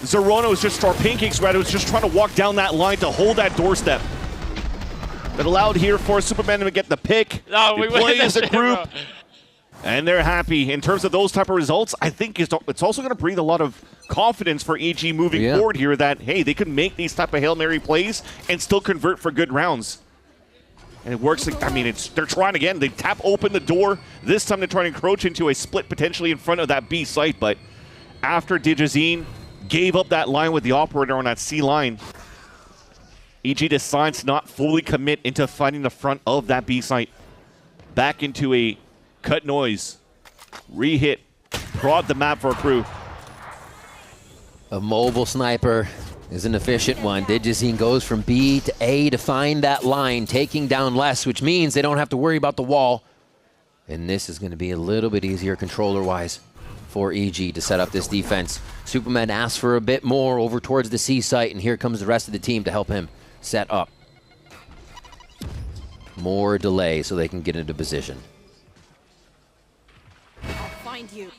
Zerono was just, or Pancakes rather, was just trying to walk down that line to hold that doorstep. That allowed here for Superman to get the pick. Oh, we play as a group. Bro. And they're happy. In terms of those type of results, I think it's also going to breathe a lot of confidence for EG moving forward here that, hey, they can make these type of Hail Mary plays and still convert for good rounds. And it works. I mean, they're trying again. They tap open the door. This time they try to encroach into a split potentially in front of that B site. But after Digizine gave up that line with the operator on that C line, EG decides to not fully commit into finding the front of that B site. Back into a cut noise. Re-hit. Prod the map for KRU. A mobile sniper is an efficient one. Digizine goes from B to A to find that line, taking down less, which means they don't have to worry about the wall. And this is going to be a little bit easier controller-wise for EG to set up this defense. Superman asks for a bit more over towards the C site, and here comes the rest of the team to help him set up. More delay so they can get into position. Find you.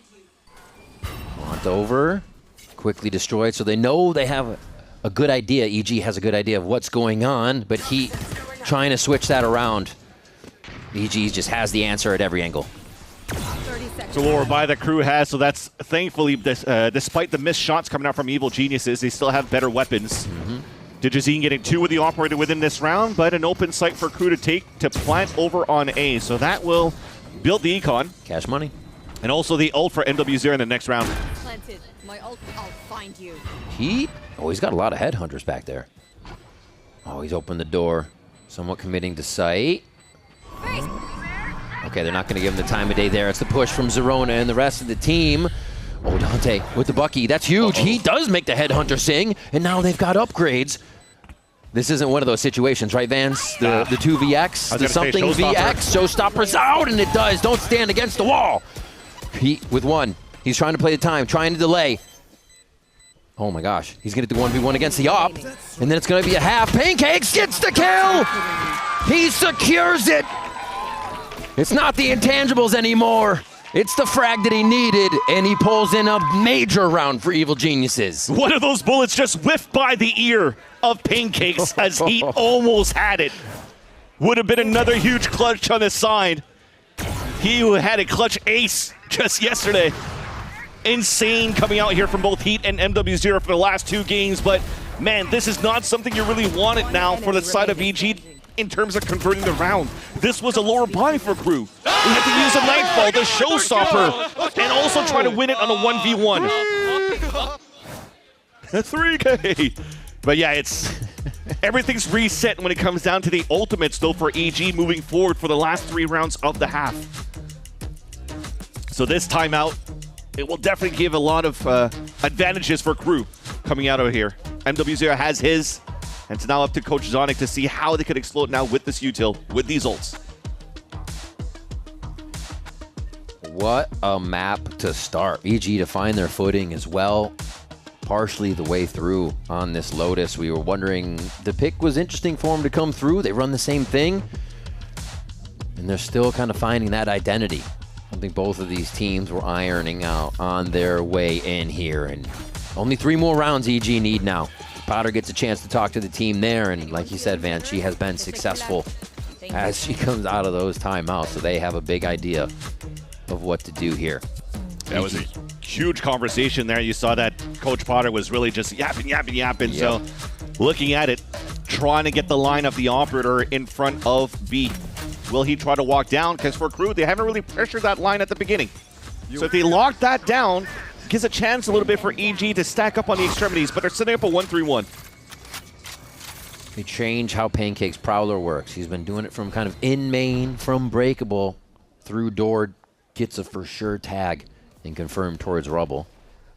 Want over. Quickly destroyed, so they know they have a good idea. EG has a good idea of what's going on, but he trying to switch that around. EG just has the answer at every angle. So lower by the KRU has, so that's thankfully, despite the missed shots coming out from Evil Geniuses, they still have better weapons. Digizine getting 2 with the operator within this round, but an open site for KRU to take to plant over on A. So that will build the econ. Cash money. And also the ult for NW0 in the next round. Planted. My ult, I'll find you. He's got a lot of headhunters back there. Oh, he's opened the door. Somewhat committing to site. Okay, they're not going to give him the time of day there. It's the push from Zerona and the rest of the team. Oh, Dante with the Bucky. That's huge. He does make the headhunter sing, and now they've got upgrades. This isn't one of those situations, right, Vance? The 2VX, the something VX, showstopper's out, and it does. Don't stand against the wall. Heat with 1. He's trying to play the time, trying to delay. Oh my gosh, he's gonna do 1v1 against the op, and then it's gonna be a half. Pancakes gets the kill! He secures it! It's not the intangibles anymore. It's the frag that he needed, and he pulls in a major round for Evil Geniuses. One of those bullets just whiffed by the ear of Pancakes as he almost had it. Would have been another huge clutch on his side. He had a clutch ace just yesterday. Insane coming out here from both Heat and MW0 for the last 2 games, but man, this is not something you really wanted now for the side of EG in terms of converting the round. This was a lower buy for KRU. He had to use a Nightfall, the showstopper, and also try to win it on a 1v1. 3K. But yeah, everything's reset when it comes down to the ultimates though for EG moving forward for the last 3 rounds of the half. So this timeout, it will definitely give a lot of advantages for KRU coming out of here. MW0 has his, and it's now up to Coach Zonic to see how they could explode now with this util, with these ults. What a map to start. EG to find their footing as well. Partially the way through on this Lotus. We were wondering, the pick was interesting for them to come through. They run the same thing, and they're still kind of finding that identity. something both of these teams were ironing out on their way in here. And only 3 more rounds EG need now. Potter gets a chance to talk to the team there, and like you said, Van, she has been successful as she comes out of those timeouts, so they have a big idea of what to do here. That was a huge conversation there. You saw that Coach Potter was really just yapping. Yep. So looking at it, trying to get the line of the operator in front of B. Will he try to walk down? Because for KRU, they haven't really pressured that line at the beginning. So if they lock that down, gives a chance a little bit for EG to stack up on the extremities, but they're setting up a 1-3-1. They change how Pancake's Prowler works. He's been doing it from kind of in main, from breakable, through door, gets a for sure tag, and confirmed towards rubble.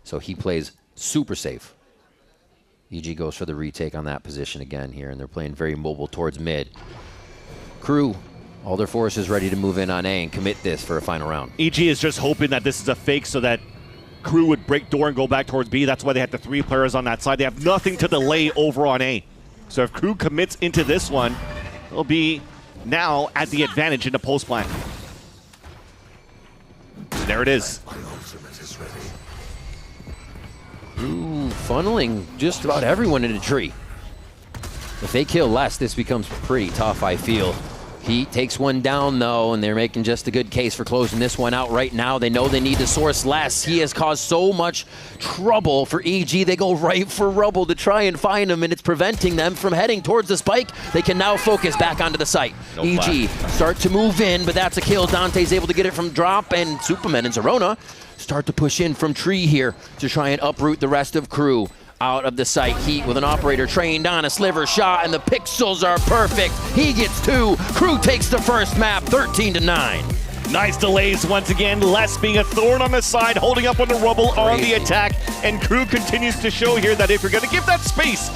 So he plays super safe. EG goes for the retake on that position again here, and they're playing very mobile towards mid. KRU, all their forces ready to move in on A and commit this for a final round. EG is just hoping that this is a fake so that KRU would break door and go back towards B. That's why they had the 3 players on that side. They have nothing to delay over on A. So if KRU commits into this one, they'll be now at the advantage in the post plan. There it is. KRU funneling just about everyone in a tree. If they kill less, this becomes pretty tough, I feel. Heat takes one down, though, and they're making just a good case for closing this one out right now. They know they need to source less. He has caused so much trouble for EG. They go right for rubble to try and find him, and it's preventing them from heading towards the spike. They can now focus back onto the site. No EG start to move in, but that's a kill. Dante's able to get it from drop, and Superman and Zerona start to push in from tree here to try and uproot the rest of KRU. Out of the site. Heat with an operator trained on a sliver shot, and the pixels are perfect. He gets 2. KRU takes the first map, 13-9. Nice delays once again. Les being a thorn on the side, holding up on the rubble on the attack. And KRU continues to show here that if you're going to give that space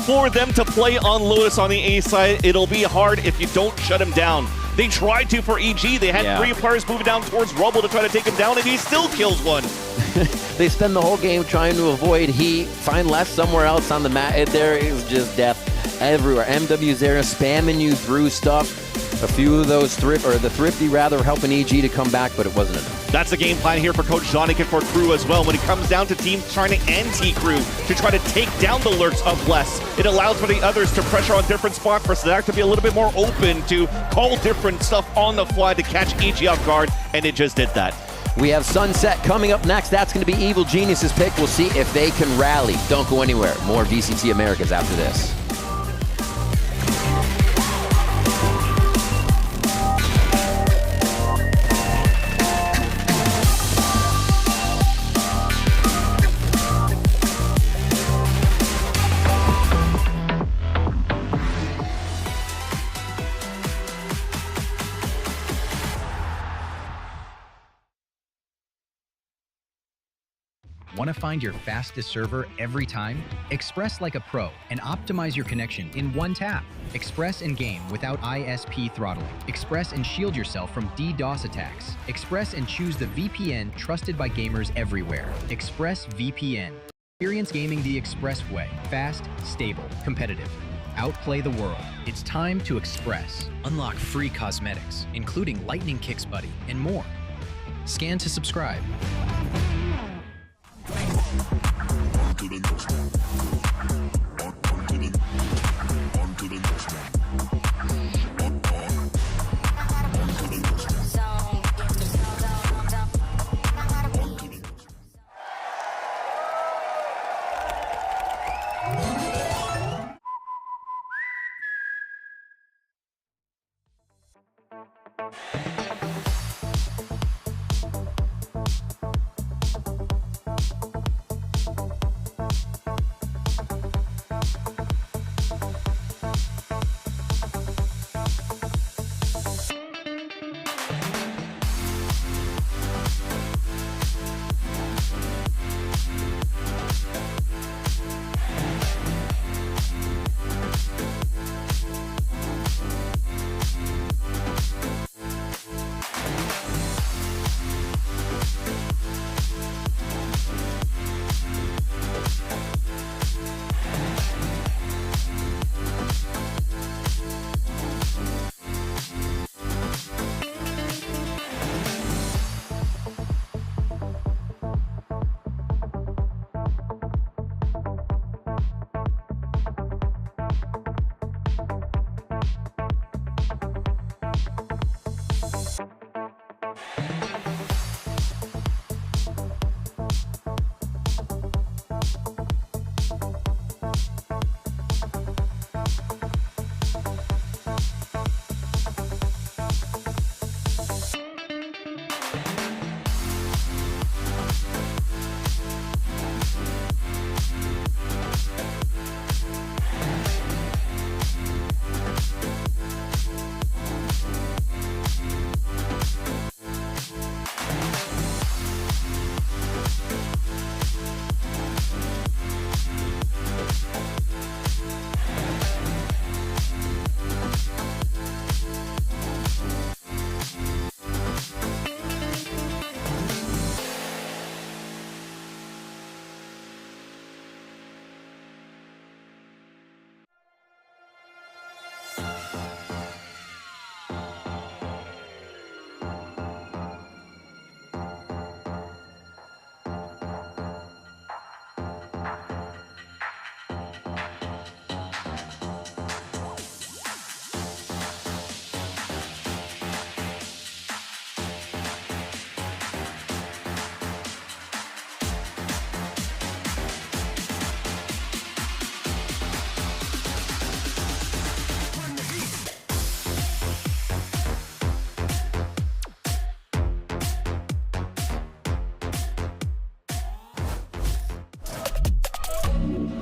for them to play on Lotus on the A side, it'll be hard if you don't shut him down. They tried to for EG. They had 3 players moving down towards rubble to try to take him down, and he still kills one. They spend the whole game trying to avoid Heat, find left somewhere else on the mat. There is just death everywhere. MW's there spamming you through stuff. A few of those the Thrifty rather helping EG to come back, but it wasn't enough. That's the game plan here for Coach Zonic and for KRU as well. When it comes down to teams trying to anti-KRU to try to take down the lurks of Les, it allows for the others to pressure on different spots for Zach to be a little bit more open to call different stuff on the fly to catch EG off guard, and it just did that. We have Sunset coming up next. That's going to be Evil Genius's pick. We'll see if they can rally. Don't go anywhere. More VCT Americas after this. Want to find your fastest server every time? Express like a pro and optimize your connection in one tap. Express and game without ISP throttling. Express and shield yourself from DDoS attacks. Express and choose the VPN trusted by gamers everywhere. ExpressVPN. Experience gaming the Express way. Fast, stable, competitive. Outplay the world. It's time to Express. Unlock free cosmetics, including Lightning Kicks Buddy and more. Scan to subscribe.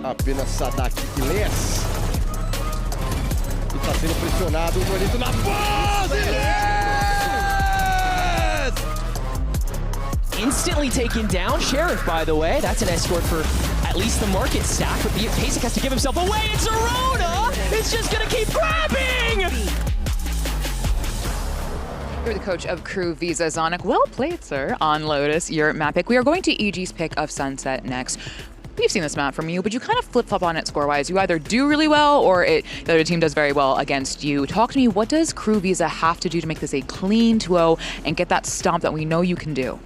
Apenas Sadak que less. E tá sendo pressionado o Nolito na base! Yes! Instantly taken down. Sheriff, by the way. That's an escort for at least the market stack. But Basic has to give himself away. And Zerona is just going to keep grabbing! You're the coach of Crew, Visa Zonic. Well played, sir, on Lotus, your map pick. We are going to EG's pick of Sunset next. We've seen this map from you, but you kind of flip-flop on it score-wise. You either do really well or the other team does very well against you. Talk to me, what does Crew Visa have to do to make this a clean 2-0 and get that stomp that we know you can do?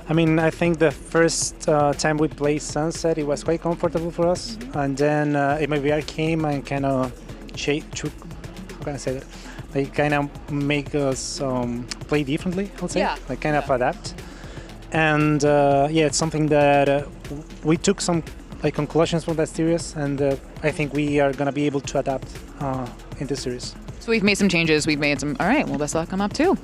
I mean, I think the first time we played Sunset, it was quite comfortable for us. And then MVR came and kind of how can I say that? They kind of make us play differently, I'll say. Yeah. Like kind of adapt. And yeah, it's something that we took some conclusions from that series, and I think we are going to be able to adapt in this series. So we've made some changes. We've made some. All right, well, best of luck on map 2.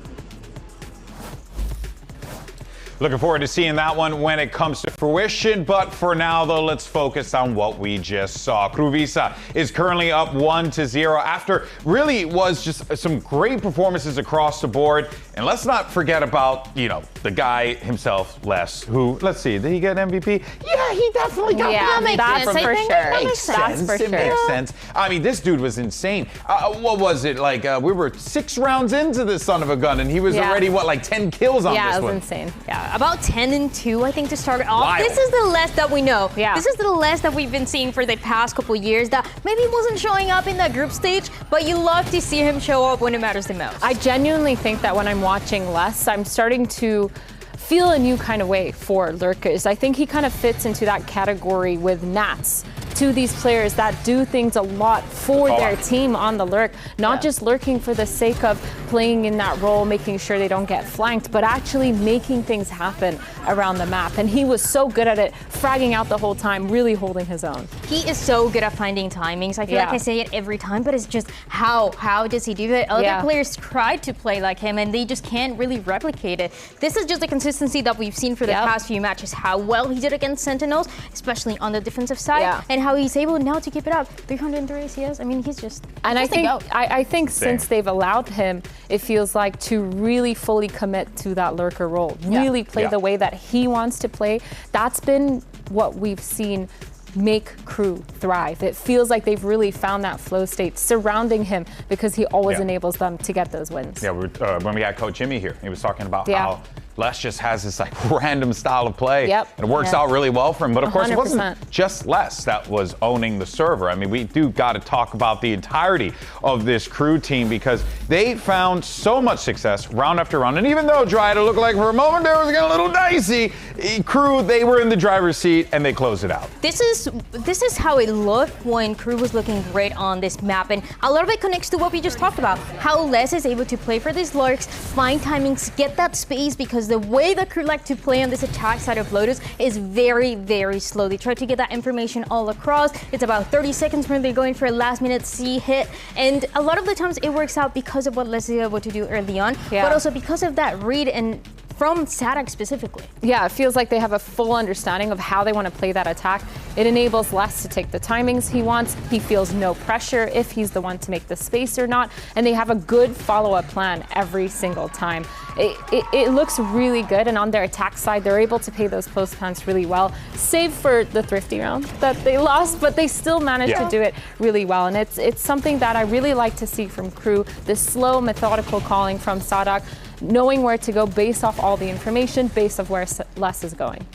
Looking forward to seeing that one when it comes to fruition. But for now, though, let's focus on what we just saw. Crew Visa is currently up 1-0 after really was just some great performances across the board. And let's not forget about, the guy himself, Les, who, let's see, did he get MVP? Yeah, he definitely got MVP. That's for sure. It makes sense. That's for It makes sense. I mean, this dude was insane. What was it? Like, we were 6 rounds into this son of a gun, and he was already, 10 kills on this one? Yeah, it was insane. Yeah, about 10-2, I think, to start off. Wild. This is the Les that we know. Yeah. This is the Les that we've been seeing for the past couple years that maybe wasn't showing up in that group stage, but you love to see him show up when it matters the most. I genuinely think that when I'm watching Les, I'm starting to feel a new kind of way for lurkers. I think he kind of fits into that category with Nats. To these players that do things a lot for their team on the lurk, not just lurking for the sake of playing in that role, making sure they don't get flanked, but actually making things happen around the map. And he was so good at it, fragging out the whole time, really holding his own. He is so good at finding timings. I feel like I say it every time, but it's just how does he do it? Other players tried to play like him and they just can't really replicate it. This is just the consistency that we've seen for the past few matches, how well he did against Sentinels, especially on the defensive side, and how he's able now to keep it up. 303 ACS. I mean, he's just. And I think since they've allowed him, it feels like to really fully commit to that lurker role, really play the way that he wants to play. That's been what we've seen make Crew thrive. It feels like they've really found that flow state surrounding him because he always enables them to get those wins. Yeah, when we had Coach Jimmy here, he was talking about how Les just has this random style of play. And it works out really well for him. But of course, 100%. It wasn't just Les that was owning the server. I mean, we do got to talk about the entirety of this Crew team because they found so much success round after round. And even though Dryada looked like for a moment there was getting a little dicey, Crew, they were in the driver's seat and they closed it out. This is how it looked when Crew was looking great on this map. And a lot of it connects to what we just talked about, how Les is able to play for these lurks, find timings, get that space, because the way that Crew like to play on this attack side of Lotus is very, very slow. They try to get that information all across. It's about 30 seconds when they're going for a last-minute C hit. And a lot of the times it works out because of what Les is able to do early on, but also because of that read and from Sadak specifically. Yeah, it feels like they have a full understanding of how they want to play that attack. It enables Les to take the timings he wants. He feels no pressure if he's the one to make the space or not. And they have a good follow-up plan every single time. It looks really good. And on their attack side, they're able to play those post plans really well, save for the Thrifty round that they lost, but they still managed to do it really well. And it's something that I really like to see from Crew, this slow, methodical calling from Sadak, knowing where to go based off all the information, based off where Les is going.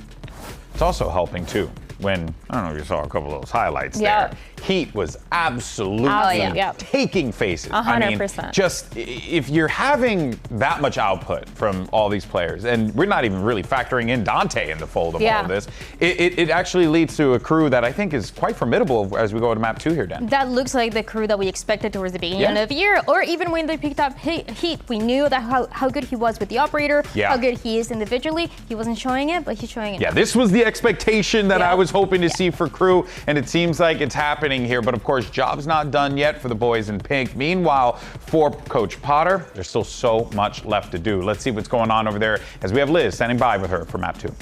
It's also helping too when, I don't know if you saw a couple of those highlights there. Heat was absolutely taking faces. 100%. I mean, just if you're having that much output from all these players, and we're not even really factoring in Dante in the fold of all of this, it actually leads to a Crew that I think is quite formidable as we go to map 2 here, Dan. That looks like the Crew that we expected towards the beginning of the year, or even when they picked up Heat, we knew that how good he was with the operator, how good he is individually. He wasn't showing it, but he's showing it now. This was the expectation that I was hoping to see for Crew, and it seems like it's happening here. But of course, job's not done yet for the boys in pink. Meanwhile, for Coach Potter, there's still so much left to do. Let's see what's going on over there as we have Liz standing by with her for map 2.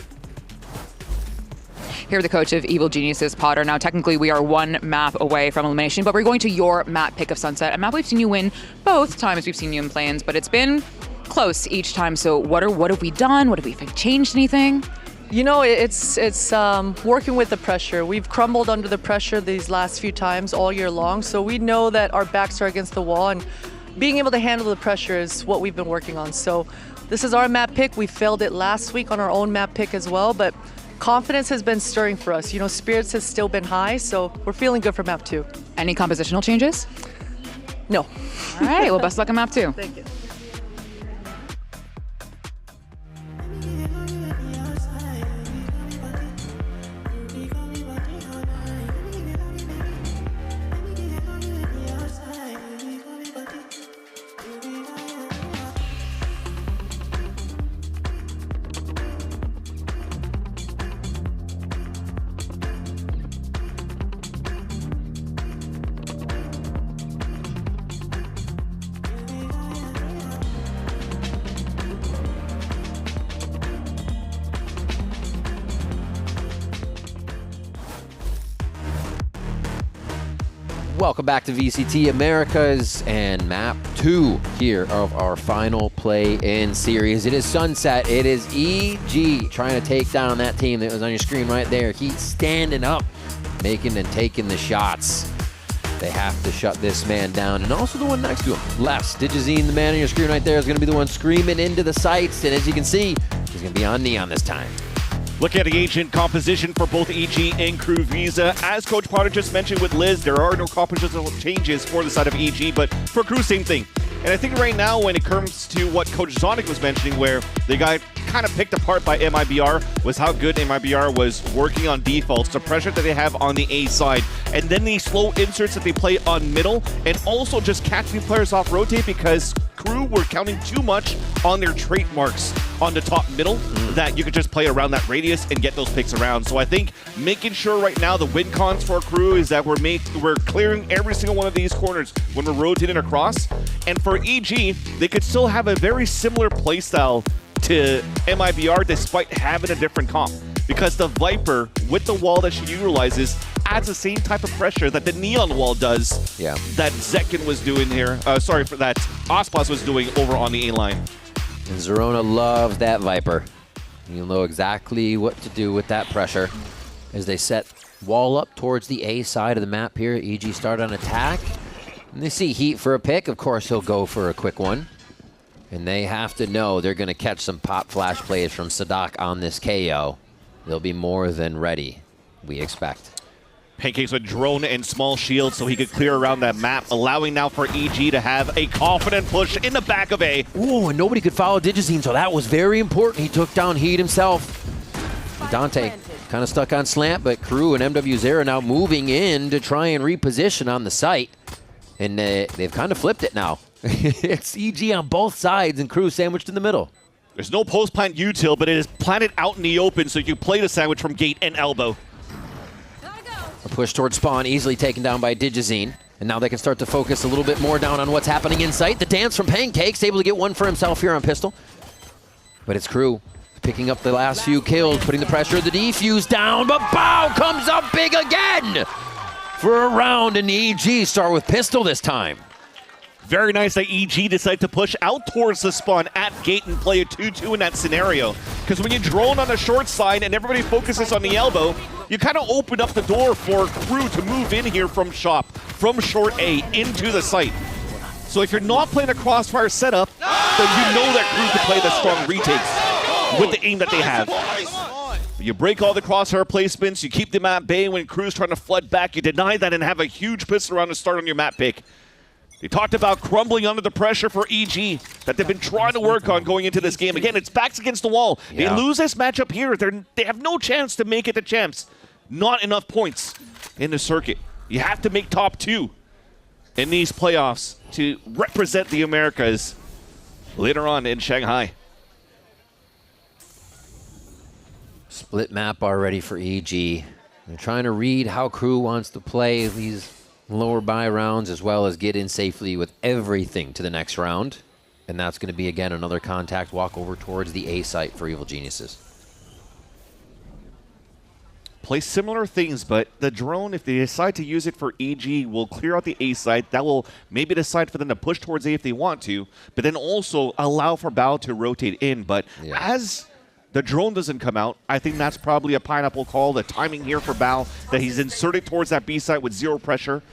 Here, the coach of Evil Geniuses, Potter. Now, technically, we are one map away from elimination, but we're going to your map pick of Sunset. A map we've seen you win both times we've seen you in play-ins, but it's been close each time. So what have we done? What have we changed anything? You know, it's working with the pressure. We've crumbled under the pressure these last few times all year long, so we know that our backs are against the wall, and being able to handle the pressure is what we've been working on. So this is our map pick. We failed it last week on our own map pick as well, but confidence has been stirring for us. You know, spirits has still been high, so we're feeling good for map 2. Any compositional changes? No. All right, well, best of luck on map 2. Thank you. Welcome back to VCT Americas and map 2 here of our final play-in series. It is Sunset. It is EG trying to take down that team that was on your screen right there. He's standing up, making and taking the shots. They have to shut this man down, and also the one next to him. Les, Digizine, the man on your screen right there, is going to be the one screaming into the sights, and as you can see, he's going to be on Neon this time. Look at the agent composition for both EG and Crew Visa. As Coach Potter just mentioned with Liz, there are no compositional changes for the side of EG, but for Crew, same thing. And I think right now when it comes to what Coach Zonic was mentioning, where they got kind of picked apart by MIBR, was how good MIBR was working on defaults, the pressure that they have on the A side, and then the slow inserts that they play on middle, and also just catching players off rotate because Crew were counting too much on their trademarks on the top middle that you could just play around that radius and get those picks around. So I think making sure right now the win cons for Crew is that we're clearing every single one of these corners when we're rotating across. And for EG, they could still have a very similar playstyle to MIBR despite having a different comp. Because the Viper, with the wall that she utilizes, adds the same type of pressure that the Neon wall does. Yeah. That Zekin was doing here. That Ospas was doing over on the A line. And Zerona loves that Viper. You'll know exactly what to do with that pressure as they set wall up towards the A side of the map here. EG start on attack. And they see Heat for a pick. Of course, he'll go for a quick one. And they have to know they're going to catch some pop flash plays from Sadak on this KO. They'll be more than ready, we expect. Pancakes with drone and small shield so he could clear around that map, allowing now for EG to have a confident push in the back of A. Ooh, and nobody could follow Digizine, so that was very important. He took down Heat himself. Dante kind of stuck on slant, but Crew and MW Zera now moving in to try and reposition on the site. And they've kind of flipped it now. It's EG on both sides and Crew sandwiched in the middle. There's no post-plant util, but it is planted out in the open so you can play the sandwich from gate and elbow. A push towards spawn, easily taken down by Digizine. And now they can start to focus a little bit more down on what's happening in sight. The dance from Pancakes, able to get one for himself here on Pistol. But it's Crew picking up the last few kills, putting the pressure of the defuse down, but Bow comes up big again for a round, and the EG start with Pistol this time. Very nice that EG decided to push out towards the spawn at gate and play a 2-2 in that scenario. Because when you drone on the short side and everybody focuses on the elbow, you kind of open up the door for Crew to move in here from shop, from short A into the site. So if you're not playing a crossfire setup, then you know that Crew can play the strong retakes with the aim that they have. You break all the crosshair placements, you keep them at bay when Crew's trying to flood back, you deny that and have a huge pistol round to start on your map pick. They talked about crumbling under the pressure for EG that they've been trying to work on going into this game. Again, it's backs against the wall. Yeah. They lose this matchup here. They have no chance to make it to champs. Not enough points in the circuit. You have to make top 2 in these playoffs to represent the Americas later on in Shanghai. Split map already for EG. They're trying to read how Crew wants to play these lower buy rounds as well as get in safely with everything to the next round. And that's going to be, again, another contact walk over towards the A site for Evil Geniuses. play similar things, but the drone, if they decide to use it for EG, will clear out the A side. That will maybe decide for them to push towards A if they want to, but then also allow for Bao to rotate in. But as the drone doesn't come out, I think that's probably a pineapple call. The timing here for Bao, that he's inserted towards that B side with zero pressure.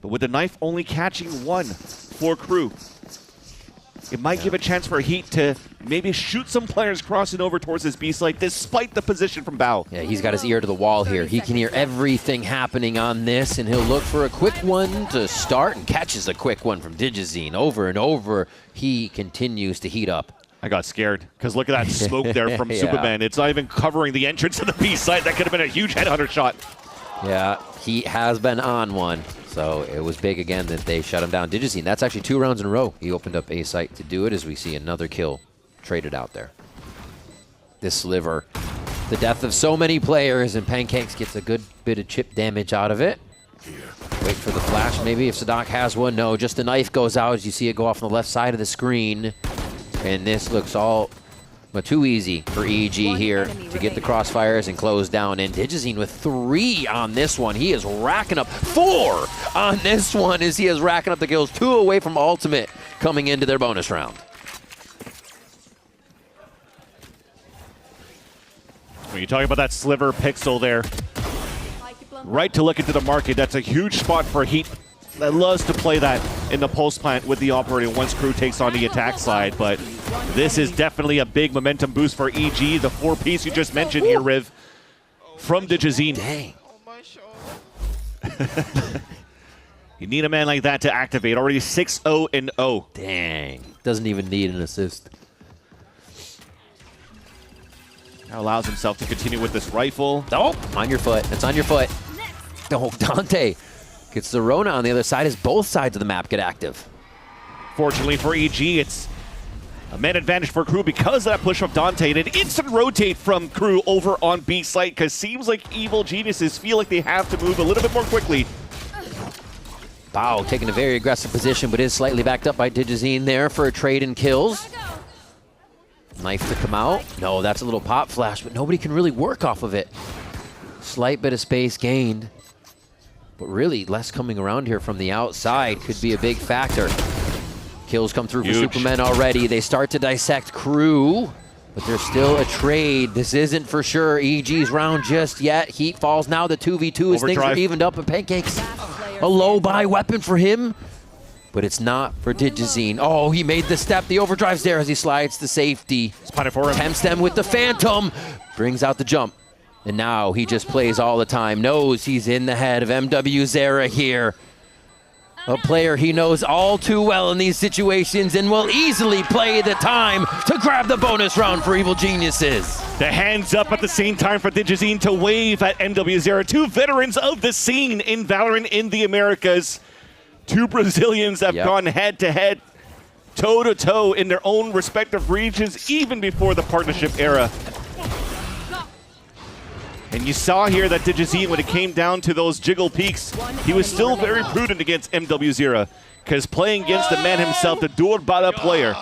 But with the knife only catching one for KRU, it might give a chance for Heat to maybe shoot some players crossing over towards his B side, despite the position from Bao. Yeah, he's got his ear to the wall here. He can hear everything happening on this, and he'll look for a quick one to start, and catches a quick one from Digizine. Over and over, he continues to heat up. I got scared, because look at that smoke there from Superman. It's not even covering the entrance to the B side. That could have been a huge headhunter shot. Yeah, he has been on one. So it was big again that they shut him down. Digizine, that's actually 2 rounds in a row. He opened up A site to do it as we see another kill traded out there. This sliver, the death of so many players, and Pancakes gets a good bit of chip damage out of it. Wait for the flash maybe if Sadak has one. No, just the knife goes out as you see it go off on the left side of the screen. And this looks all but too easy for EG here to get the crossfires and close down. And Digizine with 3 on this one. He is racking up 4 on this one as he is racking up the kills. 2 away from ultimate coming into their bonus round. When you talk about that sliver pixel there, right to look into the market, that's a huge spot for Heat that loves to play that in the pulse plant with the operator once KRU takes on the attack side. But this is definitely a big momentum boost for EG. The 4-piece you just mentioned here, Riv, from Digizine. Dang. You need a man like that to activate. Already 6-0-0. Dang. Doesn't even need an assist. Now allows himself to continue with this rifle. Oh, on your foot. It's on your foot. Oh, Dante gets the Rona on the other side as both sides of the map get active. Fortunately for EG, it's a man advantage for KRU because of that push of Dante, and an instant rotate from KRU over on B site, because seems like Evil Geniuses feel like they have to move a little bit more quickly. Bao taking a very aggressive position, but is slightly backed up by Digizine there for a trade in kills. Knife to come out. No, that's a little pop flash, but nobody can really work off of it. Slight bit of space gained. But really, less coming around here from the outside could be a big factor. Kills come through for Superman already. They start to dissect KRU, but there's still a trade. This isn't for sure EG's round just yet. Heat falls now. The 2v2 as things are evened up, and Pancakes, a low buy weapon for him. But it's not for Digizine. Oh, he made the step. The overdrive's there as he slides to safety. Tempts them with the Phantom. Brings out the jump. And now he just plays all the time. Knows he's in the head of MW Zera here. A player he knows all too well in these situations and will easily play the time to grab the bonus round for Evil Geniuses. The hands up at the same time for Digizine to wave at MW Zera. 2 veterans of the scene in VALORANT in the Americas. 2 Brazilians have gone head-to-head, toe-to-toe in their own respective regions, even before the partnership era. And you saw here that Digizine, when it came down to those jiggle peaks, he was still very prudent against MW Zera, because playing against the man himself, the Durbada player,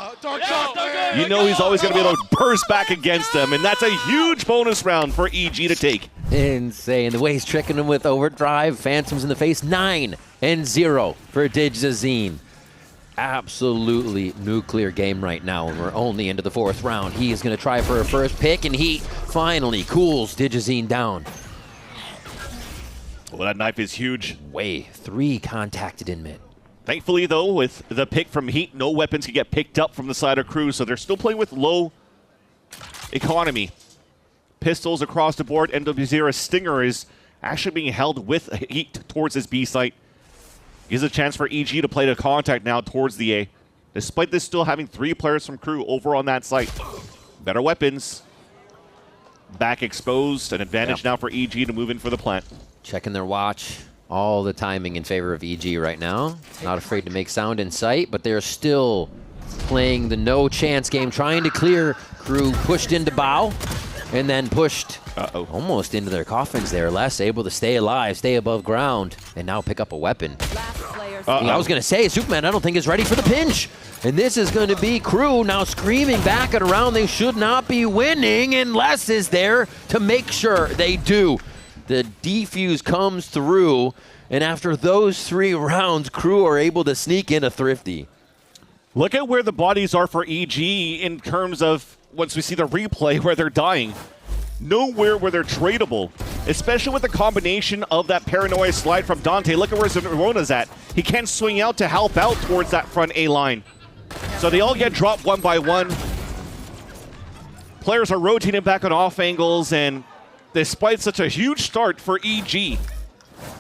you know he's always going to be able to burst back against them, and that's a huge bonus round for EG to take. Insane. The way he's tricking him with overdrive, Phantoms in the face, 9-0 for Digizine. Absolutely nuclear game right now, and we're only into the 4th round. He is going to try for a first pick, and he finally cools Digizine down. Well, that knife is huge. 3 contacted in mid. Thankfully, though, with the pick from Heat, no weapons can get picked up from the side of KRU, so they're still playing with low economy. Pistols across the board. MW Zera's Stinger is actually being held with Heat towards his B site. Gives a chance for EG to play the contact now towards the A. Despite this still having 3 players from KRU over on that site. Better weapons. Back exposed. An advantage now for EG to move in for the plant. Checking their watch. All the timing in favor of EG right now. Not afraid to make sound in sight, but they're still playing the no chance game, trying to clear. KRU pushed into Bao and then pushed almost into their coffins there. Less able to stay alive, stay above ground, and now pick up a weapon. I was going to say, Superman, I don't think is ready for the pinch. And this is going to be KRU now screaming back and around. They should not be winning, and Les is there to make sure they do. The defuse comes through, and after those 3 rounds, KRU are able to sneak in a thrifty. Look at where the bodies are for EG in terms of once we see the replay where they're dying. Nowhere where they're tradable, especially with the combination of that paranoia slide from Dante. Look at where Zerona's at. He can't swing out to help out towards that front A line. So they all get dropped one by one. Players are rotating back on off angles, and despite such a huge start for EG,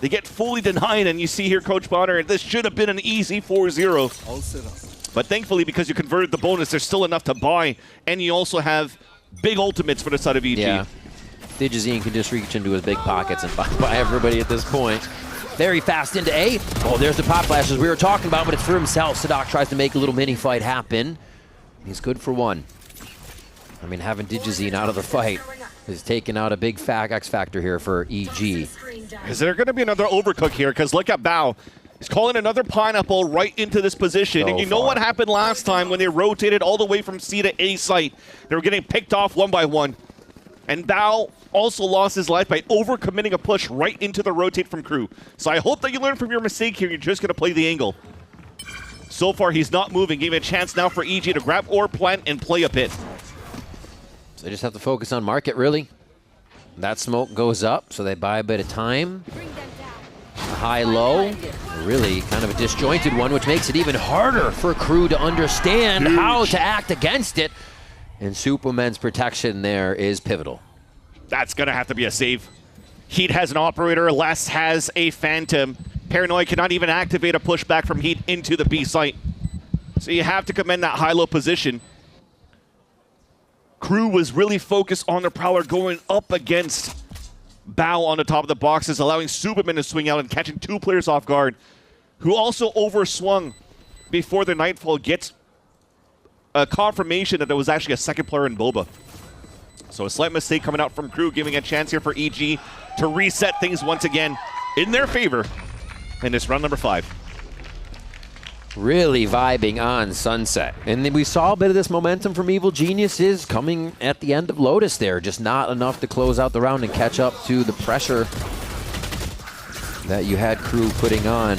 they get fully denied, and you see here Coach Bonner, this should have been an easy 4-0. But thankfully, because you converted the bonus, there's still enough to buy, and you also have big ultimates for the side of EG. Yeah. Digizine can just reach into his big pockets and buy everybody at this point. Very fast into A. Oh, there's the pop flashes we were talking about, but it's for himself. Sadak tries to make a little mini fight happen. He's good for 1. I mean, having Digizine out of the fight is taking out a big X factor here for EG. Is there going to be another overcook here? Because look at Bao. He's calling another pineapple right into this position. And you know what happened last time when they rotated all the way from C to A site? They were getting picked off one by one. And Bao also lost his life by overcommitting a push right into the rotate from KRU. So I hope that you learn from your mistake here. You're just going to play the angle. So far, he's not moving. Gave it a chance now for EG to grab or plant and play a pit. So they just have to focus on market, really. That smoke goes up, so they buy a bit of time. High-low, really kind of a disjointed one, which makes it even harder for KRU to understand how to act against it. And Superman's protection there is pivotal. That's going to have to be a save. Heat has an operator, Les has a phantom. Paranoid cannot even activate a pushback from Heat into the B site. So you have to commend that high-low position. KRU was really focused on the Prowler going up against Bao on the top of the boxes, allowing Superman to swing out and catching 2 players off guard, who also overswung before the Nightfall gets a confirmation that there was actually a second player in Boba. So a slight mistake coming out from KRU, giving a chance here for EG to reset things once again in their favor in this round number 5. Really vibing on Sunset. And then we saw a bit of this momentum from Evil Geniuses coming at the end of Lotus there. Just not enough to close out the round and catch up to the pressure that you had KRU putting on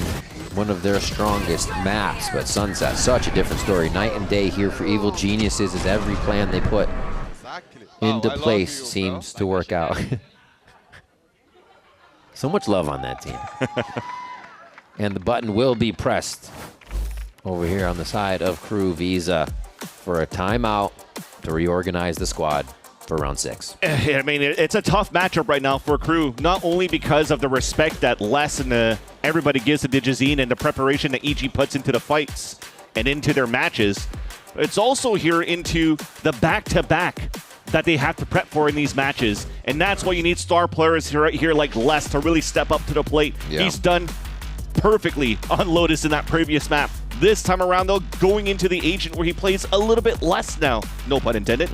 one of their strongest maps. But Sunset, such a different story. Night and day here for Evil Geniuses as every plan they put into place seems to work out. So much love on that team. And the button will be pressed over here on the side of KRU Visa for a timeout to reorganize the squad for round 6. I mean, it's a tough matchup right now for KRU, not only because of the respect that Les and everybody gives to Digizine and the preparation that EG puts into the fights and into their matches, it's also here into the back-to-back that they have to prep for in these matches. And that's why you need star players here, right here like Les to really step up to the plate. Yeah. He's done perfectly on Lotus in that previous map. This time around, though, going into the Agent where he plays a little bit less now, no pun intended,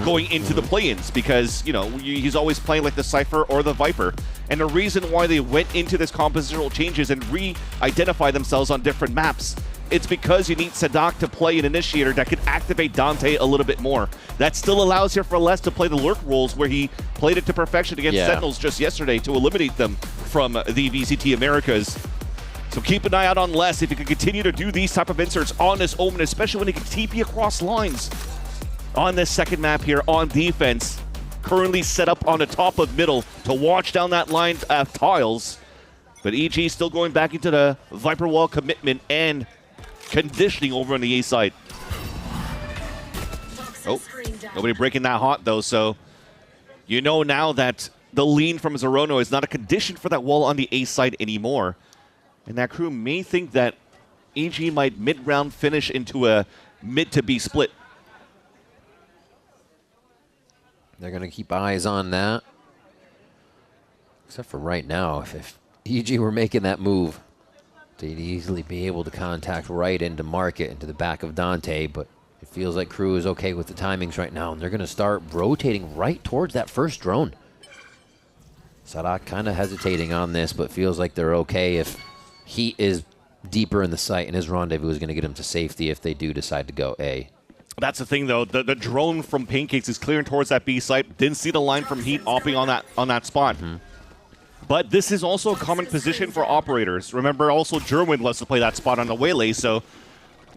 going into the play-ins because, you know, he's always playing like the Cypher or the Viper. And the reason why they went into this compositional changes and re-identify themselves on different maps, it's because you need Sadak to play an initiator that can activate Dante a little bit more. That still allows here for Les to play the lurk roles where he played it to perfection against Sentinels just yesterday to eliminate them from the VCT Americas. So keep an eye out on Les if he can continue to do these type of inserts on this Omen, especially when he can TP across lines on this second map here on defense. Currently set up on the top of middle to watch down that line of tiles. But EG still going back into the Viper Wall commitment and conditioning over on the A side. Oh, nobody breaking that hot though, so you know now that the lean from Zerono is not a condition for that wall on the A side anymore. And that KRU may think that EG might mid-round finish into a mid to B split. They're going to keep eyes on that. Except for right now, if EG were making that move, they'd easily be able to contact right into market, into the back of Dante, but it feels like KRU is okay with the timings right now, and they're going to start rotating right towards that first drone. Sadak kind of hesitating on this, but feels like they're okay if Heat is deeper in the site, and his rendezvous is going to get him to safety if they do decide to go A. That's the thing, though. The drone from Pancakes is clearing towards that B site. Didn't see the line from Heat opping on that spot. But this is also a common position for operators. Remember, also Jerwin loves to play that spot on the waylay, so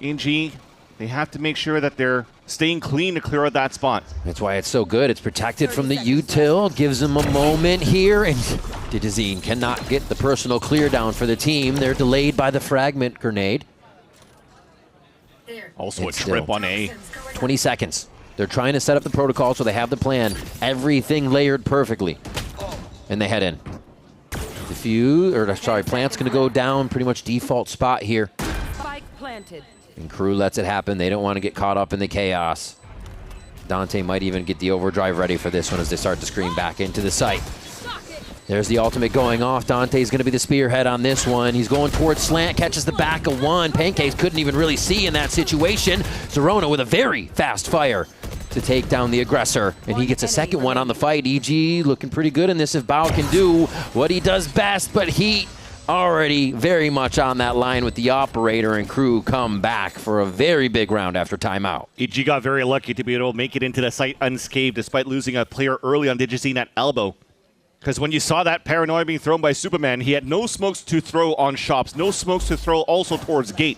ENG, they have to make sure that they're staying clean to clear out that spot. That's why it's so good. It's protected from the util, gives them a moment here, and Digizine cannot get the personal clear down for the team. They're delayed by the fragment grenade. Also a trip on A. 20 seconds. They're trying to set up the protocol so they have the plan. Everything layered perfectly. And they head in. Plant's going to go down, pretty much default spot here. Spike planted. And KRU lets it happen. They don't want to get caught up in the chaos. Dante might even get the overdrive ready for this one as they start to screen back into the site. There's the ultimate going off. Dante's going to be the spearhead on this one. He's going towards slant, catches the back of one. Pancakes couldn't even really see in that situation. Zerona with a very fast fire to take down the aggressor. And he gets a second one on the fight. EG looking pretty good in this if Bao can do what he does best, but Heat already very much on that line with the operator, and KRU come back for a very big round after timeout. EG got very lucky to be able to make it into the site unscathed despite losing a player early on Digizine at elbow. Because when you saw that paranoia being thrown by Superman, he had no smokes to throw on shops, no smokes to throw also towards gate.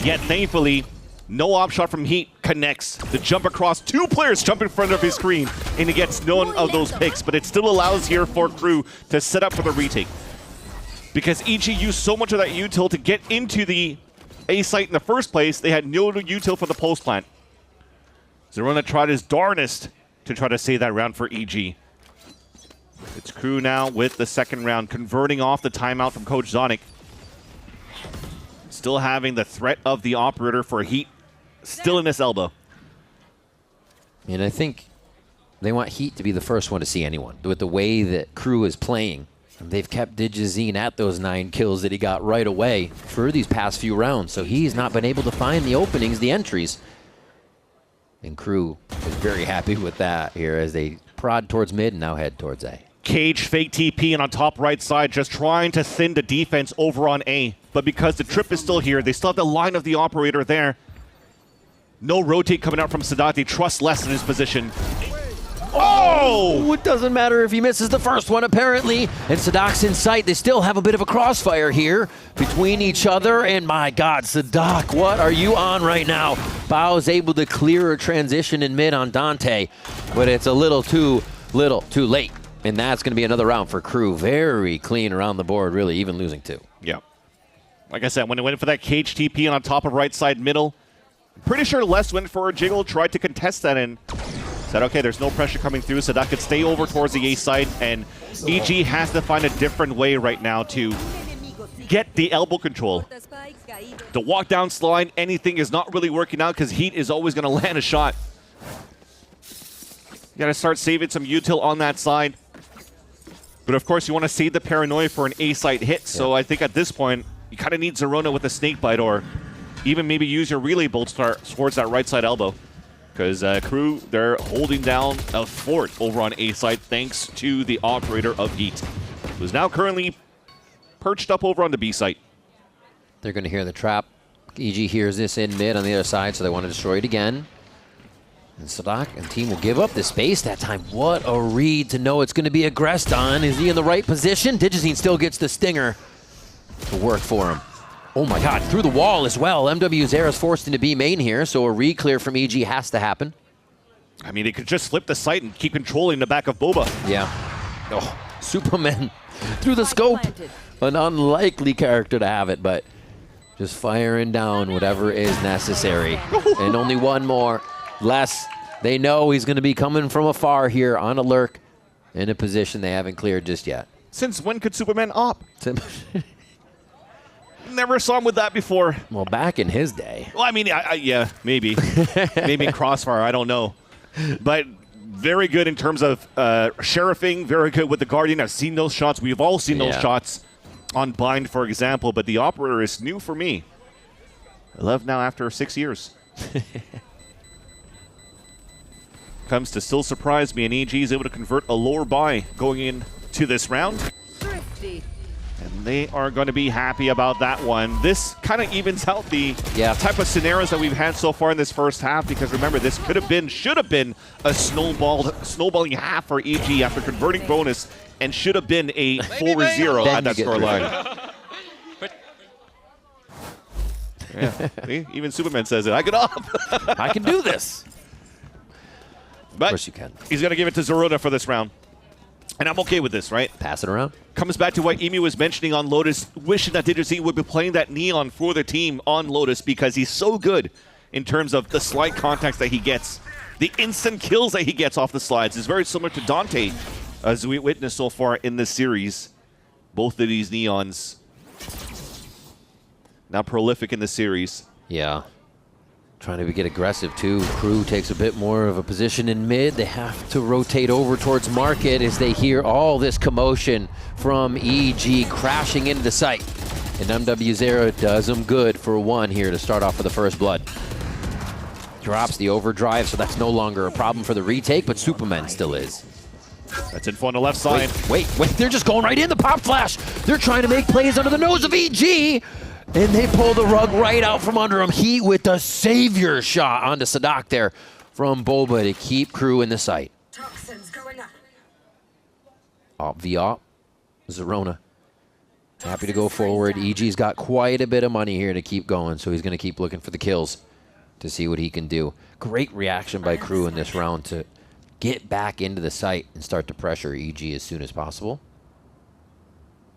Yet thankfully, no op shot from Heat connects. The jump across, two players jump in front of his screen, and he gets none of those picks. But it still allows here for KRU to set up for the retake. Because EG used so much of that util to get into the A site in the first place, they had no util for the post plant. Zerona tried his darnest to try to save that round for EG. It's KRU now with the second round, converting off the timeout from Coach Zonic. Still having the threat of the operator for Heat still in his elbow. And I think they want Heat to be the first one to see anyone. With the way that KRU is playing, they've kept Digizine at those 9 kills that he got right away for these past few rounds. So he's not been able to find the openings, the entries. And KRU is very happy with that here as they prod towards mid and now head towards A. Cage fake TP and on top right side, just trying to thin the defense over on A. But because the trip is still here, they still have the line of the operator there. No rotate coming out from Sadat. They trust less in his position. Oh! It doesn't matter if he misses the first one, apparently. And Sadak's in sight. They still have a bit of a crossfire here between each other. And my God, Sadak, what are you on right now? Bao's able to clear a transition in mid on Dante, but it's a little too late. And that's going to be another round for KRU. Very clean around the board, really, even losing 2. Yeah. Like I said, when it went for that cage TP and on top of right side middle, pretty sure Les went for a jiggle, tried to contest that and said, okay, there's no pressure coming through, so that could stay over towards the A side, and EG has to find a different way right now to get the elbow control. The walk down slide, anything is not really working out because Heat is always going to land a shot. You got to start saving some util on that side. But of course, you want to save the paranoia for an A side hit, so I think at this point, you kind of need Zerona with a snake bite or even maybe use your relay bolt towards that right side elbow. Because KRU, they're holding down a fort over on A side thanks to the operator of Heat, who's now currently perched up over on the B site. They're going to hear the trap. EG hears this in mid on the other side, so they want to destroy it again. And Sadak and team will give up the space that time. What a read to know it's going to be aggressed on. Is he in the right position? Digizine still gets the stinger to work for him. Oh my God, through the wall as well. MW's Air is forced into B main here, so a re-clear from EG has to happen. I mean, he could just flip the site and keep controlling the back of Boba. Yeah. Oh, Superman through the scope. An unlikely character to have it, but just firing down whatever is necessary. And only one more. Les, they know he's going to be coming from afar here on a lurk in a position they haven't cleared just yet. Since when could Superman op? Never saw him with that before. Well, back in his day. Well, I mean, yeah, maybe. Maybe in Crossfire, I don't know. But very good in terms of sheriffing, very good with the Guardian. I've seen those shots. We've all seen those shots on Bind, for example, but the operator is new for me. I love now after 6 years. Comes to still surprise me, and EG is able to convert a lower buy going into this round. Thrifty. And They are going to be happy about that one. This kind of evens out the type of scenarios that we've had so far in this first half, because remember, this could have been, should have been a snowballing half for EG after converting bonus, and should have been a 4-0 at that scoreline. Yeah, see? Even Superman says it. I get up. I can do this. But of course you can. He's going to give it to Zorona for this round. And I'm okay with this, right? Pass it around. Comes back to what Emu was mentioning on Lotus, wishing that Digizine would be playing that Neon for the team on Lotus, because he's so good in terms of the slide contacts that he gets. The instant kills that he gets off the slides is very similar to Dante, as we witnessed so far in this series. Both of these Neons now prolific in the series. Yeah. Trying to get aggressive, too. KRU takes a bit more of a position in mid. They have to rotate over towards Market as they hear all this commotion from EG crashing into the site. And MW0 does them good for one here to start off with the first blood. Drops the overdrive, so that's no longer a problem for the retake, but Superman still is. That's info on the left side. Wait, they're just going right in the pop flash. They're trying to make plays under the nose of EG. And they pull the rug right out from under him. Heat with the savior shot onto Sadak there from Bulba to keep KRU in the sight. Op, Zorona. Happy to go forward. EG's got quite a bit of money here to keep going, so he's going to keep looking for the kills to see what he can do. Great reaction by KRU in this round to get back into the site and start to pressure EG as soon as possible.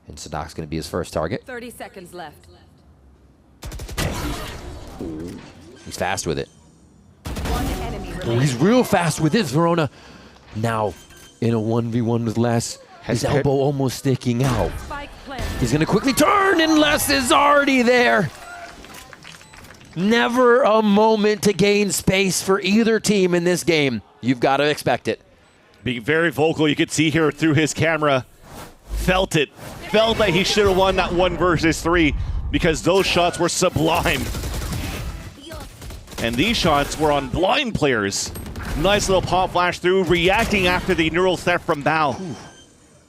And Sadak's going to be his first target. 30 seconds left. He's fast with it. He's real fast with it, Verona. Now, in a 1v1 with Les, his elbow almost sticking out. He's going to quickly turn, and Les is already there. Never a moment to gain space for either team in this game. You've got to expect it. Being very vocal, you could see here through his camera. Felt it. Felt that he should have won that 1 versus 3, because those shots were sublime. And these shots were on blind players. Nice little pop flash through, reacting after the neural theft from Bao.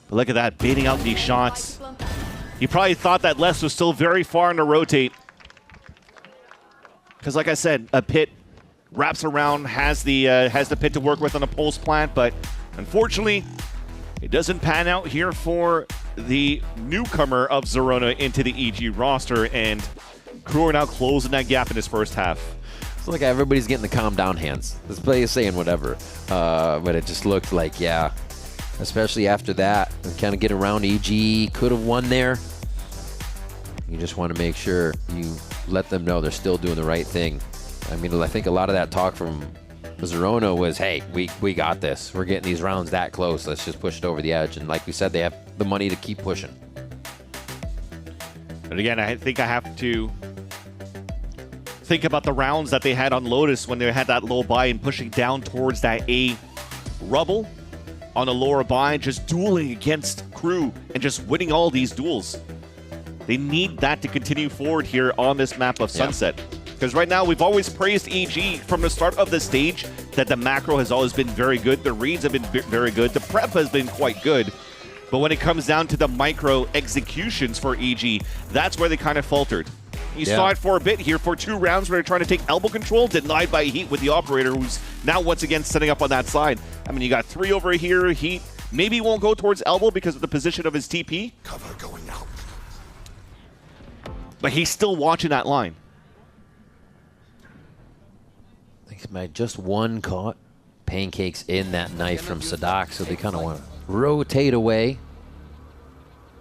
But look at that, baiting out these shots. He probably thought that Les was still very far in the rotate. Because like I said, a pit wraps around, has the pit to work with on a pulse plant, but unfortunately, it doesn't pan out here for the newcomer of Zorona into the EG roster, and KRU are now closing that gap in his first half. It's like everybody's getting the calm down hands. This play is saying whatever, but it just looked like, yeah, especially after that, kind of get around. EG could have won there. You just want to make sure you let them know they're still doing the right thing. I mean, I think a lot of that talk from Zorona was, hey, we got this. We're getting these rounds that close. Let's just push it over the edge. And like we said, they have the money to keep pushing. And again, I think I have to think about the rounds that they had on Lotus when they had that low buy and pushing down towards that A rubble on a lower buy, just dueling against KRU and just winning all these duels. They need that to continue forward here on this map of Sunset. Because right now, we've always praised EG from the start of the stage that the macro has always been very good. The reads have been very good. The prep has been quite good. But when it comes down to the micro executions for EG, that's where they kind of faltered. You saw it for a bit here for 2 rounds where they're trying to take elbow control, denied by Heat with the operator, who's now once again setting up on that side. I mean, you got 3 over here. Heat maybe won't go towards elbow because of the position of his TP. Cover going out. But he's still watching that line. I think just one caught. Pancakes in that knife from Sadak, so they kind of want to rotate away.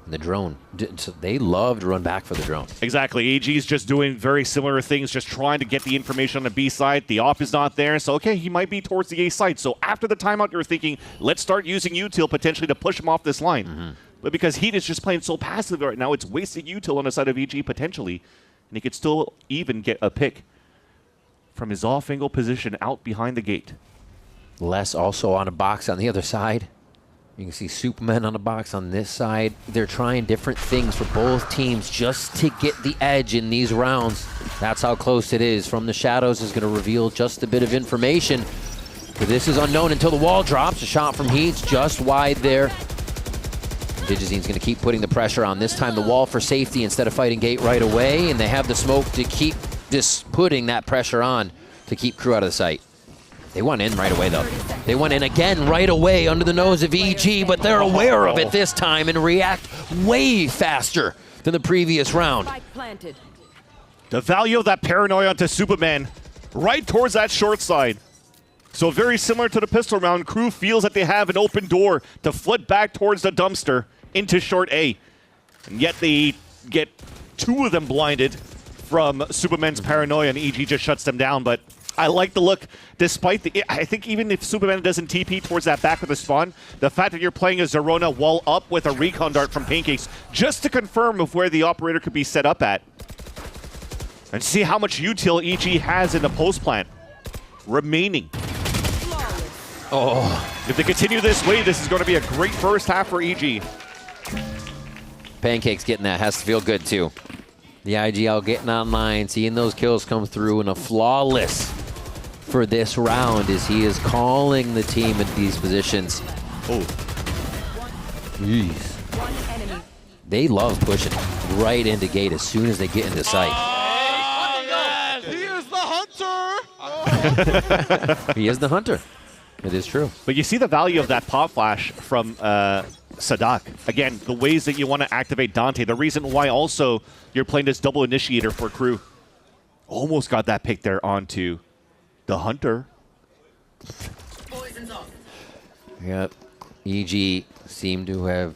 And the drone, so they love to run back for the drone. Exactly. AG's just doing very similar things, just trying to get the information on the B side. The op is not there, so okay, he might be towards the A side. So after the timeout, you're thinking, let's start using util potentially to push him off this line. But because Heat is just playing so passive right now, it's wasting util on the side of EG potentially, and he could still even get a pick from his off-angle position out behind the gate. Les also on a box on the other side. You can see Superman on the box on this side. They're trying different things for both teams just to get the edge in these rounds. That's how close it is. From the shadows is going to reveal just a bit of information. But this is unknown until the wall drops. A shot from Heat's just wide there. Digizine's going to keep putting the pressure on. This time the wall for safety instead of fighting gate right away, and they have the smoke to keep just putting that pressure on to keep Crew out of the sight. They went in right away, though. They went in again right away under the nose of EG, but they're aware of it this time and react way faster than the previous round. The value of that paranoia onto Superman right towards that short side. So very similar to the pistol round, Crew feels that they have an open door to flit back towards the dumpster into short A. And yet they get 2 of them blinded from Superman's paranoia, and EG just shuts them down. But I like the look, despite the... I think even if Superman doesn't TP towards that back of the spawn, the fact that you're playing a Zerona wall up with a recon dart from Pancakes, just to confirm of where the operator could be set up at. And see how much util EG has in the post plant remaining. Oh, if they continue this way, this is going to be a great first half for EG. Pancakes getting that has to feel good, too. The IGL getting online, seeing those kills come through, and a flawless for this round as he is calling the team at these positions. Oh. Jeez. They love pushing right into gate as soon as they get into sight. He is the hunter! He is the hunter. It is true. But you see the value of that pop flash from Sadak. Again, the ways that you want to activate Dante. The reason why also you're playing this double initiator for Crew. Almost got that pick there onto the hunter. Yep. EG seemed to have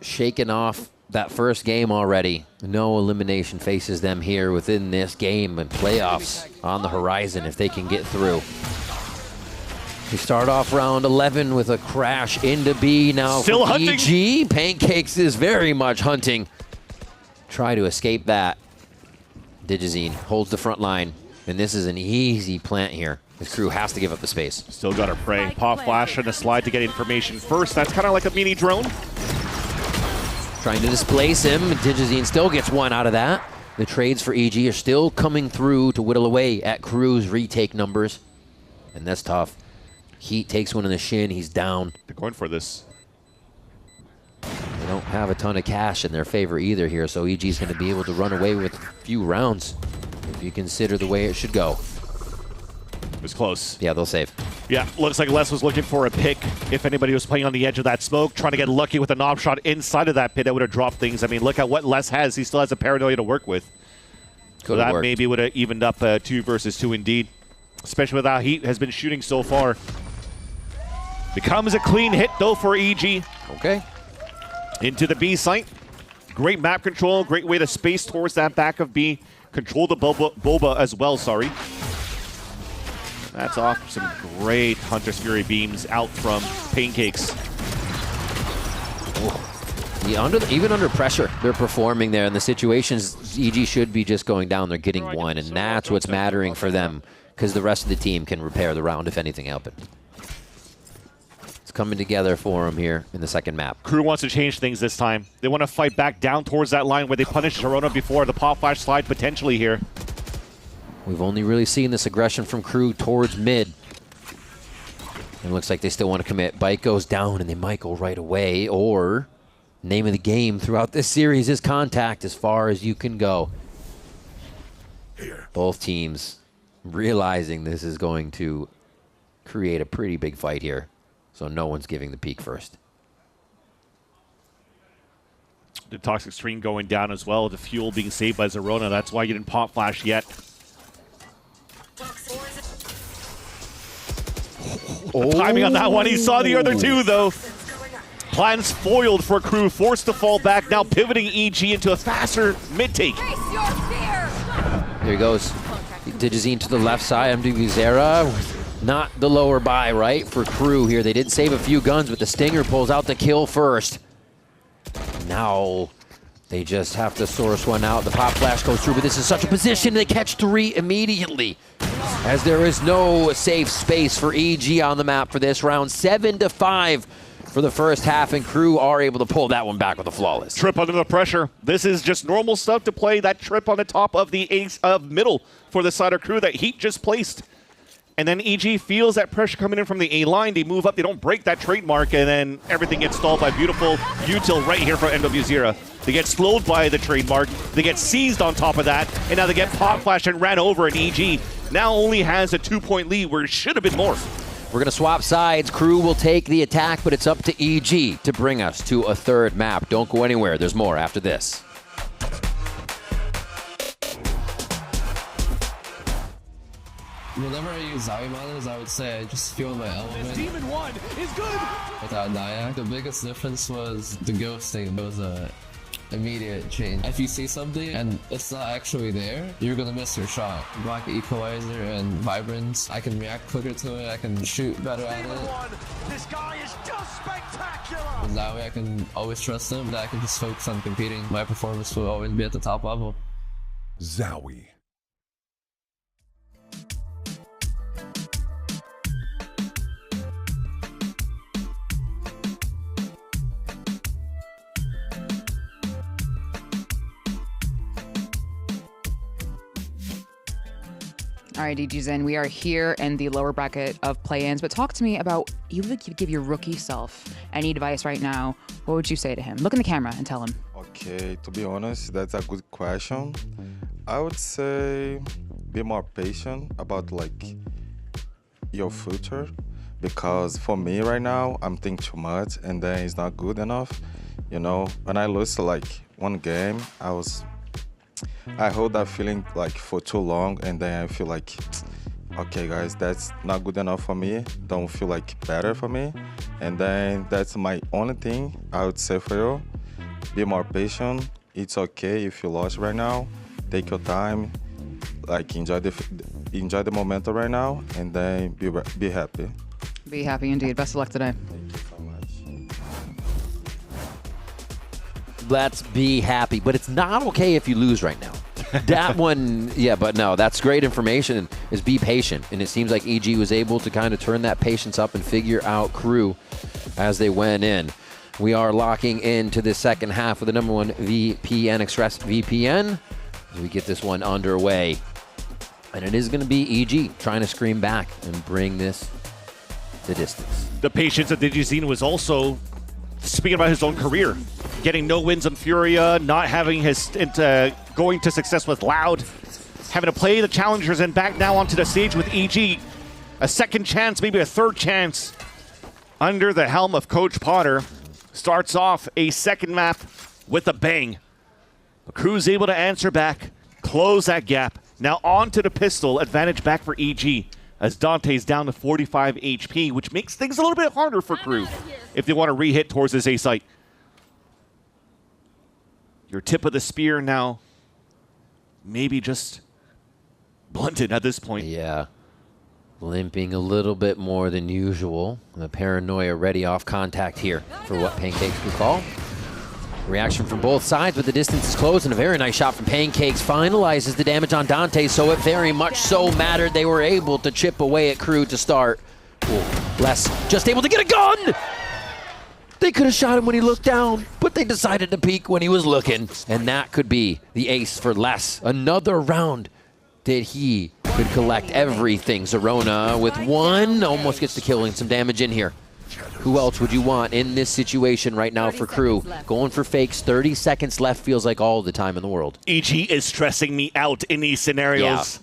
shaken off that first game already. No elimination faces them here within this game, and playoffs on the horizon if they can get through. We start off round 11 with a crash into B now. Still for hunting. EG. Pancakes is very much hunting. Try to escape that. Digizine holds the front line, and this is an easy plant here. This Crew has to give up the space. Still got to pray. Pop flash and a slide to get information first. That's kind of like a mini drone. Trying to displace him. Digizine still gets one out of that. The trades for EG are still coming through to whittle away at Crew's retake numbers. And that's tough. Heat takes one in the shin. He's down. They're going for this. They don't have a ton of cash in their favor either here, so EG's going to be able to run away with a few rounds if you consider the way it should go. It was close. Yeah, they'll save. Yeah, looks like Les was looking for a pick. If anybody was playing on the edge of that smoke, trying to get lucky with a knob shot inside of that pit, that would have dropped things. I mean, look at what Les has. He still has a paranoia to work with. So that maybe would have evened up 2 versus 2 indeed. Especially with how Heat has been shooting so far. Becomes a clean hit, though, for EG. Okay. Into the B site. Great map control. Great way to space towards that back of B. Control the Boba as well, sorry. That's off some great Hunter's Fury beams out from Pancakes. Yeah, even under pressure, they're performing there. In the situations, EG should be just going down. They're getting one, and that's what's mattering for them, because the rest of the team can repair the round if anything happened. It's coming together for them here in the second map. Crew wants to change things this time. They want to fight back down towards that line where they punished Zerona before. The pop flash slide potentially here. We've only really seen this aggression from Crew towards mid. It looks like they still want to commit. Bite goes down, and they might go right away, or name of the game throughout this series is contact as far as you can go. Both teams realizing this is going to create a pretty big fight here. So no one's giving the peak first. The Toxic Stream going down as well. The fuel being saved by Zerona. That's why you didn't pop flash yet. The timing on that one. He saw the other two, though. Plans foiled for Crew. Forced to fall back. Now pivoting EG into a faster mid-take. There he goes. Digizine to the left side. MDV Zera. Not the lower buy, right, for Crew here. They did save a few guns, but the Stinger pulls out the kill first. Now they just have to source one out. The pop flash goes through, but this is such a position. They catch 3 immediately, as there is no safe space for EG on the map for this round. 7-5 for the first half, and Crew are able to pull that one back with a flawless. Trip under the pressure. This is just normal stuff to play. That trip on the top of the ace of middle for the side of Crew that Heat just placed. And then EG feels that pressure coming in from the A line. They move up, they don't break that trademark, and then everything gets stalled by beautiful util right here from MW0. They get slowed by the trademark, they get seized on top of that, and now they get pop flashed and ran over, and EG now only has a 2-point lead where it should have been more. We're going to swap sides. KRU will take the attack, but it's up to EG to bring us to a third map. Don't go anywhere. There's more after this. Whenever I use Zowie models, I would say I just feel my element. Demon 1 is good! Without Nyack, the biggest difference was the ghosting. It was a immediate change. If you see something and it's not actually there, you're gonna miss your shot. Black Equalizer and Vibrance, I can react quicker to it, I can shoot better at it. This guy is just spectacular! And that way I can always trust him, that I can just focus on competing. My performance will always be at the top level. Zowie. All right, DG Zen, we are here in the lower bracket of play-ins, but talk to me about, you would give your rookie self any advice right now. What would you say to him? Look in the camera and tell him. Okay, to be honest, that's a good question. I would say be more patient about like your future, because for me right now, I'm thinking too much and then it's not good enough. You know, when I lose like one game, I hold that feeling like for too long, and then I feel like, okay guys, that's not good enough for me, don't feel like better for me. And then that's my only thing I would say for you. Be more patient. It's okay if you lost right now. Take your time, like enjoy the momentum right now, and then be happy. Be happy indeed. Best of luck today. Thank you so much. Let's be happy, but it's not okay if you lose right now. That one, yeah, but no, that's great information, is be patient. And it seems like EG was able to kind of turn that patience up and figure out KRU as they went in. We are locking into the second half of the #1 VPN, ExpressVPN, as we get this one underway. And it is going to be EG trying to scream back and bring this the distance. The patience of DigiZine was also speaking about his own career. Getting no wins on Furia, not having his going to success with Loud, having to play the challengers and back now onto the stage with EG. A second chance, maybe a third chance under the helm of Coach Potter. Starts off a second map with a bang. KRU's able to answer back, close that gap. Now on to the pistol, advantage back for EG as Dante's down to 45 HP, which makes things a little bit harder for KRU if they want to re-hit towards this A site. Your tip of the spear now maybe just blunted at this point. Yeah. Limping a little bit more than usual. The paranoia ready off contact here for what Pancakes could call. Reaction from both sides, but the distance is closed, and a very nice shot from Pancakes finalizes the damage on Dante, so it very much so mattered. They were able to chip away at KRU to start. Ooh, Les just able to get a gun! They could have shot him when he looked down, but they decided to peek when he was looking, and that could be the ace for Les. Another round that he could collect everything. Zerona with one, almost gets the kill and some damage in here. Who else would you want in this situation right now for KRU? Going for fakes, 30 seconds left feels like all the time in the world. EG is stressing me out in these scenarios.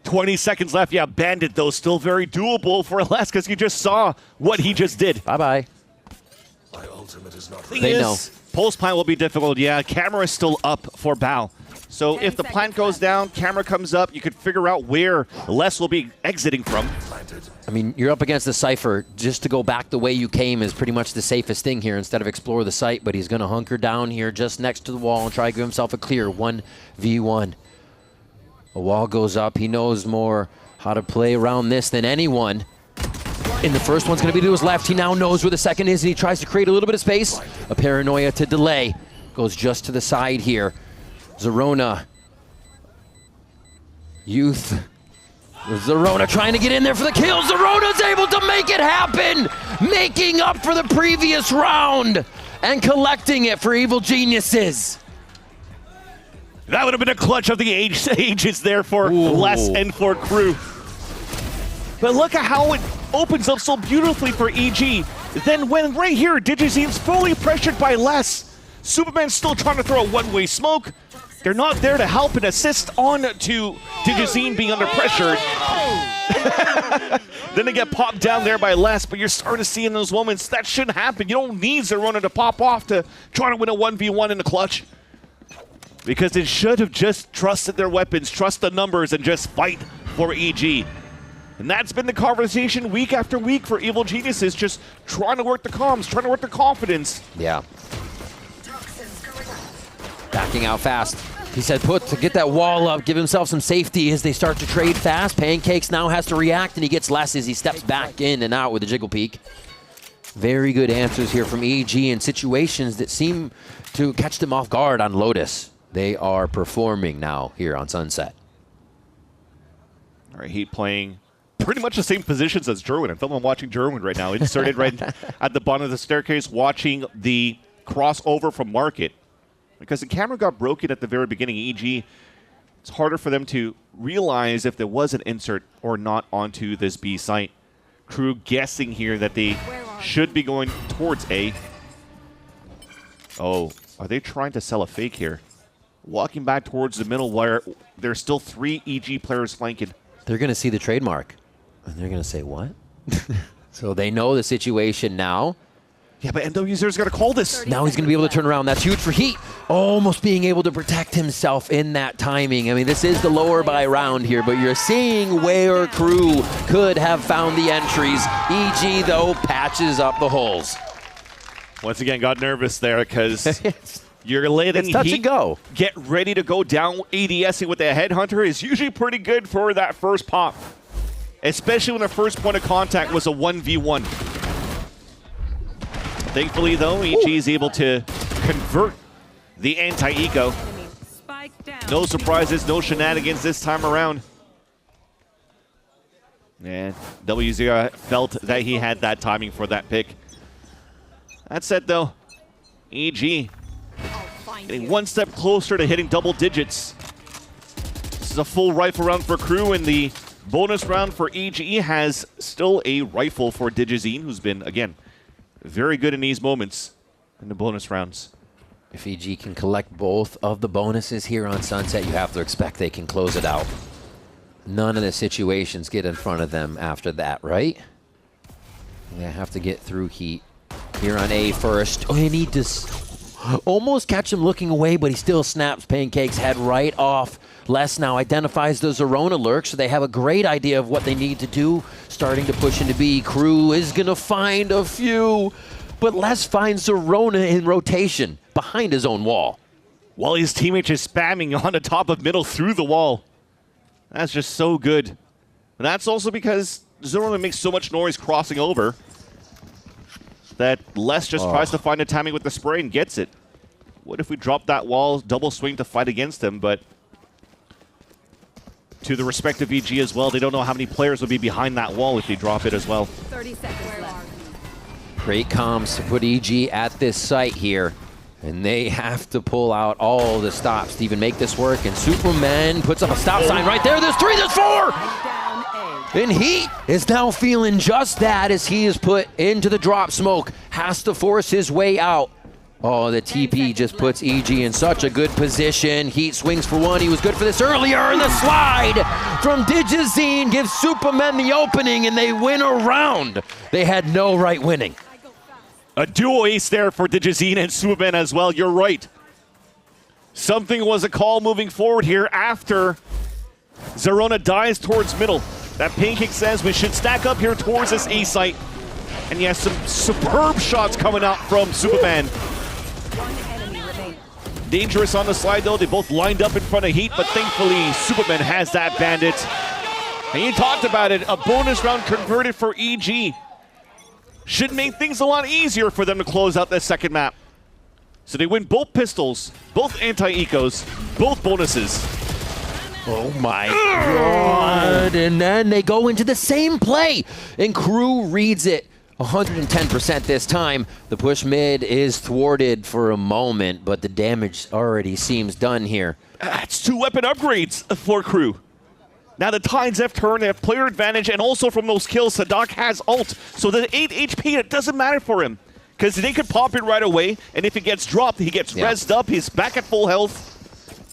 Yeah. 20 seconds left. Yeah, Bandit, though, still very doable for Les because you just saw what he just did. Bye-bye. They know. Pulse plant will be difficult. Yeah, camera is still up for Bao. So if the plant goes down, camera comes up, you could figure out where Les will be exiting from. I mean, you're up against the Cypher. Just to go back the way you came is pretty much the safest thing here instead of explore the site, but he's going to hunker down here just next to the wall and try to give himself a clear 1v1. A wall goes up. He knows more how to play around this than anyone. And the first one's going to be to his left. He now knows where the second is, and he tries to create a little bit of space. A paranoia to delay. Goes just to the side here. Zerona. Youth. Zerona trying to get in there for the kill. Zerona's able to make it happen! Making up for the previous round and collecting it for Evil Geniuses. That would have been a clutch of the ages there for Les and for KRU. But look at how it opens up so beautifully for EG. Then when right here, DigiZene's fully pressured by less. Superman's still trying to throw a one-way smoke. They're not there to help and assist on to DigiZene being under pressure. Then they get popped down there by less, but you're starting to see in those moments that shouldn't happen. You don't need Zerona to pop off to try to win a 1v1 in the clutch. Because they should have just trusted their weapons, trust the numbers, and just fight for EG. And that's been the conversation week after week for Evil Geniuses, just trying to work the comms, trying to work the confidence. Yeah. Backing out fast. He said to get that wall up, give himself some safety as they start to trade fast. Pancakes now has to react, and he gets less as he steps back in and out with the jiggle peek. Very good answers here from EG in situations that seem to catch them off guard on Lotus. They are performing now here on Sunset. All right, Heat playing pretty much the same positions as Jerwin. I feel I'm watching Jerwin right now. Inserted right at the bottom of the staircase, watching the crossover from Market. Because the camera got broken at the very beginning, EG, it's harder for them to realize if there was an insert or not onto this B site. KRU guessing here that they should be going towards A. Oh, are they trying to sell a fake here? Walking back towards the middle where there's still 3 EG players flanking. They're going to see the trademark, and they're going to say, what? So they know the situation now. Yeah, but NW0's got to call this. Now he's going to be able to turn around. That's huge for Heat. Almost being able to protect himself in that timing. I mean, this is the lower by round here, but you're seeing where KRU could have found the entries. EG, though, patches up the holes. Once again, got nervous there because you're letting touch Heat and go. Get ready to go down. ADSing with the Headhunter is usually pretty good for that first pop, especially when the first point of contact was a 1v1. Thankfully, though, EG is able to convert the anti-eco. No surprises, no shenanigans this time around. And W0 felt that he had that timing for that pick. That said, though, EG getting one step closer to hitting double digits. This is a full rifle round for KRU, and the bonus round for EG has still a rifle for DigiZene, who's been, again, very good in these moments in the bonus rounds. If EG can collect both of the bonuses here on Sunset, you have to expect they can close it out. None of the situations get in front of them after that, right? They have to get through Heat here on A first. Oh, they need to almost catch him looking away, but he still snaps Pancake's head right off. Les now identifies the Zerona lurk, so they have a great idea of what they need to do. Starting to push into B. KRU is going to find a few, but Les finds Zerona in rotation behind his own wall. While his teammate is spamming on the top of middle through the wall. That's just so good. And that's also because Zerona makes so much noise crossing over that Les just tries to find a timing with the spray and gets it. What if we drop that wall, double swing to fight against him, but to the respective EG as well, they don't know how many players will be behind that wall if they drop it as well. 30 seconds left. Great comms to put EG at this site here. And they have to pull out all the stops to even make this work. And Superman puts up a stop sign right there. There's 3, there's 4! And Heat is now feeling just that as he is put into the drop smoke. Has to force his way out. Oh, the TP just puts EG in such a good position. Heat swings for one. He was good for this earlier. And the slide from DigiZene gives Superman the opening, and they win a round. They had no right winning. A duo ace there for DigiZene and Superman as well. You're right. Something was a call moving forward here after Zerona dies towards middle. That Pancake says we should stack up here towards this A site. And he has some superb shots coming out from Superman. Dangerous on the slide, though. They both lined up in front of Heat, but thankfully Superman has that bandit. And you talked about it, a bonus round converted for EG. Should make things a lot easier for them to close out this second map. So they win both pistols, both anti-ecos, both bonuses. Oh my God. And then they go into the same play, and KRU reads it. 110% this time. The push mid is thwarted for a moment, but the damage already seems done here. It's 2 weapon upgrades for KRU. Now the tides have turned, they have player advantage, and also from those kills, Sadak has ult. So the 8 HP, it doesn't matter for him. Because they could pop it right away, and if it gets dropped, he gets rezzed up, he's back at full health.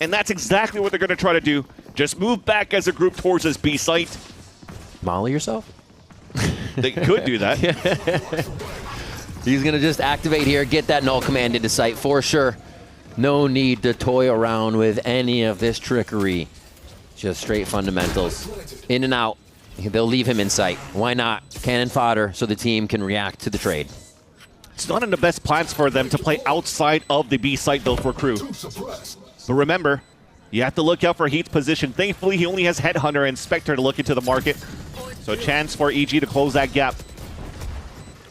And that's exactly what they're going to try to do. Just move back as a group towards this B site. Molly yourself? They could do that. He's going to just activate here, get that null command into sight for sure. No need to toy around with any of this trickery. Just straight fundamentals. In and out. They'll leave him in sight. Why not? Cannon fodder so the team can react to the trade. It's not in the best plans for them to play outside of the B site, though, for Crew. But remember, you have to look out for Heat's position. Thankfully, he only has Headhunter and Spectre to look into the market. So a chance for EG to close that gap.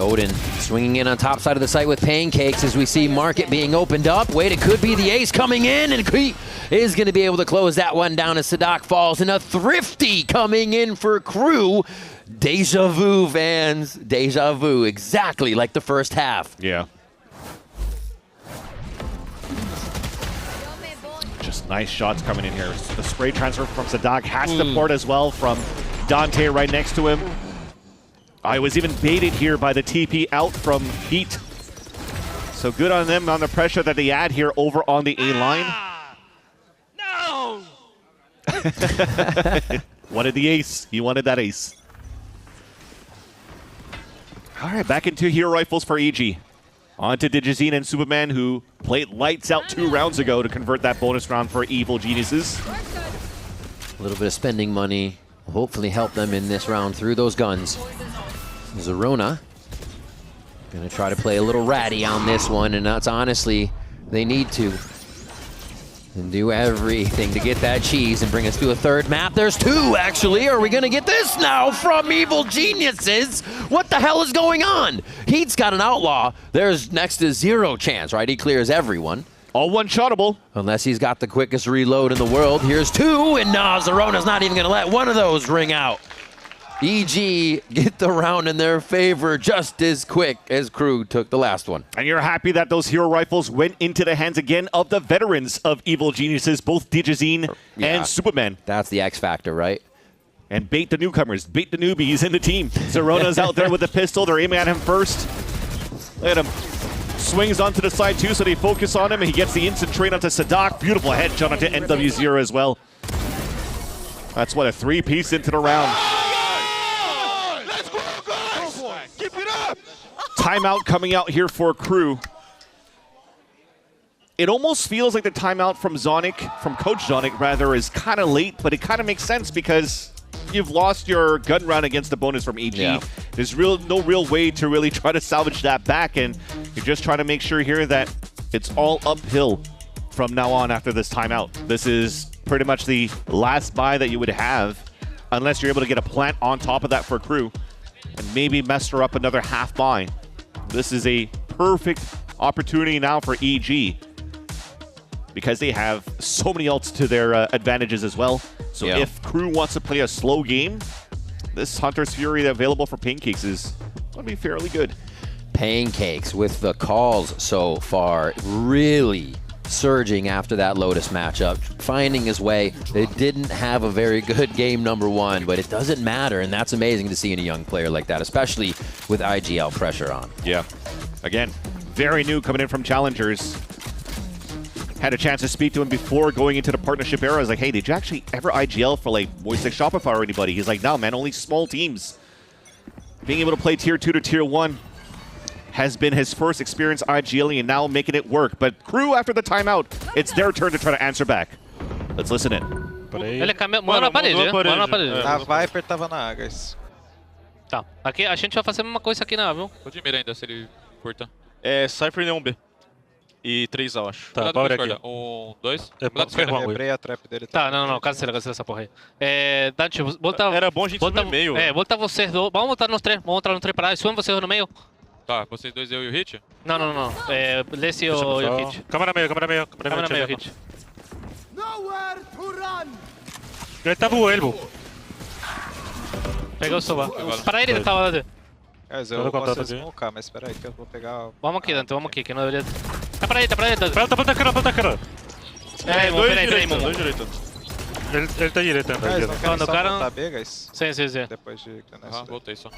Odin swinging in on top side of the site with pancakes as we see market being opened up. Wait, it could be the ace coming in, and he is going to be able to close that one down as Sadak falls. And a Thrifty coming in for Crew. Deja vu, fans. Deja vu, exactly like the first half. Yeah. Just nice shots coming in here. The spray transfer from Sadak has support as well from Dante right next to him. I was even baited here by the TP out from Heat. So good on them on the pressure that they add here over on the A line. No! Wanted the ace. He wanted that ace. All right, back into hero rifles for EG. On to Digizine and Superman, who played lights out 2 rounds ago to convert that bonus round for Evil Geniuses. A little bit of spending money will hopefully help them in this round through those guns. Zerona gonna try to play a little ratty on this one, and that's honestly, they need to. And do everything to get that cheese and bring us to a third map. There's 2, actually. Are we going to get this now from Evil Geniuses? What the hell is going on? Heat's got an outlaw. There's next to 0 chance, right? He clears everyone. All one-shotable. Unless he's got the quickest reload in the world. Here's 2, and no, Zerona's not even going to let one of those ring out. EG get the round in their favor just as quick as Crew took the last one. And you're happy that those hero rifles went into the hands again of the veterans of Evil Geniuses, both Digizine and Superman. That's the X factor, right? And bait the newcomers, bait the newbies in the team. Zerona's out there with the pistol. They're aiming at him first. Look at him. Swings onto the side too, so they focus on him, and he gets the instant trade onto Sadak. Beautiful headshot onto NW0 as well. That's what, a 3-piece into the round. Timeout coming out here for Crew. It almost feels like the timeout from Coach Zonic rather, is kind of late, but it kind of makes sense because you've lost your gun round against the bonus from EG. Yeah. There's no real way to really try to salvage that back, and you're just trying to make sure here that it's all uphill from now on after this timeout. This is pretty much the last buy that you would have unless you're able to get a plant on top of that for Crew and maybe muster up another half buy. This is a perfect opportunity now for EG because they have so many ults to their advantages as well. So if Crew wants to play a slow game, this Hunter's Fury available for Pancakes is going to be fairly good. Pancakes with the calls so far really surging after that Lotus matchup, finding his way. They didn't have a very good game number 1, but it doesn't matter, and that's amazing to see in a young player like that, especially with IGL pressure on. Yeah. Again, very new coming in from Challengers. Had a chance to speak to him before going into the partnership era. I was like, hey, did you actually ever IGL for like Voice Like Shopify or anybody? He's like, no, man, only small teams. Being able to play Tier 2 to Tier 1 has been his first experience IGLing and now making it work. But Crew, after the timeout, it's their turn to try to answer back. Let's listen in. Ele morou na parede, morou na parede. A Viper tava na A, guys. Tá, aqui a gente vai fazer a mesma coisa aqui na A, viu? Pode ir ainda, se ele curta. É Cypher Neon B. E 3 A, eu acho. Tá, bora aqui. 1, 2. Quebrei a trap dele. Tá, não, cancela essa porra aí. Dante, volta... Era bom a gente ir no meio. Volta vocês dois. Vamos voltar nos três. Vamos entrar no três paradas. Suam vocês no meio. Tá, vocês dois, eu e o Hit? Não. Lesse e o Hit. Câmera meio, Hit. Ele tava o elbow. Pegou o Sova. Para ele, tava lá. Eu posso smocar, mas espera aí que eu vou pegar... Vamos aqui, Dante, vamos aqui, que não deveria... Tá pra ele, Dante. Planta cara. Peraí, dois direito. Ele tá direito, tá direito. Quando o cara... Tá B, guys? Sim, sim, sim. Depois de... voltei só.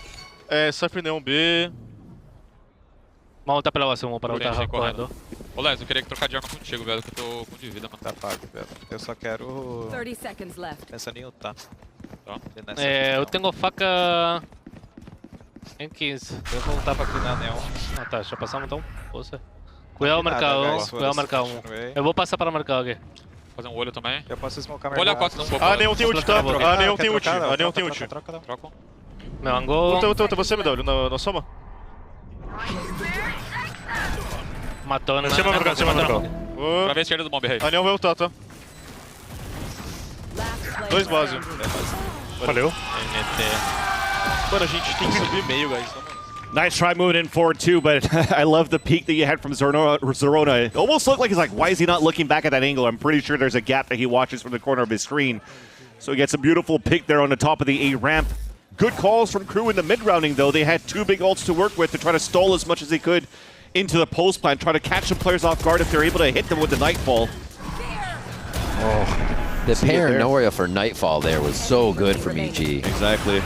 É, Surf Neon B... Vamos voltar pela base, vamos para voltar correndo. Ô, Les, eu queria trocar de arma contigo, velho, que eu tô com de vida, mano. Tá pago, velho. Eu só quero... 30 seconds left. Pensando em ultar. Tá. Eu tenho faca... em 15. Eu vou voltar pra clinar Neon. Ah, tá, já passamos então? Força. Cuidado o mercado, cuidado o mercado 1. Eu vou passar para o mercado aqui. Fazer um olho também. Eu posso smocar mercado. Olha a costa, não vou. Ah, Neon tem ult, tá? Ah, Neon tem ult. Ah, Neon tem ult. Troca. Meu angol. Ulta, você, MW, na soma. Matou, né? Chama o mercado, chama o mercado. Pra ver a esquerda do bomb, rei. A Neon vai ultar, tá? 2 base. Valeu. Mano, a gente tem que subir meio, guys. Nice try moving in forward too, but I love the peek that you had from Zorona. It almost looked like he's like, why is he not looking back at that angle? I'm pretty sure there's a gap that he watches from the corner of his screen. So he gets a beautiful pick there on the top of the A ramp. Good calls from KRU in the mid-rounding though. They had 2 big ults to work with to try to stall as much as they could into the post plan, try to catch some players off guard if they're able to hit them with the Nightfall. Oh, the paranoia for Nightfall there was so good from EG. Exactly.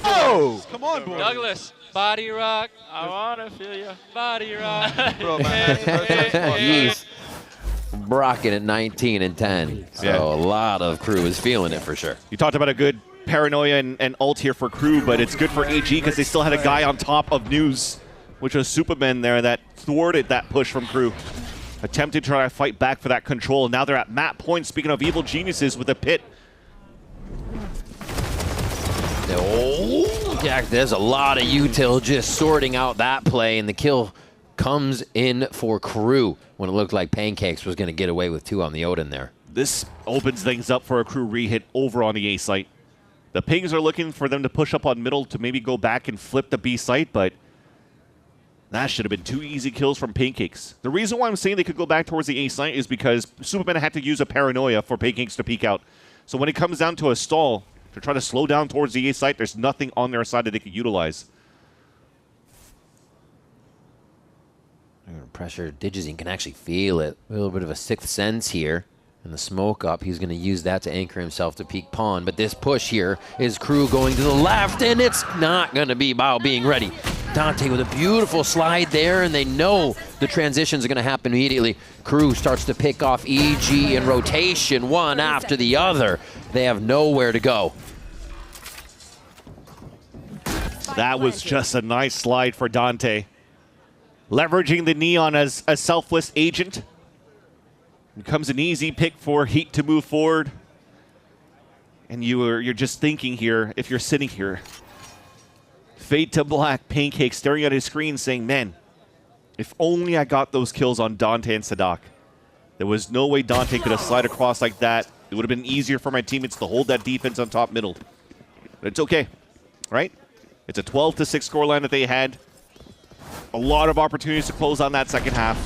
Oh! Come on, boy. Douglas, body rock. I wanna feel your body rock. He's rocking at 19 and 10. So Yeah. a lot of KRU is feeling it for sure. You talked about a good paranoia and ult here for KRU, but it's good for AG because they still had a guy on top of News, which was Superman there that thwarted that push from KRU. Attempted to try to fight back for that control. Now they're at map point, speaking of evil geniuses, with a pit. Oh, yeah, there's a lot of util just sorting out that play, and the kill comes in for KRU when it looked like Pancakes was going to get away with 2 on the Odin there. This opens things up for a KRU re-hit over on the A site. The pings are looking for them to push up on middle to maybe go back and flip the B site, but that should have been 2 easy kills from Pancakes. The reason why I'm saying they could go back towards the A site is because Superman had to use a paranoia for Pancakes to peek out. So when it comes down to a stall, to try to slow down towards the A site, there's nothing on their side that they could utilize. Pressure, Digizine can actually feel it. A little bit of a 6th sense here. And the smoke up, he's going to use that to anchor himself to peak pawn. But this push here is KRU going to the left, and it's not going to be Bao being ready. Dante with a beautiful slide there, and they know the transitions are going to happen immediately. KRU starts to pick off EG in rotation, one after the other. They have nowhere to go. That was just a nice slide for Dante. Leveraging the Neon as a selfless agent. Becomes an easy pick for Heat to move forward. And you're just thinking here, if you're sitting here, fade to black, Pancake staring at his screen saying, man, if only I got those kills on Dante and Sadak. There was no way Dante could have slid across like that. It would have been easier for my teammates to hold that defense on top middle. But it's okay, right? It's a 12-6 scoreline that they had. A lot of opportunities to close on that second half.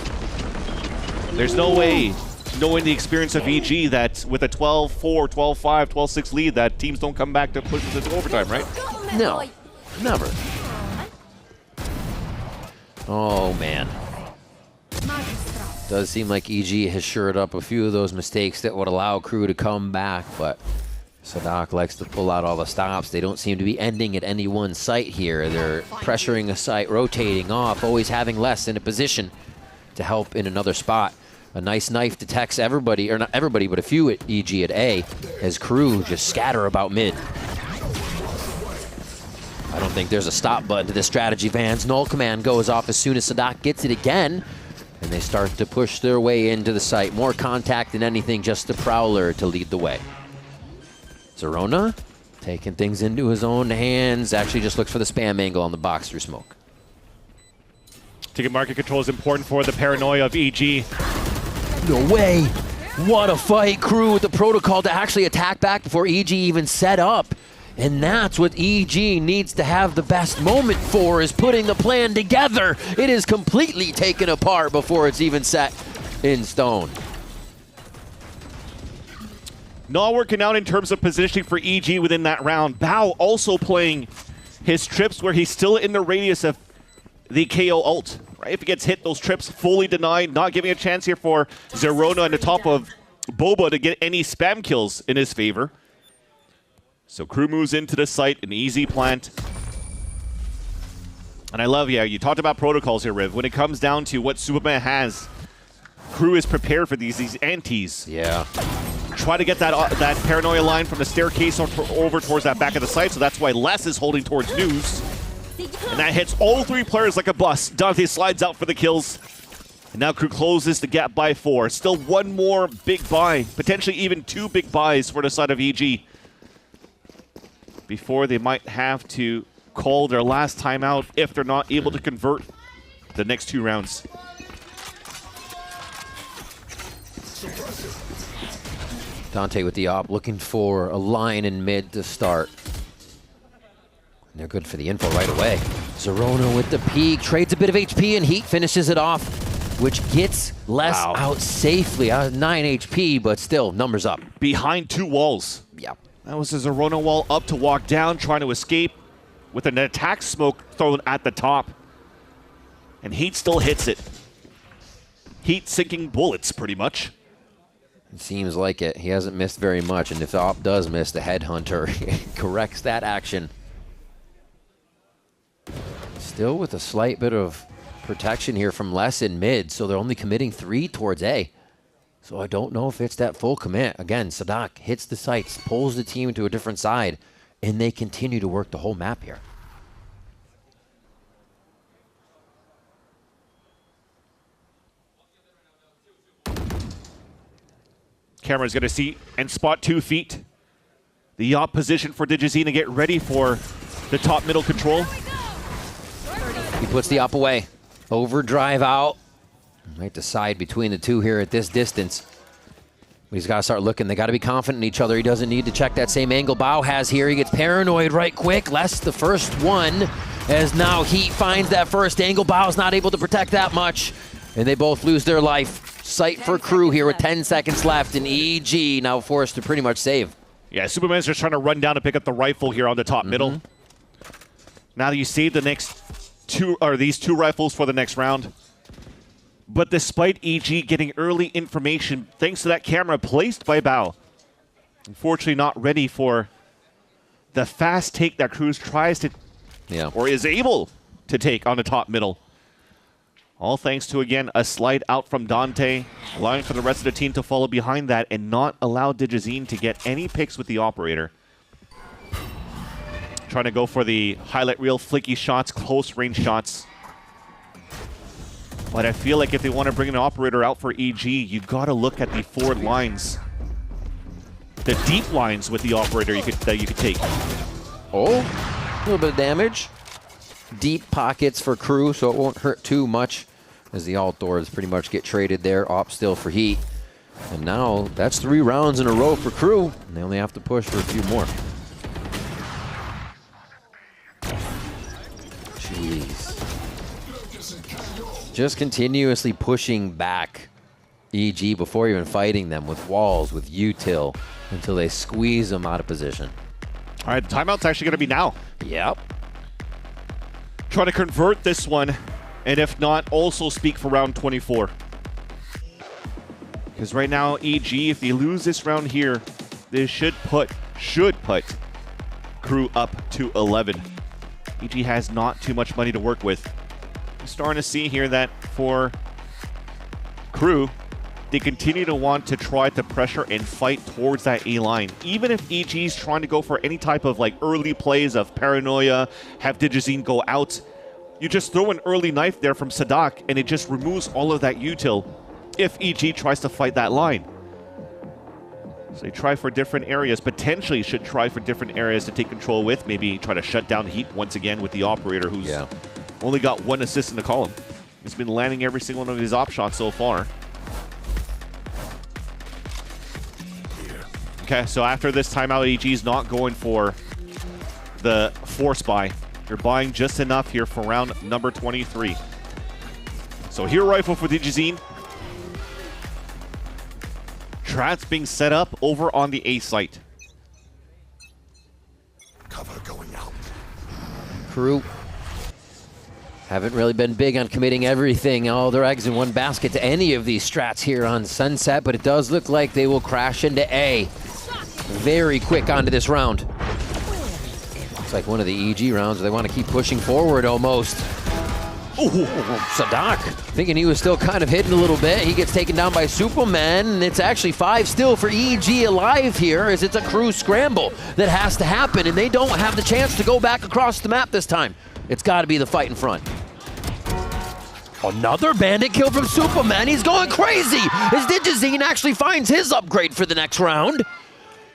There's no way, knowing the experience of EG, that with a 12-4, 12-5, 12-6 lead, that teams don't come back to push this into overtime, right? No, never. Oh, man. Does seem like EG has shored up a few of those mistakes that would allow KRU to come back, but Sadak likes to pull out all the stops. They don't seem to be ending at any one site here. They're pressuring a site, rotating off, always having less in a position to help in another spot. A nice knife detects everybody, or not everybody, but a few at EG at A, as KRU just scatter about mid. I don't think there's a stop button to this strategy, Vans. Null command goes off as soon as Sadak gets it again, and they start to push their way into the site. More contact than anything, just the Prowler to lead the way. Zorona taking things into his own hands, actually just looks for the spam angle on the box through smoke. Ticket market control is important for the paranoia of EG. No way! What a fight! KRU with the protocol to actually attack back before EG even set up. And that's what EG needs to have the best moment for, is putting the plan together. It is completely taken apart before it's even set in stone. Not working out in terms of positioning for EG within that round. Bao also playing his trips where he's still in the radius of the KO ult. Right? If he gets hit, those trips fully denied, not giving a chance here for Zorona on the top of Boba to get any spam kills in his favor. So KRU moves into the site, an easy plant. And I love, yeah, you talked about protocols here, Riv. When it comes down to what Superman has, KRU is prepared for these antis. Yeah. Try to get that paranoia line from the staircase over towards that back of the site, so that's why Les is holding towards News. And that hits all 3 players like a bus. Dante slides out for the kills. And now KRU closes the gap by 4. Still one more big buy, potentially even 2 big buys for the side of EG, before they might have to call their last timeout if they're not able to convert the next 2 rounds. Dante with the op, looking for a line in mid to start. And they're good for the info right away. Zerona with the peek, trades a bit of HP, and Heat finishes it off, which gets Les out safely. 9 HP, but still, numbers up. Behind 2 walls. Yeah. That was a Zerona wall up to walk down, trying to escape with an attack smoke thrown at the top. And Heat still hits it. Heat sinking bullets, pretty much. It seems like it. He hasn't missed very much, and if the op does miss, the Headhunter corrects that action. Still with a slight bit of protection here from Les in mid, so they're only committing 3 towards A. So I don't know if it's that full commit. Again, Sadak hits the sights, pulls the team to a different side, and they continue to work the whole map here. Camera's going to see and spot 2 feet. The op position for Digizine to get ready for the top middle control. He puts the op away. Overdrive out. Might decide between the 2 here at this distance. But he's got to start looking. They got to be confident in each other. He doesn't need to check that same angle Bao has here. He gets paranoid right quick. Les the first one, as now Heat finds that first angle. Bao's not able to protect that much, and they both lose their life. Sight for KRU here with 10 seconds left, and EG now forced to pretty much save. Yeah, Superman's just trying to run down to pick up the rifle here on the top middle. Now you save the next 2, or these 2 rifles for the next round. But despite EG getting early information, thanks to that camera placed by Bao, unfortunately not ready for the fast take that KRU tries to, or is able to take on the top middle. All thanks to, again, a slide out from Dante, allowing for the rest of the team to follow behind that and not allow Digizine to get any picks with the operator. Trying to go for the highlight reel, flicky shots, close range shots. But I feel like if they want to bring an operator out for EG, you got to look at the forward lines, the deep lines with the operator that you could take. Oh, a little bit of damage. Deep pockets for KRU, so it won't hurt too much as the alt doors pretty much get traded there. Op still for Heat. And now that's 3 rounds in a row for KRU, and they only have to push for a few more. Jeez. Just continuously pushing back EG before even fighting them with walls, with util, until they squeeze them out of position. All right, the timeout's actually going to be now. Yep. Trying to convert this one, and if not, also speak for round 24. Because right now, EG, if they lose this round here, they should put KRU up to 11. EG has not too much money to work with. I'm starting to see here that for KRU, they continue to want to try to pressure and fight towards that A line. Even if EG is trying to go for any type of like early plays of paranoia, have Digizine go out, you just throw an early knife there from Sadak and it just removes all of that util if EG tries to fight that line. So they try for different areas, potentially should try for different areas to take control with, maybe try to shut down Heat once again with the operator who's only got 1 assist in the column. He's been landing every single one of his op shots so far. Okay, so after this timeout, EG's not going for the force buy. They're buying just enough here for round number 23. So here rifle for Digizine. Traps being set up over on the A site. Cover going out. KRU Haven't really been big on committing everything, all their eggs in one basket to any of these strats here on Sunset, but it does look like they will crash into A. Very quick onto this round. It's like one of the EG rounds where they want to keep pushing forward almost. Ooh, Sadak, thinking he was still kind of hidden a little bit. He gets taken down by Superman, and it's actually 5 still for EG alive here, as it's a crew scramble that has to happen, and they don't have the chance to go back across the map this time. It's got to be the fight in front. Another bandit kill from Superman. He's going crazy as Digizine actually finds his upgrade for the next round.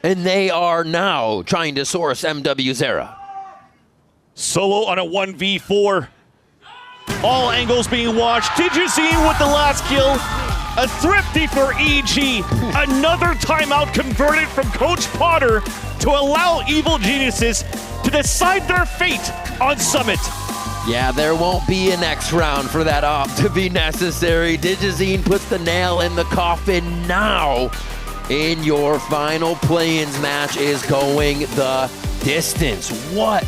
And they are now trying to source MW Zera. Solo on a 1v4. All angles being watched. Digizine with the last kill. A thrifty for EG. Another timeout converted from Coach Potter to allow Evil Geniuses to decide their fate on Summit. Yeah, there won't be a next round for that op to be necessary. Digizine puts the nail in the coffin now. In your final play-ins match is going the distance. What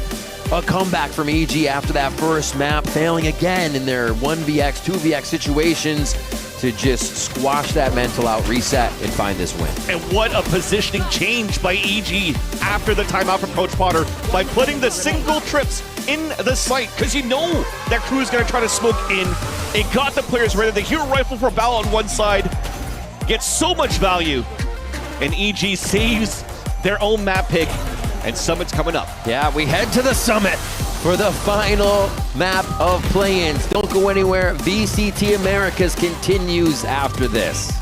a comeback from EG after that first map, failing again in their 1vx, 2vx situations to just squash that mental out, reset, and find this win. And what a positioning change by EG after the timeout from Coach Potter by putting the single trips in the site, because you know that crew is going to try to smoke in. It got the players ready. The hero rifle for Val on one side gets so much value, and EG saves their own map pick, and Summit's coming up. Yeah, we head to the Summit for the final map of play-ins. Don't go anywhere. VCT Americas continues after this.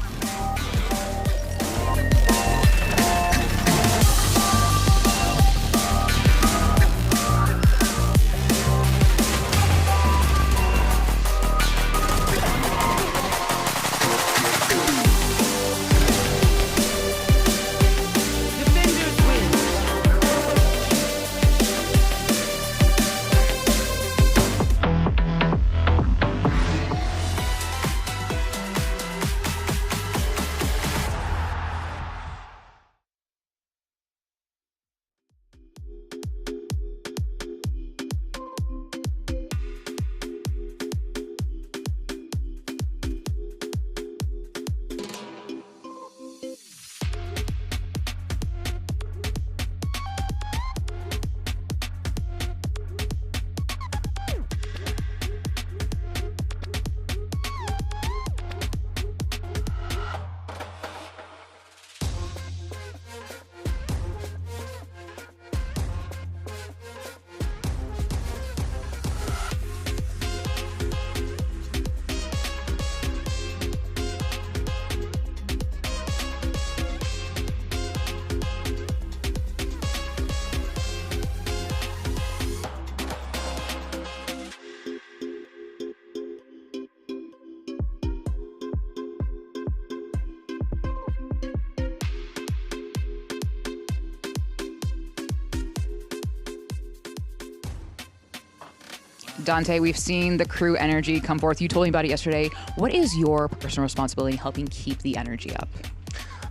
Dante, we've seen the crew energy come forth. You told me about it yesterday. What is your personal responsibility in helping keep the energy up?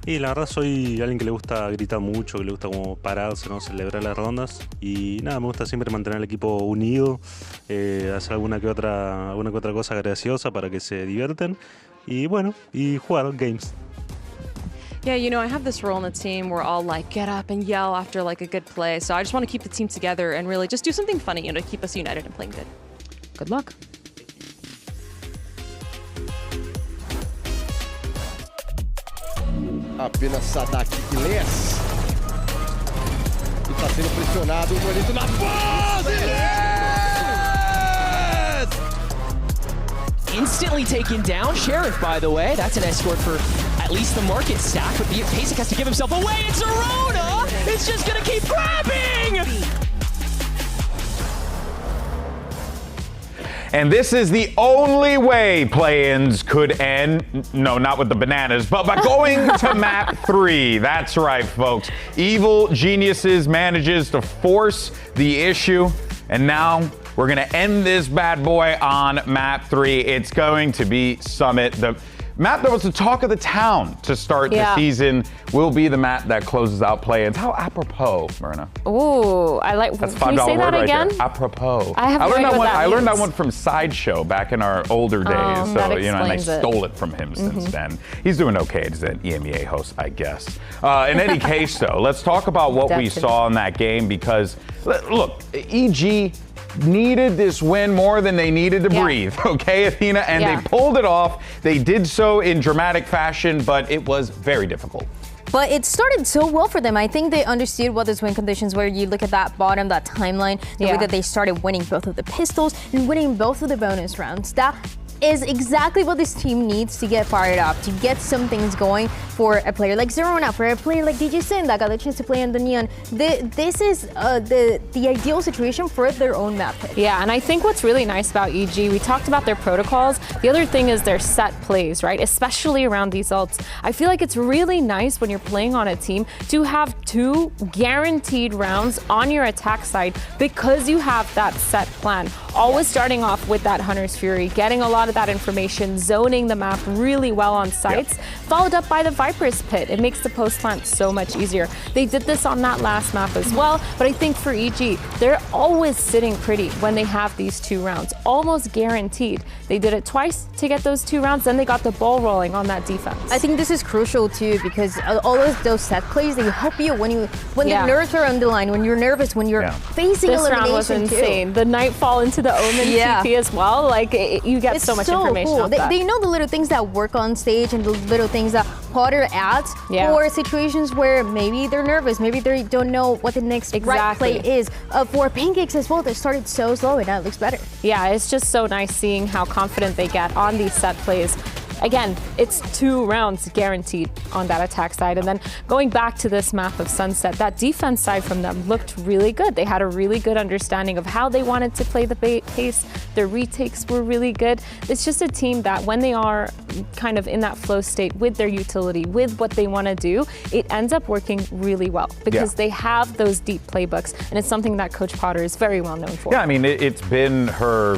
Y la verdad soy alguien que le gusta gritar mucho, que le gusta como pararse, ¿no? Celebrar las rondas. Y nada, me gusta siempre mantener el equipo unido, hacer alguna que otra cosa graciosa para que se divierten. Y bueno, y jugar games. Yeah, you know, I have this role in the team where I'll like get up and yell after like a good play. So I just want to keep the team together and really just do something funny, you know, to keep us united and playing good. Good luck. Apenas Sadak Glass. E tá sendo pressionado, o Nolito na base! Instantly taken down. Sheriff, by the way, that's an escort for at least the market stack, but Basic has to give himself away. It's Arona! It's just gonna keep grabbing! And this is the only way play-ins could end. No, not with the bananas, but by going to map 3. That's right, folks. Evil Geniuses manages to force the issue, and now we're gonna end this bad boy on map 3. It's going to be Summit. Map that was the talk of the town to start the season will be the map that closes out play-ins. How apropos, Myrna. Ooh, I like. That's Can you $5 say that word again? right there. Apropos. I have no idea what that I learned that means. one from Sideshow back in our older days. So that and I explains it. stole it from him since then. He's doing okay as an EMEA host, I guess. In any case, though, let's talk about what we saw in that game because look, EG needed this win more than they needed to breathe, okay, Athena? And they pulled it off. They did so in dramatic fashion, but it was very difficult. But it started so well for them. I think they understood what those win conditions were. You look at that bottom, that timeline, the way that they started winning both of the pistols and winning both of the bonus rounds. That is exactly what this team needs to get fired up, to get some things going for a player like Zerona, for a player like DJ Sin that got the chance to play in the Neon. This is the ideal situation for their own map pick. Yeah, and I think what's really nice about EG, we talked about their protocols. The other thing is their set plays, right? Especially around these ults. I feel like it's really nice when you're playing on a team to have 2 guaranteed rounds on your attack side because you have that set plan. Always starting off with that Hunter's Fury, getting a lot of that information, zoning the map really well on sites, followed up by the Viper's Pit. It makes the post plant so much easier. They did this on that last map as well, but I think for EG, they're always sitting pretty when they have these 2 rounds, almost guaranteed. They did it twice to get those 2 rounds, then they got the ball rolling on that defense. I think this is crucial too because all of those set plays, they help you when the nerves are on the line, when you're nervous, when you're facing this elimination round was insane. The Nightfall into the Omen TP as well, like you get so much information cool. off that. They know the little things that work on stage and the little things that Potter adds for situations where maybe they're nervous, maybe they don't know what the next right play is. For Pancakes as well, they started so slow and now it looks better. Yeah, it's just so nice seeing how confident they get on these set plays. Again, it's 2 rounds guaranteed on that attack side. And then going back to this map of Sunset, that defense side from them looked really good. They had a really good understanding of how they wanted to play the pace. Their retakes were really good. It's just a team that when they are kind of in that flow state with their utility, with what they want to do, it ends up working really well because they have those deep playbooks. And it's something that Coach Potter is very well known for. Yeah, I mean, it's been her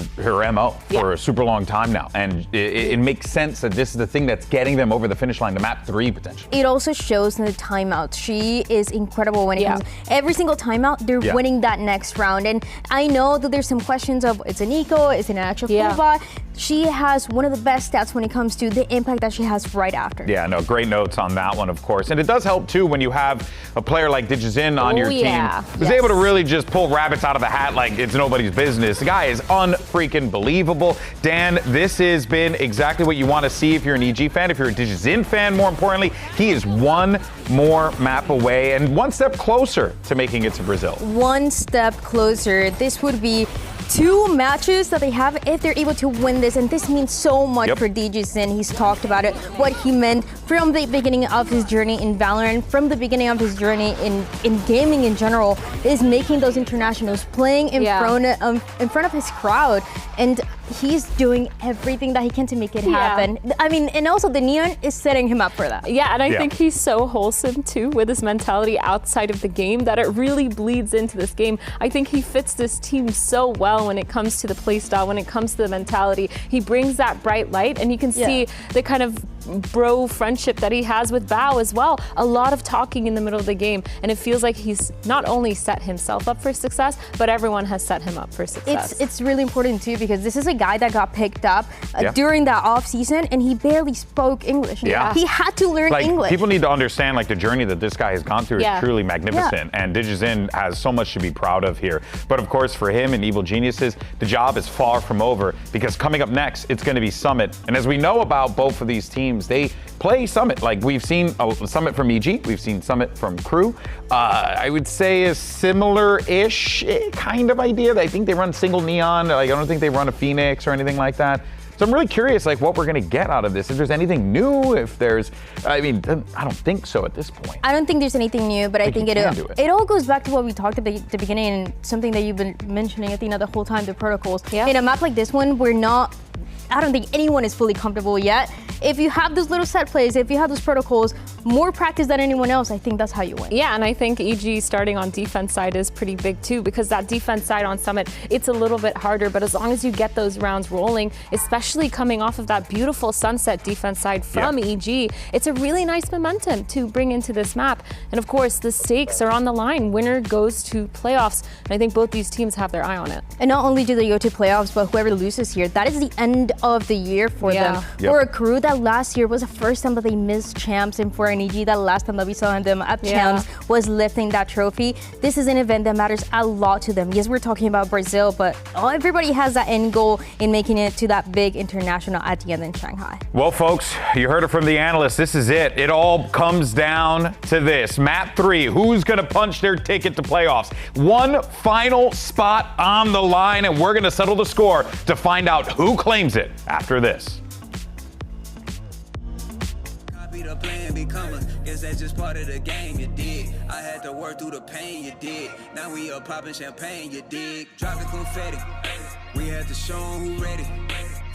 MO for a super long time now. And it makes sense that this is the thing that's getting them over the finish line, the map 3 potentially. It also shows in the timeouts. She is incredible when it comes. Every single timeout, they're winning that next round. And I know that there's some questions of, it's an eco, it's an actual full bot. She has one of the best stats when it comes to the impact that she has right after. Yeah, no, great notes on that one, of course. And it does help, too, when you have a player like Digizin on your team who's able to really just pull rabbits out of the hat like it's nobody's business. The guy is unfreaking believable. Dan, this has been exactly what you want to see if you're an EG fan, if you're a Digizin fan, more importantly. He is 1 more map away and 1 step closer to making it to Brazil. 1 step closer. This would be 2 matches that they have if they're able to win this, and this means so much for DJ Sin. He's talked about it, what he meant from the beginning of his journey in Valorant, from the beginning of his journey in gaming in general, is making those internationals, playing in front of his crowd, and he's doing everything that he can to make it happen. I mean, and also the Neon is setting him up for that. Yeah, and I think he's so wholesome too with his mentality outside of the game that it really bleeds into this game. I think he fits this team so well when it comes to the playstyle, when it comes to the mentality. He brings that bright light, and you can see the kind of bro friendship that he has with Bao as well. A lot of talking in the middle of the game, and it feels like he's not only set himself up for success, but everyone has set him up for success. It's really important too because this is a guy that got picked up during that off season, and he barely spoke English. He had to learn English. People need to understand the journey that this guy has gone through is truly magnificent, and Digizin has so much to be proud of here. But of course, for him and Evil Geniuses, the job is far from over because coming up next, it's going to be Summit. And as we know about both of these teams, they play Summit. Like we've seen a Summit from EG, we've seen Summit from KRU. I would say a similar-ish kind of idea. I think they run single Neon. I don't think they run a Phoenix or anything like that. So I'm really curious, what we're going to get out of this. If there's anything new, I don't think so at this point. I don't think there's anything new, but I think it all goes back to what we talked about at the beginning and something that you've been mentioning, Athena, the whole time, the protocols. In a map like this one, I don't think anyone is fully comfortable yet. if you have those little set plays, if you have those protocols, more practice than anyone else, I think that's how you win. Yeah, and I think EG starting on defense side is pretty big too, because that defense side on Summit, it's a little bit harder, but as long as you get those rounds rolling, especially coming off of that beautiful Sunset defense side from EG, it's a really nice momentum to bring into this map. And of course, the stakes are on the line. Winner goes to playoffs, and I think both these teams have their eye on it. And not only do they go to playoffs, but whoever loses here, that is the end of the year for them. For a crew, that last year was the first time that they missed champs, and for an EG, that last time that we saw them at champs was lifting that trophy. This is an event that matters a lot to them. Yes, we're talking about Brazil, but everybody has that end goal in making it to that big international at the end in Shanghai. Well, folks, you heard it from the analysts. This is it. It all comes down to this. Map 3, who's going to punch their ticket to playoffs? One final spot on the line, and we're going to settle the score to find out who claims it after this. Guess that's just part of the game, you dig. I had to work through the pain, you dig. Now we up popping champagne, you dig. Drop the confetti, we had to show 'em who ready.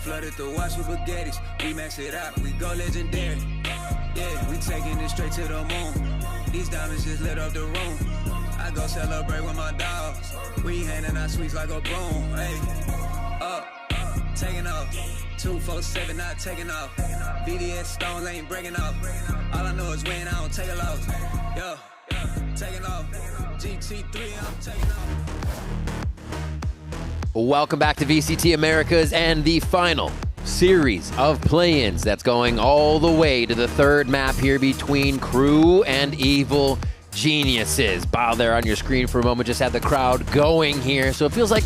Flooded the watch with baguettes, we max it out, we go legendary. Yeah, we taking it straight to the moon. These diamonds just lit up the room. I go celebrate with my dogs. We handing out sweets like a broom. Hey, up, taking off. 247 not taking off. VDS stones ain't breaking off. All I know is when I don't take a loss. Yo, taking off. GT3, I'm taking off. Welcome back to VCT Americas and the final series of play-ins that's going all the way to the third map here between KRU and Evil Geniuses. Bow there on your screen for a moment, just had the crowd going here, so it feels like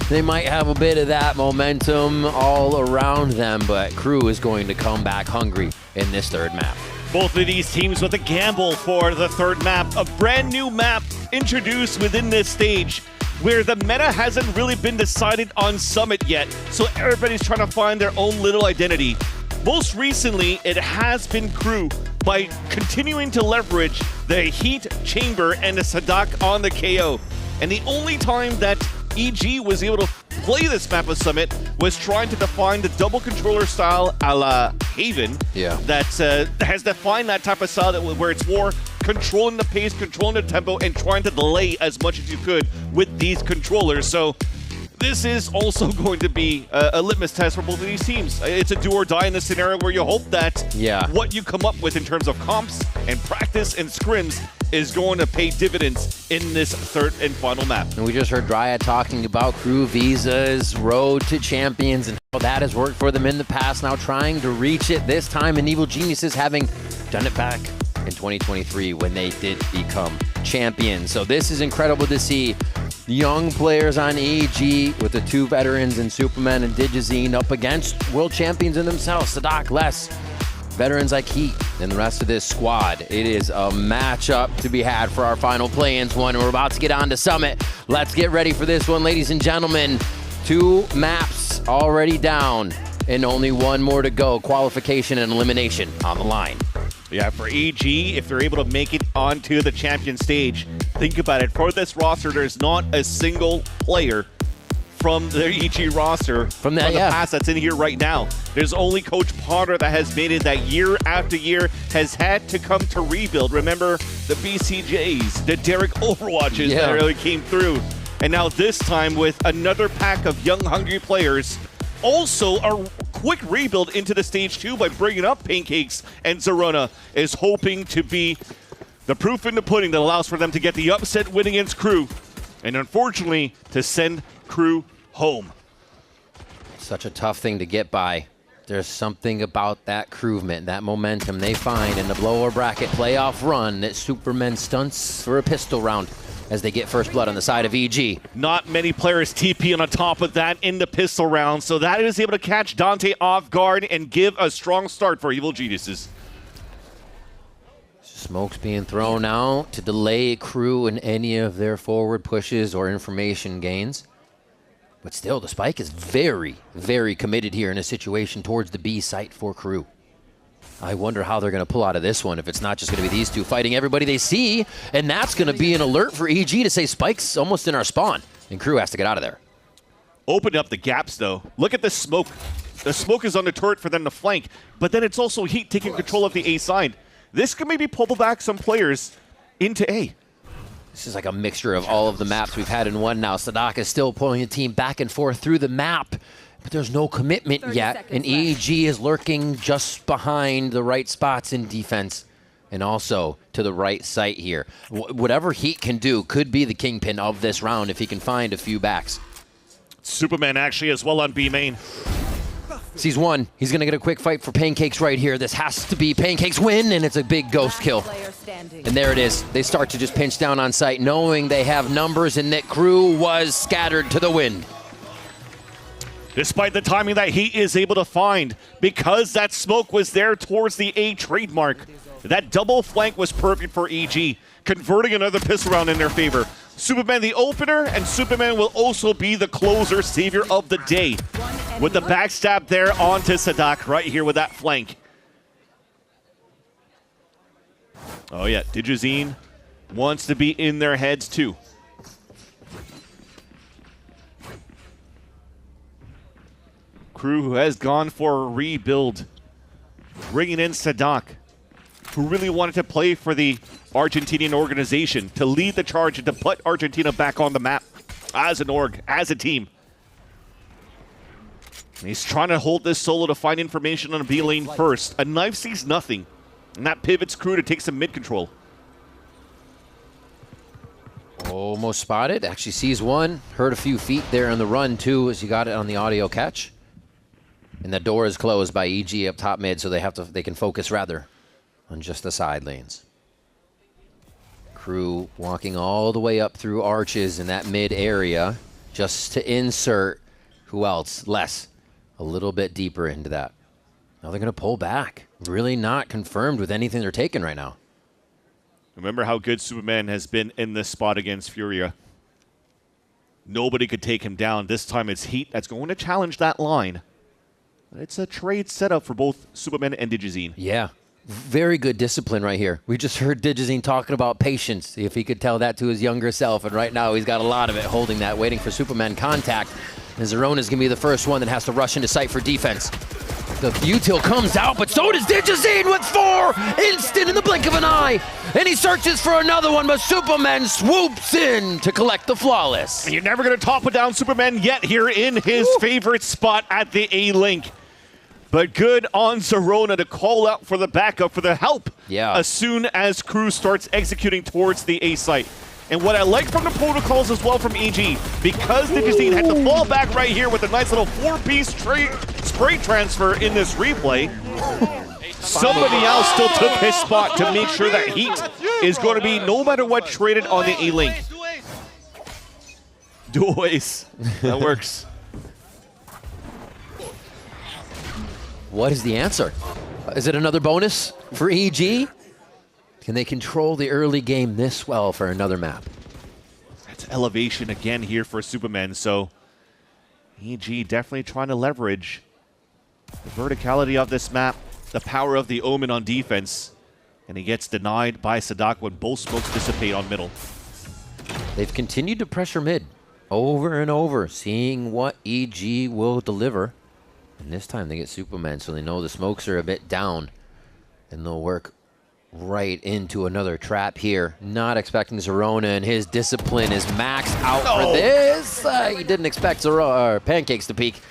they might have a bit of that momentum all around them, but KRU is going to come back hungry in this third map. Both of these teams with a gamble for the third map, a brand new map introduced within this stage where the meta hasn't really been decided on Summit yet, so everybody's trying to find their own little identity. Most recently, it has been KRU by continuing to leverage the Heat Chamber and the Sadak on the KO. And the only time that EG was able to play this map of Summit was trying to define the double controller style a la Haven. That has defined that type of style where it's more controlling the pace, controlling the tempo, and trying to delay as much as you could with these controllers. So this is also going to be a litmus test for both of these teams. It's a do or die in this scenario where you hope that what you come up with in terms of comps and practice and scrims is going to pay dividends in this third and final map. And we just heard Dryad talking about KRU Visa's road to champions and how that has worked for them in the past, now trying to reach it this time, and Evil Geniuses having done it back in 2023 when they did become champions. So this is incredible to see young players on EG with the two veterans in Superman and Digizine up against world champions in themselves, Sadak, Les, veterans like Heat, and the rest of this squad. It is a matchup to be had for our final play-ins one. We're about to get on to Summit. Let's get ready for this one, ladies and gentlemen. 2 maps already down and only one more to go. Qualification and elimination on the line. Yeah, for EG, if they're able to make it onto the champion stage, think about it. For this roster, there's not a single player from the EG roster from the past that's in here right now. There's only Coach Potter that has made it, that year after year has had to come to rebuild. Remember the BCJs, the Derek Overwatches that really came through. And now this time with another pack of young, hungry players. Also, a quick rebuild into the stage 2 by bringing up Pancakes, and Zorona is hoping to be the proof in the pudding that allows for them to get the upset win against KRU, and unfortunately, to send KRU home. Such a tough thing to get by. There's something about that KRU-ment, that momentum they find in the lower bracket playoff run that Superman stunts for a pistol round as they get first blood on the side of EG. Not many players TP on top of that in the pistol round, so that is able to catch Dante off guard and give a strong start for Evil Geniuses. Smoke's being thrown out to delay KRU in any of their forward pushes or information gains. But still, the Spike is very, very committed here in a situation towards the B site for KRU. I wonder how they're going to pull out of this one if it's not just going to be these two fighting everybody they see, and that's going to be an alert for EG to say Spike's almost in our spawn, and KRU has to get out of there. Open up the gaps, though. Look at the smoke The smoke is on the turret for them to flank, but then it's also Heat taking control of the A side. This could maybe pull back some players into A. This is like a mixture of all of the maps we've had in one now. Sadak is still pulling the team back and forth through the map, but there's no commitment yet. And EG is lurking just behind the right spots in defense and also to the right site here. Whatever Heat can do could be the kingpin of this round if he can find a few backs. Superman actually as well on B main. Sees one. He's going to get a quick fight for Pancakes right here. This has to be Pancakes win, and it's a big ghost kill. And there it is. They start to just pinch down on site, knowing they have numbers, and that KRU was scattered to the wind. Despite the timing that he is able to find, because that smoke was there towards the A trademark, that double flank was perfect for EG, converting another pistol round in their favor. Superman the opener, and Superman will also be the closer, savior of the day. With the backstab there onto Sadak right here with that flank. Oh yeah, Digizine wants to be in their heads too. KRU who has gone for a rebuild, bringing in Sadak, who really wanted to play for the Argentinian organization, to lead the charge and to put Argentina back on the map as an org, as a team. And he's trying to hold this solo to find information on B lane first. A knife sees nothing, and that pivots KRU to take some mid control. Almost spotted. Actually sees one. Heard a few feet there on the run too, as you got it on the audio catch. And the door is closed by EG up top mid, so they can focus rather on just the side lanes. KRU walking all the way up through arches in that mid area just to insert, who else? Les. A little bit deeper into that. Now they're going to pull back. Really not confirmed with anything they're taking right now. Remember how good Superman has been in this spot against Furia. Nobody could take him down. This time it's Heat that's going to challenge that line. It's a trade setup for both Superman and Digizine. Yeah. Very good discipline right here. We just heard Digizine talking about patience. If he could tell that to his younger self, and right now he's got a lot of it, holding that, waiting for Superman contact. And Zerona's going to be the first one that has to rush into sight for defense. The util comes out, but so does Digizine with 4! Instant in the blink of an eye! And he searches for another one, but Superman swoops in to collect the flawless. And you're never going to topple down Superman yet here in his favorite spot at the A-Link. But good on Zerona to call out for the backup, for the help, as soon as KRU starts executing towards the A site. And what I like from the protocols as well from EG, because Digizine had to fall back right here with a nice little 4-piece spray transfer in this replay, somebody else still took his spot to make sure that Heat is going to be, no matter what, traded on the A-Link. Dual ace. That works. What is the answer? Is it another bonus for EG? Can they control the early game this well for another map? That's elevation again here for Superman, so EG definitely trying to leverage the verticality of this map, the power of the Omen on defense, and he gets denied by Sadak when both smokes dissipate on middle. They've continued to pressure mid over and over, seeing what EG will deliver. And this time they get Superman, so they know the smokes are a bit down. And they'll work right into another trap here. Not expecting Zerona, and his discipline is maxed out for this. He didn't expect Pancakes to peek.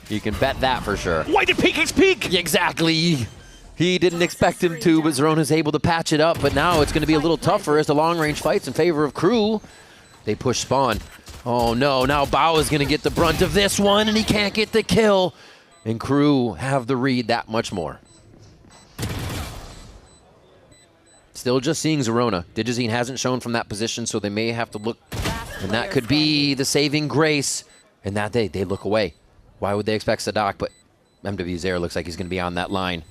You can bet that for sure. Why did Pancakes peek? Exactly. He didn't expect him to, but Zerona's able to patch it up. But now it's going to be a little tougher as the long-range fights in favor of KRU. They push spawn. Oh no, now Bao is going to get the brunt of this one, and he can't get the kill. And KRU have the read that much more. Still just seeing Zerona. Digizine hasn't shown from that position, so they may have to look. And that could be the saving grace. And that they look away. Why would they expect Sadak? But MW Zare looks like he's going to be on that line.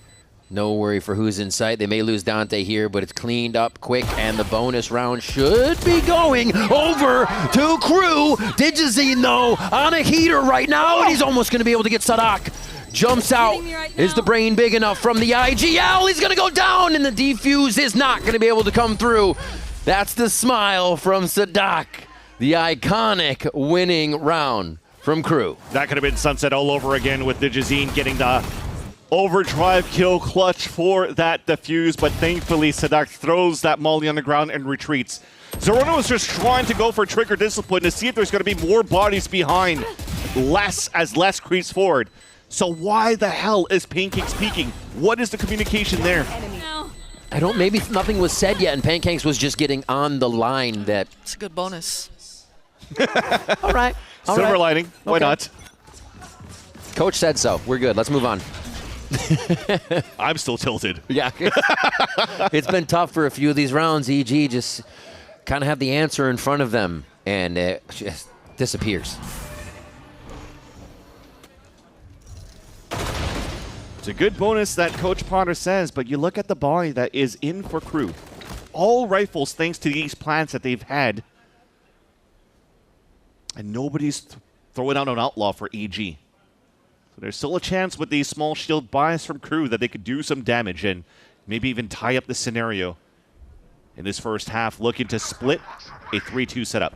No worry for who's in sight. They may lose Dante here, but it's cleaned up quick, and the bonus round should be going over to KRU. Digizine, though, on a heater right now, and he's almost going to be able to get Sadak. Jumps out. Is the brain big enough from the IGL? He's going to go down, and the defuse is not going to be able to come through. That's the smile from Sadak. The iconic winning round from KRU. That could have been Sunset all over again with Digizine getting the overdrive kill clutch for that defuse, but thankfully Sadak throws that molly on the ground and retreats. Zerona was just trying to go for trigger discipline to see if there's going to be more bodies behind, as less creeps forward. So why the hell is Pancakes peeking? What is the communication there? I don't, maybe nothing was said yet, and Pancakes was just getting on the line that... It's a good bonus. All right. Silver lining. Why not? Coach said so. We're good. Let's move on. I'm still tilted. Yeah. It's been tough for a few of these rounds. EG just kind of have the answer in front of them, and it just disappears. It's a good bonus that Coach Potter says, but you look at the buy that is in for KRU. All rifles thanks to these plants that they've had. And nobody's throwing out an outlaw for EG. So there's still a chance with these small shield buys from KRU that they could do some damage and maybe even tie up the scenario in this first half, looking to split a 3-2 setup.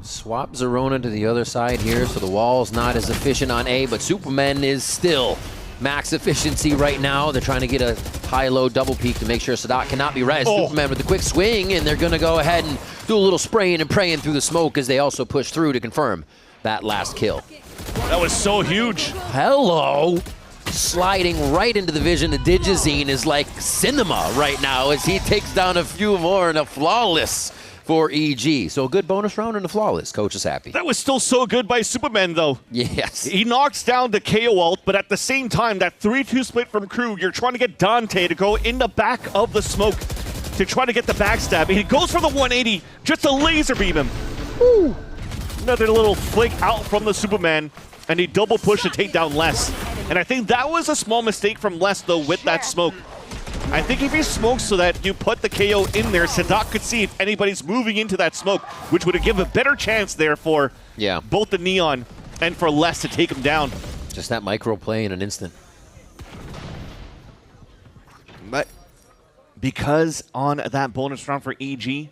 Swap Zerona to the other side here, so the wall's not as efficient on A, but Superman is still max efficiency right now. They're trying to get a high-low double peek to make sure Sadat cannot be right. Superman with the quick swing, and they're going to go ahead and do a little spraying and praying through the smoke as they also push through to confirm that last kill. That was so huge. Hello. Sliding right into the vision of Digizine is like cinema right now as he takes down a few more and a flawless for EG. So a good bonus round and a flawless. Coach is happy. That was still so good by Superman, though. Yes. He knocks down the KO ult, but at the same time, that 3-2 split from KRU, you're trying to get Dante to go in the back of the smoke to try to get the backstab. And he goes for the 180 just to laser beam him. Woo. Another little flick out from the Superman, and he double push to take down Les. And I think that was a small mistake from Les, though, with that smoke. I think if he smokes so that you put the KO in there, Sadak could see if anybody's moving into that smoke, which would have given a better chance there for both the Neon and for Les to take him down. Just that micro play in an instant. But because on that bonus round for EG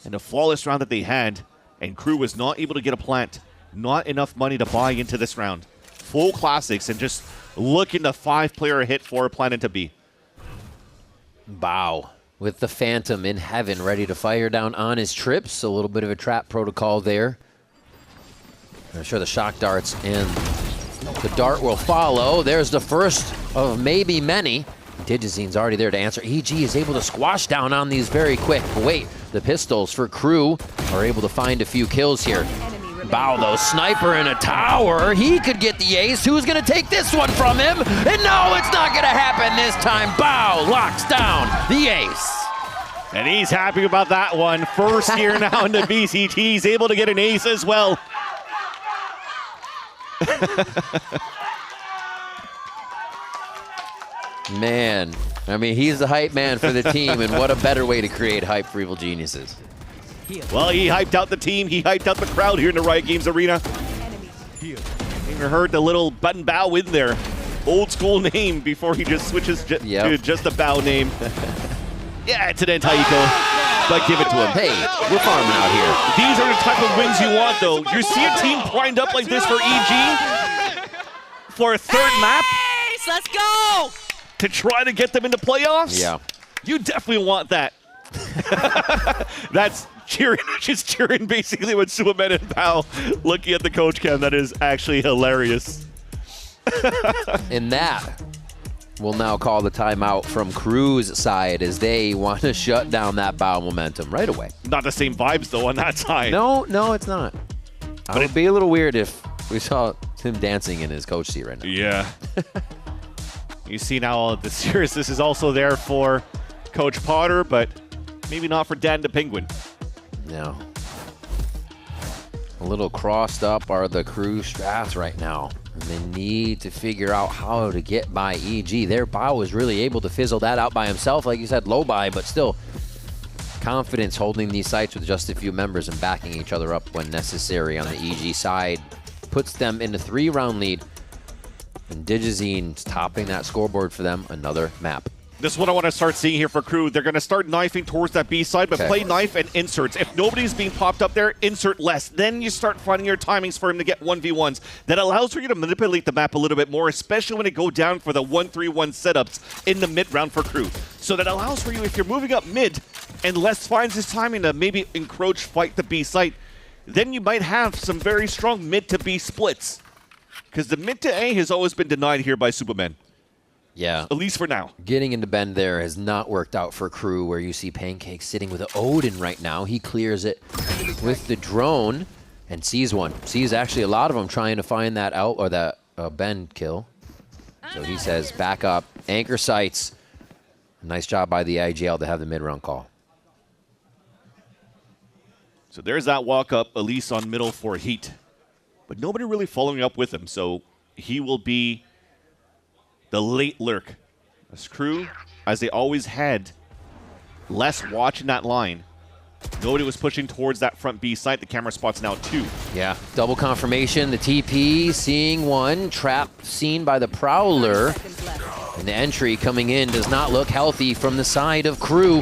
and the flawless round that they had, and KRU was not able to get a plant, not enough money to buy into this round. Full classics and just looking to 5-player hit for Planet to B. Bow with the Phantom in heaven, ready to fire down on his trips. A little bit of a trap protocol there. I'm sure the shock darts and the dart will follow. There's the first of maybe many. Digizine's already there to answer. EG is able to squash down on these very quick. But wait, the pistols for KRU are able to find a few kills here. Bow, though, sniper in a tower. He could get the ace. Who's going to take this one from him? And no, it's not going to happen this time. Bow locks down the ace. And he's happy about that one. First year now in the VCT. He's able to get an ace as well. Man, I mean, he's the hype man for the team, and what a better way to create hype for Evil Geniuses. Well, he hyped out the team. He hyped out the crowd here in the Riot Games arena. Even heard the little button bow in there. Old school name before he just switches to just a bow name. Yeah, it's an Antaiko, but give it to him. Hey, we're farming out here. These are the type of wins you want, though. You see a team primed up like this for EG for a third map. Let's go! To try to get them into playoffs? Yeah. You definitely want that. That's cheering, just cheering basically when Superman and Pal looking at the coach cam. That is actually hilarious. And that will now call the timeout from KRU's side as they want to shut down that bow momentum right away. Not the same vibes, though, on that side. No, it's not. It would be a little weird if we saw him dancing in his coach seat right now. Yeah. You see now the seriousness is also there for Coach Potter, but maybe not for Dan the Penguin. No. A little crossed up are the KRU strats right now. And they need to figure out how to get by EG. Their bow was really able to fizzle that out by himself. Like you said, low buy, but still confidence holding these sites with just a few members and backing each other up when necessary on the EG side. Puts them in a 3-round lead. And Digizine's topping that scoreboard for them, another map. This is what I want to start seeing here for KRU. They're going to start knifing towards that B side, but play knife and inserts. If nobody's being popped up there, insert less. Then you start finding your timings for him to get 1v1s. That allows for you to manipulate the map a little bit more, especially when they go down for the 1-3-1 setups in the mid round for KRU. So that allows for you, if you're moving up mid, and Les finds his timing to maybe encroach, fight the B site, then you might have some very strong mid to B splits. Because the mid to A has always been denied here by Superman. Yeah. At least for now. Getting into bend there has not worked out for KRU, where you see Pancake sitting with an Odin right now. He clears it with the drone and sees one. Sees actually a lot of them trying to find that out or that bend kill. So he says back up, anchor sights. Nice job by the IGL to have the mid-round call. So there's that walk up, Elise on middle for Heat. But nobody really following up with him, so he will be the late lurk. As KRU, as they always had, less watching that line. Nobody was pushing towards that front B site. The camera spot's now 2. Yeah, double confirmation. The TP seeing one. Trap seen by the Prowler. And the entry coming in does not look healthy from the side of KRU.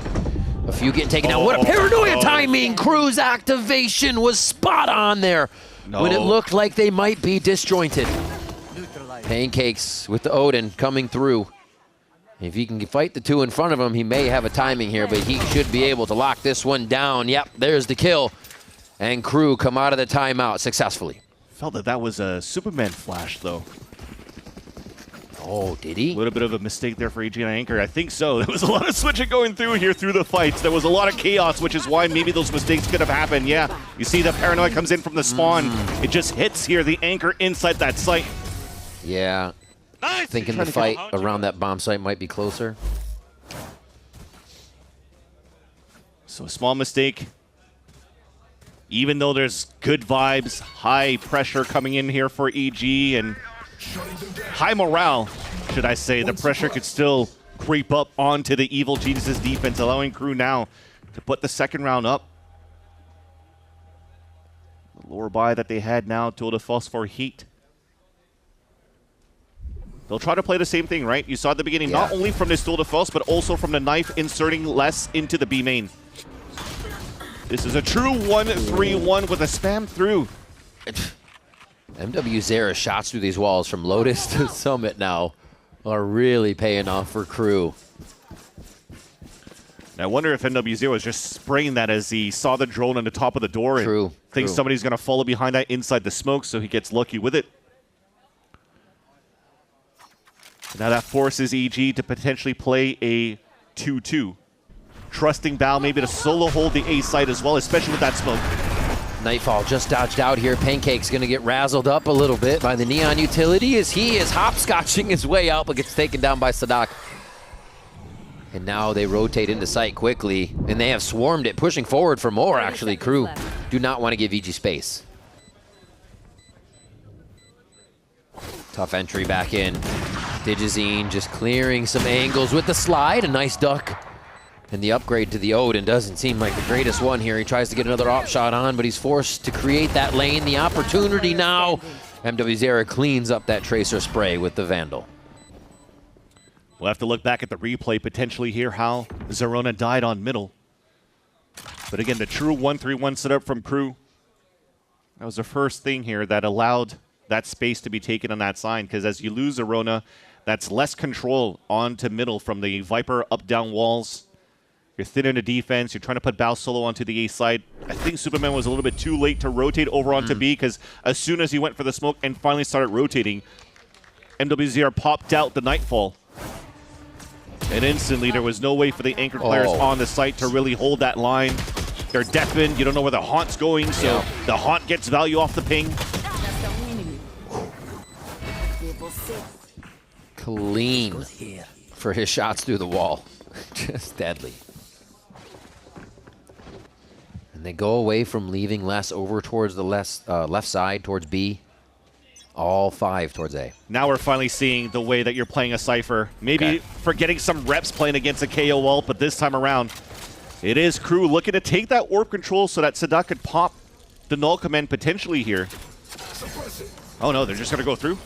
A few getting taken out. What a paranoia timing! KRU's activation was spot on there when it looked like they might be disjointed. Pancakes with the Odin coming through. If he can fight the two in front of him, he may have a timing here, but he should be able to lock this one down. Yep, there's the kill. And KRU come out of the timeout successfully. Felt that was a Superman flash, though. Oh, did he? A little bit of a mistake there for AG and Anchor. I think so. There was a lot of switching going through here through the fights. There was a lot of chaos, which is why maybe those mistakes could have happened. Yeah, you see the paranoia comes in from the spawn. It just hits here, the Anchor inside that site. Yeah. Nice. Thinking the fight around that bomb site might be closer. So a small mistake. Even though there's good vibes, high pressure coming in here for EG, and high morale, should I say, the pressure could still creep up onto the Evil Geniuses defense, allowing KRU now to put the second round up. The lower buy that they had now, tool de force for Heat. They'll try to play the same thing, right? You saw at the beginning, not only from this tool de force, but also from the knife inserting less into the B main. This is a true 1-3-1 with a spam through. MW Zera's shots through these walls from Lotus to Summit now are really paying off for KRU. I wonder if MW0 was just spraying that as he saw the drone on the top of the door and thinks somebody's going to follow behind that inside the smoke, so he gets lucky with it. Now that forces EG to potentially play a 2-2. Trusting Bao maybe to solo hold the A site as well, especially with that smoke. Nightfall just dodged out here. Pancake's going to get razzled up a little bit by the Neon utility as he is hopscotching his way out, but gets taken down by Sadak. And now they rotate into site quickly, and they have swarmed it, pushing forward for more, actually. KRU do not want to give EG space. Tough entry back in. Digizine just clearing some angles with the slide. A nice duck. And the upgrade to the Odin doesn't seem like the greatest one here. He tries to get another op shot on, but he's forced to create that lane. The opportunity now. MW Zera cleans up that Tracer spray with the Vandal. We'll have to look back at the replay potentially here how Zerona died on middle. But again, the true 1-3-1 setup from KRU. That was the first thing here that allowed that space to be taken on that side, because as you lose Zerona, that's less control onto middle from the Viper up-down walls. You're thin in the defense. You're trying to put Bao solo onto the A side. I think Superman was a little bit too late to rotate over onto B, because as soon as he went for the smoke and finally started rotating, MWZR popped out the Nightfall. And instantly, there was no way for the anchored players on the site to really hold that line. They're deafened. You don't know where the Haunt's going, so the Haunt gets value off the ping. Clean for his shots through the wall. Just deadly. And they go away from leaving less over towards the left side, towards B. All 5 towards A. Now we're finally seeing the way that you're playing a Cypher. Maybe for getting some reps playing against a KO wall, but this time around, it is KRU looking to take that warp control so that Sadak could pop the null command potentially here. Oh no, they're just going to go through.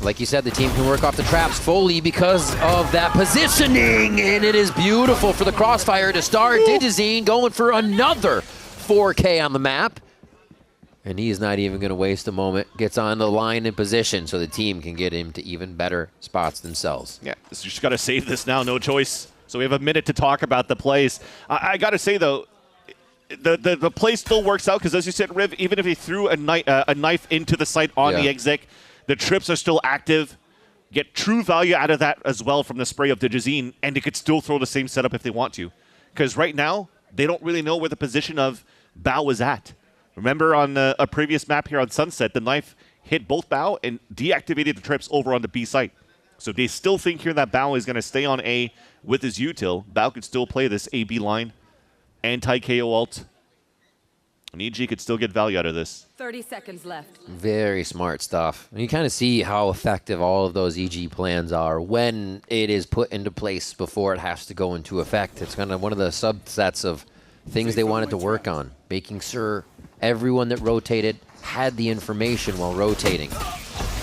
Like you said, the team can work off the traps fully because of that positioning, and it is beautiful for the crossfire to start. Digizine going for another 4K on the map. And he's not even going to waste a moment. Gets on the line in position so the team can get him to even better spots themselves. Yeah, so you just got to save this now, no choice. So we have a minute to talk about the plays. I got to say, though, the play still works out because, as you said, Riv, even if he threw a knife into the site on the exec, the trips are still active. Get true value out of that as well from the spray of Digizine, and they could still throw the same setup if they want to. Because right now, they don't really know where the position of Bao is at. Remember on a previous map here on Sunset, the knife hit both Bao and deactivated the trips over on the B site. So they still think here that Bao is going to stay on A with his util. Bao could still play this A-B line, anti-KO ult. And EG could still get value out of this. 30 seconds left. Very smart stuff. And you kind of see how effective all of those EG plans are when it is put into place before it has to go into effect. It's kind of one of the subsets of things they wanted to work on, making sure everyone that rotated had the information while rotating,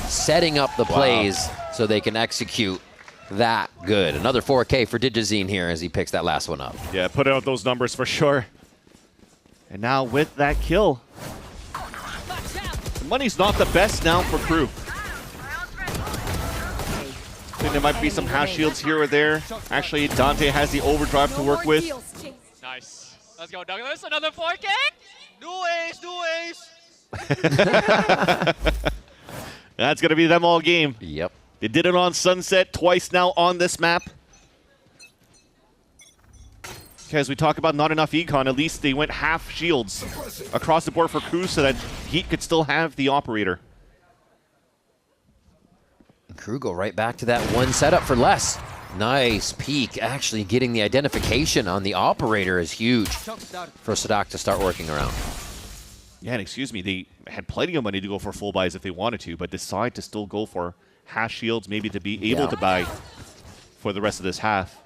setting up the plays so they can execute that good. Another 4K for Digizine here as he picks that last one up. Yeah, put out those numbers for sure. And now with that kill, the money's not the best now for KRU. I think there might be some half shields here or there. Actually, Dante has the overdrive to work with. Nice. Let's go, Douglas. Another 4K. Do ace. That's going to be them all game. Yep. They did it on Sunset twice now on this map. As we talk about not enough econ, at least they went half shields across the board for KRU so that Heat could still have the operator. KRU go right back to that one setup for less. Nice peek. Actually getting the identification on the operator is huge for Sadak to start working around. Yeah, and excuse me, they had plenty of money to go for full buys if they wanted to, but decide to still go for half shields, maybe to be able to buy for the rest of this half.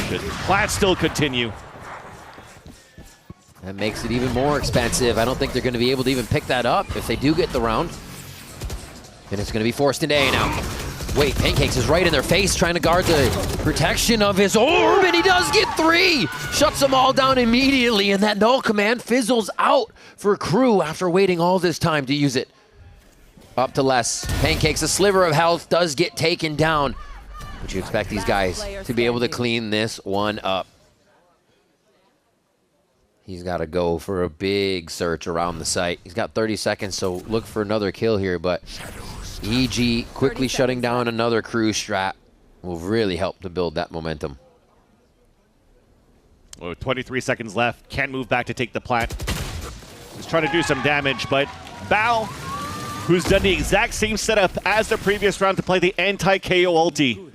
Should Plat still continue? That makes it even more expensive. I don't think they're going to be able to even pick that up if they do get the round. And it's going to be forced into A now. Wait, Pancakes is right in their face trying to guard the protection of his orb, and he does get 3! Shuts them all down immediately, and that null command fizzles out for KRU after waiting all this time to use it. Up to less. Pancakes, a sliver of health, does get taken down. But you expect these guys to be able to clean this one up. He's got to go for a big search around the site. He's got 30 seconds, so look for another kill here, but EG quickly shutting down another KRU strat will really help to build that momentum. Well, 23 seconds left. Can't move back to take the plant. He's trying to do some damage, but Bao, who's done the exact same setup as the previous round to play the anti-KO ulti,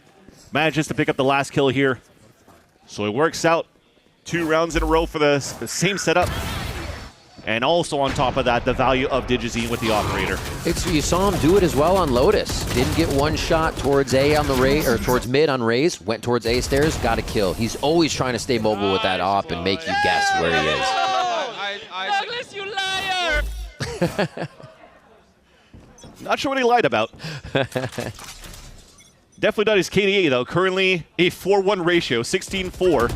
manages to pick up the last kill here. So it works out. 2 rounds in a row for the same setup. And also on top of that, the value of Digizine with the operator. You saw him do it as well on Lotus. Didn't get one shot towards A on the Raze, or towards mid on Raze. Went towards A stairs, got a kill. He's always trying to stay mobile with that op and make you guess where he is. Douglas, you liar! Not sure what he lied about. Definitely not his KDA though. Currently a 4-1 ratio, 16-4.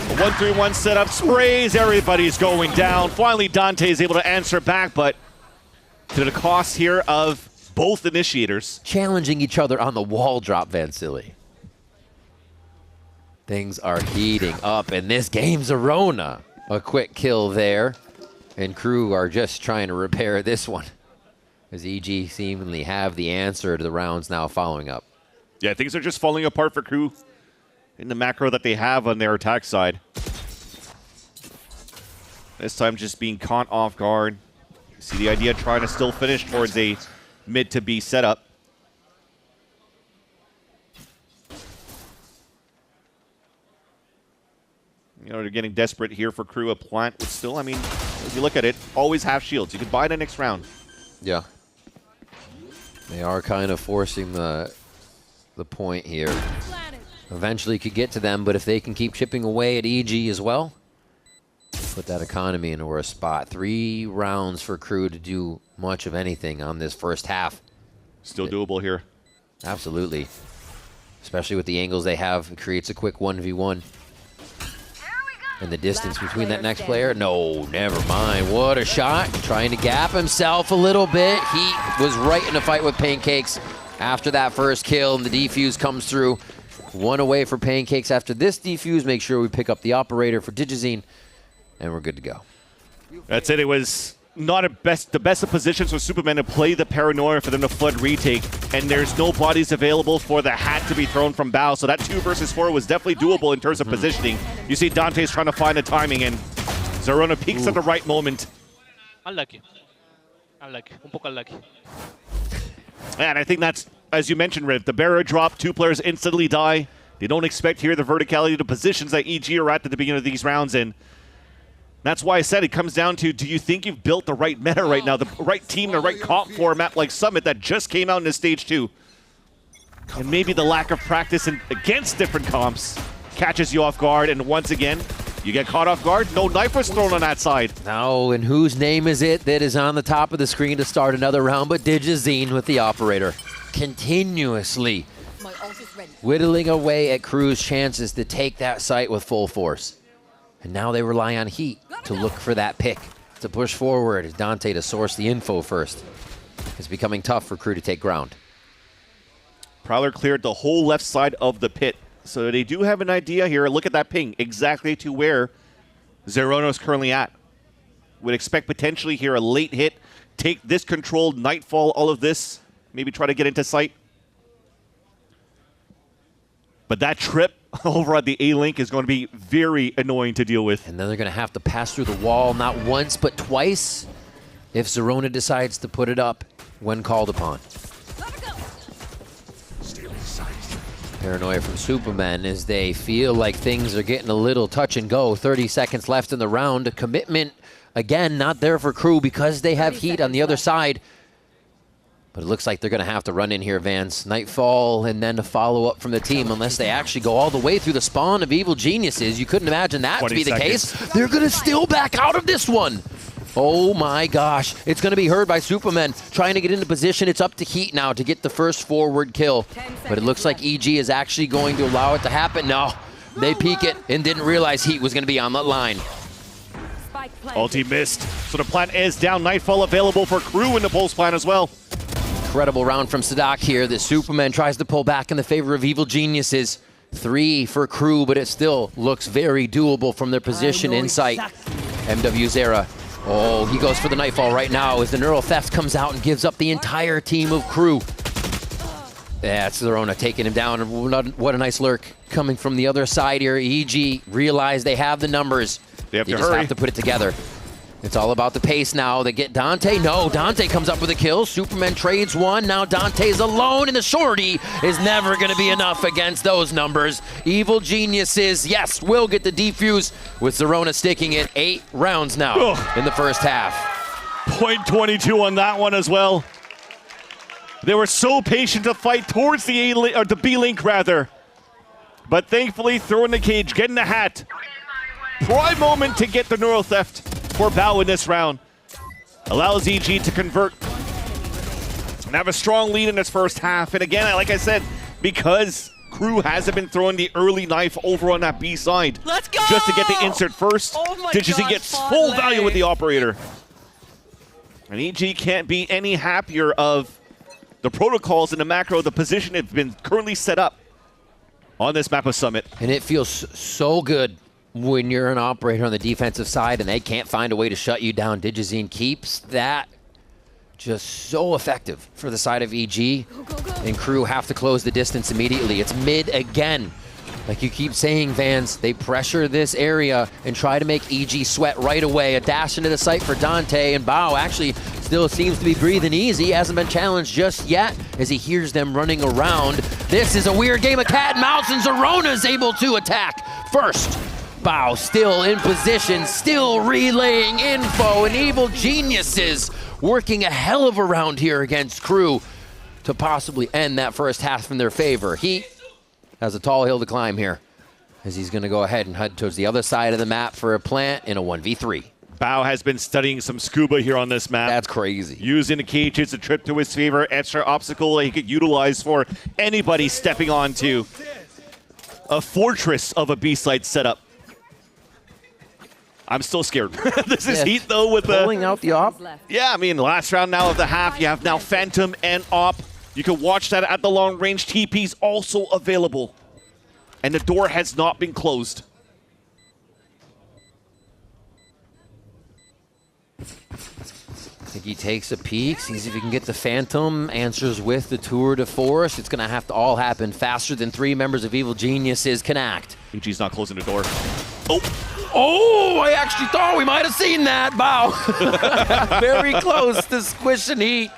A 1-3-1 setup, sprays, everybody's going down. Finally, Dante is able to answer back, but to the cost here of both initiators. Challenging each other on the wall drop, Vansili. Things are heating up in this game's Arona. A quick kill there, and KRU are just trying to repair this one, as EG seemingly have the answer to the rounds now following up. Yeah, things are just falling apart for KRU in the macro that they have on their attack side. This time just being caught off guard. See the idea trying to still finish towards a mid to B setup. You know, they're getting desperate here for KRU. A plant, but still, I mean, if you look at it, always have shields. You can buy the next round. Yeah. They are kind of forcing the point here. Eventually could get to them, but if they can keep chipping away at EG as well, put that economy in a worse spot. 3 rounds for KRU to do much of anything on this first half. Still doable here. Absolutely. Especially with the angles they have, it creates a quick 1v1. And the distance between that next player, no, never mind. What a shot. Trying to gap himself a little bit. He was right in a fight with Pancakes after that first kill, and the defuse comes through. One away for Pancakes. After this defuse, make sure we pick up the operator for Digizine, and we're good to go. That's it. It was not the best of positions for Superman to play the Paranoia for them to flood retake, and there's no bodies available for the hat to be thrown from Bao, so that 2 versus 4 was definitely doable in terms of positioning. You see Dante's trying to find the timing, and Zerona peaks at the right moment. Unlucky. Unlucky. Un poco unlucky. And I think that's, as you mentioned, Riv, the barrier drop, 2 players instantly die. They don't expect here the verticality to positions that EG are at the beginning of these rounds, and that's why I said it comes down to, do you think you've built the right meta right now, the right team, the right comp for a map like Summit that just came out in the stage 2? And maybe the lack of practice against different comps catches you off guard, and once again, you get caught off guard. No knife was thrown on that side. No, and whose name is it that is on the top of the screen to start another round but Digizine with the operator? Continuously whittling away at KRU's chances to take that site with full force. And now they rely on Heat to look for that pick, to push forward. Dante to source the info first. It's becoming tough for KRU to take ground. Prowler cleared the whole left side of the pit. So they do have an idea here. Look at that ping, exactly to where Zerona is currently at. Would expect potentially here a late hit. Take this controlled Nightfall, all of this. Maybe try to get into sight. But that trip over at the A-Link is going to be very annoying to deal with. And then they're going to have to pass through the wall not once but twice if Zerona decides to put it up when called upon. Paranoia from Superman as they feel like things are getting a little touch and go. 30 seconds left in the round. A commitment, again, not there for KRU because they have Heat on the other side. But it looks like they're going to have to run in here, Vance. Nightfall and then a follow-up from the team unless they actually go all the way through the spawn of Evil Geniuses. You couldn't imagine that to be the case. They're going to still back out of this one. Oh my gosh. It's going to be heard by Superman trying to get into position. It's up to Heat now to get the first forward kill. But it looks like EG is actually going to allow it to happen. No, they peek it and didn't realize Heat was going to be on that line. Ulti missed. So the plant is down. Nightfall available for KRU in the Pulse plant as well. Incredible round from Sadak here. The Superman tries to pull back in the favor of Evil Geniuses. 3 for KRU, but it still looks very doable from their position in sight. MW Zera. Oh, he goes for the Nightfall right now as the Neural Theft comes out and gives up the entire team of KRU. That's Zerona taking him down. What a nice lurk coming from the other side here. EG realize they have the numbers. They just have to put it together. It's all about the pace now. They get Dante. No, Dante comes up with a kill. Superman trades one. Now Dante's alone, and the shorty is never going to be enough against those numbers. Evil Geniuses, yes, will get the defuse with Zerona sticking it. 8 rounds now in the first half. .22 on that one as well. They were so patient to fight towards the A-Link, or the B-Link rather. But thankfully, throwing the cage, getting the hat. Prime moment to get the Neural Theft for Bao in this round. Allows EG to convert and have a strong lead in this first half. And again, like I said, because KRU hasn't been throwing the early knife over on that B side. Let's go! Just to get the insert first. Digizine gets full value with the operator. And EG can't be any happier of the protocols in the macro, the position it's been currently set up on this map of Summit. And it feels so good when you're an operator on the defensive side and they can't find a way to shut you down. Digizine keeps that just so effective for the side of EG. And KRU have to close the distance immediately. It's mid again. Like you keep saying, Vans, they pressure this area and try to make EG sweat right away. A dash into the site for Dante, and Bao actually still seems to be breathing easy. Hasn't been challenged just yet as he hears them running around. This is a weird game of cat and mouse, and Zerona's able to attack first. Bao still in position, still relaying info, and Evil Geniuses working a hell of a round here against KRU to possibly end that first half in their favor. He has a tall hill to climb here as he's going to go ahead and head towards the other side of the map for a plant in a 1v3. Bao has been studying some scuba here on this map. That's crazy. Using the cage, it's a trip to his favor. Extra obstacle that he could utilize for anybody stepping onto a fortress of a B-side setup. I'm still scared. This is Heat, though, with pulling out the op. Yeah, I mean, last round now of the half, you have now Phantom and op. You can watch that at the long range. TP's also available. And the door has not been closed. I think he takes a peek, sees if he can get the Phantom, answers with the tour de force. It's going to have to all happen faster than 3 members of Evil Geniuses can act. EG's not closing the door. Oh, I actually thought we might have seen that. Wow. Very close to squishing Heat.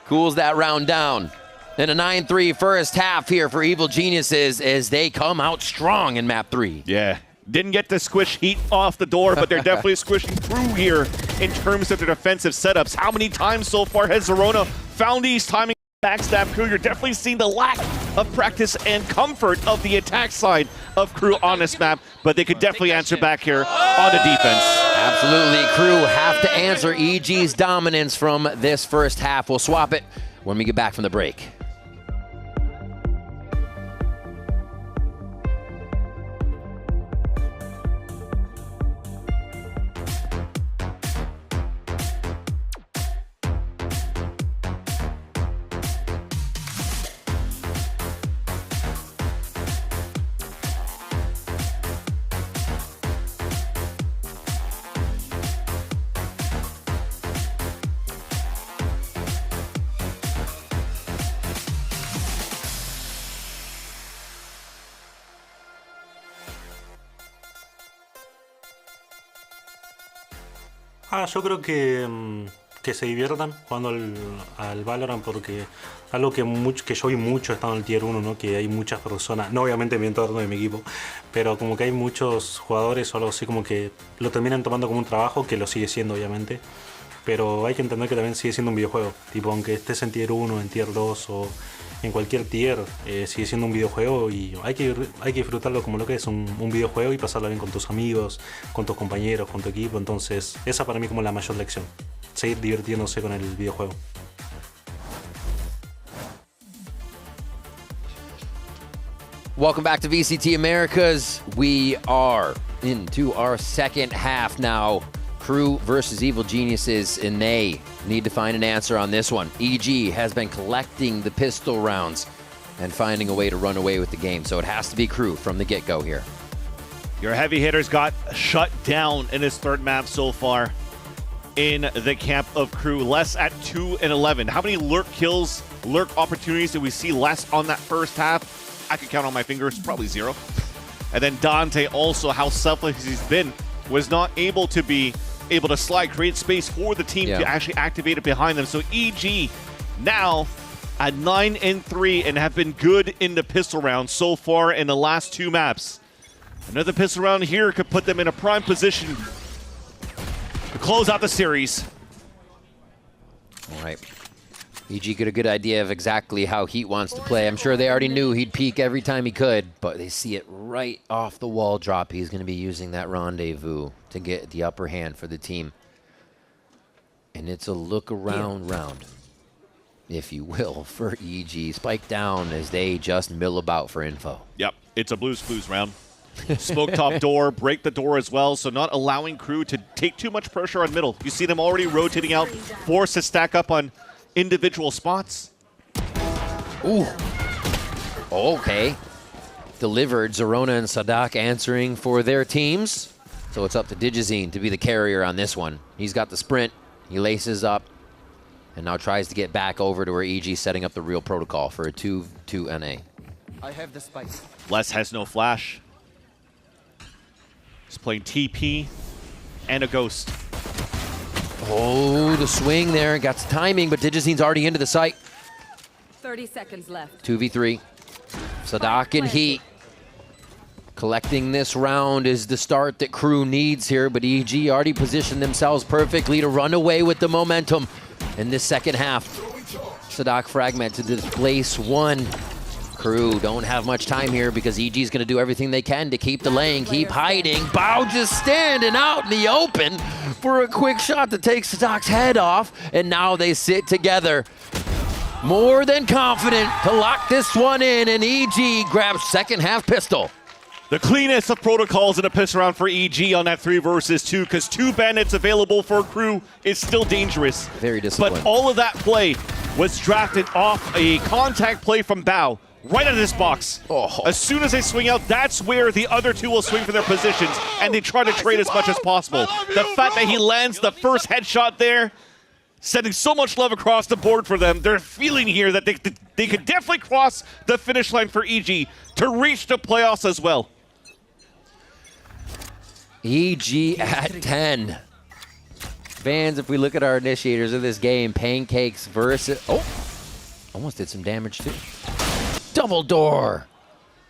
Cools that round down. And a 9-3 first half here for Evil Geniuses as they come out strong in map 3. Yeah. Didn't get to squish Heat off the door, but they're definitely squishing through here in terms of their defensive setups. How many times so far has Zerona found these timing backstab KRU? You're definitely seeing the lack of practice and comfort of the attack side of KRU on this map, but they could definitely answer back here on the defense. Absolutely. KRU have to answer EG's dominance from this first half. We'll swap it when we get back from the break. Yo creo que se diviertan jugando al Valorant, porque algo que yo vi mucho estando en el Tier 1, ¿no? Que hay muchas personas, no obviamente en mi entorno de mi equipo, pero como que hay muchos jugadores o algo así como que lo terminan tomando como un trabajo, que lo sigue siendo obviamente, pero hay que entender que también sigue siendo un videojuego, tipo aunque estés en Tier 1, en Tier 2 o en cualquier tier, sigue siendo un videojuego y hay que disfrutarlo como lo que es un videojuego y pasarlo bien con tus amigos, con tus compañeros, con tu equipo. Entonces esa para mí como la mayor lección, seguir divirtiéndose con el videojuego. Welcome back to VCT Americas. We are into our second half now. KRU versus Evil Geniuses, and they need to find an answer on this one. EG has been collecting the pistol rounds and finding a way to run away with the game, so it has to be KRU from the get-go here. Your heavy hitters got shut down in this third map so far in the camp of KRU. Less at 2 and 11. How many lurk kills, lurk opportunities did we see less on that first half? I could count on my fingers, probably 0. And then Dante also, how selfless he's been, was not able to slide, create space for the team to actually activate it behind them. So EG now at 9-3 and have been good in the pistol round so far in the last 2 maps. Another pistol round here could put them in a prime position to close out the series. All right. EG got a good idea of exactly how Heat wants to play. I'm sure they already knew he'd peek every time he could, but they see it right off the wall drop. He's going to be using that rendezvous to get the upper hand for the team. And it's a look around round, if you will, for EG. Spike down as they just mill about for info. Yep, it's a Blues Clues round. Smoke top door, break the door as well, so not allowing KRU to take too much pressure on middle. You see them already rotating out, forced to stack up on individual spots. Ooh. Okay. Delivered. Zerona and Sadak answering for their teams. So it's up to Digizine to be the carrier on this one. He's got the sprint. He laces up and now tries to get back over to where EG's setting up the real protocol for a 2-2 NA. I have the spike. Les has no flash. He's playing TP and a Ghost. Oh, the swing there. Got some timing, but Digizine's already into the site. 30 seconds left. 2v3. Sadak and Heat. Collecting this round is the start that KRU needs here, but EG already positioned themselves perfectly to run away with the momentum in this second half. Sadak fragment to displace one. KRU don't have much time here because EG's going to do everything they can to keep delaying, keep hiding. Bao just standing out in the open for a quick shot to take Sadok's head off, and now they sit together. More than confident to lock this one in, and EG grabs second half pistol. The cleanest of protocols in a piss round for EG on that 3 versus 2, because 2 bandits available for KRU is still dangerous. Very disciplined. But all of that play was drafted off a contact play from Bao, right out of this box. Oh. As soon as they swing out, that's where the other 2 will swing for their positions, and they try to trade as much as possible. The fact that he lands the first headshot there, sending so much love across the board for them. They're feeling here that they could definitely cross the finish line for EG to reach the playoffs as well. EG at 10. Fans, if we look at our initiators of this game, Pancakes versus... Oh! Almost did some damage too. Double door!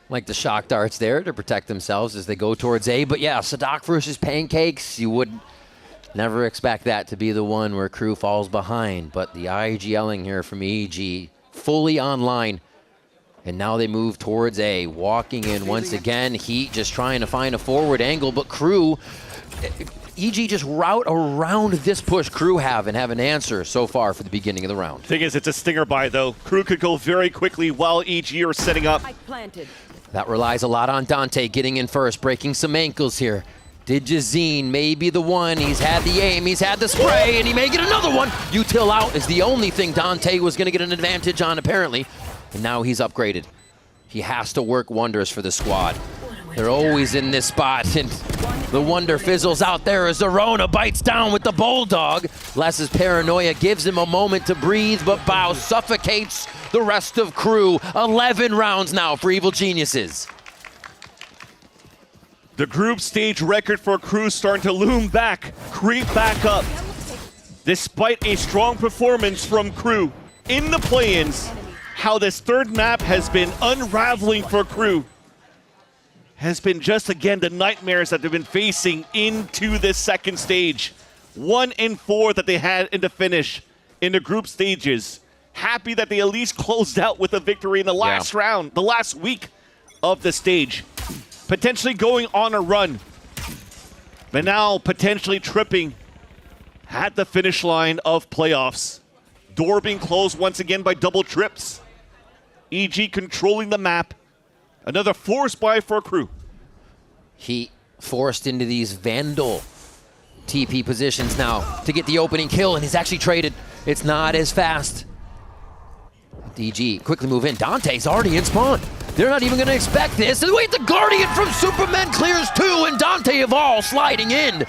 Like the shock darts there to protect themselves as they go towards A. But yeah, Sadok versus Pancakes, you would never expect that to be the one where KRU falls behind. But the IGLing here from EG, fully online. And now they move towards A, walking in once again. Heat just trying to find a forward angle, but KRU, EG just route around this push KRU have and have an answer so far for the beginning of the round. Thing is, it's a stinger buy though. KRU could go very quickly while EG are setting up. That relies a lot on Dante getting in first, breaking some ankles here. Digizine may be the one. He's had the aim, he's had the spray, and he may get another one. Util out is the only thing Dante was going to get an advantage on, apparently. And now he's upgraded. He has to work wonders for the squad. They're always in this spot, and the wonder fizzles out there as Zerona bites down with the Bulldog. Les's paranoia gives him a moment to breathe, but Bao suffocates the rest of KRU. 11 rounds now for Evil Geniuses. The group stage record for KRU starting to loom back, creep back up. Despite a strong performance from KRU in the play-ins, how this third map has been unraveling for KRU has been just, again, the nightmares that they've been facing into this second stage. 1 and 4 that they had in the finish in the group stages. Happy that they at least closed out with a victory in the last round, the last week of the stage. Potentially going on a run, but now potentially tripping at the finish line of playoffs. Door being closed once again by double trips. EG controlling the map. Another force buy for KRU. He forced into these Vandal TP positions now to get the opening kill, and he's actually traded. It's not as fast. DG quickly move in. Dante's already in spawn. They're not even going to expect this. And wait, the Guardian from Superman clears 2, and Dante of all sliding in.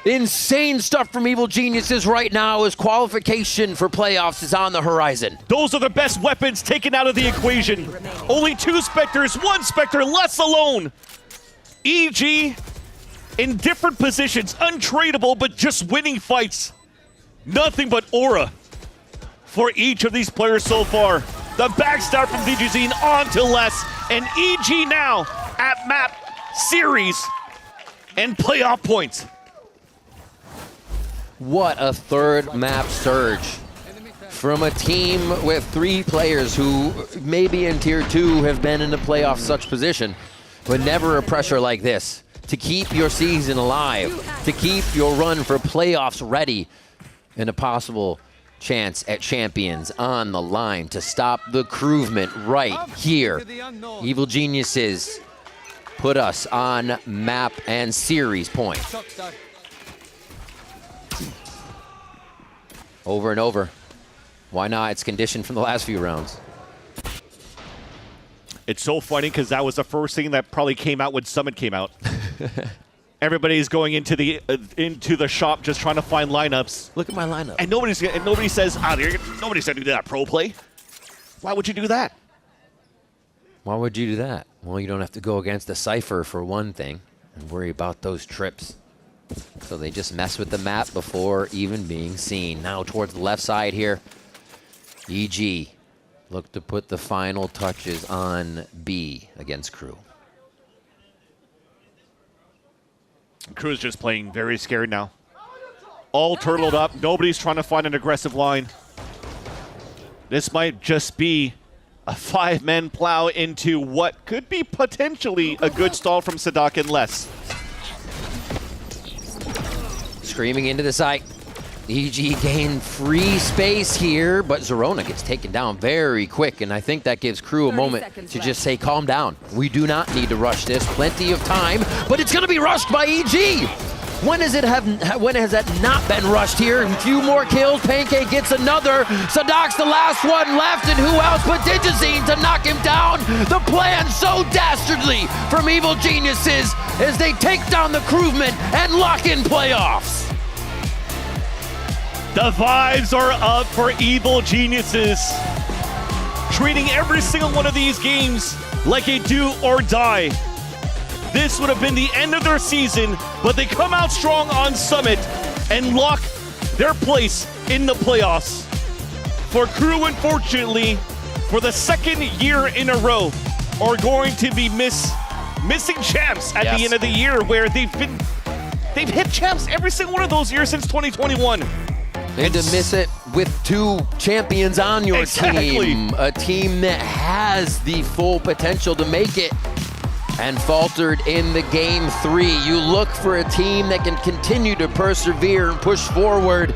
Insane stuff from Evil Geniuses right now as qualification for playoffs is on the horizon. Those are the best weapons taken out of the equation. Only 2 Spectres, 1 Spectre less alone. EG in different positions, untradeable, but just winning fights. Nothing but aura for each of these players so far. The backstab from Digizine on to Les, and EG now at map, series, and playoff points. What a third map surge from a team with 3 players who maybe in tier 2 have been in the playoff such position, but never a pressure like this. To keep your season alive, to keep your run for playoffs ready, and a possible chance at champions on the line to stop the KRUvement right here. Evil Geniuses put us on map and series point. Over and over. Why not? It's conditioned from the last few rounds. It's so funny because that was the first thing that probably came out when Summit came out. Everybody's going into the shop just trying to find lineups. Look at my lineup. And nobody says, nobody said do that pro play. Why would you do that? Why would you do that? Well, you don't have to go against a Cypher for one thing and worry about those trips. So they just mess with the map before even being seen. Now towards the left side here, EG look to put the final touches on B against KRU. KRU's just playing very scared now. All turtled up. Nobody's trying to find an aggressive line. This might just be a 5-man plow into what could be potentially a good stall from Sadak and less. Screaming into the site. EG gained free space here, but Zerona gets taken down very quick, and I think that gives KRU a moment to just say, calm down. We do not need to rush this. Plenty of time, but it's going to be rushed by EG. When has that not been rushed here? A few more kills. Pancake gets another. Sadak's the last one left, and who else but Digizine to knock him down? The plan so dastardly from Evil Geniuses as they take down the crewmen and lock in playoffs. The vibes are up for Evil Geniuses. Treating every single one of these games like a do or die. This would have been the end of their season, but they come out strong on Summit and lock their place in the playoffs. For KRU, unfortunately, for the second year in a row, are going to be missing champs at the end of the year, where they've hit champs every single one of those years since 2021. And to miss it with 2 champions on your team. A team that has the full potential to make it and faltered in the game 3. You look for a team that can continue to persevere and push forward.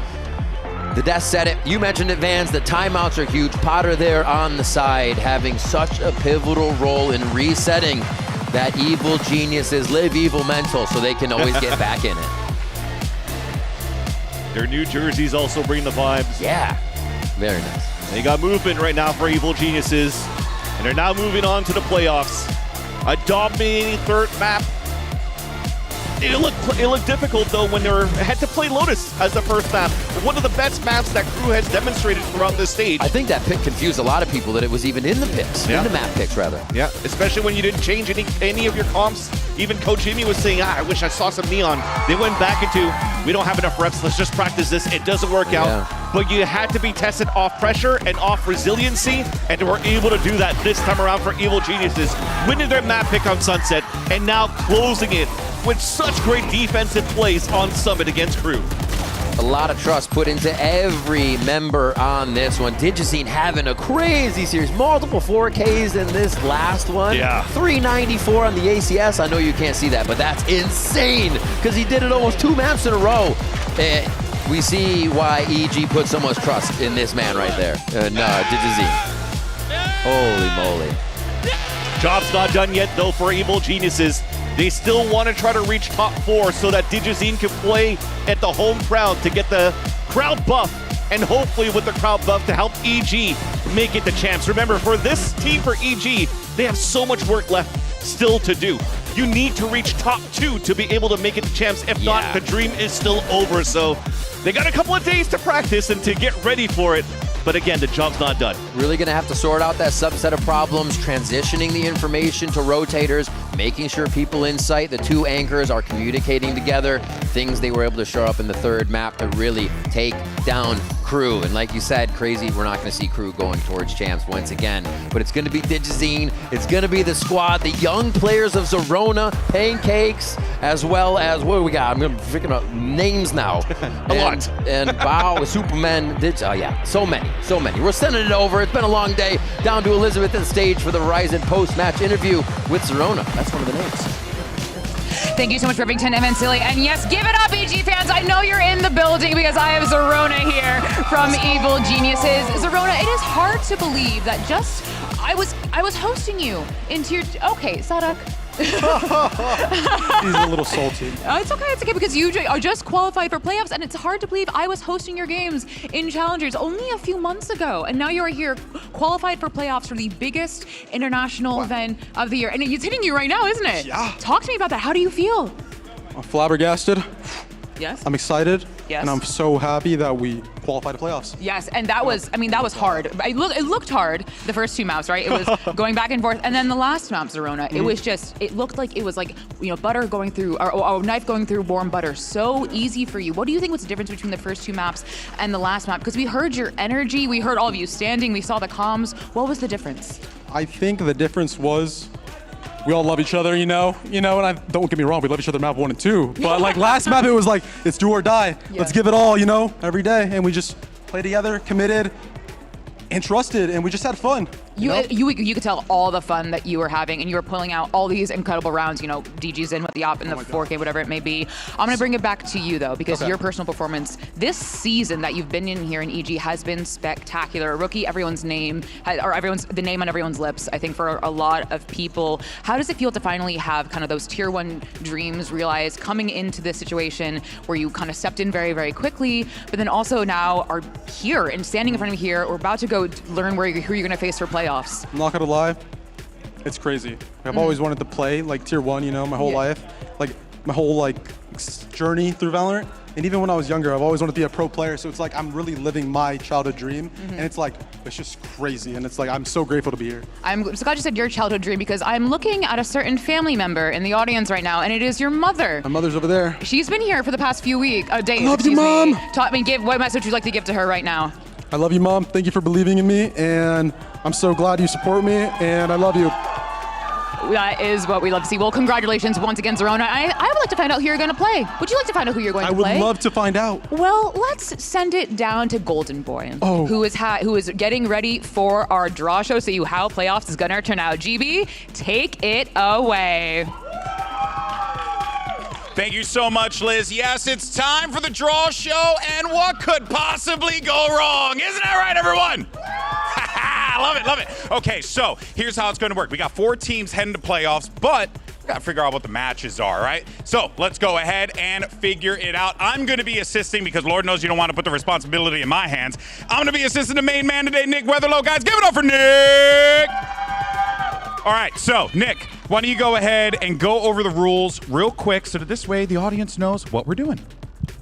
The Death said it. You mentioned it, Vans. The timeouts are huge. Potter there on the side, having such a pivotal role in resetting that Evil Geniuses live evil mental so they can always get back in it. Their new jerseys also bring the vibes. Yeah, very nice. They got movement right now for Evil Geniuses, and they're now moving on to the playoffs. A dominating third map. It looked difficult though when they had to play Lotus as the first map. One of the best maps that KRU has demonstrated throughout this stage. I think that pick confused a lot of people that it was even in the picks, in the map picks rather. Yeah, especially when you didn't change any of your comps. Even Coach Jimmy was saying, I wish I saw some neon. They went back into, we don't have enough reps, let's just practice this. It doesn't work out. But you had to be tested off pressure and off resiliency, and they were able to do that this time around for Evil Geniuses, winning their map pick on Sunset, and now closing it with such great defensive plays on Summit against KRU. A lot of trust put into every member on this one. Digizine having a crazy series. Multiple 4Ks in this last one. Yeah. 394 on the ACS. I know you can't see that, but that's insane because he did it almost 2 maps in a row. We see why EG put so much trust in this man right there. Digizine. Holy moly. Job's not done yet though for Evil Geniuses. They still want to try to reach top 4 so that Digizine can play at the home crowd to get the crowd buff, and hopefully with the crowd buff to help EG make it to champs. Remember, for this team, for EG, they have so much work left still to do. You need to reach top 2 to be able to make it to champs. If not, the dream is still over. So they got a couple of days to practice and to get ready for it. But again, the job's not done. Really going to have to sort out that subset of problems, transitioning the information to rotators, making sure people in sight, the 2 anchors, are communicating together, things they were able to show up in the 3rd map to really take down KRU. And like you said, crazy, we're not going to see KRU going towards champs once again. But it's going to be Digizine, it's going to be the squad, the young players of Zerona, Pancakes, as well as, what do we got? I'm freaking out names now. A lot. And Bao, Superman, so many. We're sending it over. It's been a long day. Down to Elizabeth and stage for the Verizon post-match interview with Zerona. That's one of the names. Thank you so much, Rivington and Silly. And yes, give it up, EG fans. I know you're in the building because I have Zerona here from Evil Geniuses. Zerona, it is hard to believe that I was hosting you into your... Okay, Sadak. He's a little salty. It's okay because you are just qualified for playoffs, and it's hard to believe I was hosting your games in Challengers only a few months ago, and now you are here qualified for playoffs for the biggest international event of the year. And it's hitting you right now, isn't it? Yeah. Talk to me about that. How do you feel? I'm flabbergasted. Yes. I'm excited. Yes. And I'm so happy that we qualified to playoffs. Yes, and that was hard. It looked hard the first 2 maps, right? It was going back and forth, and then the last map, Zerona, it was just, it looked like it was like, butter going through, or a knife going through warm butter. So easy for you. What do you think was the difference between the first 2 maps and the last map? Because we heard your energy, we heard all of you standing, we saw the comms. What was the difference? I think the difference was we all love each other, and don't get me wrong, we love each other map 1 and 2. But like last map, it was like, it's do or die. Yeah. Let's give it all, every day. And we just played together, committed, and trusted, and we just had fun. You could tell all the fun that you were having, and you were pulling out all these incredible rounds. You know, DG's in with the op in the 4K, whatever it may be. I'm going to bring it back to you, though, because your personal performance this season that you've been in here in EG has been spectacular. A rookie, the name on everyone's lips, I think, for a lot of people. How does it feel to finally have kind of those tier 1 dreams realized coming into this situation where you kind of stepped in very, very quickly, but then also now are here and standing in front of me here? We're about to go learn who you're going to face for playoffs. I'm not gonna lie, it's crazy. I've always wanted to play like tier 1, you know, my whole life, like my whole journey through Valorant. And even when I was younger, I've always wanted to be a pro player. So it's like I'm really living my childhood dream, and it's just crazy. And it's like I'm so grateful to be here. I'm so glad you said your childhood dream, because I'm looking at a certain family member in the audience right now, and it is your mother. My mother's over there. She's been here for the past few days. I love you, Mom. What message would you like to give to her right now? I love you, Mom. Thank you for believing in me, and I'm so glad you support me, and I love you. That is what we love to see. Well, congratulations once again, Zerona. I would like to find out who you're going to play. Would you like to find out who you're going to play? I would love to find out. Well, let's send it down to Golden Boy, who is getting ready for our draw show. See how playoffs is going to turn out. GB, take it away. Thank you so much, Liz. Yes, it's time for the draw show, and what could possibly go wrong? Isn't that right, everyone? Love it, love it. Okay, so here's how it's going to work. We got 4 teams heading to playoffs, but we got to figure out what the matches are, right? So let's go ahead and figure it out. I'm going to be assisting because Lord knows you don't want to put the responsibility in my hands. I'm going to be assisting the main man today, Nick Weatherlow. Guys, give it up for Nick! All right, so Nick, why don't you go ahead and go over the rules real quick so that this way the audience knows what we're doing.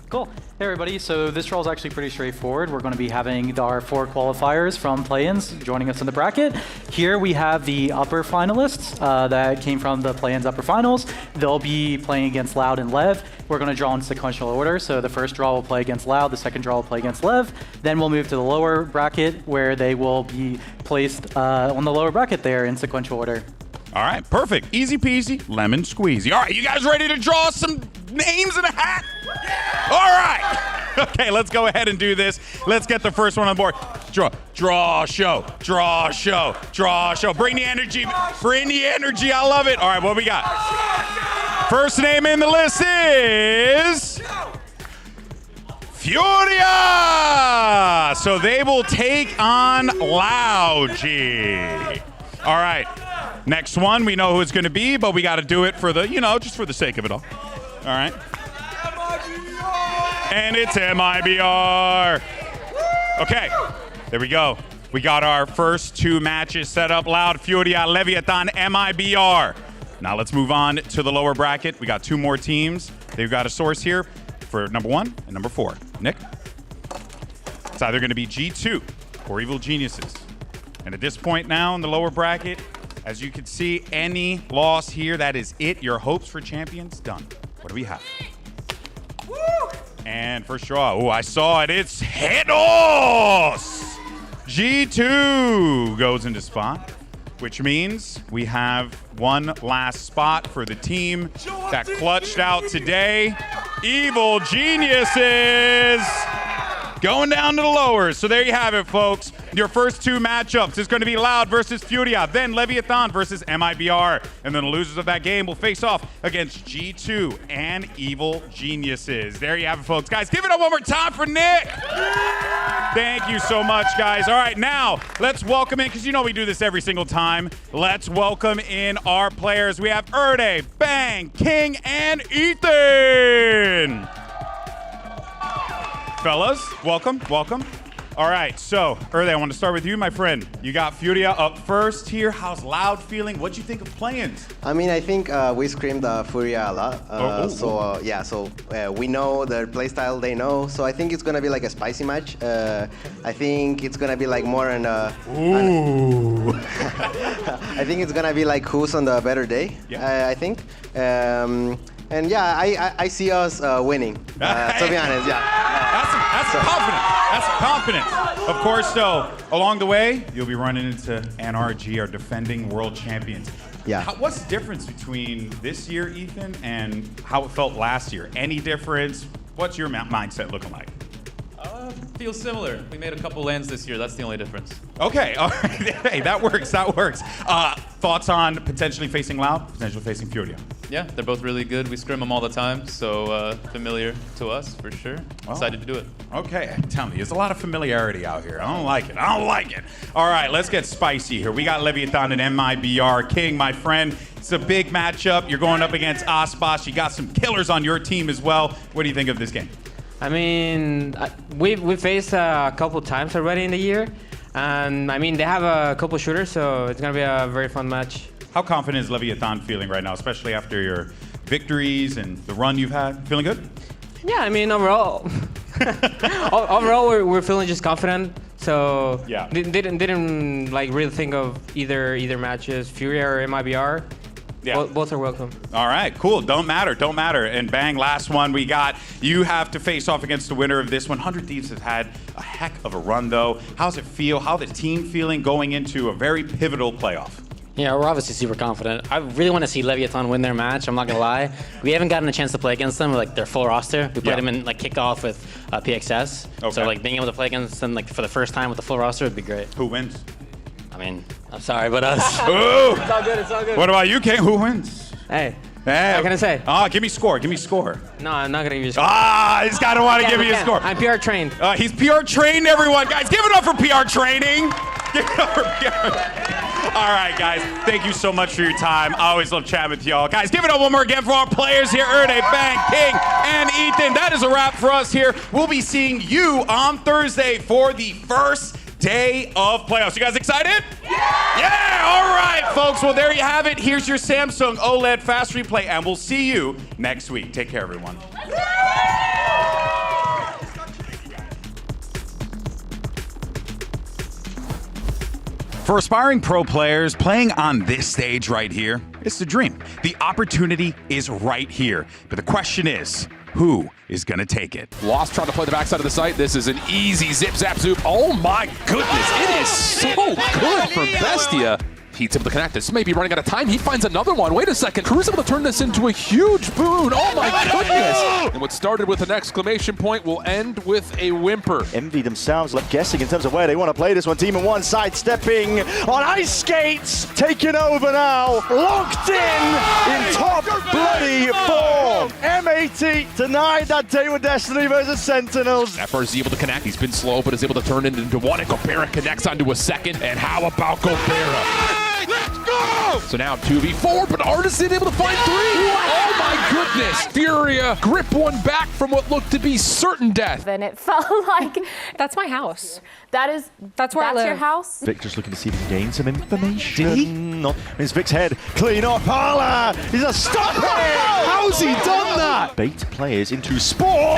Cool. Hey everybody, so this draw is actually pretty straightforward. We're going to be having our 4 qualifiers from play-ins joining us in the bracket. Here we have the upper finalists that came from the play-ins upper finals. They'll be playing against Loud and Lev. We're going to draw in sequential order, so the first draw will play against Loud, the second draw will play against Lev. Then we'll move to the lower bracket where they will be placed on the lower bracket there in sequential order. All right, perfect. Easy peasy, lemon squeezy. All right, you guys ready to draw some names in a hat? All right. Okay, let's go ahead and do this. Let's get the first one on board. Draw show. Bring the energy. I love it. All right, what we got? First name in the list is Furia. So they will take on Loud G. All right. Next one, we know who it's going to be, but we got to do it for the, just for the sake of it all. All right. And it's MIBR. Okay, there we go. We got our first 2 matches set up. Loud, Furia, Leviatán, MIBR. Now let's move on to the lower bracket. We got 2 more teams. They've got a source here for number 1 and number 4. Nick? It's either going to be G2 or Evil Geniuses. And at this point now in the lower bracket, as you can see, any loss here, that is it. Your hopes for champions, done. What do we have? Woo! And first draw. Oh, I saw it. It's Hedos! G2 goes into spot, which means we have one last spot for the team that clutched out today. Evil Geniuses going down to the lowers. So there you have it, folks. Your first 2 matchups is going to be Loud versus Furia, then Leviatán versus MIBR. And then the losers of that game will face off against G2 and Evil Geniuses. There you have it, folks. Guys, give it up one more time for Nick. Thank you so much, guys. All right, now let's welcome in, because we do this every single time. Let's welcome in our players. We have Erde, Bang, King, and Ethan. Fellas, welcome. All right, so Erde, I want to start with you, my friend. You got Furia up first here. How's Loud feeling? What'd you think of play-ins? I mean, I think we screamed Furia a lot. We know their playstyle, they know. So I think it's going to be like a spicy match. I think it's going to be like more I think it's going to be like who's on the better day, I think. And yeah, I see us winning, to be honest, That's confidence. Of course, though, along the way, you'll be running into NRG, our defending world champions. Yeah. What's the difference between this year, Ethan, and how it felt last year? Any difference? What's your mindset looking like? Feels similar. We made a couple lands this year. That's the only difference. Okay, all right. Hey, that works. That works. Thoughts on potentially facing Loud, potentially facing Furia? Yeah, they're both really good. We scrim them all the time, so familiar to us for sure. Excited to do it. Okay, tell me, there's a lot of familiarity out here. I don't like it. I don't like it. All right, let's get spicy here. We got Leviatán and MIBR. King, my friend, it's a big matchup. You're going up against Aspas. You got some killers on your team as well. What do you think of this game? I mean, we faced a couple times already in the year, and I mean they have a couple shooters, so it's gonna be a very fun match. How confident is Leviatán feeling right now, especially after your victories and the run you've had? Feeling good? Yeah, I mean overall, overall we're feeling just confident. So yeah, didn't like really think of either matches, Fury or MIBR. Yeah. Both are welcome. All right, cool. Don't matter. And bang, last one we got. You have to face off against the winner of this one. 100 Thieves has had a heck of a run, though. How's it feel? How the team feeling going into a very pivotal playoff? Yeah, we're obviously super confident. I really want to see Leviatán win their match. I'm not gonna lie. We haven't gotten a chance to play against them with like their full roster. We played them in like kickoff with PXS. Okay. So like being able to play against them like for the first time with the full roster would be great. Who wins? I mean, I'm sorry, but us. Ooh. It's all good. It's all good. What about you, King? Who wins? Hey. What can I say? Give me score. Give me score. No, I'm not gonna give you a score. He's gotta want to give me a score. I'm PR trained. He's PR trained, everyone. Guys, give it up for PR training. Give it up for PR. All right, guys. Thank you so much for your time. I always love chatting with y'all. Guys, give it up one more again for our players here, Erde, Bang, King, and Ethan. That is a wrap for us here. We'll be seeing you on Thursday for the first day of playoffs. You guys excited? Yeah! All right, folks. Well, there you have it. Here's your Samsung OLED Fast Replay, and we'll see you next week. Take care, everyone. For aspiring pro players, playing on this stage right here, it's the dream. The opportunity is right here. But the question is, who is going to take it? Lost trying to play the backside of the site. This is an easy zip, zap, zoop. Oh my goodness, it is so good for Bestia. Heat's able to connect. This may be running out of time. He finds another one. Wait a second. KRU's able to turn this into a huge boon. Oh my goodness. And what started with an exclamation point will end with a whimper. Envy themselves left guessing in terms of where they want to play this one. Team in one side stepping on ice skates. Taking over now. Locked in top bloody form. M80 denied that day with Destiny versus Sentinels. FRZ able to connect. He's been slow, but is able to turn it into one. And Gobera connects onto a second. And how about Gobera? Let's go! So now 2v4, but Artisan able to find 3. Oh my goodness. Furia grip one back from what looked to be certain death. And it felt like that's my house. That's where I live. Your house? Vic just looking to see if he can gain some information. Did he? Not. It's Vic's head. Clean up. Hala! He's a stop it! How's he done that? Bait players into spawn!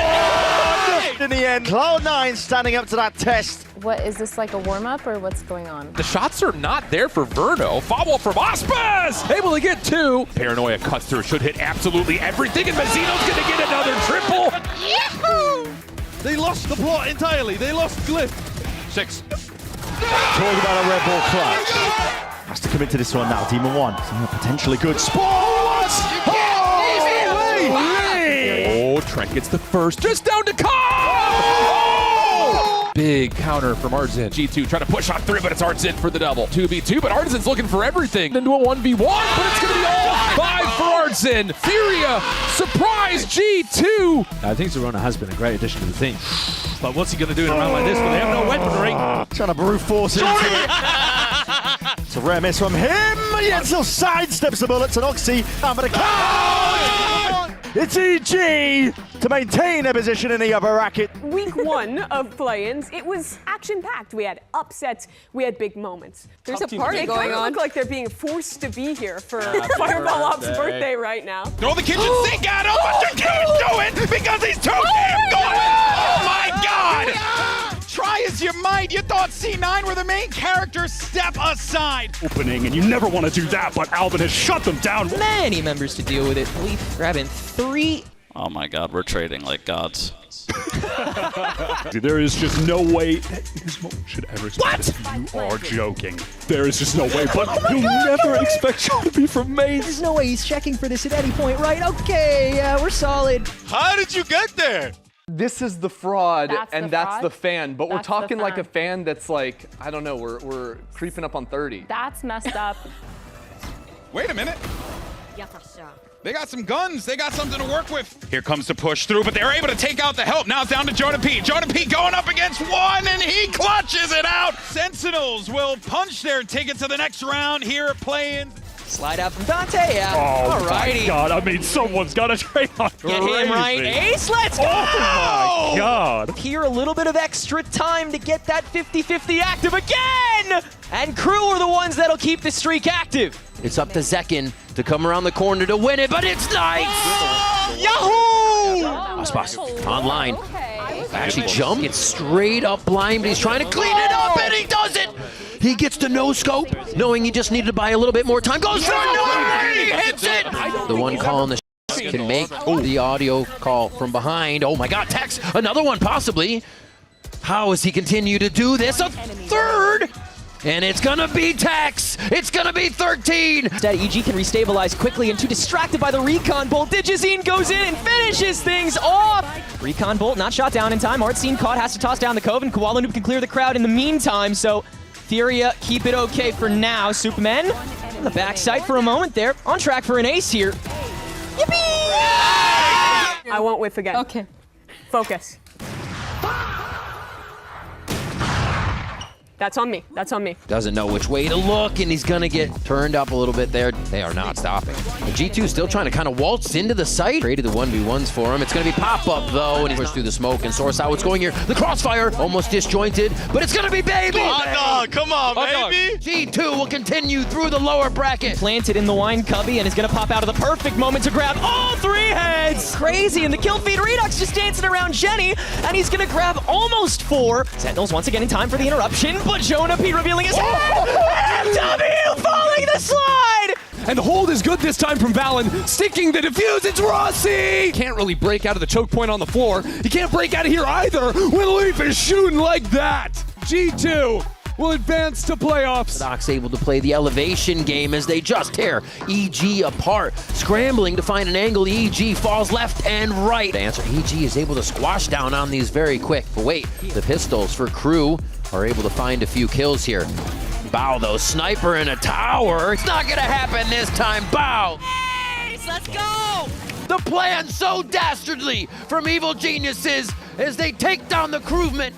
In the end, Cloud9 standing up to that test. What, is this like a warm-up or what's going on? The shots are not there for Verno. Foul from Aspas! Able to get 2. Paranoia cuts through. Should hit absolutely everything, and Mazzino's gonna get another triple. Yahoo! They lost the plot entirely. They lost Glyph. 6. Talk about a Red Bull clutch. Has to come into this one now. Demon 1. Potentially good. Spawns! Oh, Trent gets the first. Just down to Cobb! Big counter from Artisan. G2 trying to push on 3, but it's Artisan for the double. 2v2, but Artisan's looking for everything. Into a 1v1, but it's going to be all 5 for Artisan. Furia, surprise G2. I think Zerona has been a great addition to the team. But what's he going to do in a round like this when they have no weaponry? Trying to brute force into it. It's a rare miss from him. Yet still sidesteps the bullets and Oxy. But a count! It's EG to maintain their position in the upper bracket. Week 1 of play-ins, it was action-packed. We had upsets, we had big moments. There's a party going on. They look like they're being forced to be here for Fireball Op's birthday right now. Throw the kitchen sink at him, but you can't do it because he's too damn good. Oh my God! Try as you might, you thought C9 were the main characters. Step aside. Opening, and you never want to do that, but Alvin has shut them down. Many members to deal with it. Leaf grabbing 3. Oh my God, we're trading like gods. There is just no way that Ismo should ever expect this. You are joking. There is just no way, but you'll never expect you to be from main. There's no way he's checking for this at any point, right? Okay, yeah, we're solid. How did you get there? This is the fraud, That's and the that's fraud? the fan. But we're That's the talking like a fan. fan that's like, I don't know, we're creeping up on 30. That's messed up. Wait a minute. They got some guns. They got something to work with. Here comes the push through, but they're able to take out the help. Now it's down to Jordan P. Jordan P going up against one, and he clutches it out. Sentinels will punch their ticket to the next round here at Play-In. Slide out from Dante, yeah. Oh Alrighty. my God! I mean, someone's got to trade on. Get him right. Ace, let's go! Oh my God! Here, a little bit of extra time to get that 50-50 active again! And Crew are the ones that'll keep the streak active. It's up to Zekin to come around the corner to win it, but it's nice! Yahoo! Ospas online. Actually jumped. It's straight up blind, but he's trying to clean it up, and he does it! He gets to no scope, knowing he just needed to buy a little bit more time. Goes for it! He hits it! The one calling the can make the audio call from behind. Oh my God, Tex, another one possibly. How does he continue to do this? A third! And it's gonna be Tex! It's gonna be 13! Instead, EG can restabilize quickly, and too distracted by the Recon Bolt, Digizine goes in and finishes things off! Recon Bolt not shot down in time. Artscene caught, has to toss down the Cove, and Koala Noob can clear the crowd in the meantime, so Furia keep it okay for now. Supermen on the backside for a moment there, on track for an ace here. Yippee! I won't whiff again. Okay. Focus. That's on me. That's on me. Doesn't know which way to look, and he's gonna get turned up a little bit there. They are not stopping. And G2 still trying to kind of waltz into the site. Created the 1v1s for him. It's gonna be pop-up though, and he pushed through the smoke and source out what's going here. The crossfire almost disjointed, but it's gonna be baby! Come on, baby! G2 will continue through the lower bracket. Planted in the wine cubby and is gonna pop out of the perfect moment to grab all three heads! Crazy, and the kill feed Redux just dancing around Jenny, and he's gonna grab almost 4. Sentinels once again in time for the interruption, but Jonah P revealing his head! FW falling the slide! And the hold is good this time from Valen. Sticking the defuse, it's Rossi! Can't really break out of the choke point on the floor. He can't break out of here either when Leaf is shooting like that. G2 will advance to playoffs. Doc's able to play the elevation game as they just tear EG apart. Scrambling to find an angle, EG falls left and right. The answer, EG is able to squash down on these very quick. But wait, the pistols for Crew are able to find a few kills here. Bow though, sniper in a tower. It's not gonna happen this time, Bow! Ace, let's go! The plan so dastardly from Evil Geniuses as they take down the Crewmen.